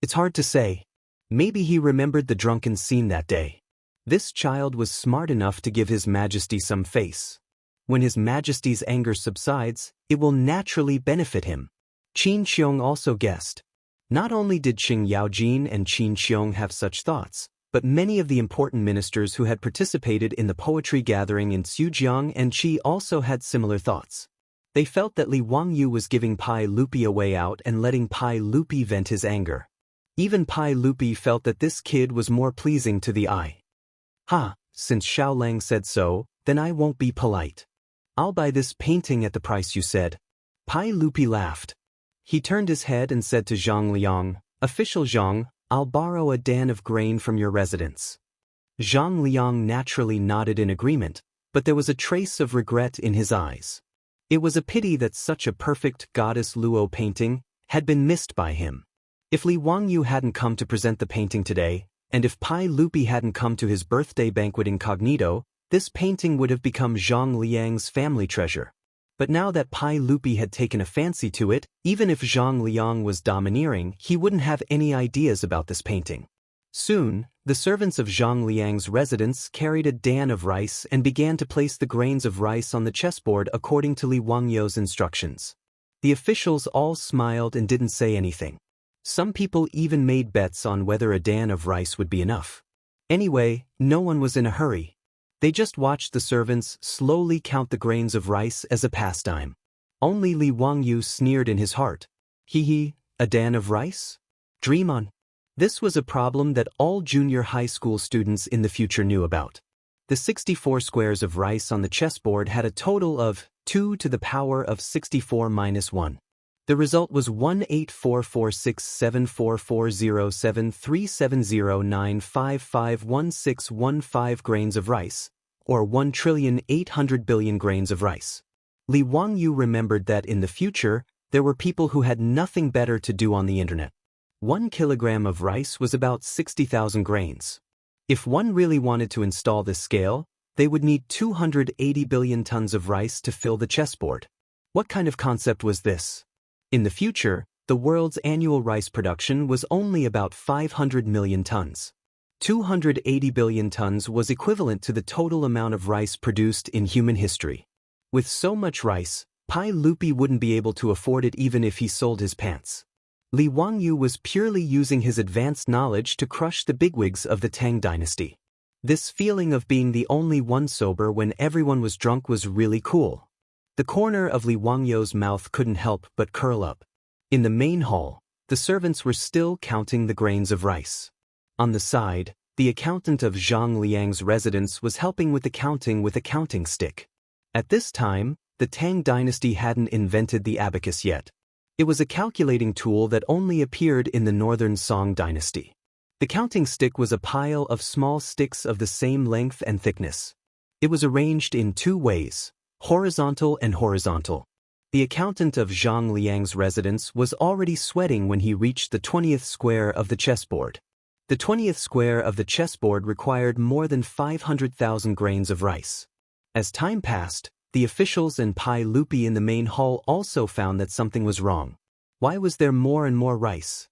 It's hard to say. Maybe he remembered the drunken scene that day. This child was smart enough to give his majesty some face. When his majesty's anger subsides, it will naturally benefit him. Qin Qiong also guessed. Not only did Cheng Yaojin and Qin Qiong have such thoughts, but many of the important ministers who had participated in the poetry gathering in Xujiang and Qi also had similar thoughts. They felt that Li Wangyu was giving Pai Lupi a way out and letting Pai Lupi vent his anger. Even Pai Lupi felt that this kid was more pleasing to the eye. Since Xiaolang said so, then I won't be polite. I'll buy this painting at the price you said. Pai Lupi laughed. He turned his head and said to Zhang Liang, Official Zhang, I'll borrow a dan of grain from your residence. Zhang Liang naturally nodded in agreement, but there was a trace of regret in his eyes. It was a pity that such a perfect goddess Luo painting had been missed by him. If Li Wangyu hadn't come to present the painting today, and if Pai Lupi hadn't come to his birthday banquet incognito, this painting would have become Zhang Liang's family treasure. But now that Pai Lupi had taken a fancy to it, even if Zhang Liang was domineering, he wouldn't have any ideas about this painting. Soon, the servants of Zhang Liang's residence carried a dan of rice and began to place the grains of rice on the chessboard according to Li Wangyu's instructions. The officials all smiled and didn't say anything. Some people even made bets on whether a dan of rice would be enough. Anyway, no one was in a hurry. They just watched the servants slowly count the grains of rice as a pastime. Only Li Wangyu sneered in his heart. Hee, a dan of rice? Dream on. This was a problem that all junior high school students in the future knew about. The 64 squares of rice on the chessboard had a total of 2 to the power of 64 minus 1. The result was 1844674407370955161 grains of rice, or 1,800,000,000,000 grains of rice. Li Wangyu remembered that in the future, there were people who had nothing better to do on the internet. 1 kilogram of rice was about 60,000 grains. If one really wanted to install this scale, they would need 280 billion tons of rice to fill the chessboard. What kind of concept was this? In the future, the world's annual rice production was only about 500 million tons. 280 billion tons was equivalent to the total amount of rice produced in human history. With so much rice, Pai Lupi wouldn't be able to afford it even if he sold his pants. Li Wangyu was purely using his advanced knowledge to crush the bigwigs of the Tang dynasty. This feeling of being the only one sober when everyone was drunk was really cool. The corner of Li Wangyu's mouth couldn't help but curl up. In the main hall, the servants were still counting the grains of rice. On the side, the accountant of Zhang Liang's residence was helping with the counting with a counting stick. At this time, the Tang dynasty hadn't invented the abacus yet. It was a calculating tool that only appeared in the northern Song dynasty. The counting stick was a pile of small sticks of the same length and thickness. It was arranged in 2 ways. Horizontal and horizontal. The accountant of Zhang Liang's residence was already sweating when he reached the 20th square of the chessboard. The 20th square of the chessboard required more than 500,000 grains of rice. As time passed, the officials and Pai Lupi in the main hall also found that something was wrong. Why was there more and more rice?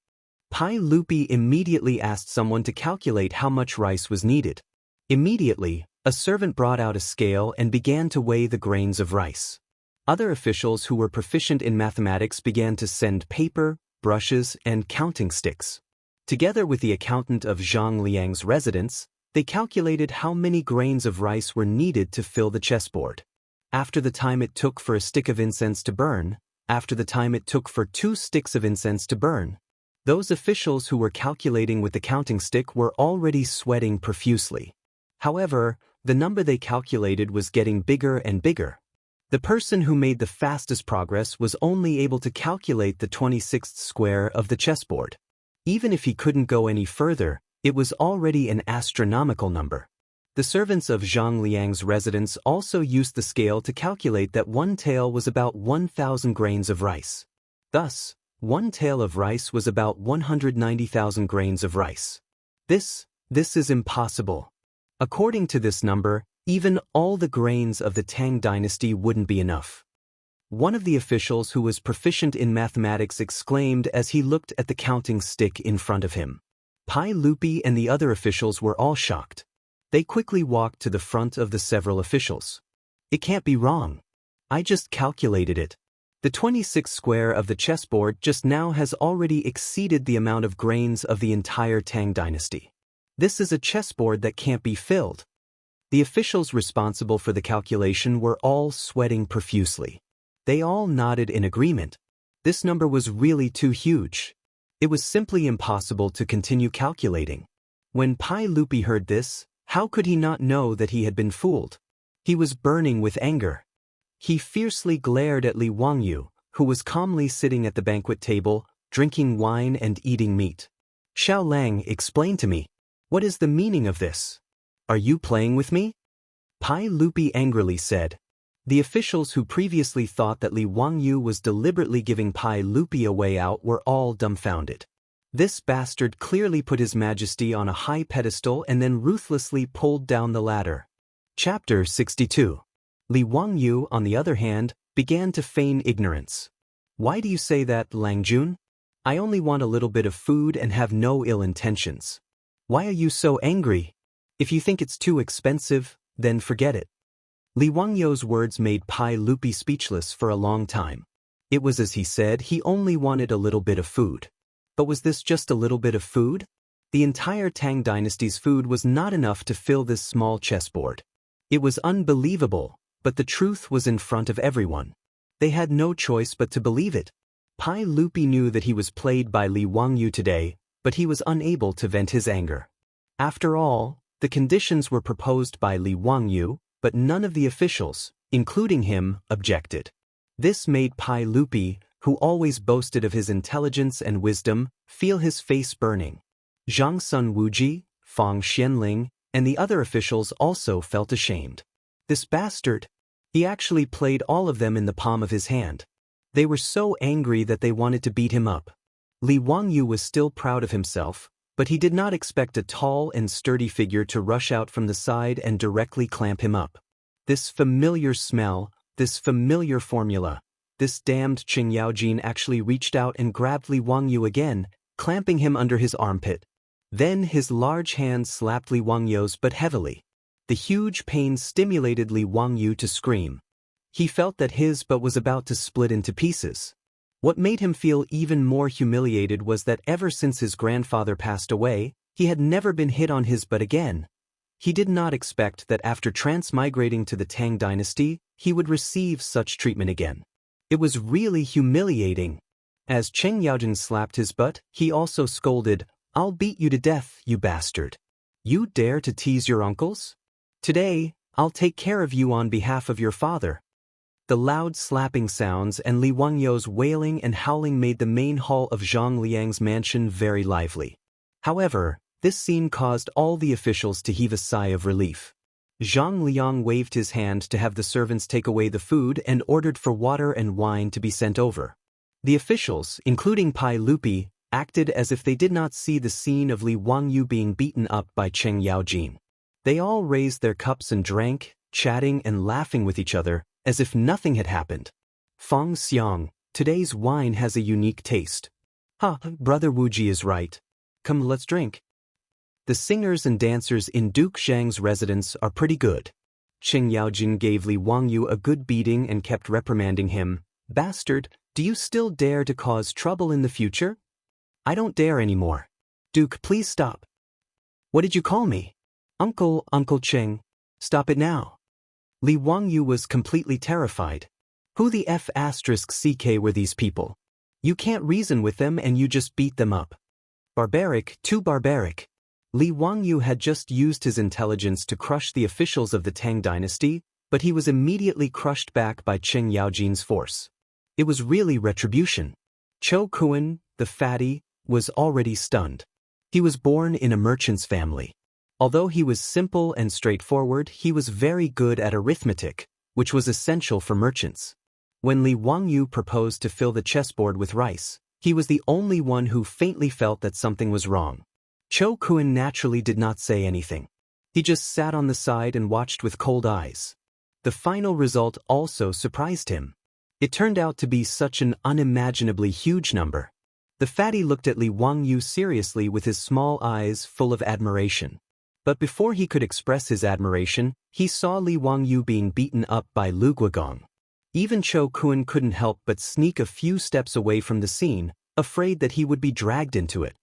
Pai Lupi immediately asked someone to calculate how much rice was needed. Immediately, a servant brought out a scale and began to weigh the grains of rice. Other officials who were proficient in mathematics began to send paper, brushes, and counting sticks. Together with the accountant of Zhang Liang's residence, they calculated how many grains of rice were needed to fill the chessboard. After the time it took for a stick of incense to burn, after the time it took for 2 sticks of incense to burn, those officials who were calculating with the counting stick were already sweating profusely. However, the number they calculated was getting bigger and bigger. The person who made the fastest progress was only able to calculate the 26th square of the chessboard. Even if he couldn't go any further, it was already an astronomical number. The servants of Zhang Liang's residence also used the scale to calculate that 1 tael was about 1,000 grains of rice. Thus, 1 tael of rice was about 190,000 grains of rice. This is impossible. According to this number, even all the grains of the Tang dynasty wouldn't be enough. One of the officials who was proficient in mathematics exclaimed as he looked at the counting stick in front of him. Pai Lupi and the other officials were all shocked. They quickly walked to the front of the several officials. It can't be wrong. I just calculated it. The 26th square of the chessboard just now has already exceeded the amount of grains of the entire Tang dynasty. This is a chessboard that can't be filled. The officials responsible for the calculation were all sweating profusely. They all nodded in agreement. This number was really too huge. It was simply impossible to continue calculating. When Pai Lupi heard this, how could he not know that he had been fooled? He was burning with anger. He fiercely glared at Li Wangyu, who was calmly sitting at the banquet table, drinking wine and eating meat. Xiao Lang, explain to me. What is the meaning of this? Are you playing with me? Pai Lupi angrily said. The officials who previously thought that Li Wangyu was deliberately giving Pai Lupi a way out were all dumbfounded. This bastard clearly put his majesty on a high pedestal and then ruthlessly pulled down the ladder. Chapter 62. Li Wangyu, on the other hand, began to feign ignorance. Why do you say that, Langjun? I only want a little bit of food and have no ill intentions. Why are you so angry? If you think it's too expensive, then forget it. Li Wangyu's words made Pai Lupi speechless for a long time. It was as he said, he only wanted a little bit of food. But was this just a little bit of food? The entire Tang dynasty's food was not enough to fill this small chessboard. It was unbelievable, but the truth was in front of everyone. They had no choice but to believe it. Pai Lupi knew that he was played by Li Wangyu today, but he was unable to vent his anger. After all, the conditions were proposed by Li Wangyu, but none of the officials, including him, objected. This made Pai Lupi, who always boasted of his intelligence and wisdom, feel his face burning. Zhang Sun Wuji, Fang Xianling, and the other officials also felt ashamed. This bastard! He actually played all of them in the palm of his hand. They were so angry that they wanted to beat him up. Li Wangyu was still proud of himself, but he did not expect a tall and sturdy figure to rush out from the side and directly clamp him up. This familiar smell, this familiar formula. This damned Qing Yaojin actually reached out and grabbed Li Wangyu again, clamping him under his armpit. Then his large hand slapped Li Wangyu's but heavily. The huge pain stimulated Li Wangyu to scream. He felt that his butt was about to split into pieces. What made him feel even more humiliated was that ever since his grandfather passed away, he had never been hit on his butt again. He did not expect that after transmigrating to the Tang dynasty, he would receive such treatment again. It was really humiliating. As Cheng Yaojin slapped his butt, he also scolded, "I'll beat you to death, you bastard. You dare to tease your uncles? Today, I'll take care of you on behalf of your father." The loud slapping sounds and Li Wangyu's wailing and howling made the main hall of Zhang Liang's mansion very lively. However, this scene caused all the officials to heave a sigh of relief. Zhang Liang waved his hand to have the servants take away the food and ordered for water and wine to be sent over. The officials, including Pai Lupi, acted as if they did not see the scene of Li Wangyu being beaten up by Cheng Yaojin. They all raised their cups and drank, chatting and laughing with each other, as if nothing had happened. Fang Xiang, today's wine has a unique taste. Ha, Brother Wuji is right. Come, let's drink. The singers and dancers in Duke Zhang's residence are pretty good. Cheng Yaojin gave Li Wangyu a good beating and kept reprimanding him. Bastard, do you still dare to cause trouble in the future? I don't dare anymore. Duke, please stop. What did you call me? Uncle Cheng. Stop it now. Li Wangyu was completely terrified. Who the F***ck were these people? You can't reason with them and you just beat them up. Barbaric, too barbaric. Li Wangyu had just used his intelligence to crush the officials of the Tang dynasty, but he was immediately crushed back by Cheng Yaojin's force. It was really retribution. Cho Kuan, the fatty, was already stunned. He was born in a merchant's family. Although he was simple and straightforward, he was very good at arithmetic, which was essential for merchants. When Li Wangyu proposed to fill the chessboard with rice, he was the only one who faintly felt that something was wrong. Cho Kuan naturally did not say anything. He just sat on the side and watched with cold eyes. The final result also surprised him. It turned out to be such an unimaginably huge number. The fatty looked at Li Wangyu seriously with his small eyes full of admiration. But before he could express his admiration, he saw Li Wangyu being beaten up by Lu Guogong. Even Cho Kuan couldn't help but sneak a few steps away from the scene, afraid that he would be dragged into it.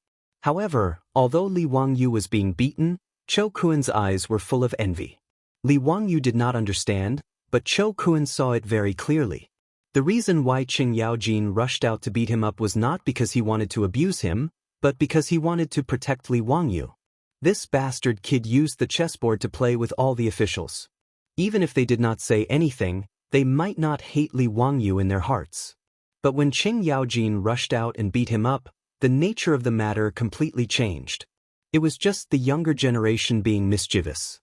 However, although Li Wangyu was being beaten, Cho Kuan's eyes were full of envy. Li Wangyu did not understand, but Cho Kuan saw it very clearly. The reason why Cheng Yaojin rushed out to beat him up was not because he wanted to abuse him, but because he wanted to protect Li Wangyu. This bastard kid used the chessboard to play with all the officials. Even if they did not say anything, they might not hate Li Wangyu in their hearts. But when Cheng Yaojin rushed out and beat him up, the nature of the matter completely changed. It was just the younger generation being mischievous.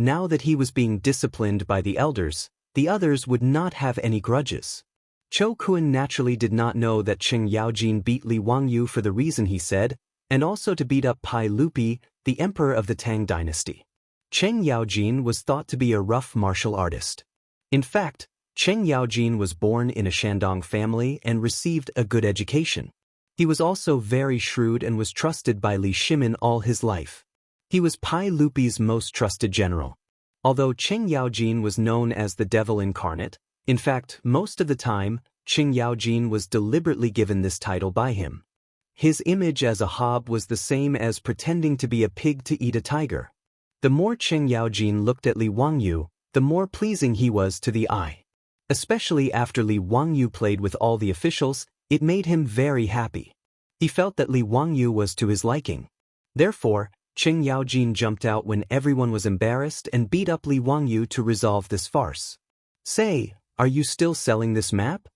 Now that he was being disciplined by the elders, the others would not have any grudges. Chou Kun naturally did not know that Cheng Yaojin beat Li Wangyu for the reason he said, and also to beat up Pai Lupi, the emperor of the Tang dynasty. Cheng Yaojin was thought to be a rough martial artist. In fact, Cheng Yaojin was born in a Shandong family and received a good education. He was also very shrewd and was trusted by Li Shimin all his life. He was Pai Lupi's most trusted general. Although Cheng Yaojin was known as the devil incarnate, in fact, most of the time, Cheng Yaojin was deliberately given this title by him. His image as a hob was the same as pretending to be a pig to eat a tiger. The more Cheng Yaojin looked at Li Wangyu, the more pleasing he was to the eye. Especially after Li Wangyu played with all the officials, it made him very happy. He felt that Li Wangyu was to his liking. Therefore, Cheng Yaojin jumped out when everyone was embarrassed and beat up Li Wangyu to resolve this farce. "Say, are you still selling this map?"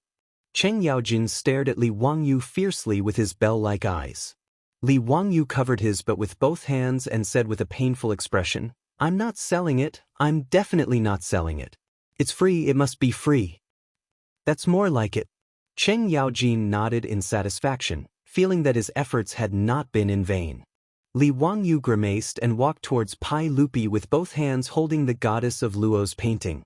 Cheng Yaojin stared at Li Wangyu fiercely with his bell-like eyes. Li Wangyu covered his butt with both hands and said with a painful expression, "I'm not selling it, I'm definitely not selling it. It's free, it must be free." "That's more like it." Cheng Yaojin nodded in satisfaction, feeling that his efforts had not been in vain. Li Wangyu grimaced and walked towards Pai Lupi with both hands holding the goddess of Luo's painting.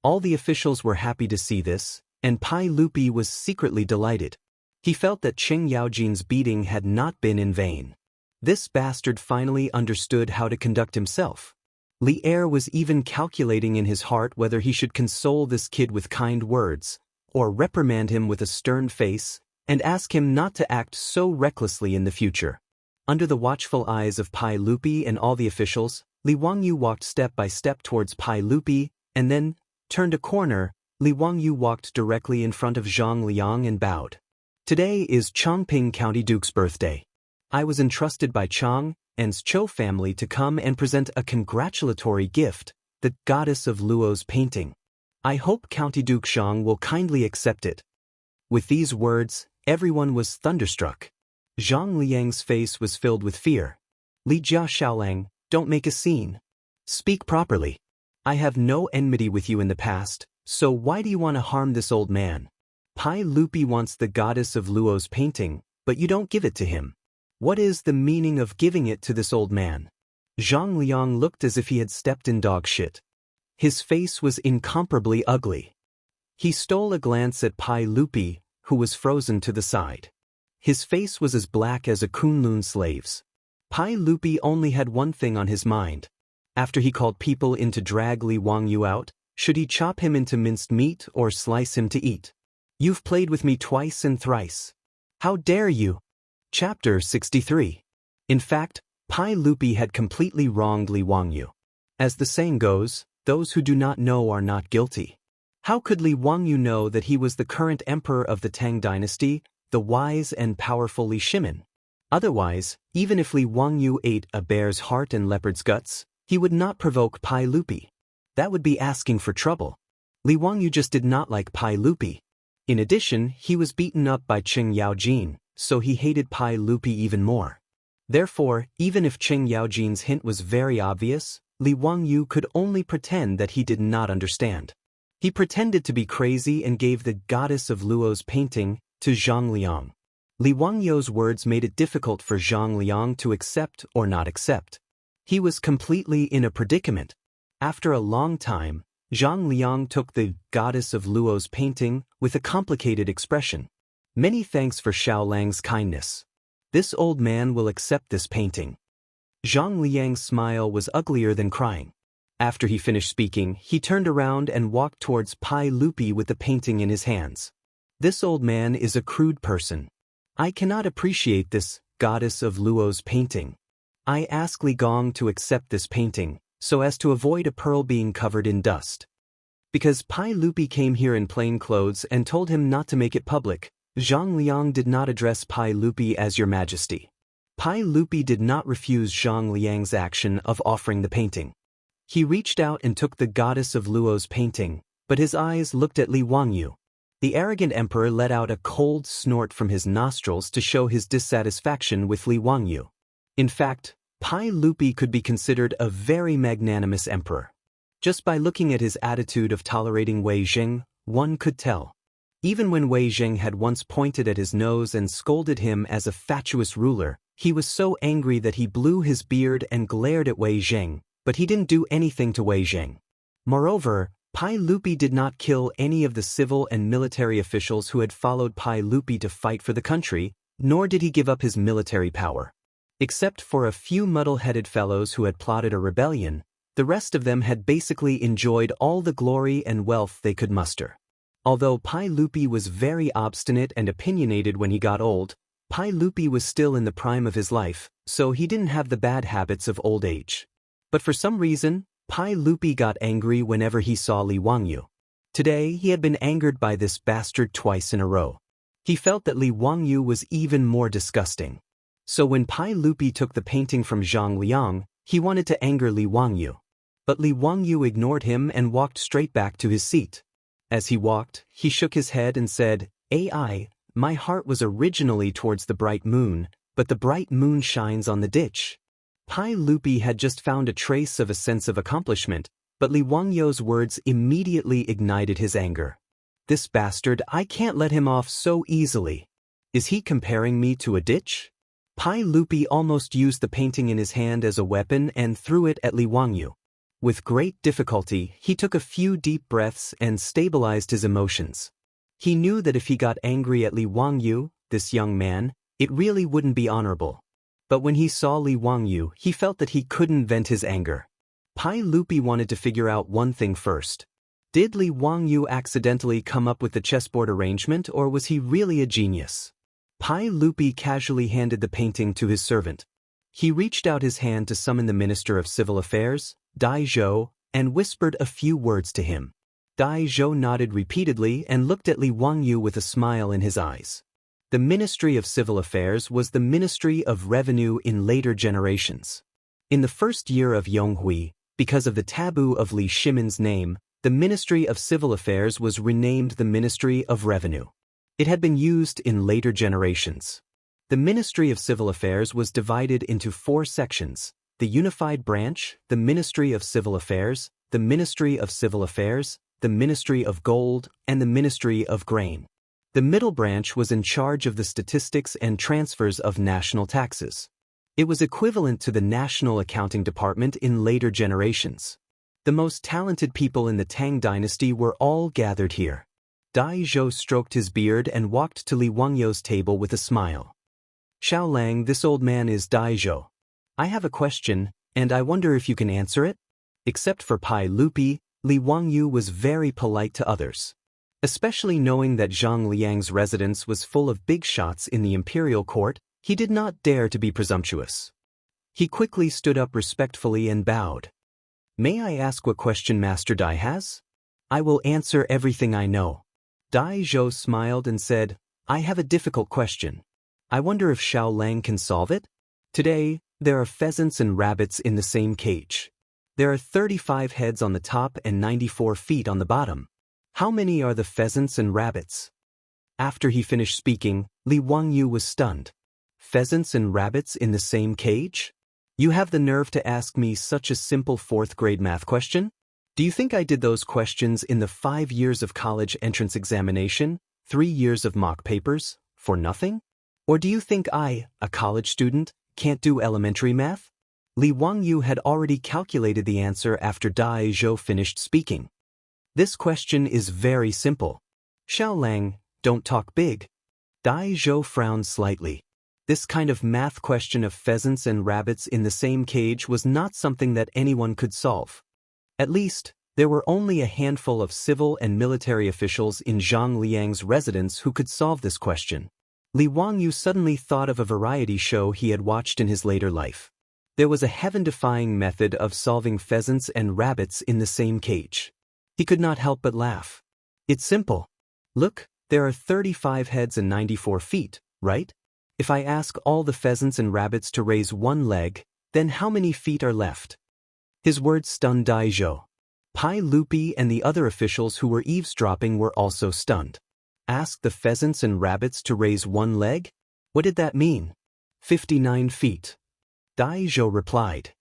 All the officials were happy to see this, and Pai Lupi was secretly delighted. He felt that Cheng Yaojin's beating had not been in vain. This bastard finally understood how to conduct himself. Li Er was even calculating in his heart whether he should console this kid with kind words, or reprimand him with a stern face, and ask him not to act so recklessly in the future. Under the watchful eyes of Pai Lupi and all the officials, Li Wangyu walked step by step towards Pai Lupi, and then, turned a corner, Li Wangyu walked directly in front of Zhang Liang and bowed. "Today is Chongping County Duke's birthday. I was entrusted by Chang and's Chou family to come and present a congratulatory gift, the goddess of Luo's painting. I hope County Duke Zhang will kindly accept it." With these words, everyone was thunderstruck. Zhang Liang's face was filled with fear. "Li Jia Xiaolang, don't make a scene. Speak properly. I have no enmity with you in the past, so why do you want to harm this old man? Pai Lupi wants the goddess of Luo's painting, but you don't give it to him. What is the meaning of giving it to this old man?" Zhang Liang looked as if he had stepped in dog shit. His face was incomparably ugly. He stole a glance at Pai Lupi, who was frozen to the side. His face was as black as a Kunlun slave's. Pai Lupi only had one thing on his mind. After he called people in to drag Li Wangyu out, should he chop him into minced meat or slice him to eat? "You've played with me twice and thrice. How dare you?" Chapter 63. In fact, Pai Lupi had completely wronged Li Wangyu. As the saying goes, those who do not know are not guilty. How could Li Wangyu know that he was the current emperor of the Tang dynasty, the wise and powerful Li Shimin? Otherwise, even if Li Wangyu ate a bear's heart and leopard's guts, he would not provoke Pai Lupi. That would be asking for trouble. Li Wangyu just did not like Pai Lupi. In addition, he was beaten up by Cheng Yaojin, so he hated Pai Lupi even more. Therefore, even if Cheng Yaojin's hint was very obvious, Li Wangyu could only pretend that he did not understand. He pretended to be crazy and gave the goddess of Luo's painting to Zhang Liang. Li Wangyu's words made it difficult for Zhang Liang to accept or not accept. He was completely in a predicament. After a long time, Zhang Liang took the goddess of Luo's painting with a complicated expression. "Many thanks for Xiaolang's kindness. This old man will accept this painting." Zhang Liang's smile was uglier than crying. After he finished speaking, he turned around and walked towards Pai Lupi with the painting in his hands. "This old man is a crude person. I cannot appreciate this goddess of Luo's painting. I ask Li Gong to accept this painting, so as to avoid a pearl being covered in dust." Because Pai Lupi came here in plain clothes and told him not to make it public, Zhang Liang did not address Pai Lupi as Your Majesty. Pai Lupi did not refuse Zhang Liang's action of offering the painting. He reached out and took the goddess of Luo's painting, but his eyes looked at Li Wangyu. The arrogant emperor let out a cold snort from his nostrils to show his dissatisfaction with Li Wangyu. In fact, Pai Lupi could be considered a very magnanimous emperor. Just by looking at his attitude of tolerating Wei Jing, one could tell. Even when Wei Jing had once pointed at his nose and scolded him as a fatuous ruler, he was so angry that he blew his beard and glared at Wei Jing, but he didn't do anything to Wei Jing. Moreover, Pai Lupi did not kill any of the civil and military officials who had followed Pai Lupi to fight for the country, nor did he give up his military power. Except for a few muddle-headed fellows who had plotted a rebellion, the rest of them had basically enjoyed all the glory and wealth they could muster. Although Pai Lupi was very obstinate and opinionated when he got old, Pai Lupi was still in the prime of his life, so he didn't have the bad habits of old age. But for some reason, Pai Lupi got angry whenever he saw Li Wangyu. Today, he had been angered by this bastard twice in a row. He felt that Li Wangyu was even more disgusting. So when Pai Lupi took the painting from Zhang Liang, he wanted to anger Li Wangyu. But Li Wangyu ignored him and walked straight back to his seat. As he walked, he shook his head and said, "AI, my heart was originally towards the bright moon, but the bright moon shines on the ditch." Pai Lupi had just found a trace of a sense of accomplishment, but Li Wangyu's words immediately ignited his anger. "This bastard, I can't let him off so easily. Is he comparing me to a ditch?" Pai Lupi almost used the painting in his hand as a weapon and threw it at Li Wangyu. With great difficulty, he took a few deep breaths and stabilized his emotions. He knew that if he got angry at Li Wangyu, this young man, it really wouldn't be honorable. But when he saw Li Wangyu, he felt that he couldn't vent his anger. Pai Lupi wanted to figure out one thing first. Did Li Wangyu accidentally come up with the chessboard arrangement, or was he really a genius? Pai Lupi casually handed the painting to his servant. He reached out his hand to summon the Minister of Civil Affairs, Dai Zhou, and whispered a few words to him. Dai Zhou nodded repeatedly and looked at Li Wangyu with a smile in his eyes. The Ministry of Civil Affairs was the Ministry of Revenue in later generations. In the first year of Yonghui, because of the taboo of Li Shimin's name, the Ministry of Civil Affairs was renamed the Ministry of Revenue. It had been used in later generations. The Ministry of Civil Affairs was divided into 4 sections: the Unified Branch, the Ministry of Civil Affairs, the Ministry of Civil Affairs, the Ministry of Gold, and the Ministry of Grain. The middle branch was in charge of the statistics and transfers of national taxes. It was equivalent to the National Accounting Department in later generations. The most talented people in the Tang dynasty were all gathered here. Dai Zhou stroked his beard and walked to Li Wangyu's table with a smile. "Xiao Lang, this old man is Dai Zhou. I have a question, and I wonder if you can answer it?" Except for Pai Lupi, Li Wangyu was very polite to others. Especially knowing that Zhang Liang's residence was full of big shots in the imperial court, he did not dare to be presumptuous. He quickly stood up respectfully and bowed. "May I ask what question Master Dai has? I will answer everything I know." Dai Zhou smiled and said, "I have a difficult question. I wonder if Xiao Lang can solve it? Today, there are pheasants and rabbits in the same cage. There are 35 heads on the top and 94 feet on the bottom. How many are the pheasants and rabbits?" After he finished speaking, Li Wangyu was stunned. "Pheasants and rabbits in the same cage? You have the nerve to ask me such a simple 4th grade math question? Do you think I did those questions in the 5 years of college entrance examination, 3 years of mock papers, for nothing? Or do you think I, a college student, can't do elementary math?" Li Wangyu had already calculated the answer after Dai Zhou finished speaking. "This question is very simple. Xiao Lang, don't talk big." Dai Zhou frowned slightly. This kind of math question of pheasants and rabbits in the same cage was not something that anyone could solve. At least, there were only a handful of civil and military officials in Zhang Liang's residence who could solve this question. Li Wangyu suddenly thought of a variety show he had watched in his later life. There was a heaven-defying method of solving pheasants and rabbits in the same cage. He could not help but laugh. "It's simple. Look, there are 35 heads and 94 feet, right? If I ask all the pheasants and rabbits to raise one leg, then how many feet are left?" His words stunned Dai Zhou. Pai Lupi and the other officials who were eavesdropping were also stunned. Ask the pheasants and rabbits to raise one leg? What did that mean? 59 feet. Dai Zhou replied.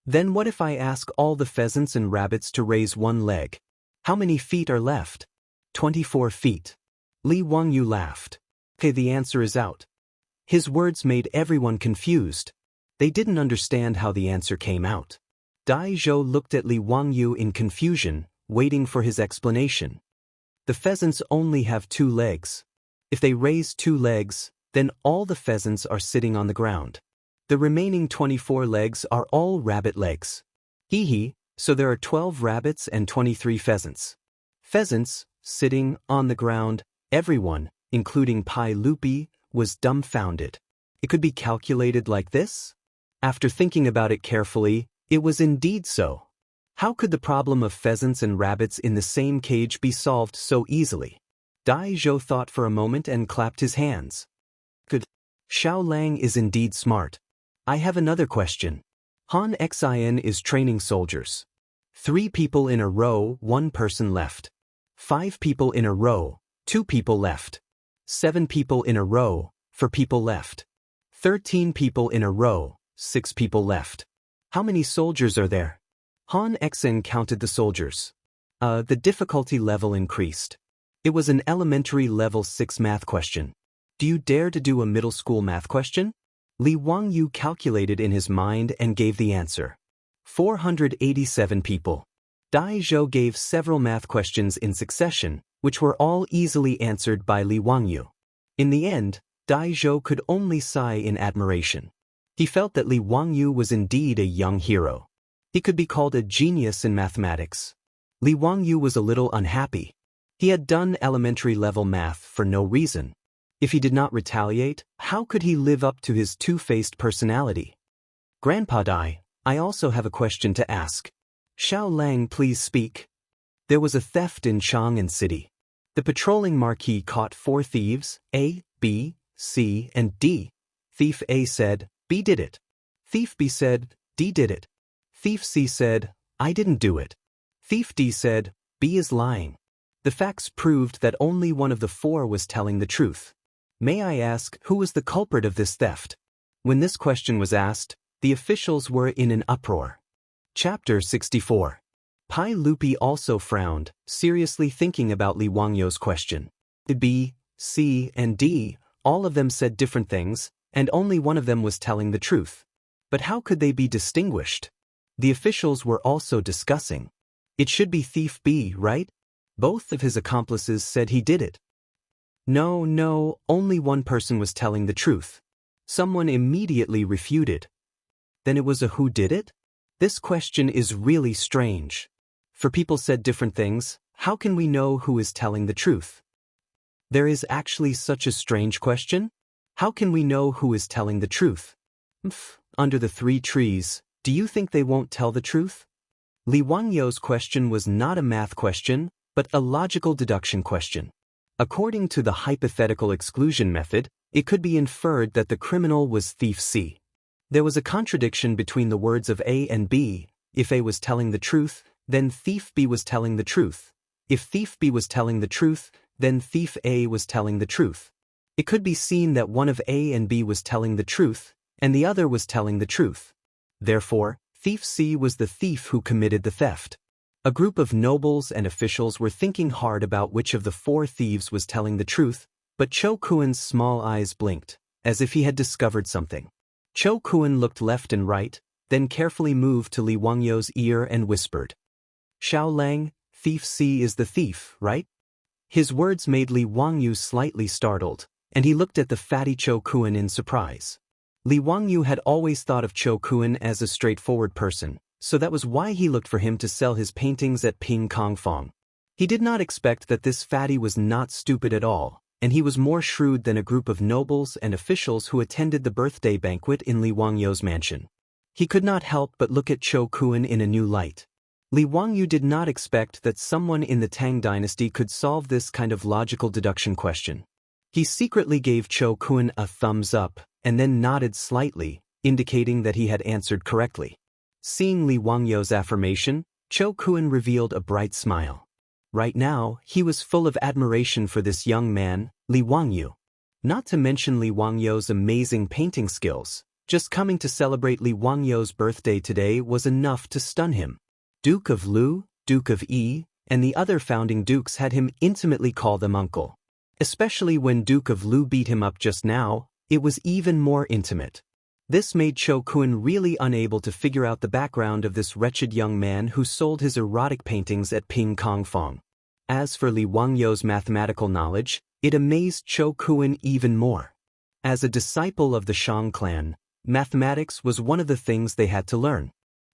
Then what if I ask all the pheasants and rabbits to raise one leg? How many feet are left? 24 feet. Li Wangyu laughed. Okay, the answer is out. His words made everyone confused. They didn't understand how the answer came out. Dai Zhou looked at Li Wangyu in confusion, waiting for his explanation. The pheasants only have 2 legs. If they raise 2 legs, then all the pheasants are sitting on the ground. The remaining 24 legs are all rabbit legs. Hee, so there are 12 rabbits and 23 pheasants. Pheasants, sitting on the ground, everyone, including Pai Lupi, was dumbfounded. It could be calculated like this? After thinking about it carefully, it was indeed so. How could the problem of pheasants and rabbits in the same cage be solved so easily? Dai Zhou thought for a moment and clapped his hands. Good. Xiao Lang is indeed smart. I have another question. Han Xin is training soldiers. 3 people in a row, 1 person left. 5 people in a row, 2 people left. 7 people in a row, 4 people left. 13 people in a row, 6 people left. How many soldiers are there? Han Xin counted the soldiers. The difficulty level increased. It was an elementary level 6 math question. Do you dare to do a middle school math question? Li Wangyu calculated in his mind and gave the answer. 487 people. Dai Zhou gave several math questions in succession, which were all easily answered by Li Wangyu. In the end, Dai Zhou could only sigh in admiration. He felt that Li Wangyu was indeed a young hero. He could be called a genius in mathematics. Li Wangyu was a little unhappy. He had done elementary level math for no reason. If he did not retaliate, how could he live up to his two-faced personality? Grandpa Dai, I also have a question to ask. Xiao Lang, please speak. There was a theft in Chang'an City. The patrolling marquis caught 4 thieves, A, B, C, and D. Thief A said, B did it. Thief B said, D did it. Thief C said, I didn't do it. Thief D said, B is lying. The facts proved that only one of the 4 was telling the truth. May I ask, who was the culprit of this theft? When this question was asked, the officials were in an uproar. Chapter 64. Pai Lupi also frowned, seriously thinking about Li Wangyu's question. The B, C, and D, all of them said different things, and only one of them was telling the truth. But how could they be distinguished? The officials were also discussing. It should be thief B, right? Both of his accomplices said he did it. No, only one person was telling the truth. Someone immediately refuted. Then it was a who did it? This question is really strange. For people said different things, how can we know who is telling the truth? There is actually such a strange question? How can we know who is telling the truth? Under the 3 trees, do you think they won't tell the truth? Li Wangyu's question was not a math question, but a logical deduction question. According to the hypothetical exclusion method, it could be inferred that the criminal was thief C. There was a contradiction between the words of A and B. If A was telling the truth, then thief B was telling the truth. If thief B was telling the truth, then thief A was telling the truth. It could be seen that one of A and B was telling the truth, and the other was telling the truth. Therefore, thief C was the thief who committed the theft. A group of nobles and officials were thinking hard about which of the 4 thieves was telling the truth, but Cho Kuan's small eyes blinked, as if he had discovered something. Cho Kuan looked left and right, then carefully moved to Li Wangyu's ear and whispered. Xiao Lang, thief C is the thief, right? His words made Li Wangyu slightly startled, and he looked at the fatty Cho Kuan in surprise. Li Wangyu had always thought of Cho Kuan as a straightforward person, so that was why he looked for him to sell his paintings at Ping Kong Fong. He did not expect that this fatty was not stupid at all, and he was more shrewd than a group of nobles and officials who attended the birthday banquet in Li Wangyu's mansion. He could not help but look at Cho Kuan in a new light. Li Wangyu did not expect that someone in the Tang dynasty could solve this kind of logical deduction question. He secretly gave Cho Kuan a thumbs up, and then nodded slightly, indicating that he had answered correctly. Seeing Li Wangyu's affirmation, Cho Kuan revealed a bright smile. Right now, he was full of admiration for this young man, Li Wangyu. Not to mention Li Wangyu's amazing painting skills, Just coming to celebrate Li Wangyou's birthday today was enough to stun him. Duke of Lu, Duke of Yi, and the other founding dukes had him intimately call them uncle. Especially when Duke of Lu beat him up just now, it was even more intimate. This made Cho Kun really unable to figure out the background of this wretched young man who sold his erotic paintings at Ping Kong Fong. As for Li Wangyou's mathematical knowledge, it amazed Cho Kun even more. As a disciple of the Shang clan, mathematics was one of the things they had to learn.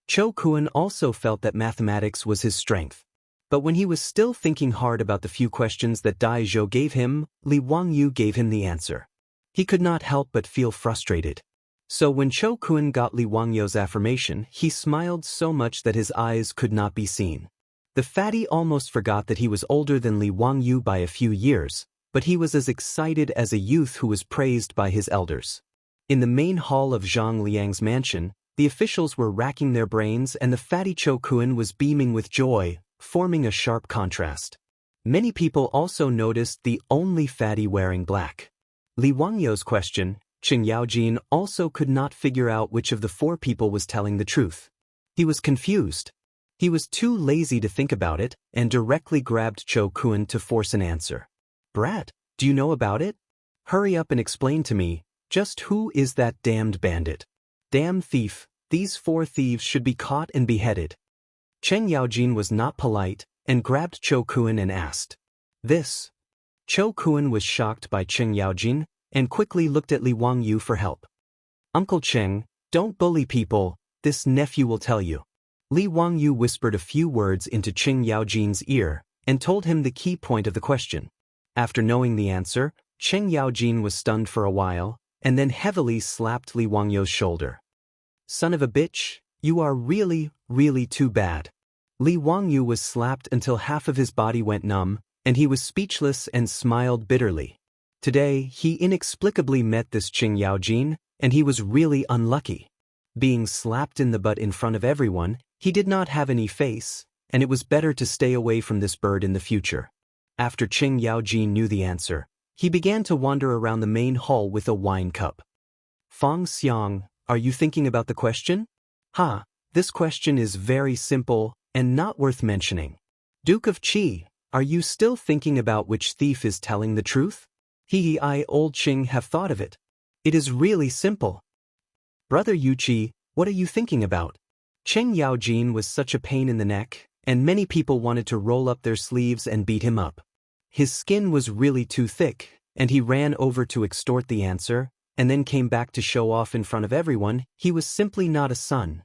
Cho Kun also felt that mathematics was his strength. But when he was still thinking hard about the few questions that Dai Zhou gave him, Li Wangyou gave him the answer. He could not help but feel frustrated. So when Cho Kun got Li Wangyou's affirmation, he smiled so much that his eyes could not be seen. The fatty almost forgot that he was older than Li Wangyou by a few years, but he was as excited as a youth who was praised by his elders. In the main hall of Zhang Liang's mansion, the officials were racking their brains and the fatty Cho Kun was beaming with joy, forming a sharp contrast. Many people also noticed the only fatty wearing black. Li Wangyou's question, Qing Yaojin also could not figure out which of the four people was telling the truth. He was confused. He was too lazy to think about it and directly grabbed Cho Kun to force an answer. Brat, do you know about it? Hurry up and explain to me, just who is that damned bandit? Damn thief, these four thieves should be caught and beheaded. Cheng Yaojin was not polite and grabbed Cho Kun and asked. This. Cho Kun was shocked by Cheng Yaojin and quickly looked at Li Wangyou for help. Uncle Cheng, don't bully people, this nephew will tell you. Li Wangyou whispered a few words into Cheng Yaojin's ear and told him the key point of the question. After knowing the answer, Cheng Yaojin was stunned for a while and then heavily slapped Li Wangyou's shoulder. Son of a bitch, you are really, really too bad. Li Wangyou was slapped until half of his body went numb, and he was speechless and smiled bitterly. Today, he inexplicably met this Cheng Yaojin, and he was really unlucky. Being slapped in the butt in front of everyone, he did not have any face, and it was better to stay away from this bird in the future. After Cheng Yaojin knew the answer, he began to wander around the main hall with a wine cup. Fong Xiang, are you thinking about the question? This question is very simple and not worth mentioning. Duke of Qi, are you still thinking about which thief is telling the truth? I, old Qing, have thought of it. It is really simple. Brother Yuqi, what are you thinking about? Cheng Yaojin was such a pain in the neck, and many people wanted to roll up their sleeves and beat him up. His skin was really too thick, and he ran over to extort the answer, and then came back to show off in front of everyone. He was simply not a son.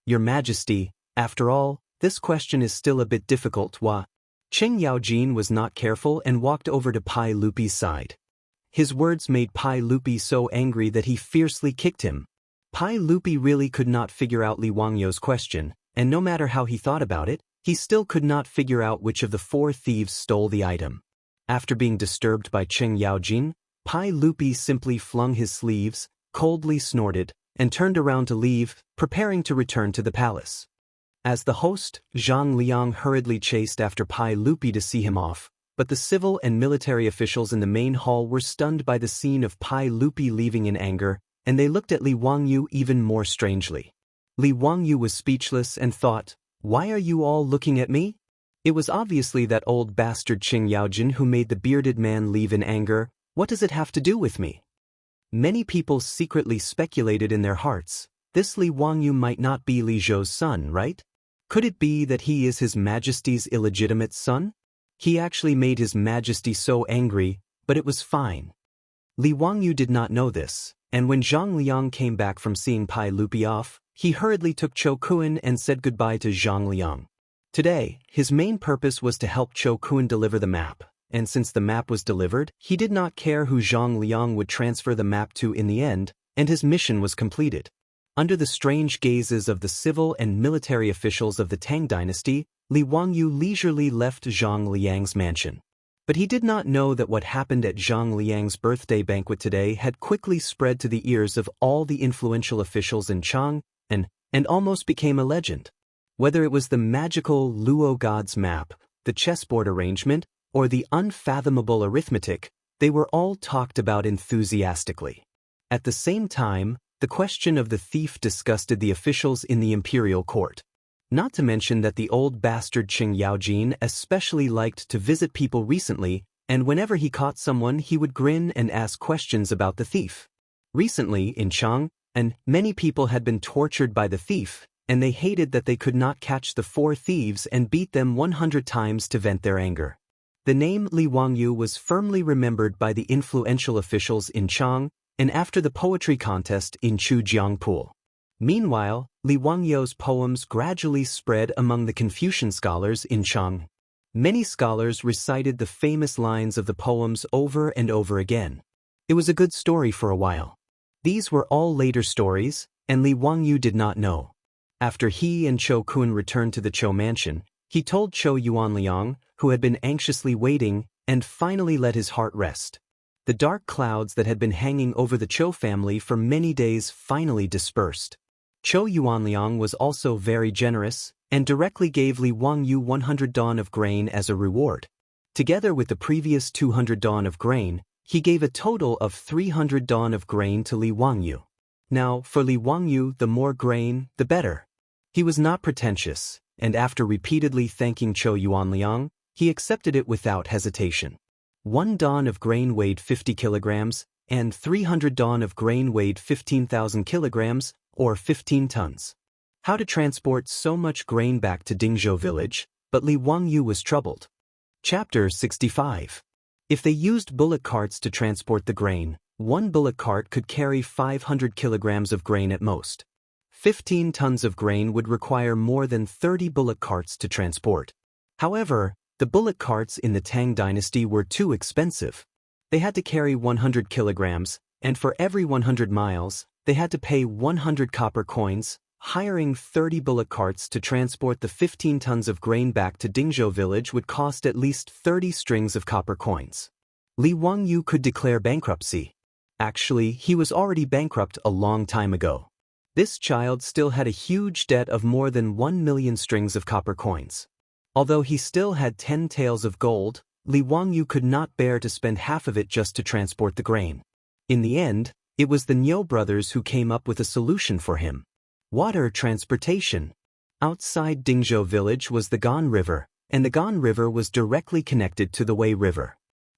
Your Majesty, after all, this question is still a bit difficult. Cheng Yaojin was not careful and walked over to Pai Lupi's side. His words made Pai Lupi so angry that he fiercely kicked him. Pai Lupi really could not figure out Li Wangyou's question, and no matter how he thought about it, he still could not figure out which of the four thieves stole the item. After being disturbed by Cheng Yaojin, Pai Lupi simply flung his sleeves, coldly snorted, and turned around to leave, preparing to return to the palace. As the host, Zhang Liang hurriedly chased after Pai Lupi to see him off, but the civil and military officials in the main hall were stunned by the scene of Pai Lupi leaving in anger, and they looked at Li Wangyou even more strangely. Li Wangyou was speechless and thought, why are you all looking at me? It was obviously that old bastard Cheng Yaojin who made the bearded man leave in anger. What does it have to do with me? Many people secretly speculated in their hearts, this Li Wangyou might not be Li Zhou's son, right? Could it be that he is His Majesty's illegitimate son? He actually made His Majesty so angry, but it was fine. Li Wangyou did not know this, and when Zhang Liang came back from seeing Pai Lupi off, he hurriedly took Cho Kun and said goodbye to Zhang Liang. Today, his main purpose was to help Cho Kun deliver the map, and since the map was delivered, he did not care who Zhang Liang would transfer the map to in the end, and his mission was completed. Under the strange gazes of the civil and military officials of the Tang dynasty, Li Wangyou leisurely left Zhang Liang's mansion. But he did not know that what happened at Zhang Liang's birthday banquet today had quickly spread to the ears of all the influential officials in Chang, and almost became a legend. Whether it was the magical Luo God's map, the chessboard arrangement, or the unfathomable arithmetic, they were all talked about enthusiastically. At the same time, The question of the thief disgusted the officials in the imperial court. Not to mention that the old bastard Qing Yaojin especially liked to visit people recently, and whenever he caught someone he would grin and ask questions about the thief. Recently, in Chang, and many people had been tortured by the thief, and they hated that they could not catch the 4 thieves and beat them 100 times to vent their anger. The name Li Wangyu was firmly remembered by the influential officials in Chang, and after the poetry contest in Jianghu. Meanwhile, Li Wangyu's poems gradually spread among the Confucian scholars in Chang. Many scholars recited the famous lines of the poems over and over again. It was a good story for a while. These were all later stories, and Li Wangyu did not know. After he and Chou Kun returned to the Chou mansion, he told Chou Yuanliang, who had been anxiously waiting, and finally let his heart rest. The dark clouds that had been hanging over the Chou family for many days finally dispersed. Chou Yuanliang was also very generous, and directly gave Li Wangyu 100 dawn of grain as a reward. Together with the previous 200 dawn of grain, he gave a total of 300 dawn of grain to Li Wangyu. Now, for Li Wangyu, the more grain, the better. He was not pretentious, and after repeatedly thanking Chou Yuanliang, he accepted it without hesitation. 1 dawn of grain weighed 50 kilograms, and 300 dawn of grain weighed 15,000 kilograms, or 15 tons. How to transport so much grain back to Dingzhou village, but Li Wangyu was troubled. Chapter 65. If they used bullock carts to transport the grain, 1 bullock cart could carry 500 kilograms of grain at most. 15 tons of grain would require more than 30 bullock carts to transport. However, the bullock carts in the Tang dynasty were too expensive. They had to carry 100 kilograms, and for every 100 miles, they had to pay 100 copper coins. Hiring 30 bullock carts to transport the 15 tons of grain back to Dingzhou village would cost at least 30 strings of copper coins. Li Wangyu could declare bankruptcy. Actually, he was already bankrupt a long time ago. This child still had a huge debt of more than 1 million strings of copper coins. Although he still had 10 taels of gold, Li Wangyu could not bear to spend half of it just to transport the grain. In the end, it was the Niu brothers who came up with a solution for him. Water transportation. Outside Dingzhou village was the Gan River, and the Gan River was directly connected to the Wei River.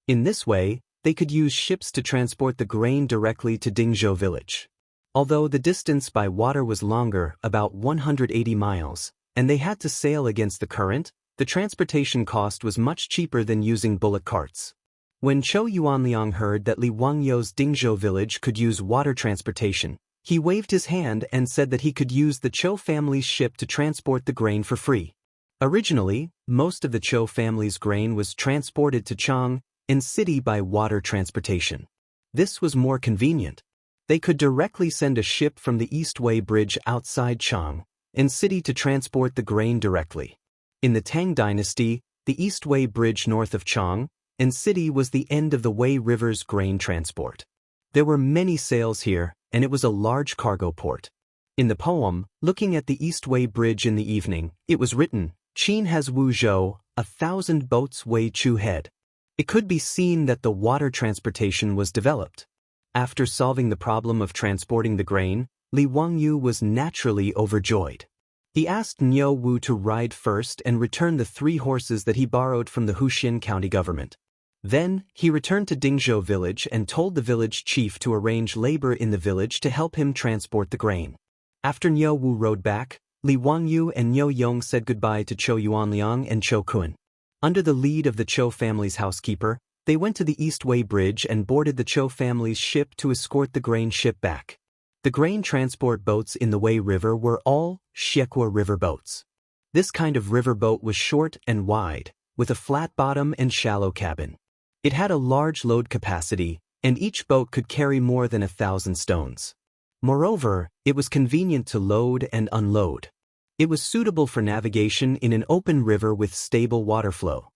In this way, they could use ships to transport the grain directly to Dingzhou village. Although the distance by water was longer, about 180 miles, and they had to sail against the current, the transportation cost was much cheaper than using bullock carts. When Chou Yuanliang heard that Li Wangyu's Dingzhou village could use water transportation, he waved his hand and said that he could use the Chou family's ship to transport the grain for free. Originally, most of the Chou family's grain was transported to Chang and city by water transportation. This was more convenient. They could directly send a ship from the East Wei Bridge outside Chang and city to transport the grain directly. In the Tang dynasty, the East Wei Bridge north of Chang and city was the end of the Wei River's grain transport. There were many sails here, and it was a large cargo port. In the poem, Looking at the East Wei Bridge in the Evening, it was written, Qin has Wu Zhou, 1,000 boats Wei Chu head. It could be seen that the water transportation was developed. After solving the problem of transporting the grain, Li Wangyu was naturally overjoyed. He asked Niu Wu to ride first and return the 3 horses that he borrowed from the Huxin county government. Then, he returned to Dingzhou village and told the village chief to arrange labor in the village to help him transport the grain. After Niu Wu rode back, Li Wangyu and Niu Yong said goodbye to Chou Yuanliang and Chou Kun. Under the lead of the Chou family's housekeeper, they went to the East Wei Bridge and boarded the Chou family's ship to escort the grain ship back. The grain transport boats in the Wei River were all Xiekua River boats. This kind of river boat was short and wide, with a flat bottom and shallow cabin. It had a large load capacity, and each boat could carry more than 1,000 stones. Moreover, it was convenient to load and unload. It was suitable for navigation in an open river with stable water flow.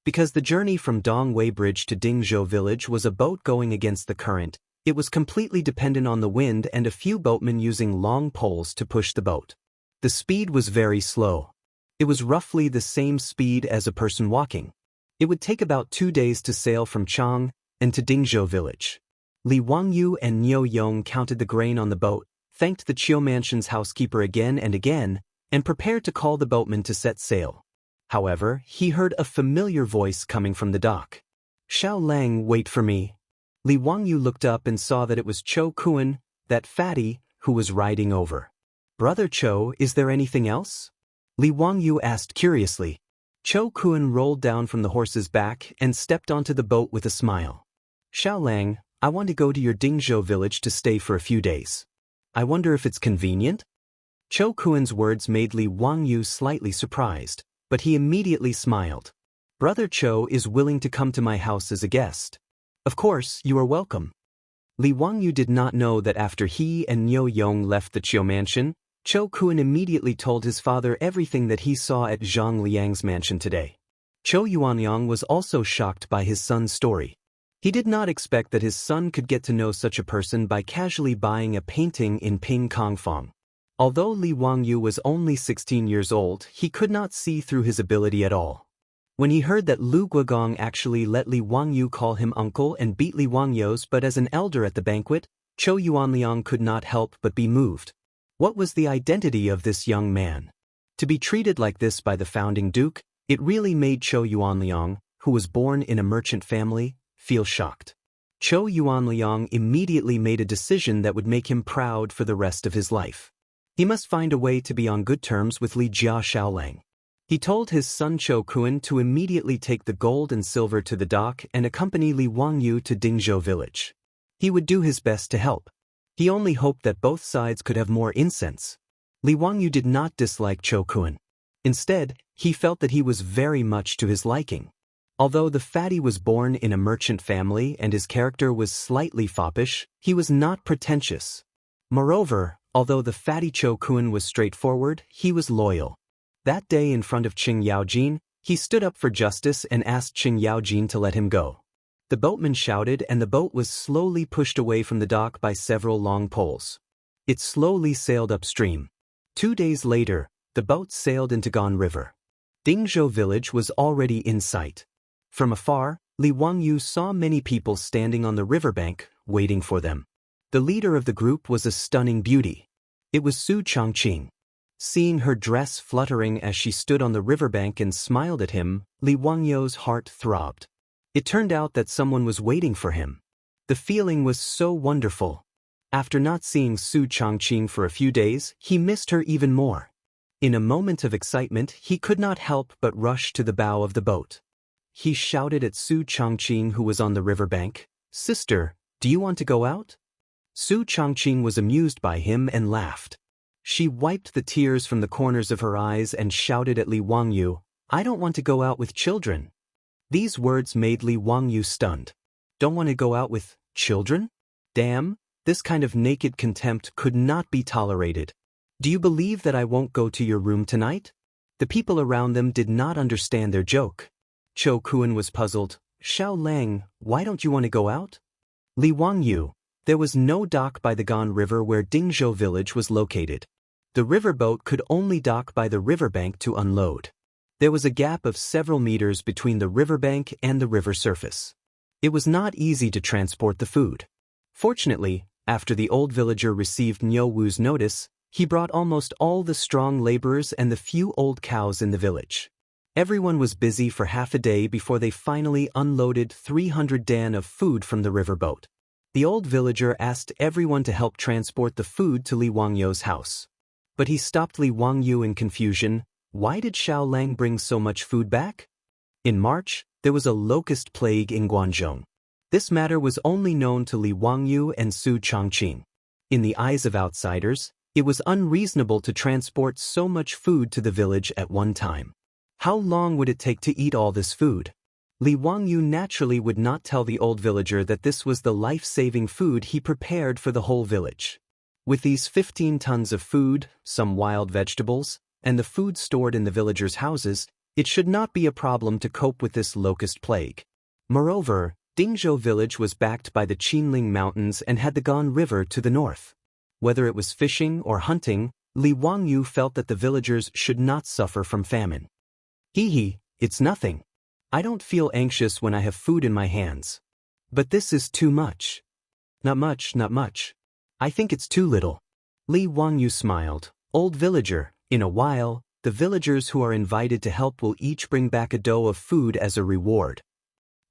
Because the journey from Dongwei Bridge to Dingzhou village was a boat going against the current, it was completely dependent on the wind and a few boatmen using long poles to push the boat. The speed was very slow. It was roughly the same speed as a person walking. It would take about 2 days to sail from Chang and to Dingzhou village. Li Wangyu and Niu Yong counted the grain on the boat, thanked the Chiu Mansion's housekeeper again and again, and prepared to call the boatman to set sail. However, he heard a familiar voice coming from the dock. "Xiao Lang, wait for me." Li Wangyu looked up and saw that it was Cho Kuan, that fatty, who was riding over. "Brother Cho, is there anything else?" Li Wangyu asked curiously. Cho Kuan rolled down from the horse's back and stepped onto the boat with a smile. "Xiao Lang, I want to go to your Dingzhou village to stay for a few days. I wonder if it's convenient?" Cho Kuan's words made Li Wangyu slightly surprised, but he immediately smiled. "Brother Cho is willing to come to my house as a guest. Of course, you are welcome." Li Wangyu did not know that after he and Niu Yong left the Chiu mansion, Cho Kuan immediately told his father everything that he saw at Zhang Liang's mansion today. Cho Yuanyang was also shocked by his son's story. He did not expect that his son could get to know such a person by casually buying a painting in Ping Kong Fong. Although Li Wangyu was only 16 years old, he could not see through his ability at all. When he heard that Lu Guogong actually let Li Wangyu call him uncle and beat Li Wangyu's but as an elder at the banquet, Cho Yuanliang could not help but be moved. What was the identity of this young man? To be treated like this by the founding duke, it really made Cho Yuanliang, who was born in a merchant family, feel shocked. Cho Yuanliang immediately made a decision that would make him proud for the rest of his life. He must find a way to be on good terms with Li Jia Xiaolang. He told his son Cho Kuan to immediately take the gold and silver to the dock and accompany Li Wangyu to Dingzhou village. He would do his best to help. He only hoped that both sides could have more incense. Li Wangyu did not dislike Cho Kuan. Instead, he felt that he was very much to his liking. Although the fatty was born in a merchant family and his character was slightly foppish, he was not pretentious. Moreover, although the fatty Cho Kuan was straightforward, he was loyal. That day in front of Qing Yaojin, he stood up for justice and asked Qing Yaojin to let him go. The boatman shouted and the boat was slowly pushed away from the dock by several long poles. It slowly sailed upstream. 2 days later, the boat sailed into Gan River. Dingzhou village was already in sight. From afar, Li Wangyu saw many people standing on the riverbank, waiting for them. The leader of the group was a stunning beauty. It was Su Changqing. Seeing her dress fluttering as she stood on the riverbank and smiled at him, Li Wangyu's heart throbbed. It turned out that someone was waiting for him. The feeling was so wonderful. After not seeing Su Changqing for a few days, he missed her even more. In a moment of excitement, he could not help but rush to the bow of the boat. He shouted at Su Changqing, who was on the riverbank, "Sister, do you want to go out?" Su Changqing was amused by him and laughed. She wiped the tears from the corners of her eyes and shouted at Li Wangyu, "I don't want to go out with children." These words made Li Wangyu stunned. Don't want to go out with children? Damn, this kind of naked contempt could not be tolerated. Do you believe that I won't go to your room tonight? The people around them did not understand their joke. Cho Kuan was puzzled. "Xiao Lang, why don't you want to go out?" Li Wangyu, there was no dock by the Gan River where Dingzhou village was located. The riverboat could only dock by the riverbank to unload. There was a gap of several meters between the riverbank and the river surface. It was not easy to transport the food. Fortunately, after the old villager received Niu Wu's notice, he brought almost all the strong laborers and the few old cows in the village. Everyone was busy for half a day before they finally unloaded 300 dan of food from the riverboat. The old villager asked everyone to help transport the food to Li Wangyu's house. But he stopped Li Wangyu in confusion. Why did Xiao Lang bring so much food back? In March, there was a locust plague in Guangzhou. This matter was only known to Li Wangyu and Su Changqing. In the eyes of outsiders, it was unreasonable to transport so much food to the village at one time. How long would it take to eat all this food? Li Wangyu naturally would not tell the old villager that this was the life-saving food he prepared for the whole village. With these 15 tons of food, some wild vegetables, and the food stored in the villagers' houses, it should not be a problem to cope with this locust plague. Moreover, Dingzhou village was backed by the Qinling Mountains and had the Gan River to the north. Whether it was fishing or hunting, Li Wangyu felt that the villagers should not suffer from famine. Hee, it's nothing. I don't feel anxious when I have food in my hands. But this is too much. Not much. I think it's too little. Li Wangyu smiled. Old villager, in a while, the villagers who are invited to help will each bring back a dough of food as a reward.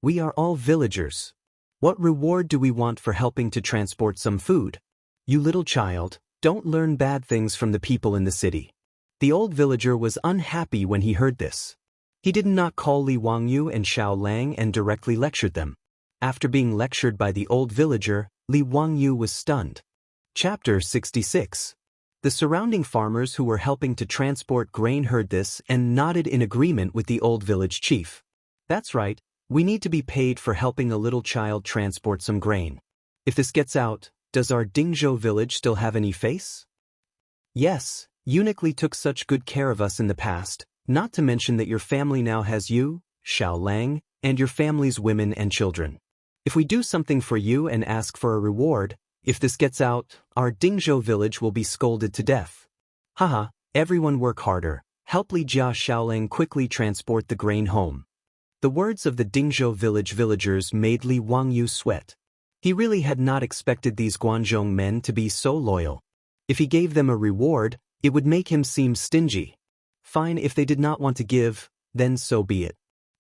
We are all villagers. What reward do we want for helping to transport some food? You little child, don't learn bad things from the people in the city. The old villager was unhappy when he heard this. He did not call Li Wangyu and Xiao Lang and directly lectured them. After being lectured by the old villager, Li Wangyu was stunned. Chapter 66. The surrounding farmers who were helping to transport grain heard this and nodded in agreement with the old village chief. That's right, we need to be paid for helping a little child transport some grain. If this gets out, does our Dingzhou village still have any face? Yes, Eunuch Li took such good care of us in the past, not to mention that your family now has you, Xiao Lang, and your family's women and children. If we do something for you and ask for a reward, if this gets out, our Dingzhou village will be scolded to death. Haha, everyone work harder. Help Li Jia Xiaolang quickly transport the grain home. The words of the Dingzhou village villagers made Li Wangyu sweat. He really had not expected these Guanzhong men to be so loyal. If he gave them a reward, it would make him seem stingy. Fine, if they did not want to give, then so be it.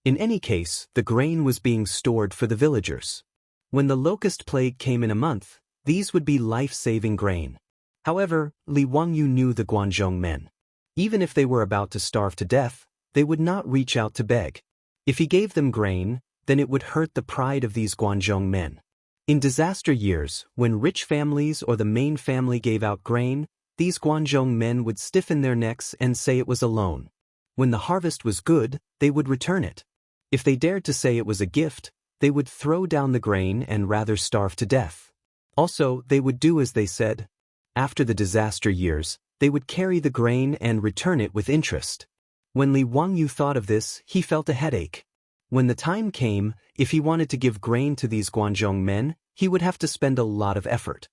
In any case, the grain was being stored for the villagers. When the locust plague came in a month, these would be life-saving grain. However, Li Wangyu knew the Guanzhong men. Even if they were about to starve to death, they would not reach out to beg. If he gave them grain, then it would hurt the pride of these Guanzhong men. In disaster years, when rich families or the main family gave out grain, these Guanzhong men would stiffen their necks and say it was a loan. When the harvest was good, they would return it. If they dared to say it was a gift, they would throw down the grain and rather starve to death. Also, they would do as they said. After the disaster years, they would carry the grain and return it with interest. When Li Wangyu thought of this, he felt a headache. When the time came, if he wanted to give grain to these Guanzhong men, he would have to spend a lot of effort.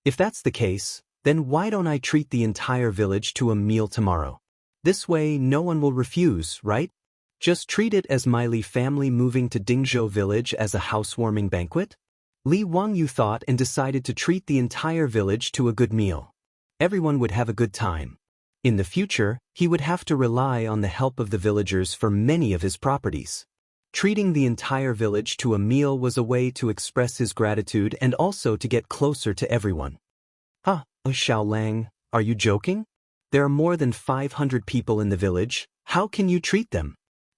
If that's the case, then why don't I treat the entire village to a meal tomorrow? This way no one will refuse, right? Just treat it as my Li family moving to Dingzhou village as a housewarming banquet? Li Wangyu thought and decided to treat the entire village to a good meal. Everyone would have a good time. In the future, he would have to rely on the help of the villagers for many of his properties. Treating the entire village to a meal was a way to express his gratitude and also to get closer to everyone. Xiao Lang, are you joking? There are more than 500 people in the village, how can you treat them?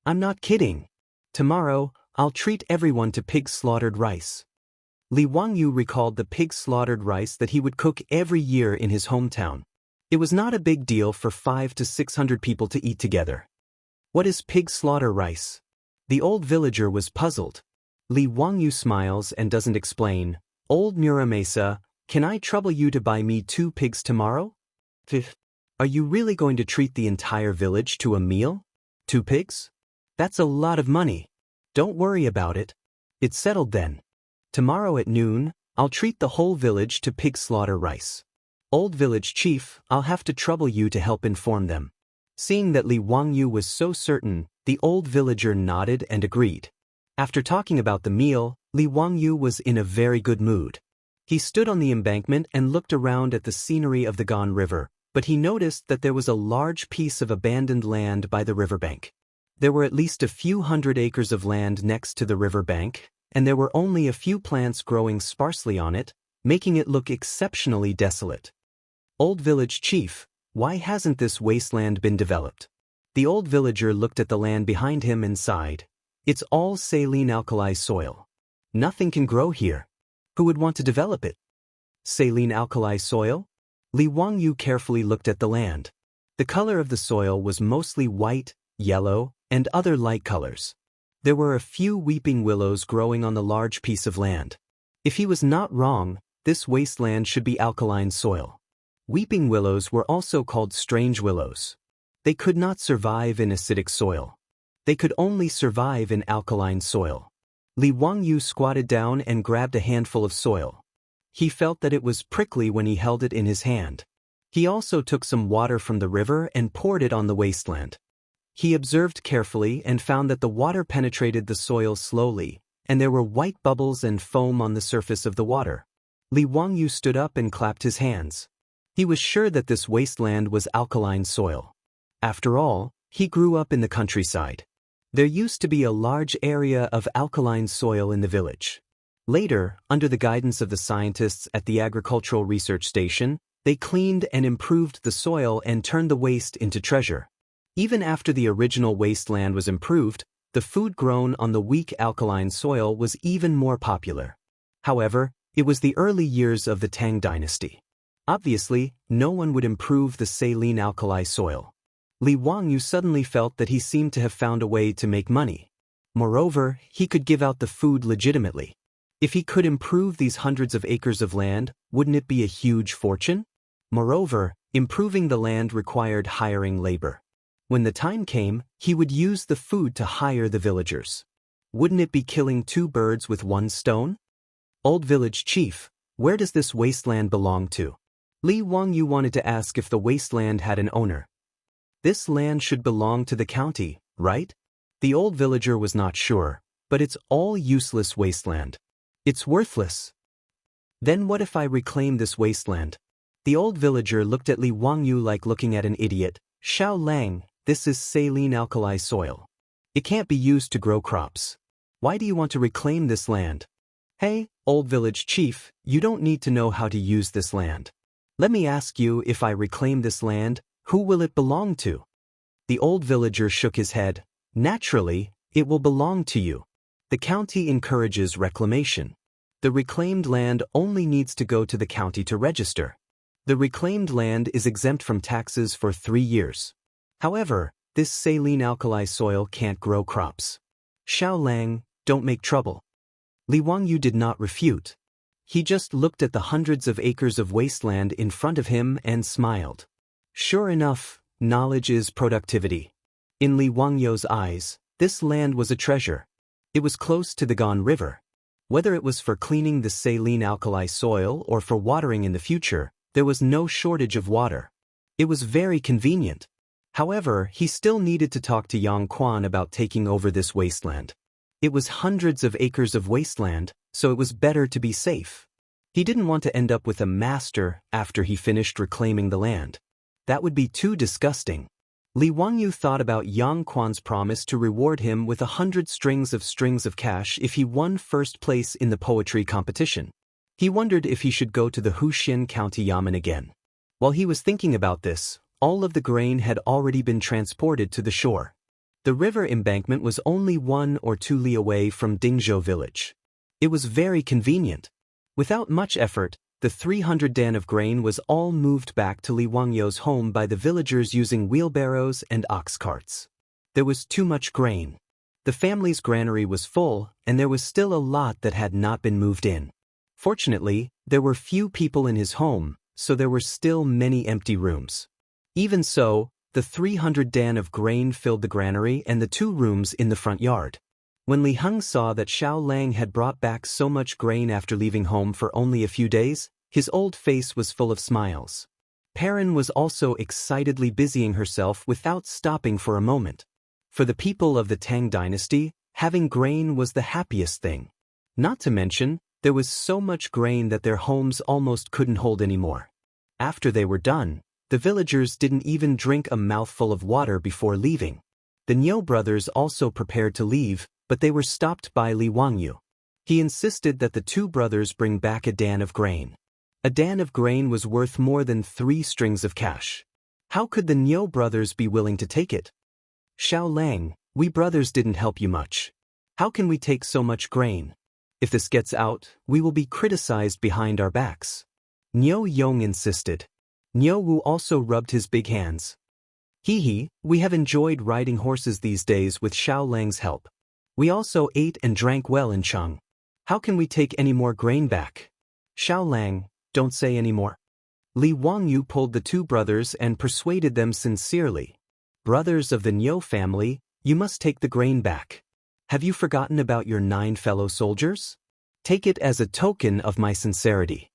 I'm not kidding. Tomorrow, I'll treat everyone to pig slaughtered rice. Li Wangyu recalled the pig slaughtered rice that he would cook every year in his hometown. It was not a big deal for 500 to 600 people to eat together. What is pig slaughter rice? The old villager was puzzled. Li Wangyu smiles and doesn't explain. Old Muramesa, can I trouble you to buy me 2 pigs tomorrow? Are you really going to treat the entire village to a meal? 2 pigs? That's a lot of money. Don't worry about it. It's settled then. Tomorrow at noon, I'll treat the whole village to pig slaughter rice. Old village chief, I'll have to trouble you to help inform them. Seeing that Li Wangyu was so certain, the old villager nodded and agreed. After talking about the meal, Li Wangyu was in a very good mood. He stood on the embankment and looked around at the scenery of the Gan River, but he noticed that there was a large piece of abandoned land by the riverbank. There were at least a few hundred acres of land next to the riverbank, and there were only a few plants growing sparsely on it, making it look exceptionally desolate. Old village chief, why hasn't this wasteland been developed? The old villager looked at the land behind him and sighed. It's all saline alkali soil. Nothing can grow here. Who would want to develop it? Saline alkali soil? Li Wangyu carefully looked at the land. The color of the soil was mostly white, yellow, and other light colors. There were a few weeping willows growing on the large piece of land. If he was not wrong, this wasteland should be alkaline soil. Weeping willows were also called strange willows. They could not survive in acidic soil. They could only survive in alkaline soil. Li Wangyu squatted down and grabbed a handful of soil. He felt that it was prickly when he held it in his hand. He also took some water from the river and poured it on the wasteland. He observed carefully and found that the water penetrated the soil slowly, and there were white bubbles and foam on the surface of the water. Li Wangyu stood up and clapped his hands. He was sure that this wasteland was alkaline soil. After all, he grew up in the countryside. There used to be a large area of alkaline soil in the village. Later, under the guidance of the scientists at the Agricultural Research Station, they cleaned and improved the soil and turned the waste into treasure. Even after the original wasteland was improved, the food grown on the weak alkaline soil was even more popular. However, it was the early years of the Tang dynasty. Obviously, no one would improve the saline alkali soil. Li Wangyu suddenly felt that he seemed to have found a way to make money. Moreover, he could give out the food legitimately. If he could improve these hundreds of acres of land, wouldn't it be a huge fortune? Moreover, improving the land required hiring labor. When the time came, he would use the food to hire the villagers. Wouldn't it be killing two birds with one stone? Old village chief, where does this wasteland belong to? Li Wangyu wanted to ask if the wasteland had an owner. This land should belong to the county, right? The old villager was not sure, but it's all useless wasteland. It's worthless. Then what if I reclaim this wasteland? The old villager looked at Li Wangyu like looking at an idiot. Xiao Lang, this is saline alkali soil. It can't be used to grow crops. Why do you want to reclaim this land? Hey, old village chief, you don't need to know how to use this land. Let me ask you, if I reclaim this land, who will it belong to? The old villager shook his head. Naturally, it will belong to you. The county encourages reclamation. The reclaimed land only needs to go to the county to register. The reclaimed land is exempt from taxes for 3 years. However, this saline alkali soil can't grow crops. Xiao Lang, don't make trouble. Li Wangyu did not refute. He just looked at the hundreds of acres of wasteland in front of him and smiled. Sure enough, knowledge is productivity. In Li Wangyu's eyes, this land was a treasure. It was close to the Gan River. Whether it was for cleaning the saline alkali soil or for watering in the future, there was no shortage of water. It was very convenient. However, he still needed to talk to Yang Quan about taking over this wasteland. It was hundreds of acres of wasteland, so it was better to be safe. He didn't want to end up with a master after he finished reclaiming the land. That would be too disgusting. Li Wangyu thought about Yang Quan's promise to reward him with 100 strings of cash if he won first place in the poetry competition. He wondered if he should go to the Huxian County Yamen again. While he was thinking about this, all of the grain had already been transported to the shore. The river embankment was only 1 or 2 li away from Dingzhou village. It was very convenient. Without much effort, the 300 dan of grain was all moved back to Li Wangyu's home by the villagers using wheelbarrows and ox carts. There was too much grain. The family's granary was full, and there was still a lot that had not been moved in. Fortunately, there were few people in his home, so there were still many empty rooms. Even so, the 300 dan of grain filled the granary and the 2 rooms in the front yard. When Li Heng saw that Xiao Lang had brought back so much grain after leaving home for only a few days, his old face was full of smiles. Perrin was also excitedly busying herself without stopping for a moment. For the people of the Tang dynasty, having grain was the happiest thing. Not to mention, there was so much grain that their homes almost couldn't hold anymore. After they were done, the villagers didn't even drink a mouthful of water before leaving. The Niu brothers also prepared to leave, but they were stopped by Li Wangyu. He insisted that the 2 brothers bring back a dan of grain. A dan of grain was worth more than 3 strings of cash. How could the Niu brothers be willing to take it? Xiao Lang, we brothers didn't help you much. How can we take so much grain? If this gets out, we will be criticized behind our backs. Niu Yong insisted. Niu Wu also rubbed his big hands. Hee, we have enjoyed riding horses these days with Xiao Lang's help. We also ate and drank well in Cheng. How can we take any more grain back? Xiao Lang, don't say any more. Li Wangyu pulled the 2 brothers and persuaded them sincerely. Brothers of the Niu family, you must take the grain back. Have you forgotten about your 9 fellow soldiers? Take it as a token of my sincerity.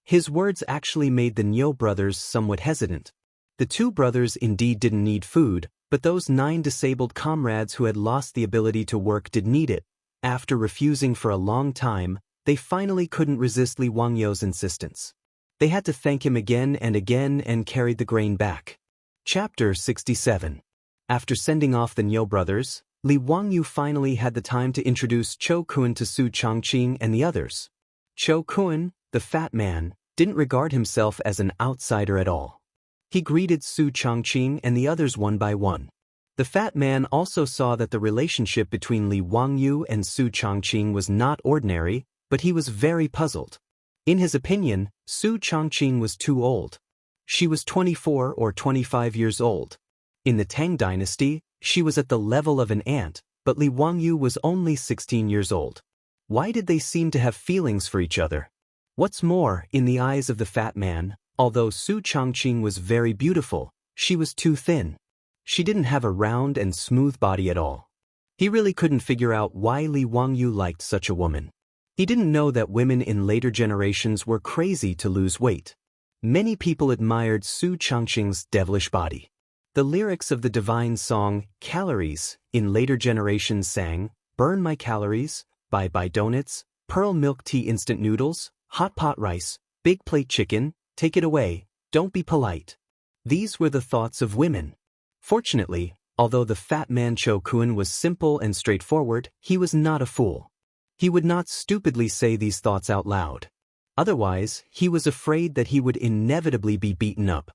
His words actually made the Niu brothers somewhat hesitant. The 2 brothers indeed didn't need food, but those 9 disabled comrades who had lost the ability to work did need it. After refusing for a long time, they finally couldn't resist Li Wangyu's insistence. They had to thank him again and carried the grain back. Chapter 67. After sending off the Niu brothers, Li Wangyu finally had the time to introduce Chou Kun to Su Changqing and the others. Chou Kun, the fat man, didn't regard himself as an outsider at all. He greeted Su Changqing and the others one by one. The fat man also saw that the relationship between Li Wangyu and Su Changqing was not ordinary, but he was very puzzled. In his opinion, Su Changqing was too old. She was 24 or 25 years old. In the Tang dynasty, she was at the level of an aunt, but Li Wangyu was only 16 years old. Why did they seem to have feelings for each other? What's more, in the eyes of the fat man, although Su Changqing was very beautiful, she was too thin. She didn't have a round and smooth body at all. He really couldn't figure out why Li Wangyu liked such a woman. He didn't know that women in later generations were crazy to lose weight. Many people admired Su Changqing's devilish body. The lyrics of the divine song, Calories, in later generations sang, "Burn my calories, buy donuts, pearl milk tea instant noodles, hot pot rice, big plate chicken, take it away, don't be polite." These were the thoughts of women. Fortunately, although the fat man Chou Kun was simple and straightforward, he was not a fool. He would not stupidly say these thoughts out loud. Otherwise, he was afraid that he would inevitably be beaten up.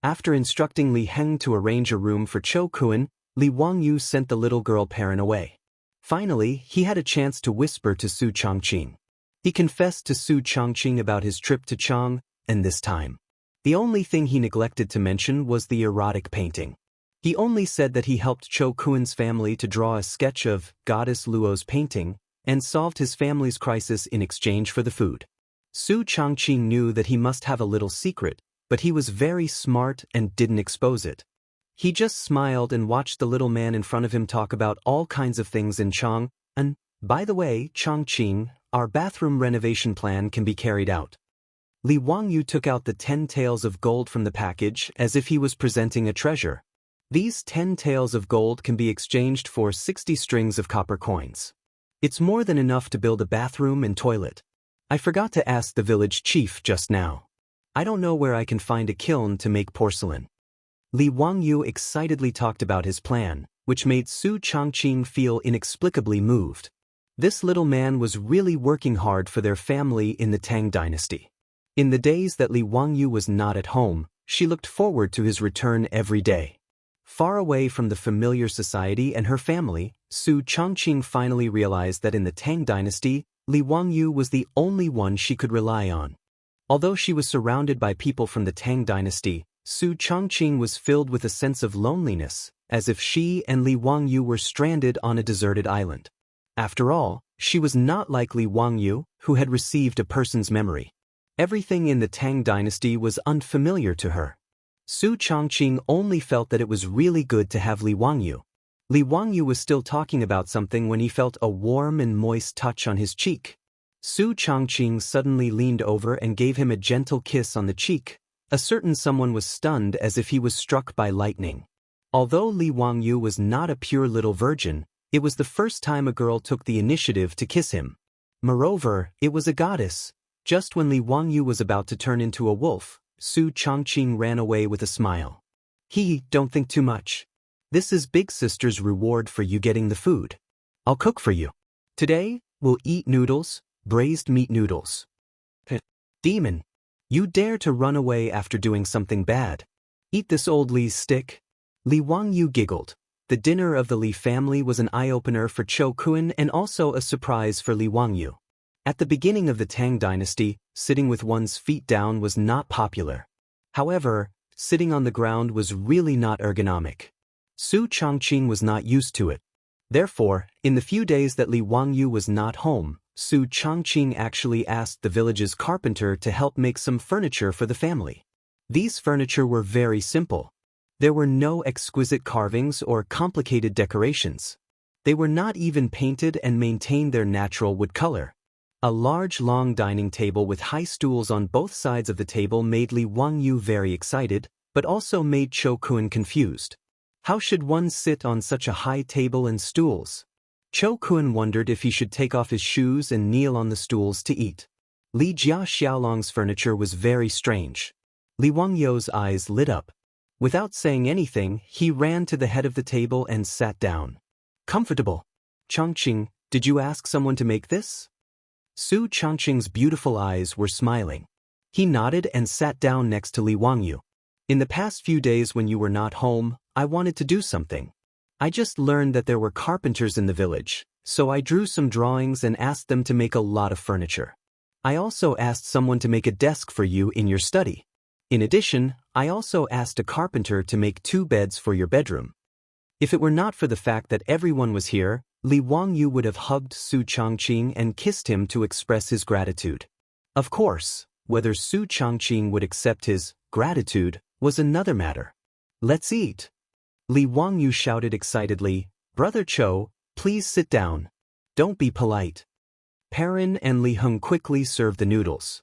After instructing Li Heng to arrange a room for Chou Kun, Li Wangyu sent the little girl parent away. Finally, he had a chance to whisper to Su Changqing. He confessed to Su Changqing about his trip to Chang, and this time, the only thing he neglected to mention was the erotic painting. He only said that he helped Chou Kun's family to draw a sketch of Goddess Luo's painting, and solved his family's crisis in exchange for the food. Su Changqing knew that he must have a little secret, but he was very smart and didn't expose it. He just smiled and watched the little man in front of him talk about all kinds of things in Chang, and, by the way, Changqing, our bathroom renovation plan can be carried out. Li Wangyu took out the 10 taels of gold from the package as if he was presenting a treasure. These 10 taels of gold can be exchanged for 60 strings of copper coins. It's more than enough to build a bathroom and toilet. I forgot to ask the village chief just now. I don't know where I can find a kiln to make porcelain. Li Wangyu excitedly talked about his plan, which made Su Changqing feel inexplicably moved. This little man was really working hard for their family in the Tang dynasty. In the days that Li Wangyu was not at home, she looked forward to his return every day. Far away from the familiar society and her family, Su Changqing finally realized that in the Tang dynasty, Li Wangyu was the only one she could rely on. Although she was surrounded by people from the Tang dynasty, Su Changqing was filled with a sense of loneliness, as if she and Li Wangyu were stranded on a deserted island. After all, she was not like Li Wangyu, who had received a person's memory. Everything in the Tang dynasty was unfamiliar to her. Su Changqing only felt that it was really good to have Li Wangyu. Li Wangyu was still talking about something when he felt a warm and moist touch on his cheek. Su Changqing suddenly leaned over and gave him a gentle kiss on the cheek. A certain someone was stunned as if he was struck by lightning. Although Li Wangyu was not a pure little virgin, it was the first time a girl took the initiative to kiss him. Moreover, it was a goddess. Just when Li Wangyu was about to turn into a wolf, Su Changqing ran away with a smile. Don't think too much. This is Big Sister's reward for you getting the food. I'll cook for you. Today, we'll eat noodles, braised meat noodles. Demon, you dare to run away after doing something bad. Eat this old Li's stick. Li Wangyu giggled. The dinner of the Li family was an eye-opener for Chou Kun and also a surprise for Li Wangyu. At the beginning of the Tang dynasty, sitting with one's feet down was not popular. However, sitting on the ground was really not ergonomic. Su Changqing was not used to it. Therefore, in the few days that Li Wangyu was not home, Su Changqing actually asked the village's carpenter to help make some furniture for the family. These furniture were very simple. There were no exquisite carvings or complicated decorations. They were not even painted and maintained their natural wood color. A large long dining table with high stools on both sides of the table made Li Wangyu very excited, but also made Chou Kun confused. How should one sit on such a high table and stools? Chou Kun wondered if he should take off his shoes and kneel on the stools to eat. Li Jia Xiaolong's furniture was very strange. Li Wangyou's eyes lit up. Without saying anything, he ran to the head of the table and sat down. Comfortable. Chongqing, did you ask someone to make this? Su Chongqing's beautiful eyes were smiling. He nodded and sat down next to Li Wangyu. In the past few days when you were not home, I wanted to do something. I just learned that there were carpenters in the village, so I drew some drawings and asked them to make a lot of furniture. I also asked someone to make a desk for you in your study. In addition, I also asked a carpenter to make 2 beds for your bedroom. If it were not for the fact that everyone was here, Li Wangyu would have hugged Su Chongqing and kissed him to express his gratitude. Of course, whether Su Chongqing would accept his gratitude was another matter. Let's eat. Li Wangyu shouted excitedly, Brother Cho, please sit down. Don't be polite. Perrin and Li Heng quickly served the noodles.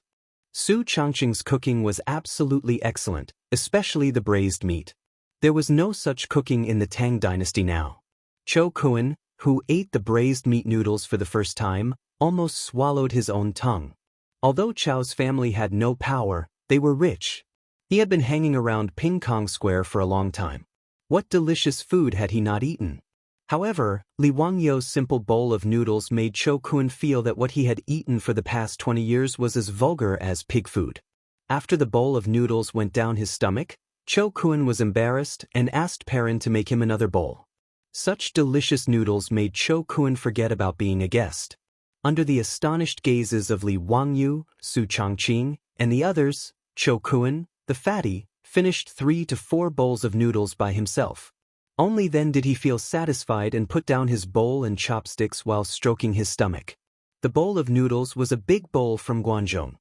Su Chongqing's cooking was absolutely excellent, especially the braised meat. There was no such cooking in the Tang dynasty now. Cho Kuan, who ate the braised meat noodles for the first time, almost swallowed his own tongue. Although Chao's family had no power, they were rich. He had been hanging around Ping Kong Square for a long time. What delicious food had he not eaten? However, Li Wangyou's simple bowl of noodles made Cho Kuan feel that what he had eaten for the past 20 years was as vulgar as pig food. After the bowl of noodles went down his stomach, Cho Kuan was embarrassed and asked Perrin to make him another bowl. Such delicious noodles made Cho Kuan forget about being a guest. Under the astonished gazes of Li Wangyu, Su Chongqing, and the others, Cho Kuan, the fatty, finished 3 to 4 bowls of noodles by himself. Only then did he feel satisfied and put down his bowl and chopsticks while stroking his stomach. The bowl of noodles was a big bowl from Guangzhou.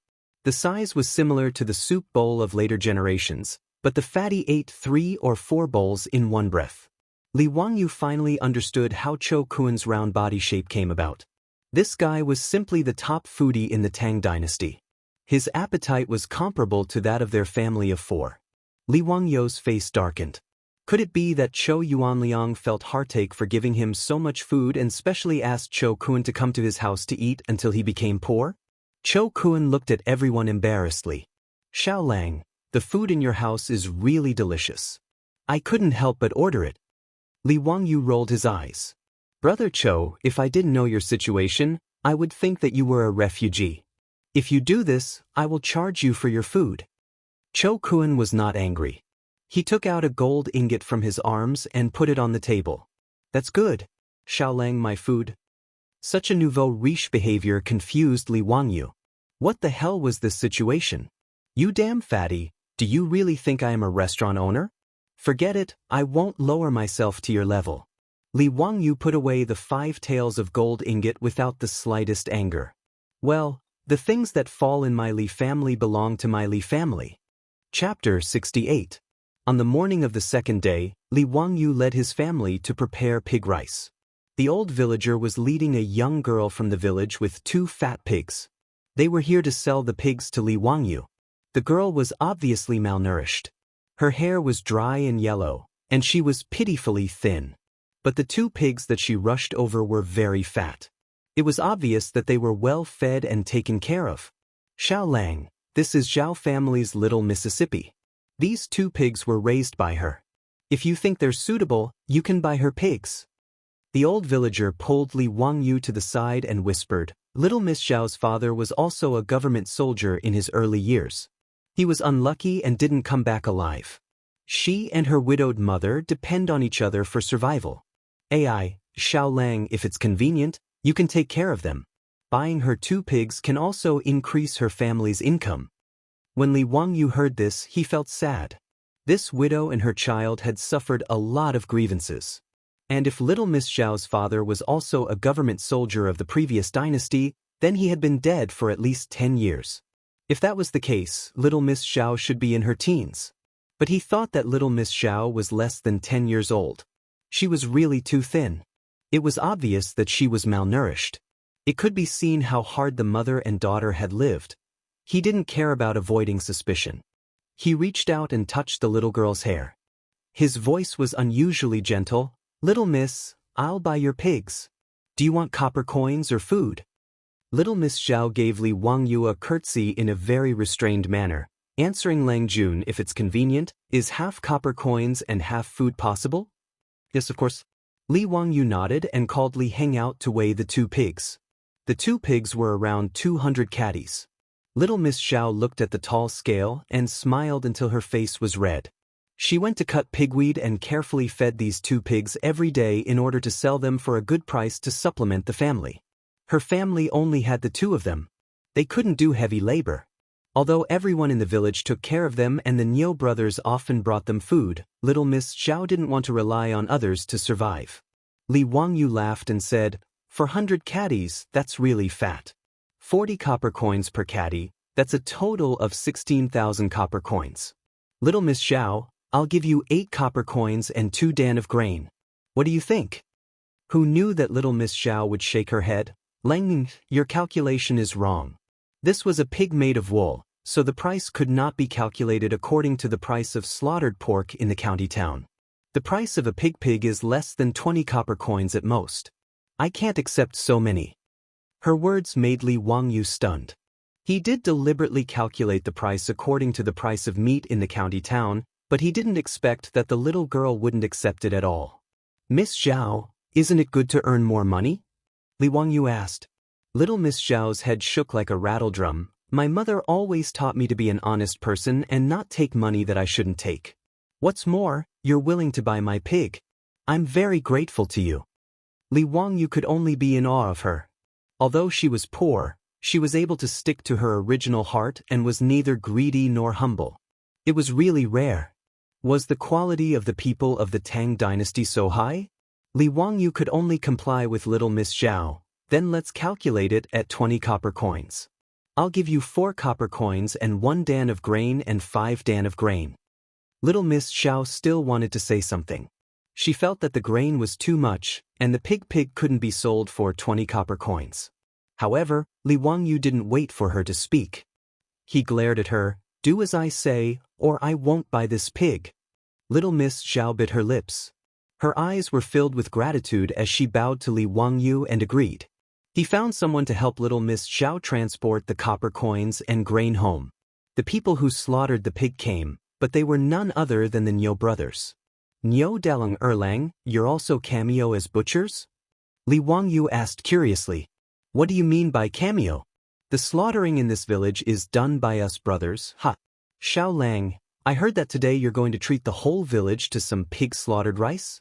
The size was similar to the soup bowl of later generations, but the fatty ate 3 or 4 bowls in one breath. Li Wangyu finally understood how Cho Kuan's round body shape came about. This guy was simply the top foodie in the Tang dynasty. His appetite was comparable to that of their family of 4. Li Wangyou's face darkened. Could it be that Cho Yuanliang felt heartache for giving him so much food and specially asked Cho Kuan to come to his house to eat until he became poor? Cho Kuan looked at everyone embarrassedly. Xiaolang, the food in your house is really delicious. I couldn't help but order it. Li Wangyu rolled his eyes. Brother Cho, if I didn't know your situation, I would think that you were a refugee. If you do this, I will charge you for your food. Cho Kuan was not angry. He took out a gold ingot from his arms and put it on the table. That's good. Xiaolang, my food. Such a nouveau riche behavior confused Li Wangyu. What the hell was this situation? You damn fatty, do you really think I am a restaurant owner? Forget it, I won't lower myself to your level. Li Wangyu put away the 5 taels of gold ingot without the slightest anger. Well, the things that fall in my Li family belong to my Li family. Chapter 68. On the morning of the second day, Li Wangyu led his family to prepare pig rice. The old villager was leading a young girl from the village with 2 fat pigs. They were here to sell the pigs to Li Wangyu. The girl was obviously malnourished. Her hair was dry and yellow, and she was pitifully thin. But the 2 pigs that she rushed over were very fat. It was obvious that they were well fed and taken care of. Xiaolang, this is Zhao family's little Mississippi. These 2 pigs were raised by her. If you think they're suitable, you can buy her pigs. The old villager pulled Li Wangyu to the side and whispered, Little Miss Zhao's father was also a government soldier in his early years. He was unlucky and didn't come back alive. She and her widowed mother depend on each other for survival. Ai, Xiaolang, if it's convenient, you can take care of them. Buying her 2 pigs can also increase her family's income. When Li Wangyu heard this, he felt sad. This widow and her child had suffered a lot of grievances. And if little Miss Zhao's father was also a government soldier of the previous dynasty, then he had been dead for at least 10 years. If that was the case, little Miss Zhao should be in her teens. But he thought that little Miss Zhao was less than 10 years old. She was really too thin. It was obvious that she was malnourished. It could be seen how hard the mother and daughter had lived. He didn't care about avoiding suspicion. He reached out and touched the little girl's hair. His voice was unusually gentle. Little miss, I'll buy your pigs. Do you want copper coins or food? Little Miss Zhao gave Li Wangyu a curtsy in a very restrained manner, answering Lang Jun if it's convenient. Is half copper coins and half food possible? Yes, of course. Li Wangyu nodded and called Li Heng out to weigh the 2 pigs. The 2 pigs were around 200 catties. Little Miss Zhao looked at the tall scale and smiled until her face was red. She went to cut pigweed and carefully fed these 2 pigs every day in order to sell them for a good price to supplement the family. Her family only had the 2 of them. They couldn't do heavy labor. Although everyone in the village took care of them and the Niu brothers often brought them food, Little Miss Zhao didn't want to rely on others to survive. Li Wangyu laughed and said, "For 100 catties, that's really fat. 40 copper coins per catty, that's a total of 16,000 copper coins. Little Miss Zhao, I'll give you 8 copper coins and 2 dan of grain. What do you think?" Who knew that Little Miss Zhao would shake her head? "Lang, your calculation is wrong. This was a pig made of wool, so the price could not be calculated according to the price of slaughtered pork in the county town. The price of a pig is less than 20 copper coins at most. I can't accept so many." Her words made Li Wangyu stunned. He did deliberately calculate the price according to the price of meat in the county town, but he didn't expect that the little girl wouldn't accept it at all. "Miss Zhao, isn't it good to earn more money?" Li Wangyu asked. Little Miss Zhao's head shook like a rattle drum. "My mother always taught me to be an honest person and not take money that I shouldn't take. What's more, you're willing to buy my pig. I'm very grateful to you." Li Wangyu could only be in awe of her. Although she was poor, she was able to stick to her original heart and was neither greedy nor humble. It was really rare. Was the quality of the people of the Tang dynasty so high? Li Wangyu could only comply with Little Miss Zhao. "Then let's calculate it at 20 copper coins. I'll give you 4 copper coins and 1 dan of grain and 5 dan of grain." Little Miss Zhao still wanted to say something. She felt that the grain was too much, and the pig couldn't be sold for 20 copper coins. However, Li Wangyu didn't wait for her to speak. He glared at her. "Do as I say, or I won't buy this pig." Little Miss Zhao bit her lips. Her eyes were filled with gratitude as she bowed to Li Wangyu and agreed. He found someone to help Little Miss Zhao transport the copper coins and grain home. The people who slaughtered the pig came, but they were none other than the Niu brothers. "Niu Dalang Erlang, you're also cameo as butchers?" Li Wangyu asked curiously. "What do you mean by cameo?" "The slaughtering in this village is done by us brothers." "Ha! Xiao Lang, I heard that today you're going to treat the whole village to some pig slaughtered rice?"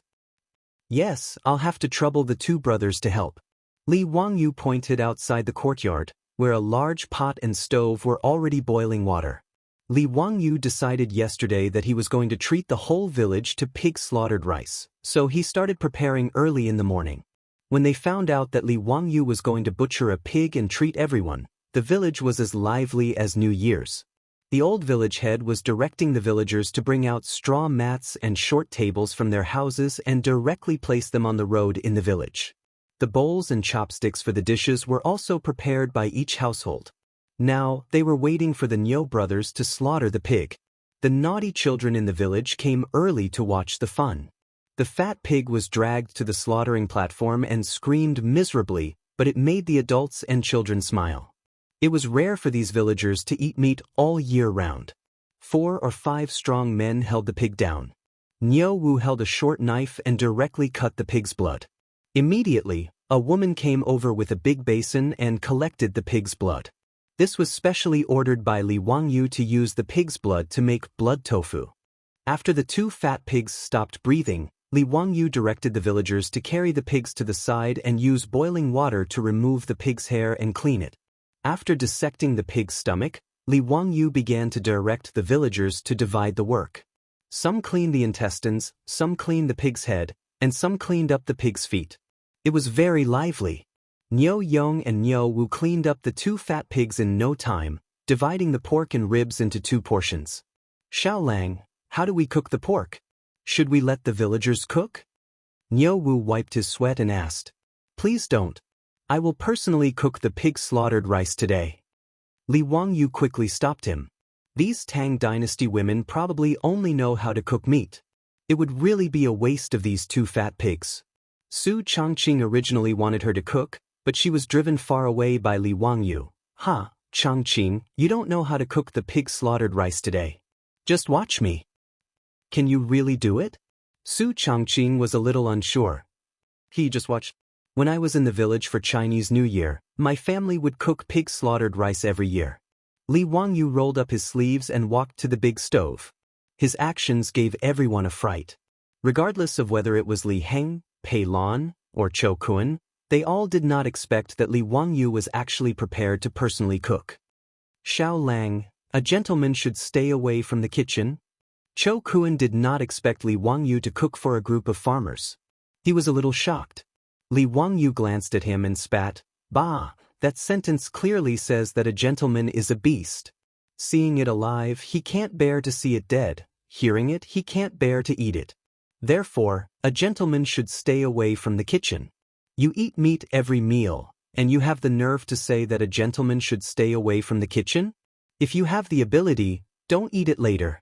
"Yes, I'll have to trouble the 2 brothers to help." Li Wangyu pointed outside the courtyard, where a large pot and stove were already boiling water. Li Wangyu decided yesterday that he was going to treat the whole village to pig slaughtered rice, so he started preparing early in the morning. When they found out that Li Wangyu was going to butcher a pig and treat everyone, the village was as lively as New Year's. The old village head was directing the villagers to bring out straw mats and short tables from their houses and directly place them on the road in the village. The bowls and chopsticks for the dishes were also prepared by each household. Now, they were waiting for the Niu brothers to slaughter the pig. The naughty children in the village came early to watch the fun. The fat pig was dragged to the slaughtering platform and screamed miserably, but it made the adults and children smile. It was rare for these villagers to eat meat all year round. 4 or 5 strong men held the pig down. Niu Wu held a short knife and directly cut the pig's blood. Immediately, a woman came over with a big basin and collected the pig's blood. This was specially ordered by Li Wangyu to use the pig's blood to make blood tofu. After the 2 fat pigs stopped breathing, Li Wangyu directed the villagers to carry the pigs to the side and use boiling water to remove the pig's hair and clean it. After dissecting the pig's stomach, Li Wangyu began to direct the villagers to divide the work. Some cleaned the intestines, some cleaned the pig's head, and some cleaned up the pig's feet. It was very lively. Niu Yong and Niu Wu cleaned up the 2 fat pigs in no time, dividing the pork and ribs into 2 portions. "Xiao Lang, how do we cook the pork? Should we let the villagers cook?" Niu Wu wiped his sweat and asked. "Please don't. I will personally cook the pig slaughtered rice today." Li Wangyu quickly stopped him. These Tang dynasty women probably only know how to cook meat. It would really be a waste of these 2 fat pigs. Su Changqing originally wanted her to cook, but she was driven far away by Li Wangyu. "Ha, Changqing, you don't know how to cook the pig-slaughtered rice today. Just watch me." "Can you really do it?" Su Changqing was a little unsure. He just watched. "When I was in the village for Chinese New Year, my family would cook pig-slaughtered rice every year." Li Wangyu rolled up his sleeves and walked to the big stove. His actions gave everyone a fright. Regardless of whether it was Li Heng, Pei Lan, or Chou Kun, they all did not expect that Li Wangyu was actually prepared to personally cook. "Xiao Lang, a gentleman should stay away from the kitchen." Chou Kun did not expect Li Wangyu to cook for a group of farmers. He was a little shocked. Li Wangyu glanced at him and spat, "Bah, that sentence clearly says that a gentleman is a beast. Seeing it alive, he can't bear to see it dead. Hearing it, he can't bear to eat it. Therefore, a gentleman should stay away from the kitchen. You eat meat every meal, and you have the nerve to say that a gentleman should stay away from the kitchen? If you have the ability, don't eat it later."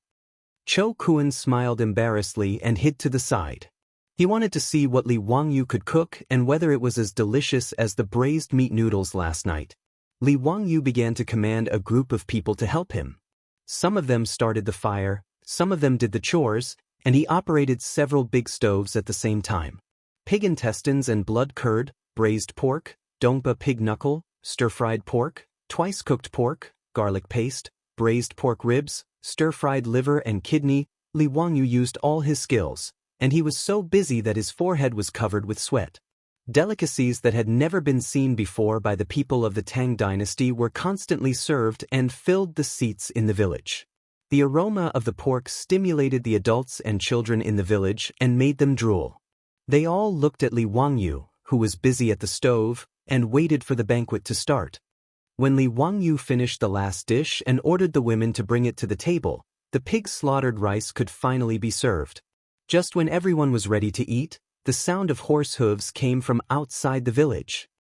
Chou Kun smiled embarrassedly and hid to the side. He wanted to see what Li Wangyu could cook and whether it was as delicious as the braised meat noodles last night. Li Wangyu began to command a group of people to help him. Some of them started the fire, some of them did the chores, and he operated several big stoves at the same time. Pig intestines and blood curd, braised pork, dongpa pig knuckle, stir-fried pork, twice-cooked pork, garlic paste, braised pork ribs, stir-fried liver and kidney. Li Wangyu used all his skills, and he was so busy that his forehead was covered with sweat. Delicacies that had never been seen before by the people of the Tang dynasty were constantly served and filled the seats in the village. The aroma of the pork stimulated the adults and children in the village and made them drool. They all looked at Li Wangyu, who was busy at the stove, and waited for the banquet to start. When Li Wangyu finished the last dish and ordered the women to bring it to the table, the pig-slaughtered rice could finally be served. Just when everyone was ready to eat, the sound of horse hooves came from outside the village.